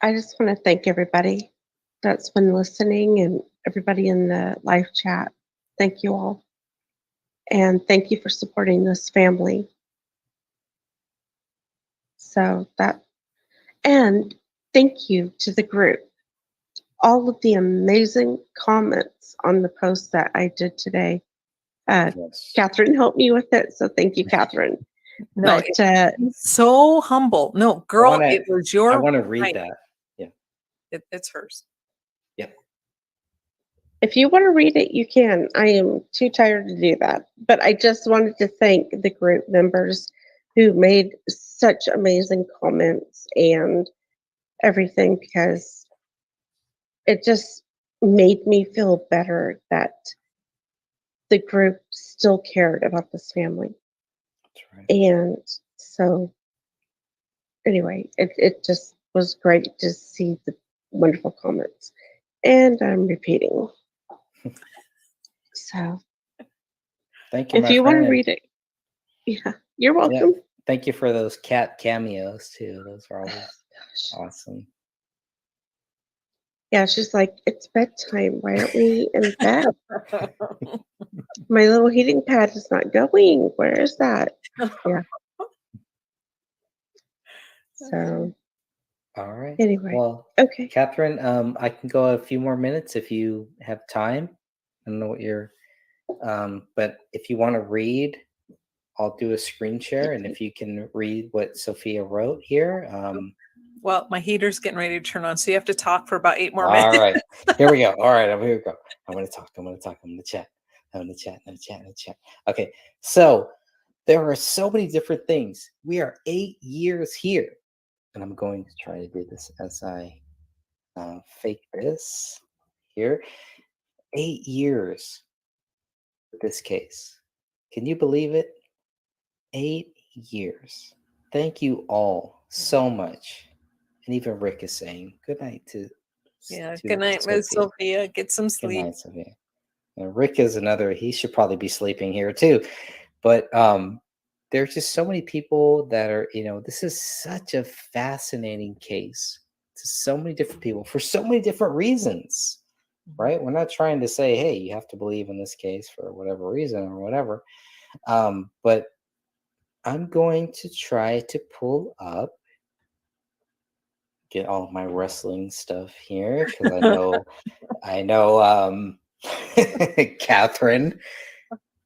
I just want to thank everybody that's been listening and everybody in the live chat. Thank you all. And thank you for supporting this family. So and thank you to the group. All of the amazing comments on the post that I did today. Catherine helped me with it. So thank you, Catherine. No, But, it's so humble. No, girl, wanna- it was your. I want to read right. that. Yeah. It's hers. Yep. if you want to read it, you can. I am too tired to do that. But I just wanted to thank the group members who made such amazing comments and everything, because it just made me feel better that the group still cared about this family. And so anyway, it just was great to see the wonderful comments. And I'm repeating. So Thank you. if my you want to friend. read it, yeah, you're Yeah, welcome. thank you for those cat cameos too. Those are always awesome. Yeah, she's like, it's bedtime. Why aren't we in bed? My little heating pad is not going. Where is that? Yeah. So All right. Anyway, Well, okay. Catherine, I can go a few more minutes if you have time. I don't know what you're, but if you want to read, I'll do a screen share, and if you can read what Sophia wrote here. Well, my heater's getting ready to turn on, so you have to talk for about 8 more All minutes. right, here we go. All right, here we go. I'm going to talk. I'm going to talk. I'm going to chat. I'm going to chat. I'm going to chat. I'm going to chat. Okay, so there are so many different things. We are 8 years here, and I'm going to try to do this as I fake this here. 8 years with this case. Can you believe it? 8 years. Thank you all so much. And even Rick is saying good night to. Yeah. to Good night, Miss Sophia. Sophia. Get some Good sleep. night, Sophia. And Rick is another. He should probably be sleeping here too, but there's just so many people that are. This is such a fascinating case to so many different people for so many different reasons, right? We're not trying to say, hey, you have to believe in this case for whatever reason or whatever, but I'm going to try to pull up, get all of my wrestling stuff here because I know Catherine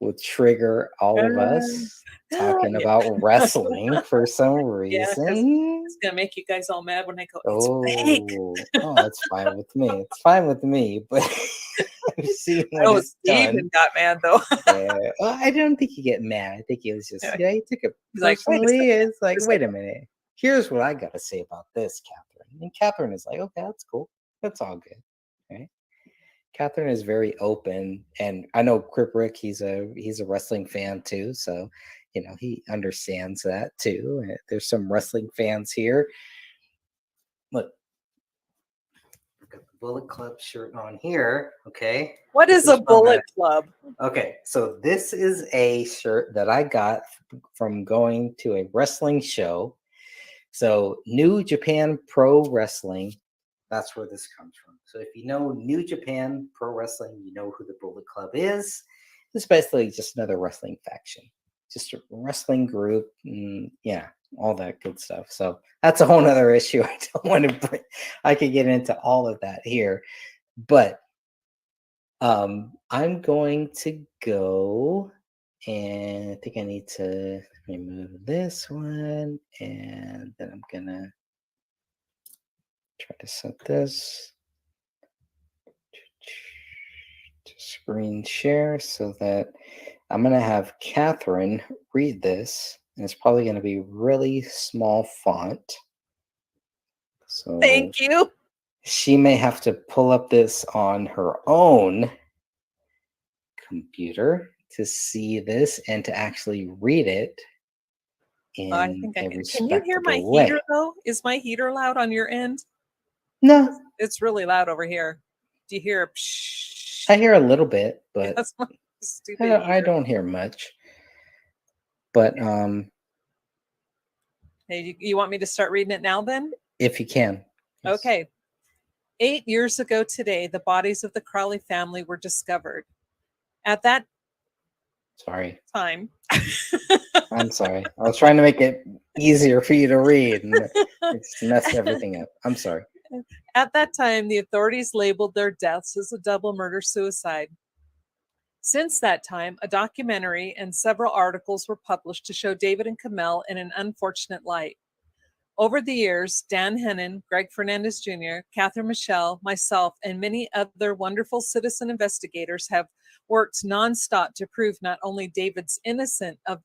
will trigger all of us talking about wrestling for some Yeah, 'cause reason. it's gonna make you guys all mad when I go. It's fake. Oh, that's fine with me. It's fine with me, but I've seen when Oh, it's Steven done. got mad though. Yeah. Well, I don't think he get mad. I think he was just he took it He's like, "Wait a personally. second, It's like, wait a minute. Here's what I got to say about this, Catherine. And Catherine is like, okay, that's cool. That's all good. Right? Catherine is very open, and I know Crip Rick. He's a wrestling fan too, so he understands that too. There's some wrestling fans here. Look, I've got the Bullet Club shirt on here. Okay. What is This a from Bullet Club? Okay, so this is a shirt that I got from going to a wrestling show. So New Japan Pro Wrestling, that's where this comes from. So if you know New Japan Pro Wrestling, you know who the Bullet Club is. It's basically just another wrestling faction, just a wrestling group, all that good stuff. So that's a whole nother issue. I don't want to bring. I could get into all of that here, but I'm going to go, and I think I need to remove this one, and then I'm gonna try to set this to screen share so that I'm gonna have Catherine read this, and it's probably gonna be really small font. So So Thank you. she may have to pull up this on her own computer to see this and to actually read it in I think I a can. Can you hear my respectable way. heater though? Is my heater loud on your end? No, It's really loud over here. Do you hear a psh? I hear a little bit, but That's my I stupid don't, I heater. don't hear much. But Hey, you want me to start reading it now then? if you can, Okay. 8 years ago today, the bodies of the Crowley family were discovered. At that sorry, time, I'm sorry. I was trying to make it easier for you to read, and it's messed everything up. I'm sorry. At that time, the authorities labeled their deaths as a double murder-suicide. Since that time, a documentary and several articles were published to show David and Kamel in an unfortunate light. Over the years, Dan Hennon, Greg Fernandez Jr., Catherine Michelle, myself, and many other wonderful citizen investigators have worked nonstop to prove not only David's innocent of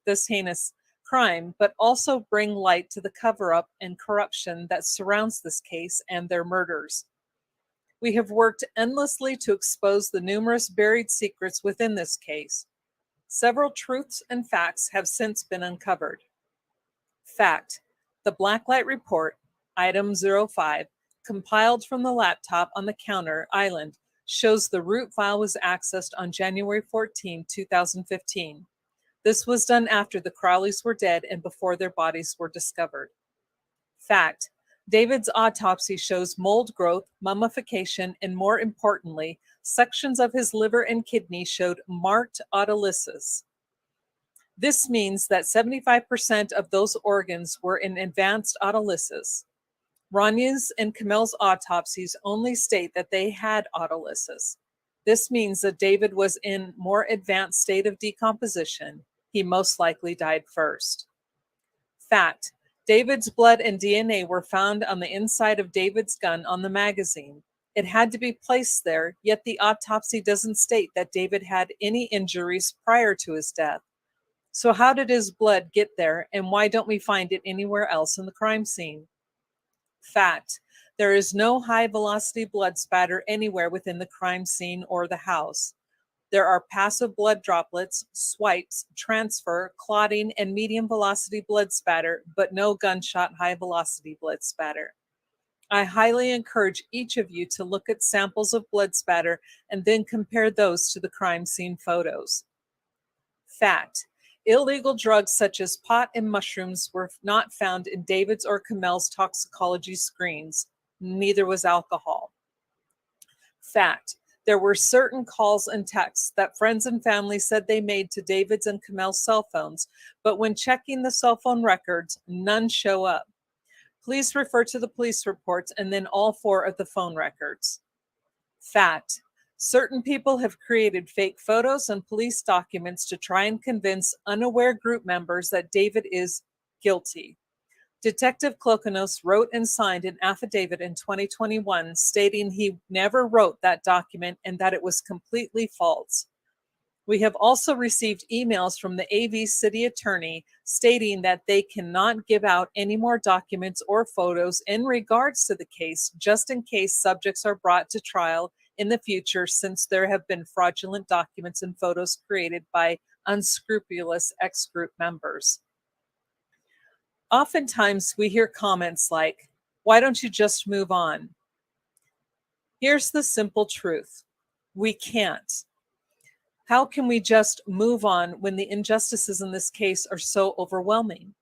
this heinous crime, but also bring light to the cover-up and corruption that surrounds this case and their murders. We have worked endlessly to expose the numerous buried secrets within this case. Several truths and facts have since been uncovered. Fact: the Blacklight Report, item 05, compiled from the laptop on the counter island, shows the root file was accessed on January 14, 2015. This was done after the Crowleys were dead and before their bodies were discovered. Fact: David's autopsy shows mold growth, mummification, and more importantly, sections of his liver and kidney showed marked autolysis. This means that 75% of those organs were in advanced autolysis. Ranya's and Kamel's autopsies only state that they had autolysis. This means that David was in more advanced state of decomposition. He most likely died first. Fact: David's blood and DNA were found on the inside of David's gun on the magazine. It had to be placed there, yet the autopsy doesn't state that David had any injuries prior to his death. So how did his blood get there, and why don't we find it anywhere else in the crime scene? Fact: there is no high-velocity blood spatter anywhere within the crime scene or the house. There are passive blood droplets, swipes, transfer, clotting, and medium-velocity blood spatter, but no gunshot high-velocity blood spatter. I highly encourage each of you to look at samples of blood spatter and then compare those to the crime scene photos. Fact: illegal drugs such as pot and mushrooms were not found in David's or Kamel's toxicology screens. Neither was alcohol. Fact: there were certain calls and texts that friends and family said they made to David's and Kamel's cell phones, but when checking the cell phone records, none show up. Please refer to the police reports and then all 4 of the phone records. Fact: certain people have created fake photos and police documents to try and convince unaware group members that David is guilty. Detective Klokonos wrote and signed an affidavit in 2021 stating he never wrote that document and that it was completely false. We have also received emails from the AV city attorney stating that they cannot give out any more documents or photos in regards to the case, just in case subjects are brought to trial in the future, since there have been fraudulent documents and photos created by unscrupulous ex-group members. Oftentimes we hear comments like, "Why don't you just move on?" Here's the simple truth: we can't. How can we just move on when the injustices in this case are so overwhelming?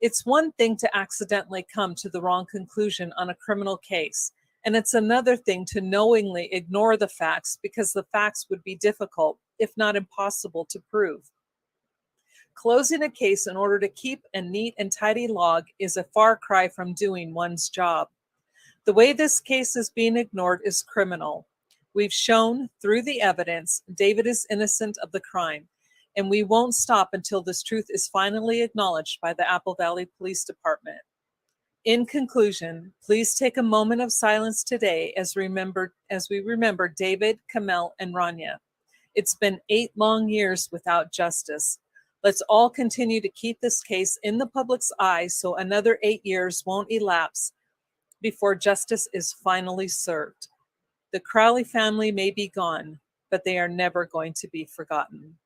It's one thing to accidentally come to the wrong conclusion on a criminal case, and it's another thing to knowingly ignore the facts because the facts would be difficult, if not impossible, to prove. Closing a case in order to keep a neat and tidy log is a far cry from doing one's job. The way this case is being ignored is criminal. We've shown through the evidence David is innocent of the crime, and we won't stop until this truth is finally acknowledged by the Apple Valley Police Department. In conclusion, please take a moment of silence today as we remember David, Kamel, and Rania. It's been 8 long years without justice. Let's all continue to keep this case in the public's eye so another 8 years won't elapse before justice is finally served. The Crowley family may be gone, but they are never going to be forgotten.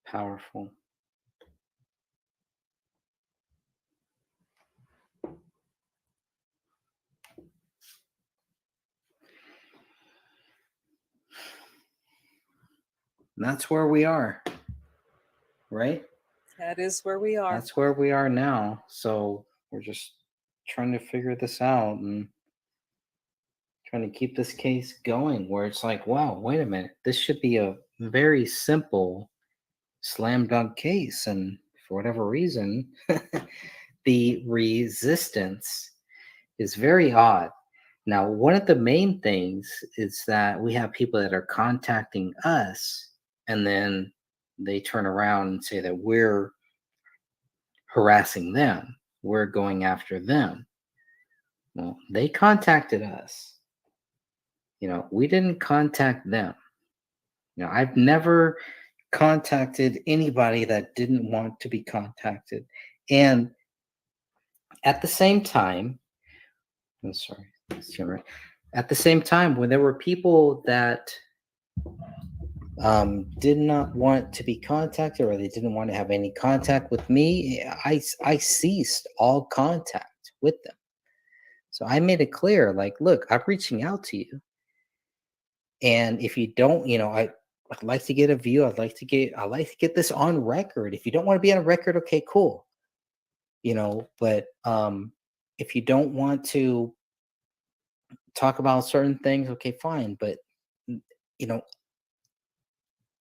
Powerful. That's where we are, right? That is where we are. That's where we are now. So we're just trying to figure this out and trying to keep this case going where it's like, wow, wait a minute. This should be a very simple slam dunk case. And for whatever reason, the resistance is very odd. Now, one of the main things is that we have people that are contacting us and then they turn around and say that we're harassing them. We're going after them. Well, they contacted us. We didn't contact them. I've never contacted anybody that didn't want to be contacted. And at the same time, I'm sorry, at the same time, when there were people that did not want to be contacted or they didn't want to have any contact with me, I ceased all contact with them. So I made it clear, like, look, I'm reaching out to you. And if you don't, I'd like to get a view. I'd like to get this on record. If you don't want to be on record, okay, cool. But if you don't want to talk about certain things, okay, fine. But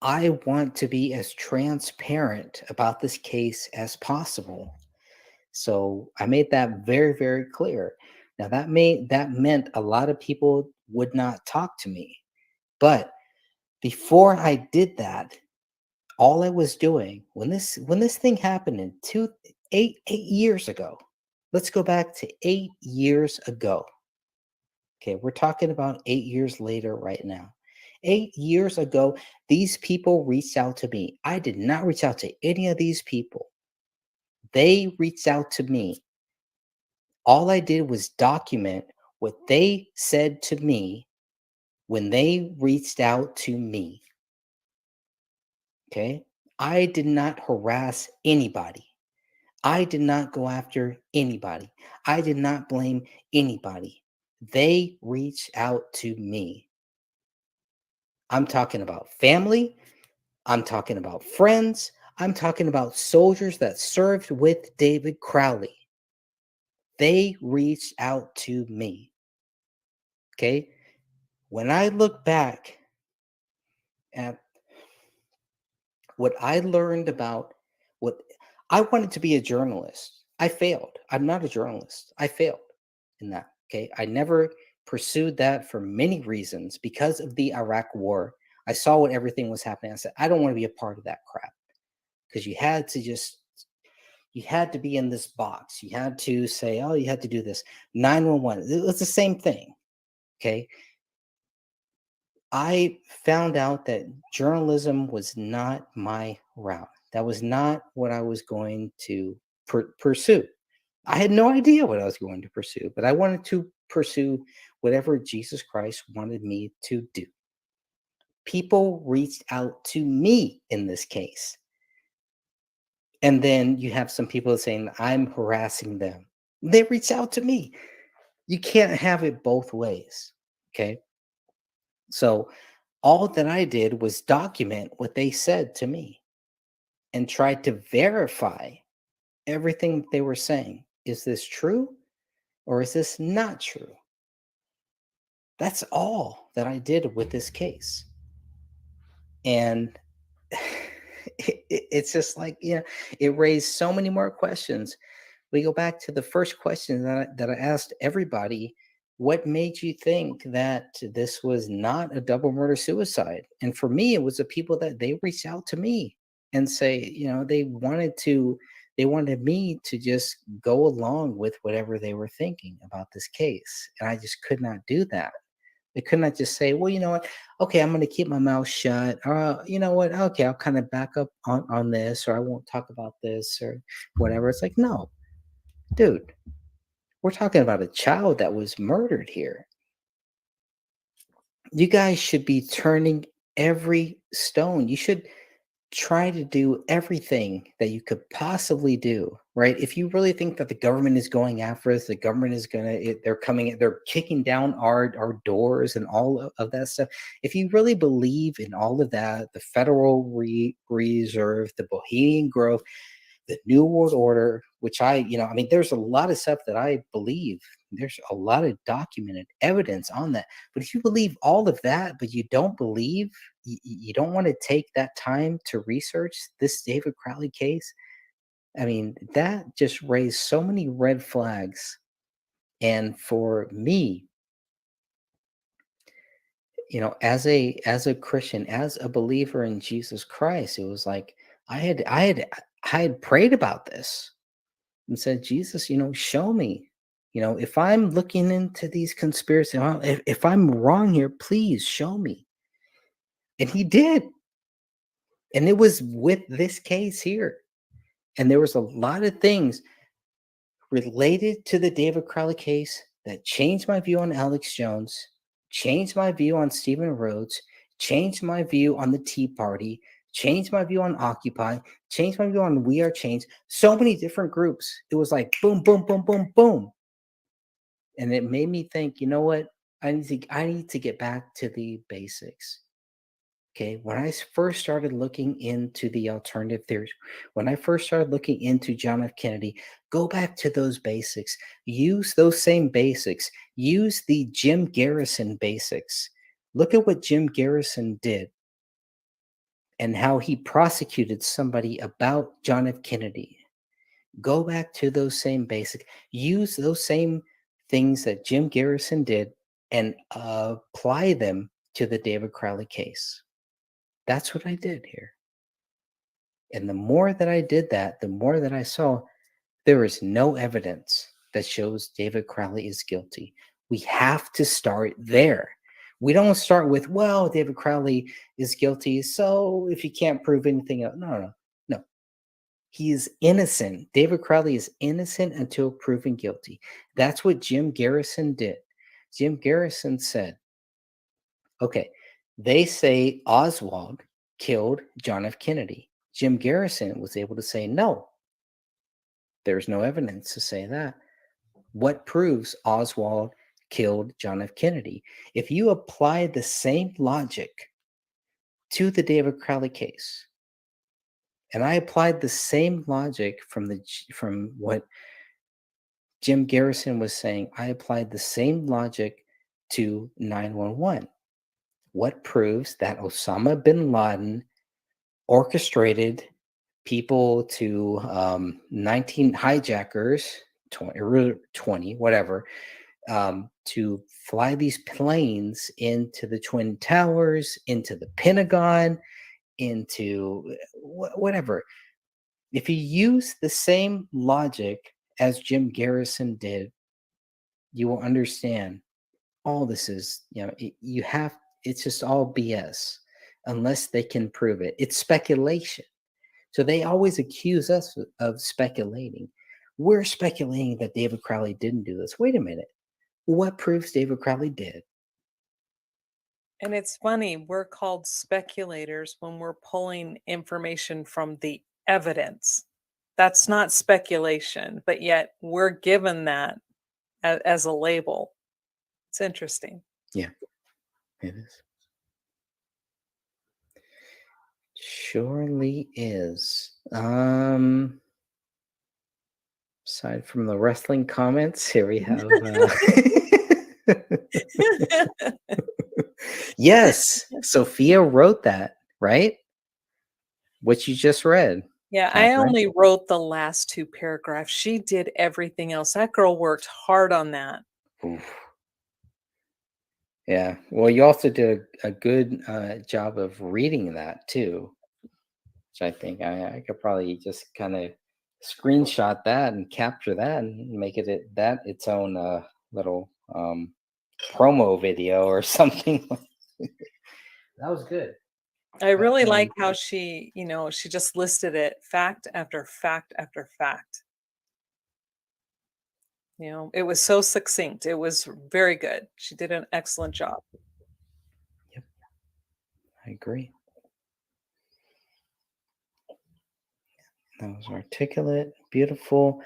I want to be as transparent about this case as possible. So I made that very, very clear. Now that meant a lot of people would not talk to me. But before I did that, all I was doing when this thing happened in 8 years ago, let's go back to 8 years ago. Okay, we're talking about 8 years later right now. 8 years ago, these people reached out to me. I did not reach out to any of these people. They reached out to me. All I did was document what they said to me when they reached out to me. Okay? I did not harass anybody. I did not go after anybody. I did not blame anybody. They reached out to me. I'm talking about family. I'm talking about friends. I'm talking about soldiers that served with David Crowley. They reached out to me. Okay? When I look back at what I learned about what I wanted to be a journalist, I failed. I'm not a journalist. I failed in that. Okay? I never pursued that for many reasons because of the Iraq War. I saw what everything was happening. I said, I don't want to be a part of that crap. Because you had to be in this box. You had to say, oh, you had to do this. 911. It's the same thing. Okay. I found out that journalism was not my route. That was not what I was going to pursue. I had no idea what I was going to pursue, but I wanted to pursue whatever Jesus Christ wanted me to do. People reached out to me in this case. And then you have some people saying I'm harassing them. They reach out to me. You can't have it both ways. Okay. So all that I did was document what they said to me and tried to verify everything they were saying. Is this true or is this not true? That's all that I did with this case. And it's just like, it raised so many more questions. We go back to the first question that I asked everybody. What made you think that this was not a double murder suicide? And for me, it was the people that they reached out to me and say, they wanted me to just go along with whatever they were thinking about this case. And I just could not do that. They could not just say, well, you know what? Okay, I'm going to keep my mouth shut. Or, you know what? Okay, I'll kind of back up on this, or I won't talk about this or whatever. It's like, no, dude, we're talking about a child that was murdered here. You guys should be turning every stone. You should try to do everything that you could possibly do, right? If you really think that the government is going after us, the government is they're kicking down our doors and all of that stuff. If you really believe in all of that, the Federal Reserve, the Bohemian Grove, the New World Order, which there's a lot of stuff that I believe. There's a lot of documented evidence on that. But if you believe all of that, but you don't believe, you don't want to take that time to research this David Crowley case, I mean, that just raised so many red flags. And for me, as a Christian, as a believer in Jesus Christ, it was like I had prayed about this and said, Jesus, show me, if I'm looking into these conspiracies, if I'm wrong here, please show me. And he did. And it was with this case here. And there was a lot of things related to the David Crowley case that changed my view on Alex Jones, changed my view on Stephen Rhodes, changed my view on the Tea Party, changed my view on Occupy, changed my view on We Are Change. So many different groups. It was like boom, boom, boom, boom, boom. And it made me think, you know what? I need to get back to the basics. Okay, when I first started looking into the alternative theories, when I first started looking into John F. Kennedy, go back to those basics. Use those same basics. Use the Jim Garrison basics. Look at what Jim Garrison did and how he prosecuted somebody about John F. Kennedy. Go back to those same basics. Use those same things that Jim Garrison did and apply them to the David Crowley case. That's what I did here. And the more that I did that, the more that I saw there is no evidence that shows David Crowley is guilty. We have to start there. We don't start with, well, David Crowley is guilty, so if you can't prove anything else. No. He is innocent. David Crowley is innocent until proven guilty. That's what Jim Garrison did. Jim Garrison said, okay, they say Oswald killed John F. Kennedy. Jim Garrison was able to say, no, there's no evidence to say that. What proves Oswald killed John F. Kennedy? If you apply the same logic to the David Crowley case, and I applied the same logic from what Jim Garrison was saying, I applied the same logic to 9/11. What proves that Osama bin Laden orchestrated people to 19 hijackers, 20, whatever, to fly these planes into the Twin Towers, into the Pentagon, into whatever. If you use the same logic as Jim Garrison did, you will understand all this is, it's just all BS unless they can prove it. It's speculation. So they always accuse us of speculating. We're speculating that David Crowley didn't do this. Wait a minute. What proves David Crowley did? And it's funny, we're called speculators when we're pulling information from the evidence. That's not speculation, but yet we're given that as a label. It's interesting. Yeah, it is. Surely is. Aside from the wrestling comments, here we have yes, Sophia wrote that, right? What you just read. Yeah, Catherine. I only wrote the last two paragraphs. She did everything else. That girl worked hard on that. Oof. Yeah, well, you also did a good job of reading that too, which I think I could probably just kind of screenshot that and capture that and make it its own little promo video or something. That was good. I really like how she, she just listed it fact after fact after fact. It was so succinct. It was very good. She did an excellent job. I agree. That was articulate, beautiful.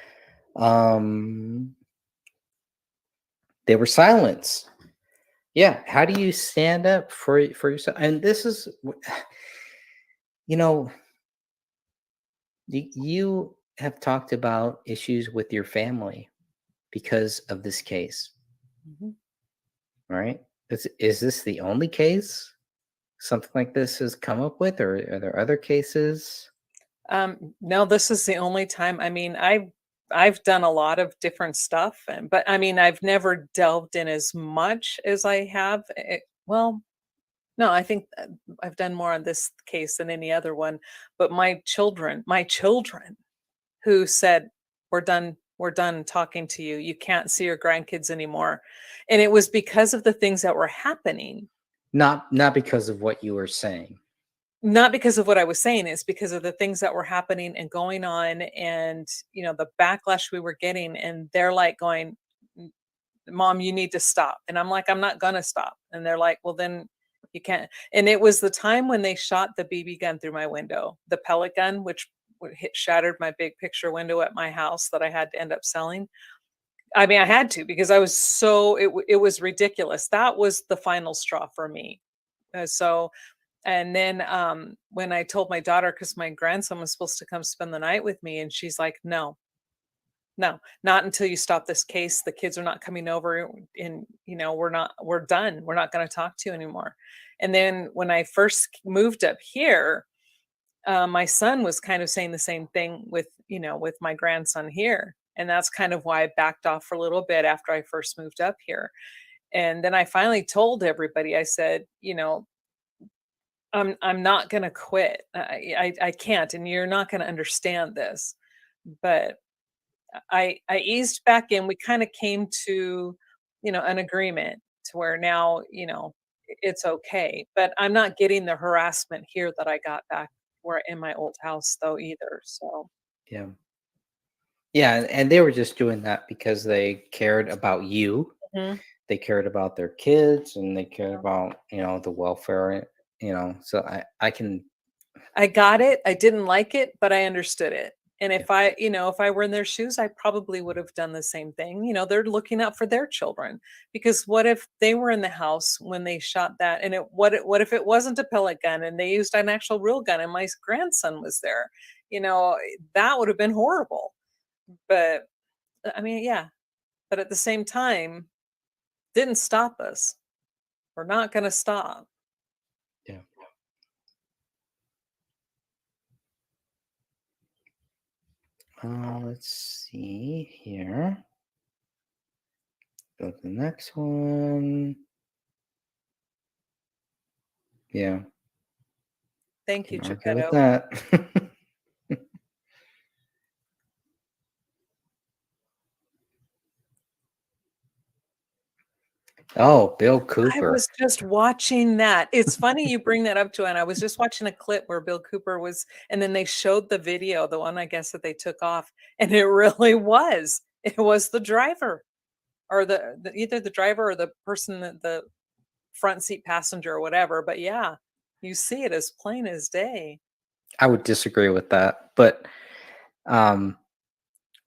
They were silenced. Yeah. How do you stand up for yourself? And this is, you have talked about issues with your family because of this case. Mhm. Right? Is this the only case something like this has come up with, or are there other cases? No, this is the only time. I mean, I've done a lot of different stuff, but I mean, I've never delved in as much as I have. Well, no, I think I've done more on this case than any other one. But my children, who said, we're done talking to you. You can't see your grandkids anymore. And it was because of the things that were happening. Not because of what you were saying. Not because of what I was saying, it's because of the things that were happening and going on, and the backlash we were getting, and they're like going, Mom, you need to stop. And I'm like, I'm not gonna stop. And they're like, well, then you can't. And it was the time when they shot the BB gun through my window, the pellet gun, which shattered my big picture window at my house that I had to end up selling. I mean, I had to, because I was it was ridiculous. That was the final straw for me. And then when I told my daughter, because my grandson was supposed to come spend the night with me, and she's like, no, not until you stop this case. The kids are not coming over, and we're done. We're not going to talk to you anymore. And then when I first moved up here, my son was kind of saying the same thing with my grandson here. And that's kind of why I backed off for a little bit after I first moved up here. And then I finally told everybody, I said, I'm not going to quit. I can't, and you're not going to understand this. But I eased back in. We kind of came to, an agreement to where now, it's okay. But I'm not getting the harassment here that I got back where in my old house though either. So Yeah. Yeah, and they were just doing that because they cared about you. Mhm. They cared about their kids, and they cared about, the welfare, so I got it. I didn't like it, but I understood it. And if I were in their shoes, I probably would have done the same thing. They're looking out for their children, because what if they were in the house when they shot that, and what if it wasn't a pellet gun and they used an actual real gun and my grandson was there? That would have been horrible. But I mean, yeah. But at the same time, didn't stop us. We're not going to stop. Yeah. Let's see here. Go to the next one. Yeah. Thank you, Can't argue with Geppetto. that. Oh, Bill I Cooper. was just watching that. It's funny you bring that up, Joanne. I was just watching a clip where Bill Cooper was, and then they showed the video, the one I guess that they took off, and it really was. It was the driver, or either the driver or the person the front seat passenger or whatever. But yeah, you see it as plain as day. I would disagree with that, but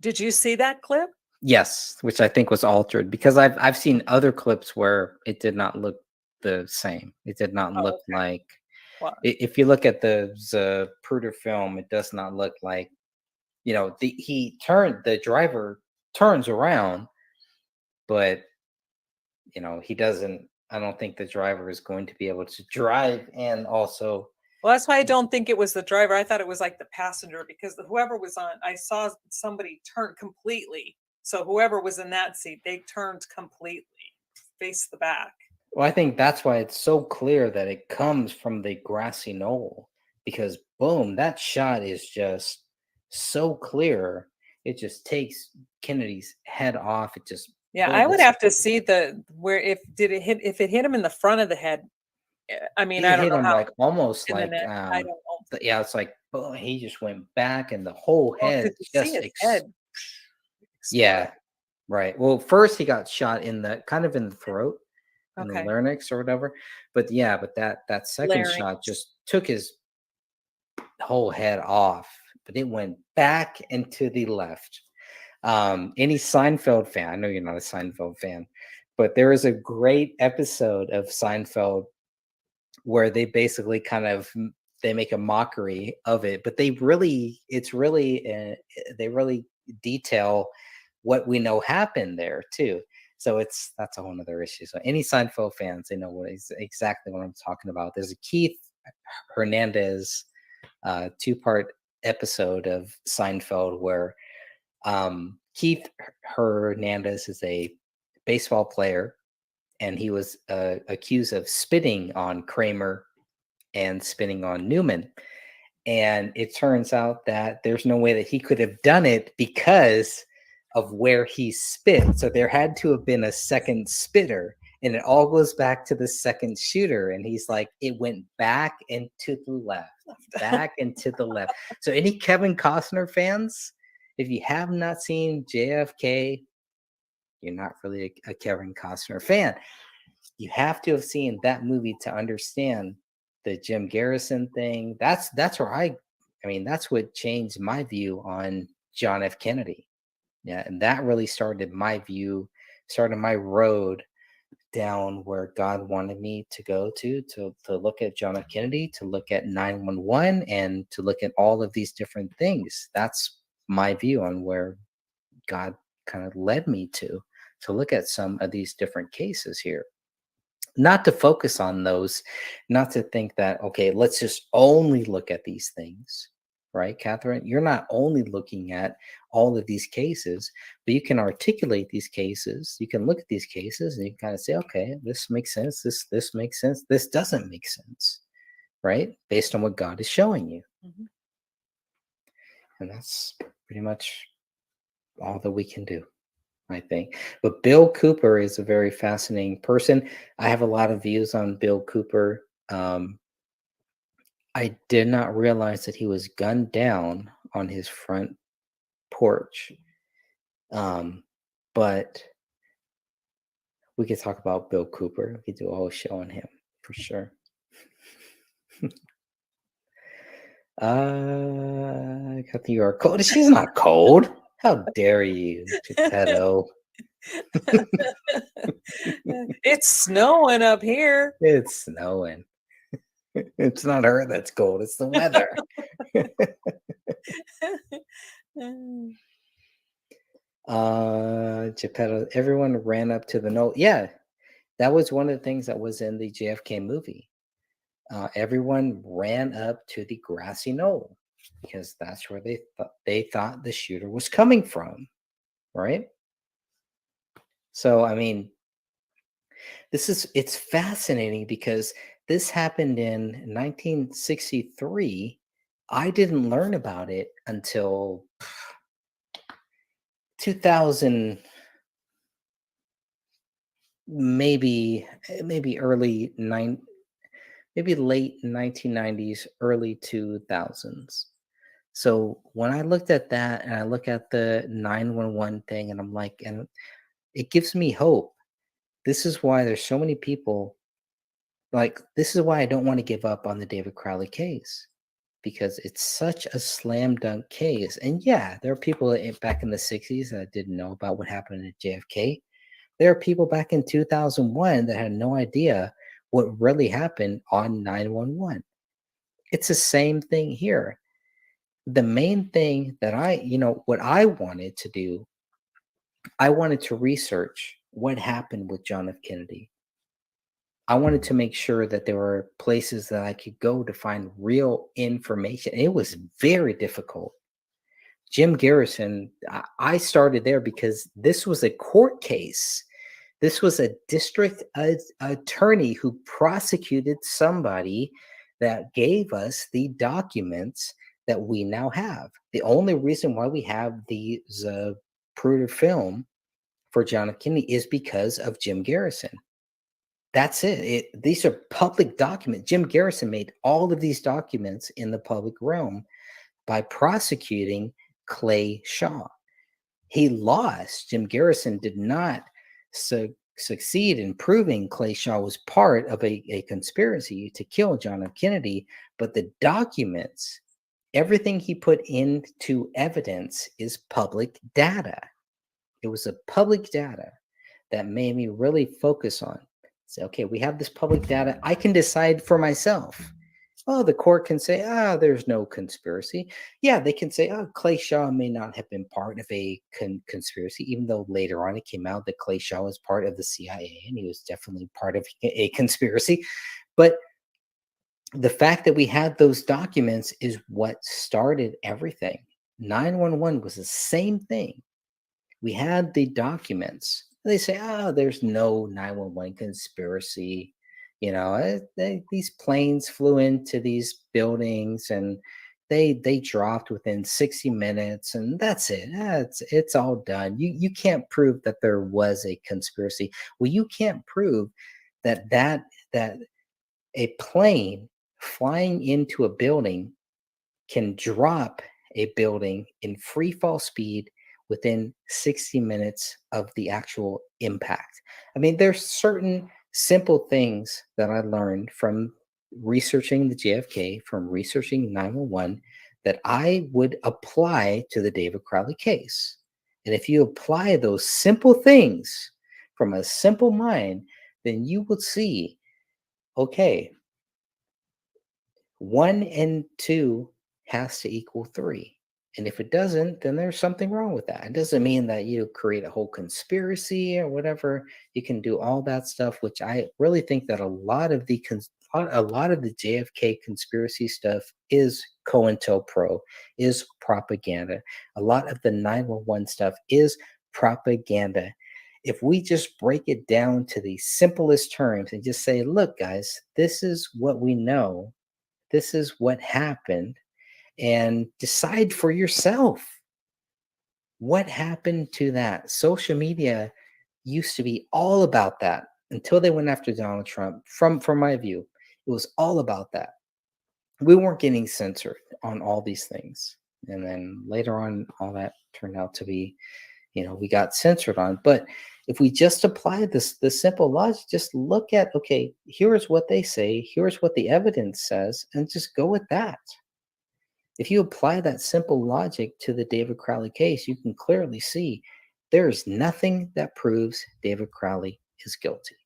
Did you see that clip? yes, which I think was altered, because I've seen other clips where it did not look the same. It did not Oh, look okay. like. Well, If you look at the Zapruder film, it does not look like, the driver turns around, but he doesn't. I don't think the driver is going to be able to drive, and also, well, that's why I don't think it was the driver. I thought it was like the passenger, because whoever was on, I saw somebody turn completely. So whoever was in that seat, they turned completely, face the back. well, I think that's why it's so clear that it comes from the grassy knoll, because boom, that shot is just so clear. It just takes Kennedy's head off. It just Yeah, Oh, I would this- have to see where if it hit him in the front of the head. I mean, I It don't hit know him how like almost in the like neck. I don't know. yeah, it's like oh, he just went back and the whole Well, head could you see just his head? yeah, right. Well, first he got shot in the kind of in the throat, in the Okay. larynx or whatever. But yeah, but that second shot Larynx. just took his whole head off, but it went back and to the left. Any Seinfeld fan, I know you're not a Seinfeld fan, but there is a great episode of Seinfeld where they basically kind of they make a mockery of it, but they really they really detail what we know happened there too. So that's a whole nother issue. So any Seinfeld fans, they know exactly what I'm talking about. There's a Keith Hernandez 2-part episode of Seinfeld where Keith Hernandez is a baseball player, and he was accused of spitting on Kramer and spitting on Newman. And it turns out that there's no way that he could have done it because of where he spit. So there had to have been a second spitter. And it all goes back to the second shooter. And he's like, it went back and to the left, back and to the left. So any Kevin Costner fans, if you have not seen JFK, you're not really a Kevin Costner fan. You have to have seen that movie to understand the Jim Garrison thing. That's where I mean, that's what changed my view on John F. Kennedy. Yeah, and that really started my road down where God wanted me to go to look at John F. Kennedy, to look at 911, and to look at all of these different things. That's my view on where God kind of led me to look at some of these different cases here. Not to focus on those, not to think that, okay, let's just only look at these things, right, Catherine? You're not only looking at all of these cases, but you can articulate these cases. You can look at these cases and you can kind of say, okay, this makes sense. This makes sense. This doesn't make sense, right? Based on what God is showing you. Mhm. And that's pretty much all that we can do, I think. But Bill Cooper is a very fascinating person. I have a lot of views on Bill Cooper. I did not realize that he was gunned down on his front porch. But we could talk about Bill Cooper. We could do a whole show on him for sure. Kathy, you are cold. She's not cold. How dare you, Geppetto? It's snowing up here. It's snowing. It's not her that's cold. It's the weather. Geppetto, everyone ran up to the note. Yeah, that was one of the things that was in the JFK movie. Everyone ran up to the grassy knoll because that's where they thought the shooter was coming from, right? So, I mean, it's fascinating because this happened in 1963. I didn't learn about it until 2000, maybe late 1990s, early 2000s. So when I looked at that and I look at the 911 thing and I'm like, and it gives me hope. This is why there's so many people, like, this is why I don't want to give up on the David Crowley case, because it's such a slam dunk case. And yeah, there are people back in the 60s that didn't know about what happened at JFK. There are people back in 2001 that had no idea what really happened on 911. It's the same thing here. The main thing that what I wanted to do, I wanted to research what happened with John F. Kennedy. I wanted to make sure that there were places that I could go to find real information. It was very difficult. Jim Garrison, I started there because this was a court case. This was a district attorney who prosecuted somebody that gave us the documents that we now have. The only reason why we have the Zapruder film for John F. Kennedy is because of Jim Garrison. That's it. These are public documents. Jim Garrison made all of these documents in the public realm by prosecuting Clay Shaw. He lost. Jim Garrison did not succeed in proving Clay Shaw was part of a conspiracy to kill John F. Kennedy, but the documents, everything he put into evidence is public data. It was a public data that made me really focus on. Say, okay, we have this public data. I can decide for myself. Oh, the court can say, there's no conspiracy. Yeah, they can say, Clay Shaw may not have been part of a conspiracy, even though later on it came out that Clay Shaw was part of the CIA and he was definitely part of a conspiracy. But the fact that we had those documents is what started everything. 911 was the same thing. We had the documents. They say, there's no 911 conspiracy. You know, these planes flew into these buildings and they dropped within 60 minutes and that's it. It's all done. You can't prove that there was a conspiracy. Well, you can't prove that a plane flying into a building can drop a building in free fall speed within 60 minutes of the actual impact. I mean, there's certain simple things that I learned from researching the JFK, from researching 911, that I would apply to the David Crowley case. And if you apply those simple things from a simple mind, then you will see, okay, 1 and 2 has to equal 3. And if it doesn't, then there's something wrong with that. It doesn't mean that you create a whole conspiracy or whatever. You can do all that stuff, which I really think that a lot of the JFK conspiracy stuff is COINTELPRO, is propaganda. A lot of the 911 stuff is propaganda. If we just break it down to the simplest terms and just say, look, guys, this is what we know. This is what happened. And decide for yourself what happened to that. Social media used to be all about that until they went after Donald Trump. From my view, it was all about that. We weren't getting censored on all these things. And then later on, all that turned out to be, we got censored on. But if we just apply the simple logic, just look at, okay, here's what they say, here's what the evidence says, and just go with that. If you apply that simple logic to the David Crowley case, you can clearly see there is nothing that proves David Crowley is guilty.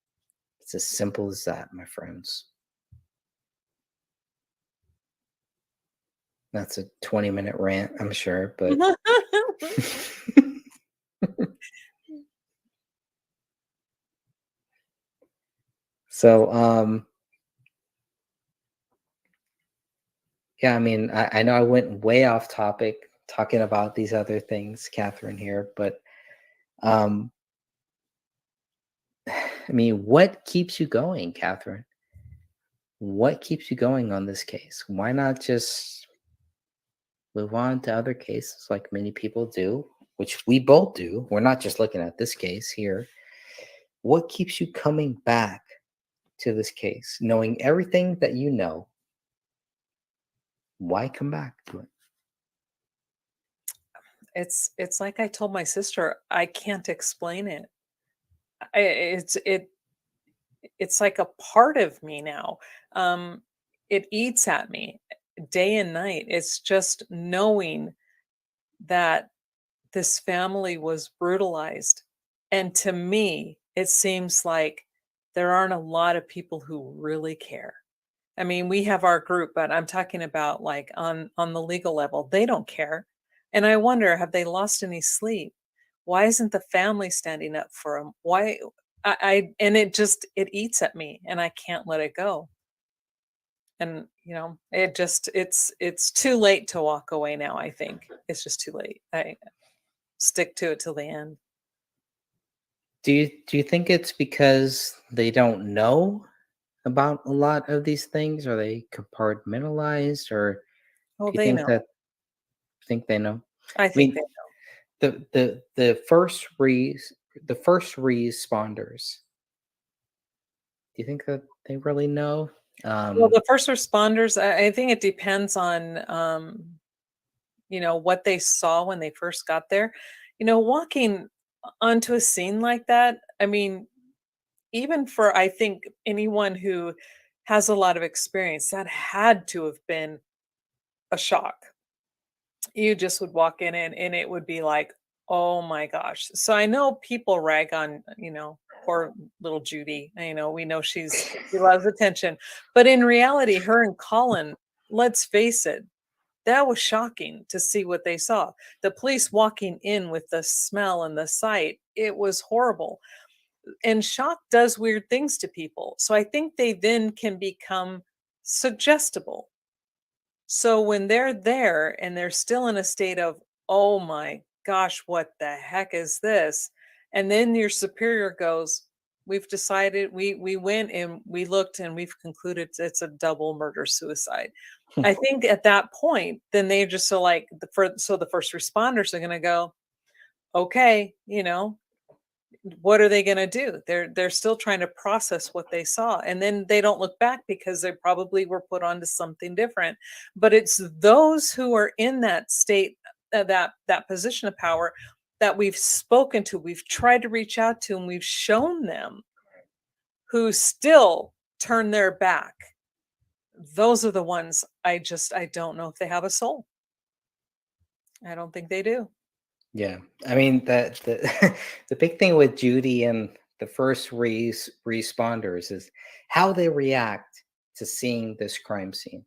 It's as simple as that, my friends. That's a 20-minute rant, I'm sure, but so yeah, I mean, I know I went way off topic talking about these other things, Catherine, here, but I mean, what keeps you going, Catherine? What keeps you going on this case? Why not just move on to other cases like many people do, which we both do? We're not just looking at this case here. What keeps you coming back to this case, knowing everything that you know? Why come back to it? It's like I told my sister, I can't explain it. It's like a part of me now. It eats at me day and night. It's just knowing that this family was brutalized. And to me, it seems like there aren't a lot of people who really care. I mean, we have our group, but I'm talking about like on the legal level, they don't care. And I wonder, have they lost any sleep? Why isn't the family standing up for them? Why? And it eats at me and I can't let it go. And, it's too late to walk away now. I think it's just too late. I stick to it till the end. Do you think it's because they don't know about a lot of these things? Are they compartmentalized, or Oh, do you they think know. think they know? I think they know. The first responders. Do you think that they really know? Well, the first responders, I think it depends on, what they saw when they first got there. Walking onto a scene like that, I mean, even for, I think, anyone who has a lot of experience, that had to have been a shock. You just would walk in and it would be like, oh my gosh. So I know people rag on, poor little Judy. We know she loves attention. But in reality, her and Colin, let's face it, that was shocking to see what they saw. The police walking in with the smell and the sight, it was horrible. And shock does weird things to people. So I think they then can become suggestible. So when they're there and they're still in a state of, oh my gosh, what the heck is this? And then your superior goes, we've decided, we went and we looked and we've concluded it's a double murder suicide. I think at that point, then they just so like the first responders are going to go, okay, what are they going to do? They're still trying to process what they saw, and then they don't look back because they probably were put onto something different. But it's those who are in that state, that position of power, that we've spoken to, we've tried to reach out to, and we've shown them, who still turn their back. Those are the ones I don't know if they have a soul. I don't think they do. Yeah, I mean the the big thing with Judy and the first responders is how they react to seeing this crime scene.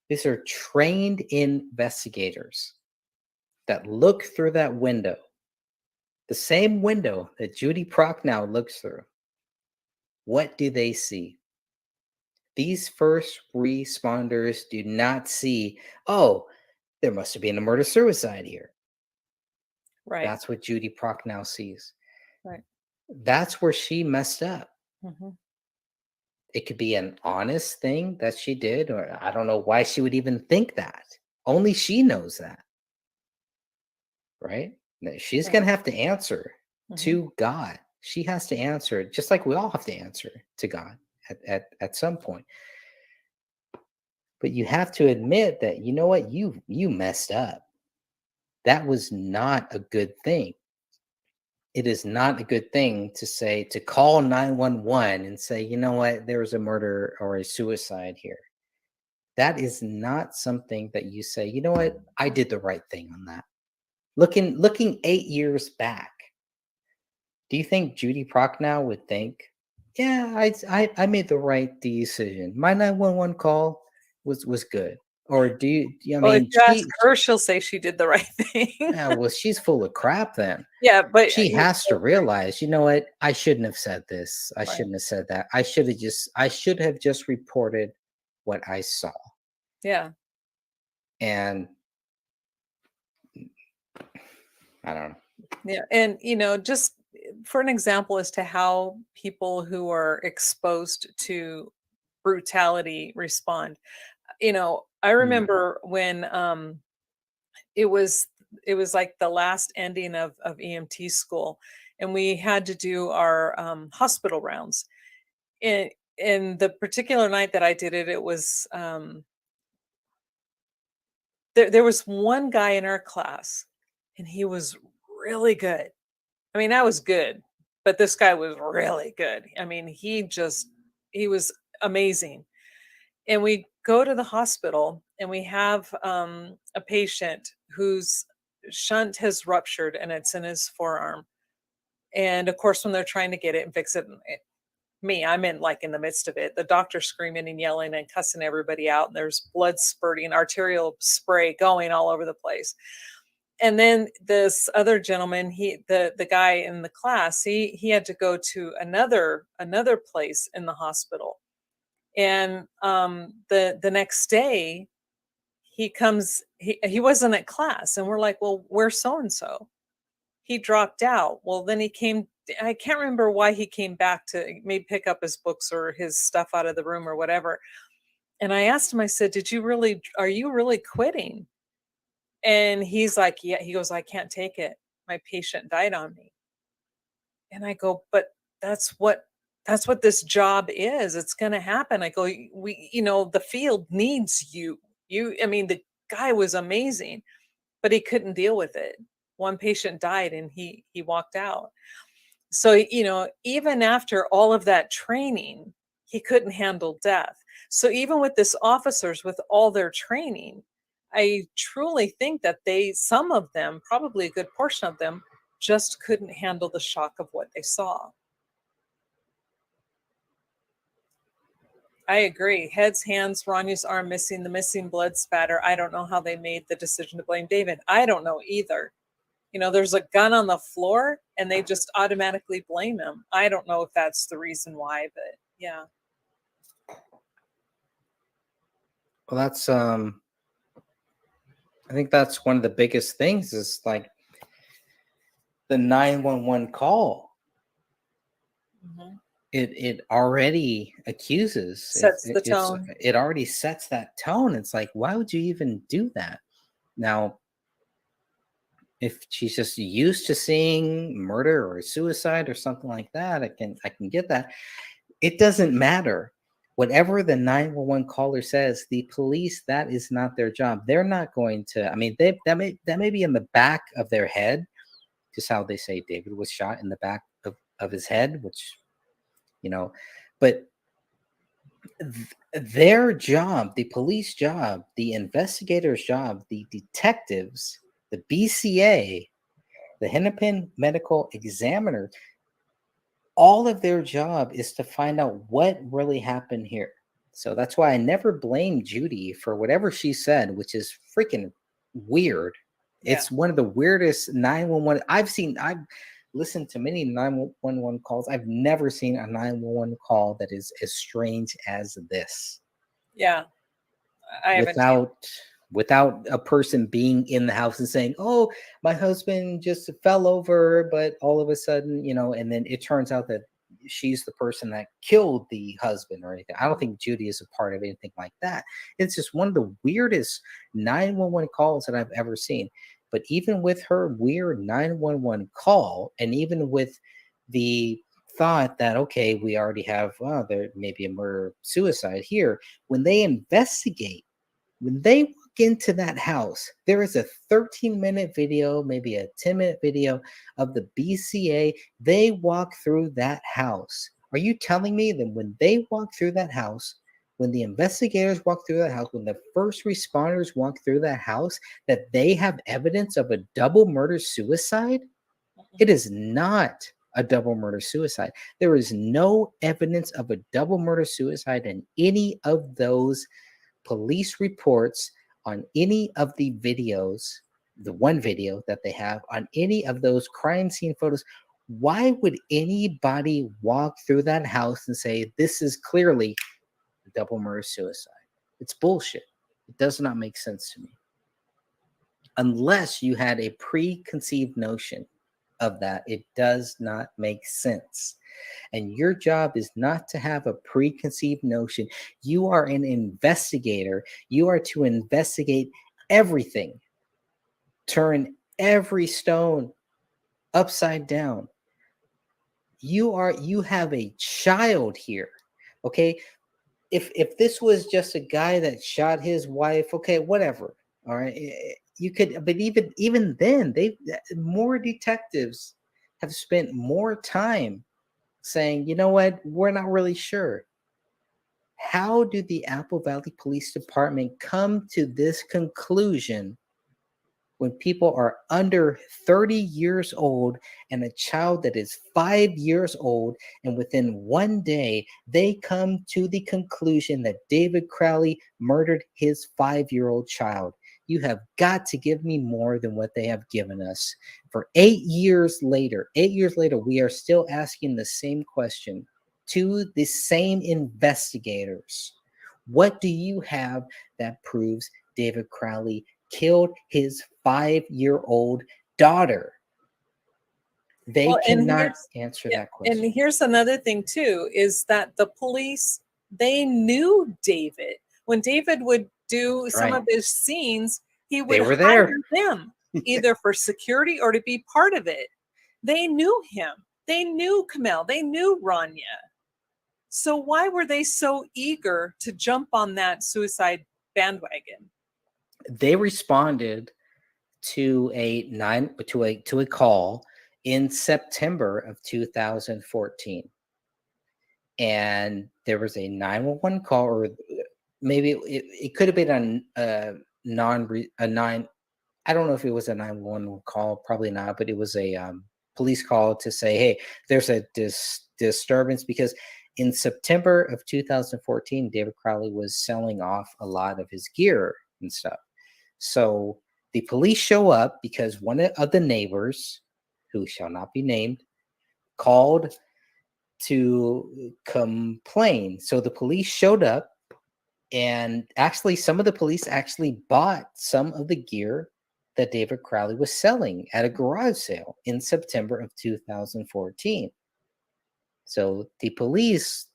These are trained investigators that look through that window, the same window that Judy Prochnow looks through. What do they see? These first responders do not see, oh, there must have been a murder-suicide here. Right. That's what Judy Prochnow sees. Right. That's where she messed up. Mm-hmm. It could be an honest thing that she did, or I don't know why she would even think that. Only she knows that. Right? She's going to have to answer to God. She has to answer, just like we all have to answer to God at some point. But you have to admit that, you know what, you messed up. That was not a good thing. It is not a good thing to call 911 and say, you know what, there was a murder or a suicide here. That is not something that you say, you know what, I did the right thing on that. Looking 8 years back, do you think Judy Prochnow would think, yeah, I made the right decision. My 911 call was good. Or do you, well, if you ask her, she'll say she did the right thing. Yeah, well, she's full of crap then. Yeah, but she has to realize, you know what? I shouldn't have said this. I shouldn't have said that. I should have just reported what I saw. Yeah. And I don't know. Yeah. And, just for an example as to how people who are exposed to brutality respond, I remember when it was like the last ending of EMT school, and we had to do our hospital rounds. In the particular night that I did it, it was there was one guy in our class, and he was really good. I mean, I was good, but this guy was really good. I mean, he was amazing. And we go to the hospital, and we have a patient whose shunt has ruptured, and it's in his forearm. And of course, when they're trying to get it and fix it, I'm in the midst of it. The doctor screaming and yelling and cussing everybody out. And there's blood spurting, arterial spray going all over the place. And then this other gentleman, the guy in the class, he had to go to another place in the hospital. And the next day he comes, he wasn't at class, and we're like, well, where's so-and-so? He dropped out. Well, then he came, I can't remember why he came back to maybe pick up his books or his stuff out of the room or whatever. And I asked him, I said, are you really quitting? And he's like, yeah. He goes, I can't take it. My patient died on me. And I go, but that's what this job is. It's going to happen. I go, we, the field needs you. I mean, the guy was amazing, but he couldn't deal with it. One patient died and he walked out. So, even after all of that training, he couldn't handle death. So even with this officers, with all their training, I truly think that some of them, probably a good portion of them, just couldn't handle the shock of what they saw. I agree. Heads, hands, Ranya's arm missing, the missing blood spatter. I don't know how they made the decision to blame David. I don't know either. There's a gun on the floor and they just automatically blame him. I don't know if that's the reason why, but yeah. Well, that's I think that's one of the biggest things is like the 911 call. Mm-hmm. It already accuses, sets the tone. It already sets that tone. It's like, why would you even do that? Now, if she's just used to seeing murder or suicide or something like that, I can get that. It doesn't matter. Whatever the 911 caller says, the police, that is not their job. They're not going to, I mean, that may be in the back of their head, just how they say David was shot in the back of his head, which, but their job, the police job, the investigator's job, the detectives, the BCA, the Hennepin Medical Examiner, all of their job is to find out what really happened here. So that's why I never blame Judy for whatever she said, which is freaking weird. Yeah. It's one of the weirdest 911 I've listened to many 911 calls. I've never seen a 911 call that is as strange as this. Yeah. I haven't. Without a person being in the house and saying, oh, my husband just fell over, but all of a sudden, and then it turns out that she's the person that killed the husband or anything. I don't think Judy is a part of anything like that. It's just one of the weirdest 911 calls that I've ever seen. But even with her weird 911 call, and even with the thought that, okay, we already have, there may be a murder suicide here, when they investigate, when they walk into that house, there is a 13-minute video, maybe a 10-minute video of the BCA. They walk through that house. Are you telling me that when they walk through that house, when the investigators walk through that house, when the first responders walk through that house, that they have evidence of a double murder suicide? It is not a double murder suicide. There is no evidence of a double murder suicide in any of those police reports, on any of the videos, the one video that they have, on any of those crime scene photos. Why would anybody walk through that house and say, this is clearly a double murder suicide? It's bullshit. It does not make sense to me. Unless you had a preconceived notion of that, it does not make sense. And your job is not to have a preconceived notion. You are an investigator. You are to investigate everything, turn every stone upside down. You have a child here. Okay. If this was just a guy that shot his wife, okay, whatever. All right. You could, but even then, more detectives have spent more time saying, you know what, we're not really sure. How do the Apple Valley Police Department come to this conclusion when people are under 30 years old and a child that is 5 years old, and within one day they come to the conclusion that David Crowley murdered his 5-year-old child? You have got to give me more than what they have given us. For 8 years later, we are still asking the same question to the same investigators. What do you have that proves David Crowley killed his 5-year-old daughter? They cannot answer that question. And here's another thing too, is that the police, they knew David. When David would do some of his scenes, he would hire them either for security or to be part of it. They knew him. They knew Kamel, they knew Rania. So why were they so eager to jump on that suicide bandwagon? They responded to a call in September of 2014, and there was a 911 call, or maybe it could have been a nine. I don't know if it was a 911 call, probably not, but it was a police call to say, hey, there's a disturbance, because in September of 2014, David Crowley was selling off a lot of his gear and stuff. So the police show up because one of the neighbors, who shall not be named, called to complain. So the police showed up, and actually some of the police actually bought some of the gear that David Crowley was selling at a garage sale in September of 2014. So the police,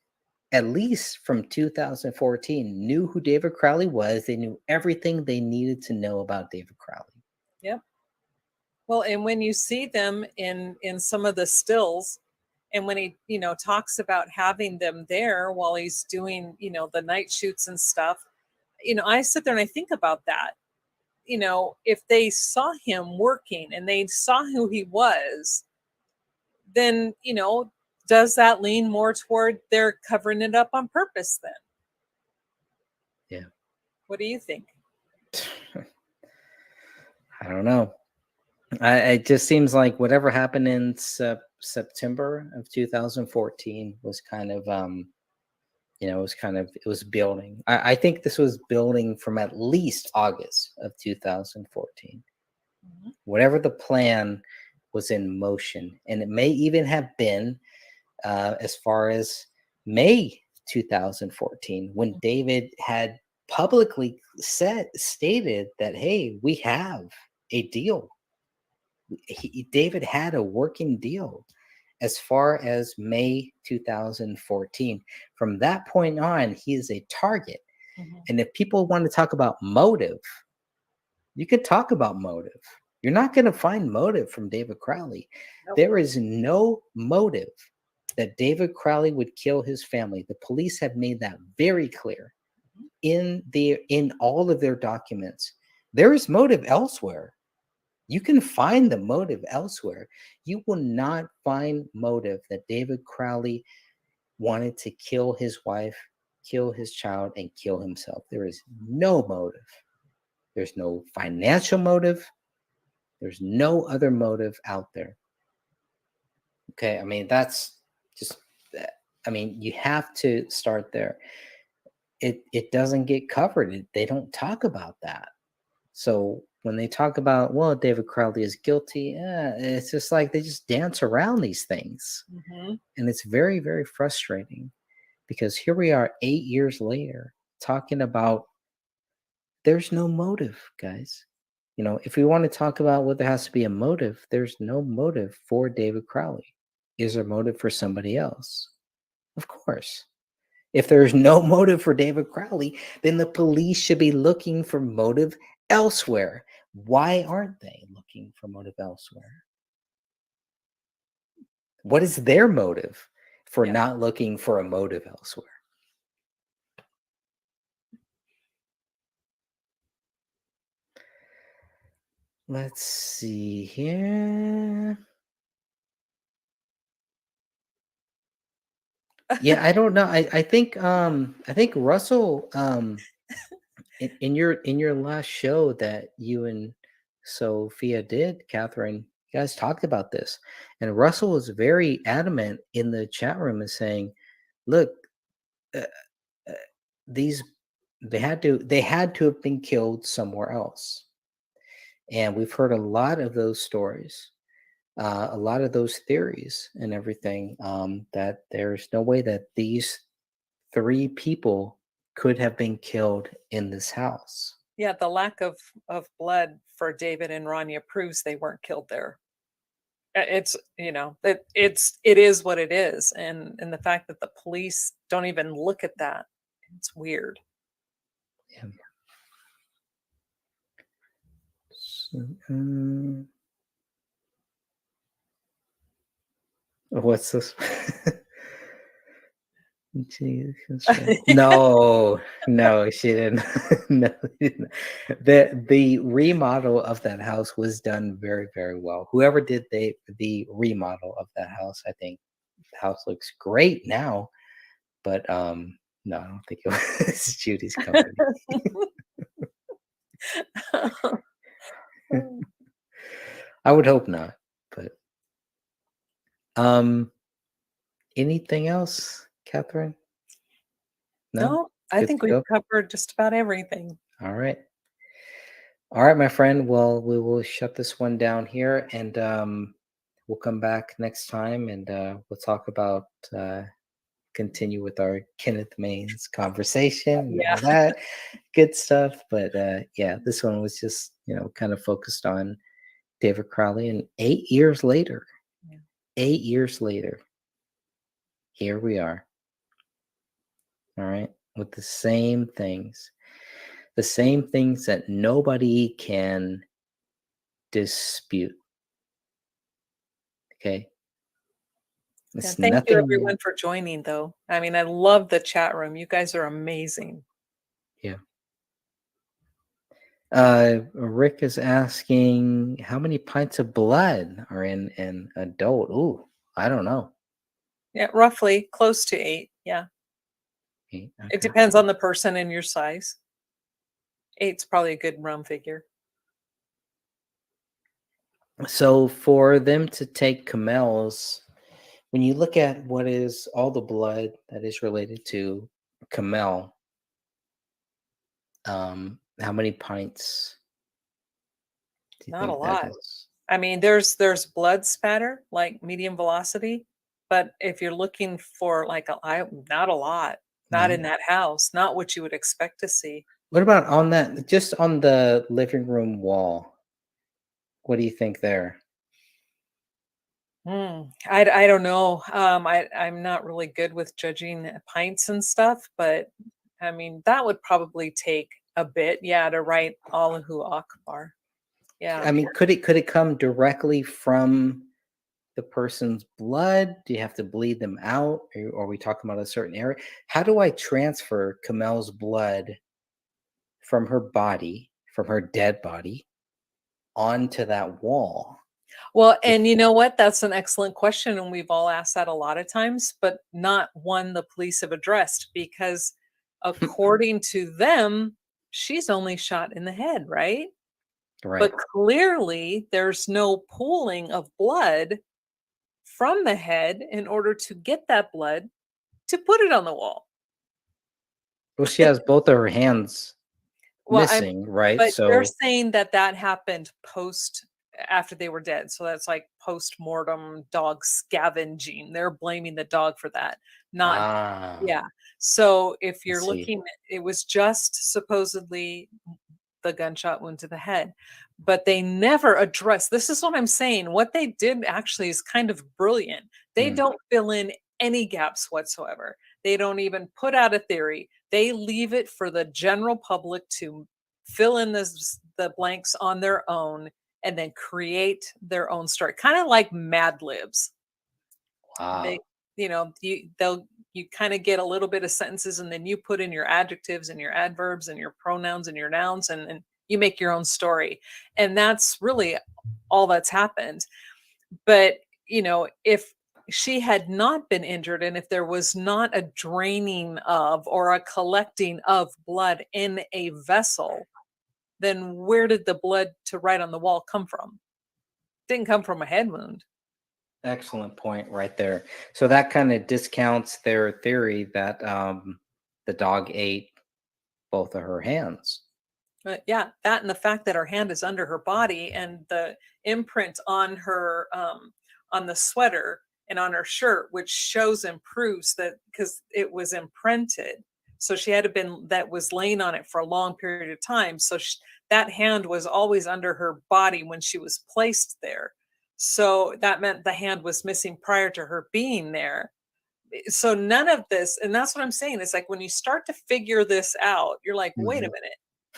at least from 2014, knew who David Crowley was. They knew everything they needed to know about David Crowley. Yep. Well, and when you see them in some of the stills, and when he, talks about having them there while he's doing, the night shoots and stuff, I sit there and I think about that. If they saw him working and they saw who he was, then, does that lean more toward they're covering it up on purpose then? Yeah. What do you think? I don't know. It just seems like whatever happened in September of 2014 was kind of, it was building. I think this was building from at least August of 2014. Mm-hmm. Whatever the plan was in motion, and it may even have been as far as May 2014, when David had publicly stated that, hey, we have a deal. David had a working deal as far as May 2014. From that point on, he is a target. Mm-hmm. And if people want to talk about motive, you could talk about motive. You're not going to find motive from David Crowley. Nope. There is no motive that David Crowley would kill his family. The police have made that very clear in all of their documents. There is motive elsewhere. You can find the motive elsewhere. You will not find motive that David Crowley wanted to kill his wife, kill his child, and kill himself. There is no motive. There's no financial motive. There's no other motive out there. Okay, I mean, that's just, you have to start there. It doesn't get covered. They don't talk about that. So when they talk about, well, David Crowley is guilty, it's just like they just dance around these things. Mm-hmm. And it's very, very frustrating, because here we are 8 years later talking about there's no motive, guys. If we want to talk about what there has to be a motive, there's no motive for David Crowley. Is there motive for somebody else? Of course. If there's no motive for David Crowley, then the police should be looking for motive elsewhere. Why aren't they looking for motive elsewhere? What is their motive for not looking for a motive elsewhere? Let's see here. Yeah, I don't know. I think Russell, in your last show that you and Sophia did, Catherine, you guys talked about this, and Russell was very adamant in the chat room and saying, look, they had to have been killed somewhere else. And we've heard a lot of those stories, a lot of those theories and everything, that there's no way that these 3 people could have been killed in this house. Yeah, the lack of blood for David and Rania proves they weren't killed there. It's, it is what it is. And the fact that the police don't even look at that, it's weird. Yeah. What's this? Jesus. No, no, she didn't. No, she didn't. The remodel of that house was done very, very well. Whoever did the remodel of that house, I think the house looks great now. But no, I don't think it was Judy's company. I would hope not. But anything else, Catherine? No, I Good think to we've go? covered just about everything. All right. All right, my friend. Well, we will shut this one down here, and we'll come back next time, and we'll talk about continue with our Kenneth Maines conversation and all that good stuff. But yeah, this one was just kind of focused on David Crowley, and 8 years later, 8 years later, here we are. All right, with the same things that nobody can dispute. Okay. Yeah, thank you everyone for joining though. I mean, I love the chat room. You guys are amazing. Yeah. Rick is asking how many pints of blood are in an adult? Ooh, I don't know. Yeah, roughly close to 8. Yeah. 8, okay. It depends on the person and your size. 8's probably a good round figure. So for them to take Kamel's, when you look at what is all the blood that is related to Kamel, how many pints? Do you Not a think that lot. is? I mean, there's blood spatter, like medium velocity, but if you're looking for like not a lot, not No. in that house, not what you would expect to see. What about on that, just on the living room wall? What do you think there? I don't know. I'm not really good with judging pints and stuff, but I mean, that would probably take a bit, yeah, to write Allahu Akbar. Yeah. I mean, could it come directly from the person's blood? Do you have to bleed them out? Or are we talking about a certain area? How do I transfer Kamel's blood from her body, from her dead body, onto that wall? Well, and you know what? That's an excellent question. And we've all asked that a lot of times, but not one the police have addressed because according to them, she's only shot in the head, right? Right. But clearly there's no pooling of blood from the head in order to get that blood to put it on the wall. Well, she has both of her hands missing, right? But So they're saying that happened after they were dead. So that's like post-mortem dog scavenging. They're blaming the dog for that. Not, yeah. So if you're see. looking, it was just supposedly the gunshot wound to the head, but they never address. This is what I'm saying. What they did actually is kind of brilliant. They don't fill in any gaps whatsoever. They don't even put out a theory. They leave it for the general public to fill in the blanks on their own and then create their own story. Kind of like Mad Libs. Wow. They, you kind of get a little bit of sentences and then you put in your adjectives and your adverbs and your pronouns and your nouns and you make your own story. And that's really all that's happened. But, if she had not been injured and if there was not a draining of or a collecting of blood in a vessel, then where did the blood to write on the wall come from? Didn't come from a head wound. excellent point right there. So that kind of discounts their theory that the dog ate both of her hands. Yeah, that and the fact that her hand is under her body and the imprint on her on the sweater and on her shirt, which shows and proves that because it was imprinted. So she had that was laying on it for a long period of time. So that hand was always under her body when she was placed there. So that meant the hand was missing prior to her being there. So none of this, and that's what I'm saying. It's like when you start to figure this out, you're like, wait a minute,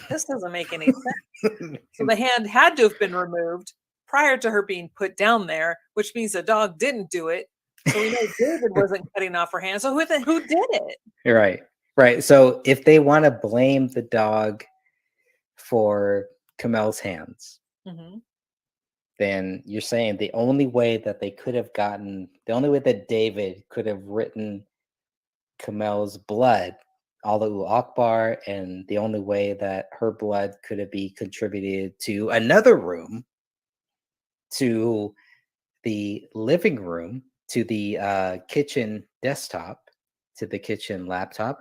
this doesn't make any sense. So the hand had to have been removed prior to her being put down there, which means the dog didn't do it. So we know David wasn't cutting off her hand. So who did it? Right. Right. So if they want to blame the dog for Kamel's hands, Mm-hmm. then you're saying the only way that the only way that David could have written Kamel's blood, Allahu Akbar, and the only way that her blood could have be contributed to another room, to the living room, to the kitchen desktop, to the kitchen laptop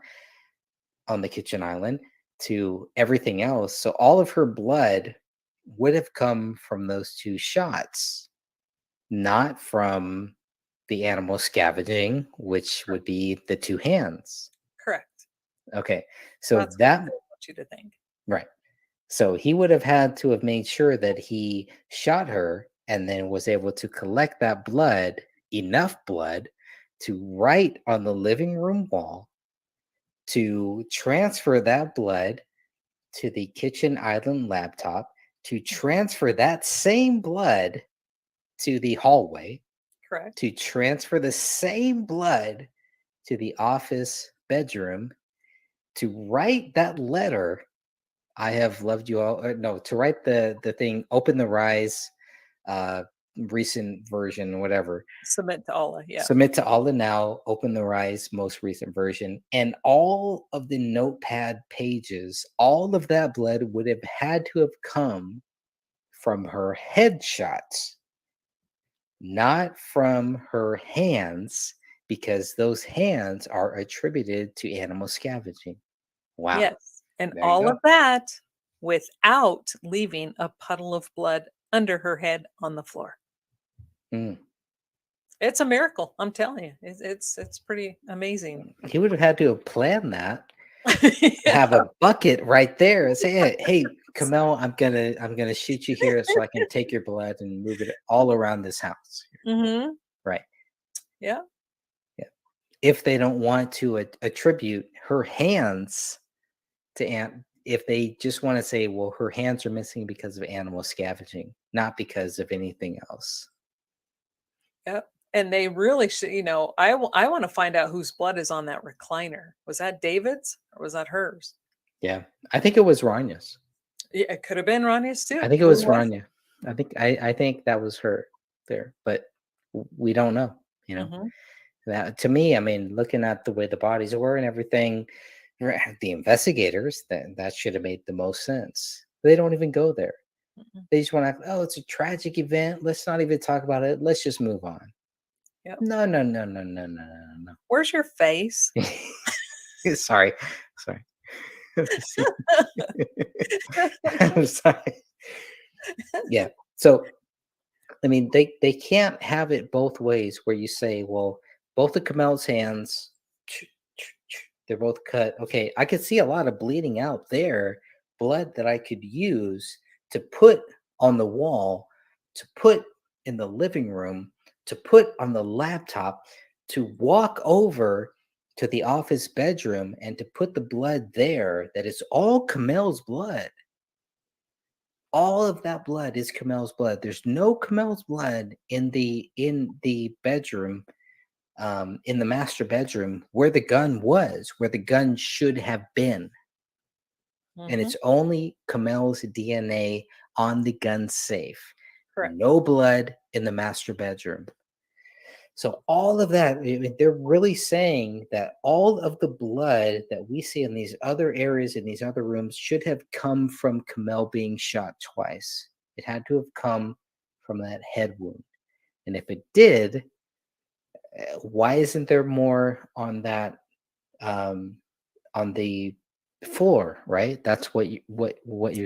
on the kitchen island, to everything else. So all of her blood would have come from those two shots, not from the animal scavenging, which would be the two hands. Correct. Okay. So That's what that, I want you to think. right. So he would have had to have made sure that he shot her and then was able to collect that blood, enough blood, to write on the living room wall, to transfer that blood to the kitchen island laptop, to transfer that same blood to the hallway, Correct. to transfer the same blood to the office bedroom, to write that letter, I have loved you all. No, to write the thing, open the rise, recent version, whatever. Submit to Allah. Yeah. Submit to Allah now, open the rise, most recent version. And all of the notepad pages, all of that blood would have had to have come from her headshots, not from her hands, because those hands are attributed to animal scavenging. Wow. Yes. And There you all go. of that without leaving a puddle of blood under her head on the floor. Mm. It's a miracle. I'm telling you. It's pretty amazing. He would have had to have planned that. Have a bucket right there and say, hey, Kamel, I'm gonna shoot you here so I can take your blood and move it all around this house. Mm-hmm. Right. Yeah. If they don't want to attribute her hands to if they just want to say, well, her hands are missing because of animal scavenging, not because of anything else. Yep. And they really should, I want to find out whose blood is on that recliner. Was that David's or was that hers? Yeah. I think it was Ranya's. Yeah, it could have been Ranya's too. I think it was Ranya. I think that was her there, but we don't know, Mhm. That, to me, I mean, looking at the way the bodies were and everything, the investigators, that should have made the most sense. They don't even go there. They just want to, oh, it's a tragic event. Let's not even talk about it. Let's just move on. Yep. No. Where's your face? Sorry. I'm sorry. Yeah. So, I mean, they can't have it both ways where you say, well, both of Kamel's hands, they're both cut. Okay, I could see a lot of bleeding out there, blood that I could use to put on the wall, to put in the living room, to put on the laptop, to walk over to the office bedroom and to put the blood there. That is all Kamel's blood. All of that blood is Kamel's blood. There's no Kamel's blood in the bedroom, in the master bedroom where the gun was, where the gun should have been. And it's only Kamel's DNA on the gun safe. Correct. No blood in the master bedroom. So all of that, I mean, they're really saying that all of the blood that we see in these other areas, in these other rooms, should have come from Kamel being shot twice. It had to have come from that head wound. And if it did, why isn't there more on that, on the floor, right? That's what you're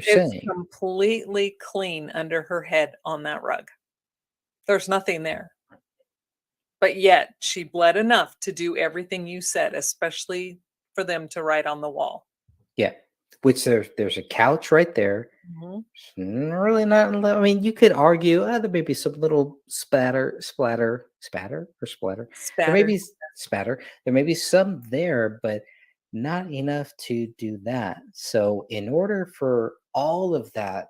saying. It's completely clean under her head on that rug. There's nothing there. But yet she bled enough to do everything you said, especially for them to write on the wall. Yeah. Which there's a couch right there. Mm-hmm. Really not. I mean, you could argue there may be some little splatter. There may be spatter. There may be some there, but not enough to do that. So in order for all of that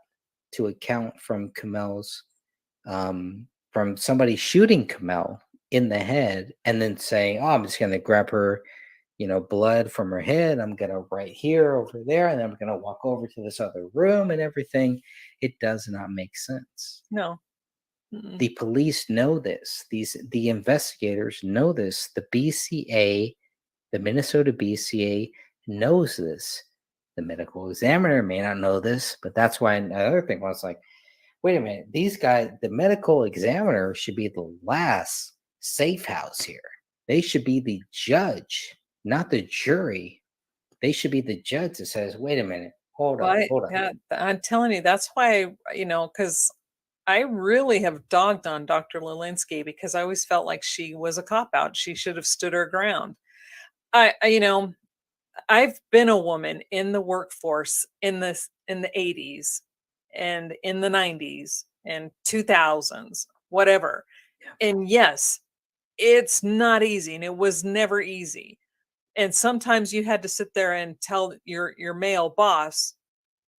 to account from Kamel's, from somebody shooting Kamel in the head and then saying, oh, I'm just going to grab her, blood from her head. I'm going to right here, over there, and then I'm going to walk over to this other room and everything. It does not make sense. No. Mm-mm. The police know this. The investigators know this. The BCA, the Minnesota BCA knows this. The medical examiner may not know this, but that's why another thing was like, wait a minute, these guys, the medical examiner should be the last safe house here. They should be the judge, not the jury. They should be the judge that says, wait a minute, hold on. Yeah, I'm telling you, that's why, because I really have dogged on Dr. Lewinsky because I always felt like she was a cop-out. She should have stood her ground. I've been a woman in the workforce in the 80s and in the 90s and 2000s, whatever. Yeah. And yes, it's not easy, and it was never easy. And sometimes you had to sit there and tell your male boss,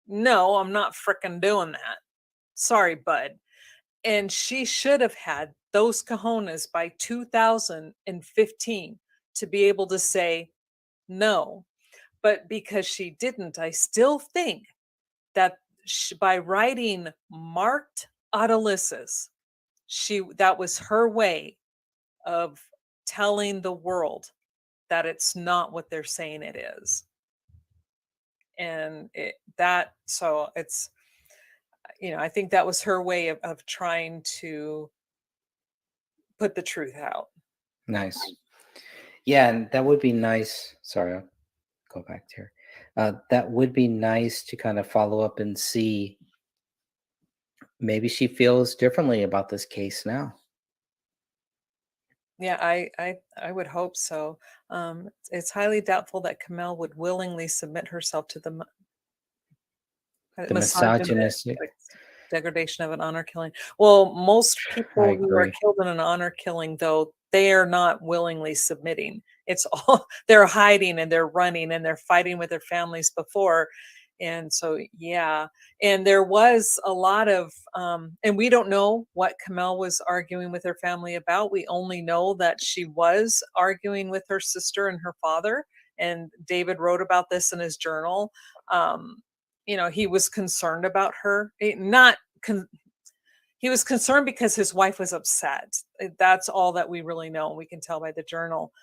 no, I'm not frickin' doing that. Sorry, bud. And she should have had those cojones by 2015 to be able to say no. But because she didn't, I still think that by writing marked autolysis, that was her way of telling the world that it's not what they're saying it is. And I think that was her way of trying to put the truth out. Nice. Yeah, and that would be nice. Sorry, I'll go back to her. That would be nice to kind of follow up and see. Maybe she feels differently about this case now. Yeah, I would hope so. It's highly doubtful that Kamel would willingly submit herself to the misogynistic degradation of an honor killing. Well, most people who are killed in an honor killing, though, they are not willingly submitting. It's all they're hiding and they're running and they're fighting with their families before. And so, yeah. And there was a lot of, and we don't know what Kamel was arguing with her family about. We only know that she was arguing with her sister and her father. And David wrote about this in his journal. He was concerned about her. He was concerned because his wife was upset. That's all that we really know. We can tell by the journal.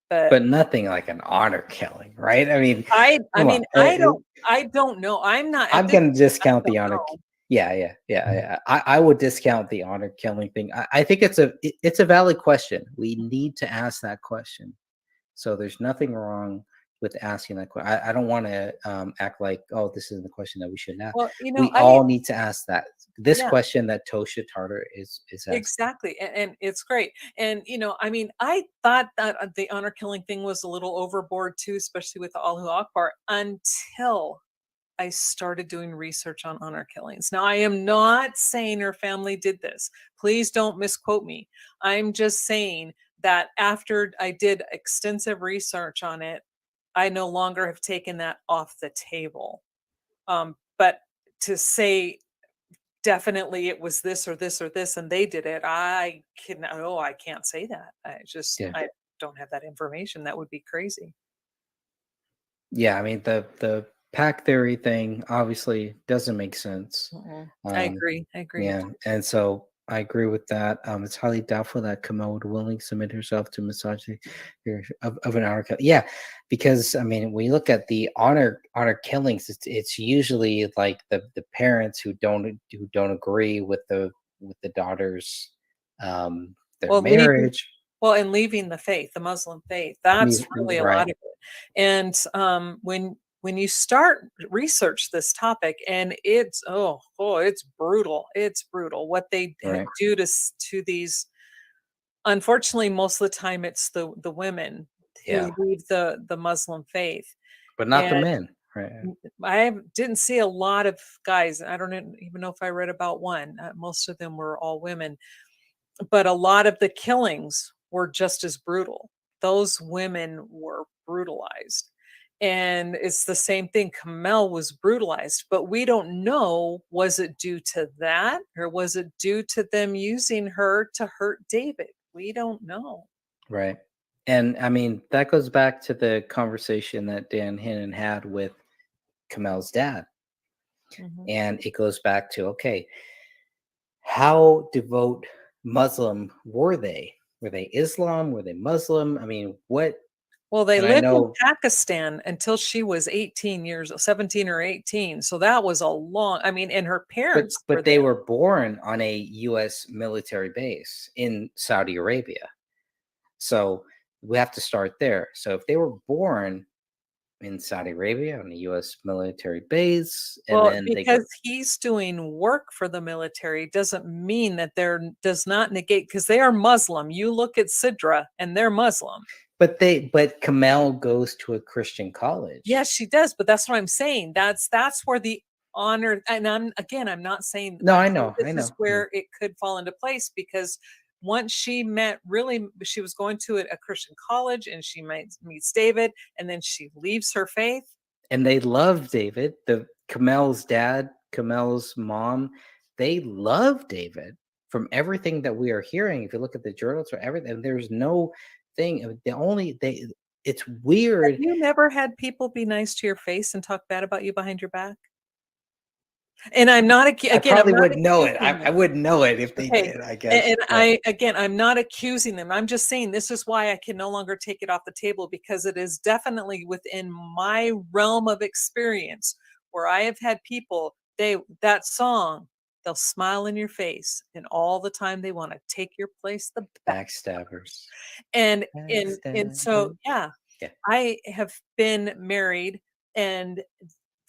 But nothing like an honor killing, right? I mean, I don't know. I'm going to discount the honor. Yeah. I would discount the honor killing thing. I think it's a valid question. We need to ask that question. So there's nothing wrong with asking that question. I don't want to act like, oh, this isn't the question that we shouldn't ask. Well, we all need to ask that. This question that Tosha Tartar is asking. Exactly. And it's great. And, I thought that the honor killing thing was a little overboard too, especially with the Allahu Akbar, until I started doing research on honor killings. Now, I am not saying her family did this. Please don't misquote me. I'm just saying that after I did extensive research on it, I no longer have taken that off the table. But to say definitely it was this or this or this and they did it, I can't say that. I don't have that information. That would be crazy. Yeah, I mean the pack theory thing obviously doesn't make sense. I agree. Yeah, and so I agree with that. It's highly doubtful that Kamel would willingly submit herself to misogyny of an honor kill. Yeah, because I mean, when you look at the honor killings, it's usually like the parents who don't agree with the daughter's marriage. And leaving the faith, the Muslim faith. That's really a lot of it. And when you start research this topic, and it's brutal. It's brutal what they do to these. Unfortunately, most of the time it's the women who leave the Muslim faith, but not the men. Right. I didn't see a lot of guys. I don't even know if I read about one. Most of them were all women, but a lot of the killings were just as brutal. Those women were brutalized. And it's the same thing. Kamel was brutalized, but we don't know, was it due to that or was it due to them using her to hurt David? We don't know. Right. And I mean, that goes back to the conversation that Dan Hinnon had with Kamel's dad. And it goes back to, okay, how devout Muslim were they? Were they Islam? Were they Muslim? I mean, what? Well, they and I lived in know, Pakistan until she was 18 years, 17 or 18. So that was a long, I mean, and her but, parents but they were born on a U.S. military base in Saudi Arabia. So we have to start there. So if they were born in Saudi Arabia on a U.S. military base, and well, then they because he's doing work for the military doesn't mean that does not negate, because they are Muslim. You look at Sidra and they're Muslim. but Kamel goes to a Christian college. Yes, she does. But that's what I'm saying. That's where the honor, and I'm not saying No, I know, this I know. is where it could fall into place, because once she she was going to a Christian college and she meets David, and then she leaves her faith. And they love David. The Kamel's dad, Kamel's mom, they love David from everything that we are hearing. If you look at the journals or everything, there's no thing. It's weird. Have you never had people be nice to your face and talk bad about you behind your back? And I'm not again. I probably I'm not wouldn't know it. accusing I them. wouldn't know it if they Okay, did, I guess. And but- I'm not accusing them. I'm just saying this is why I can no longer take it off the table, because it is definitely within my realm of experience where I have had people, that song, they'll smile in your face, and all the time they want to take your place, the backstabbers. And so Yeah. I have been married, and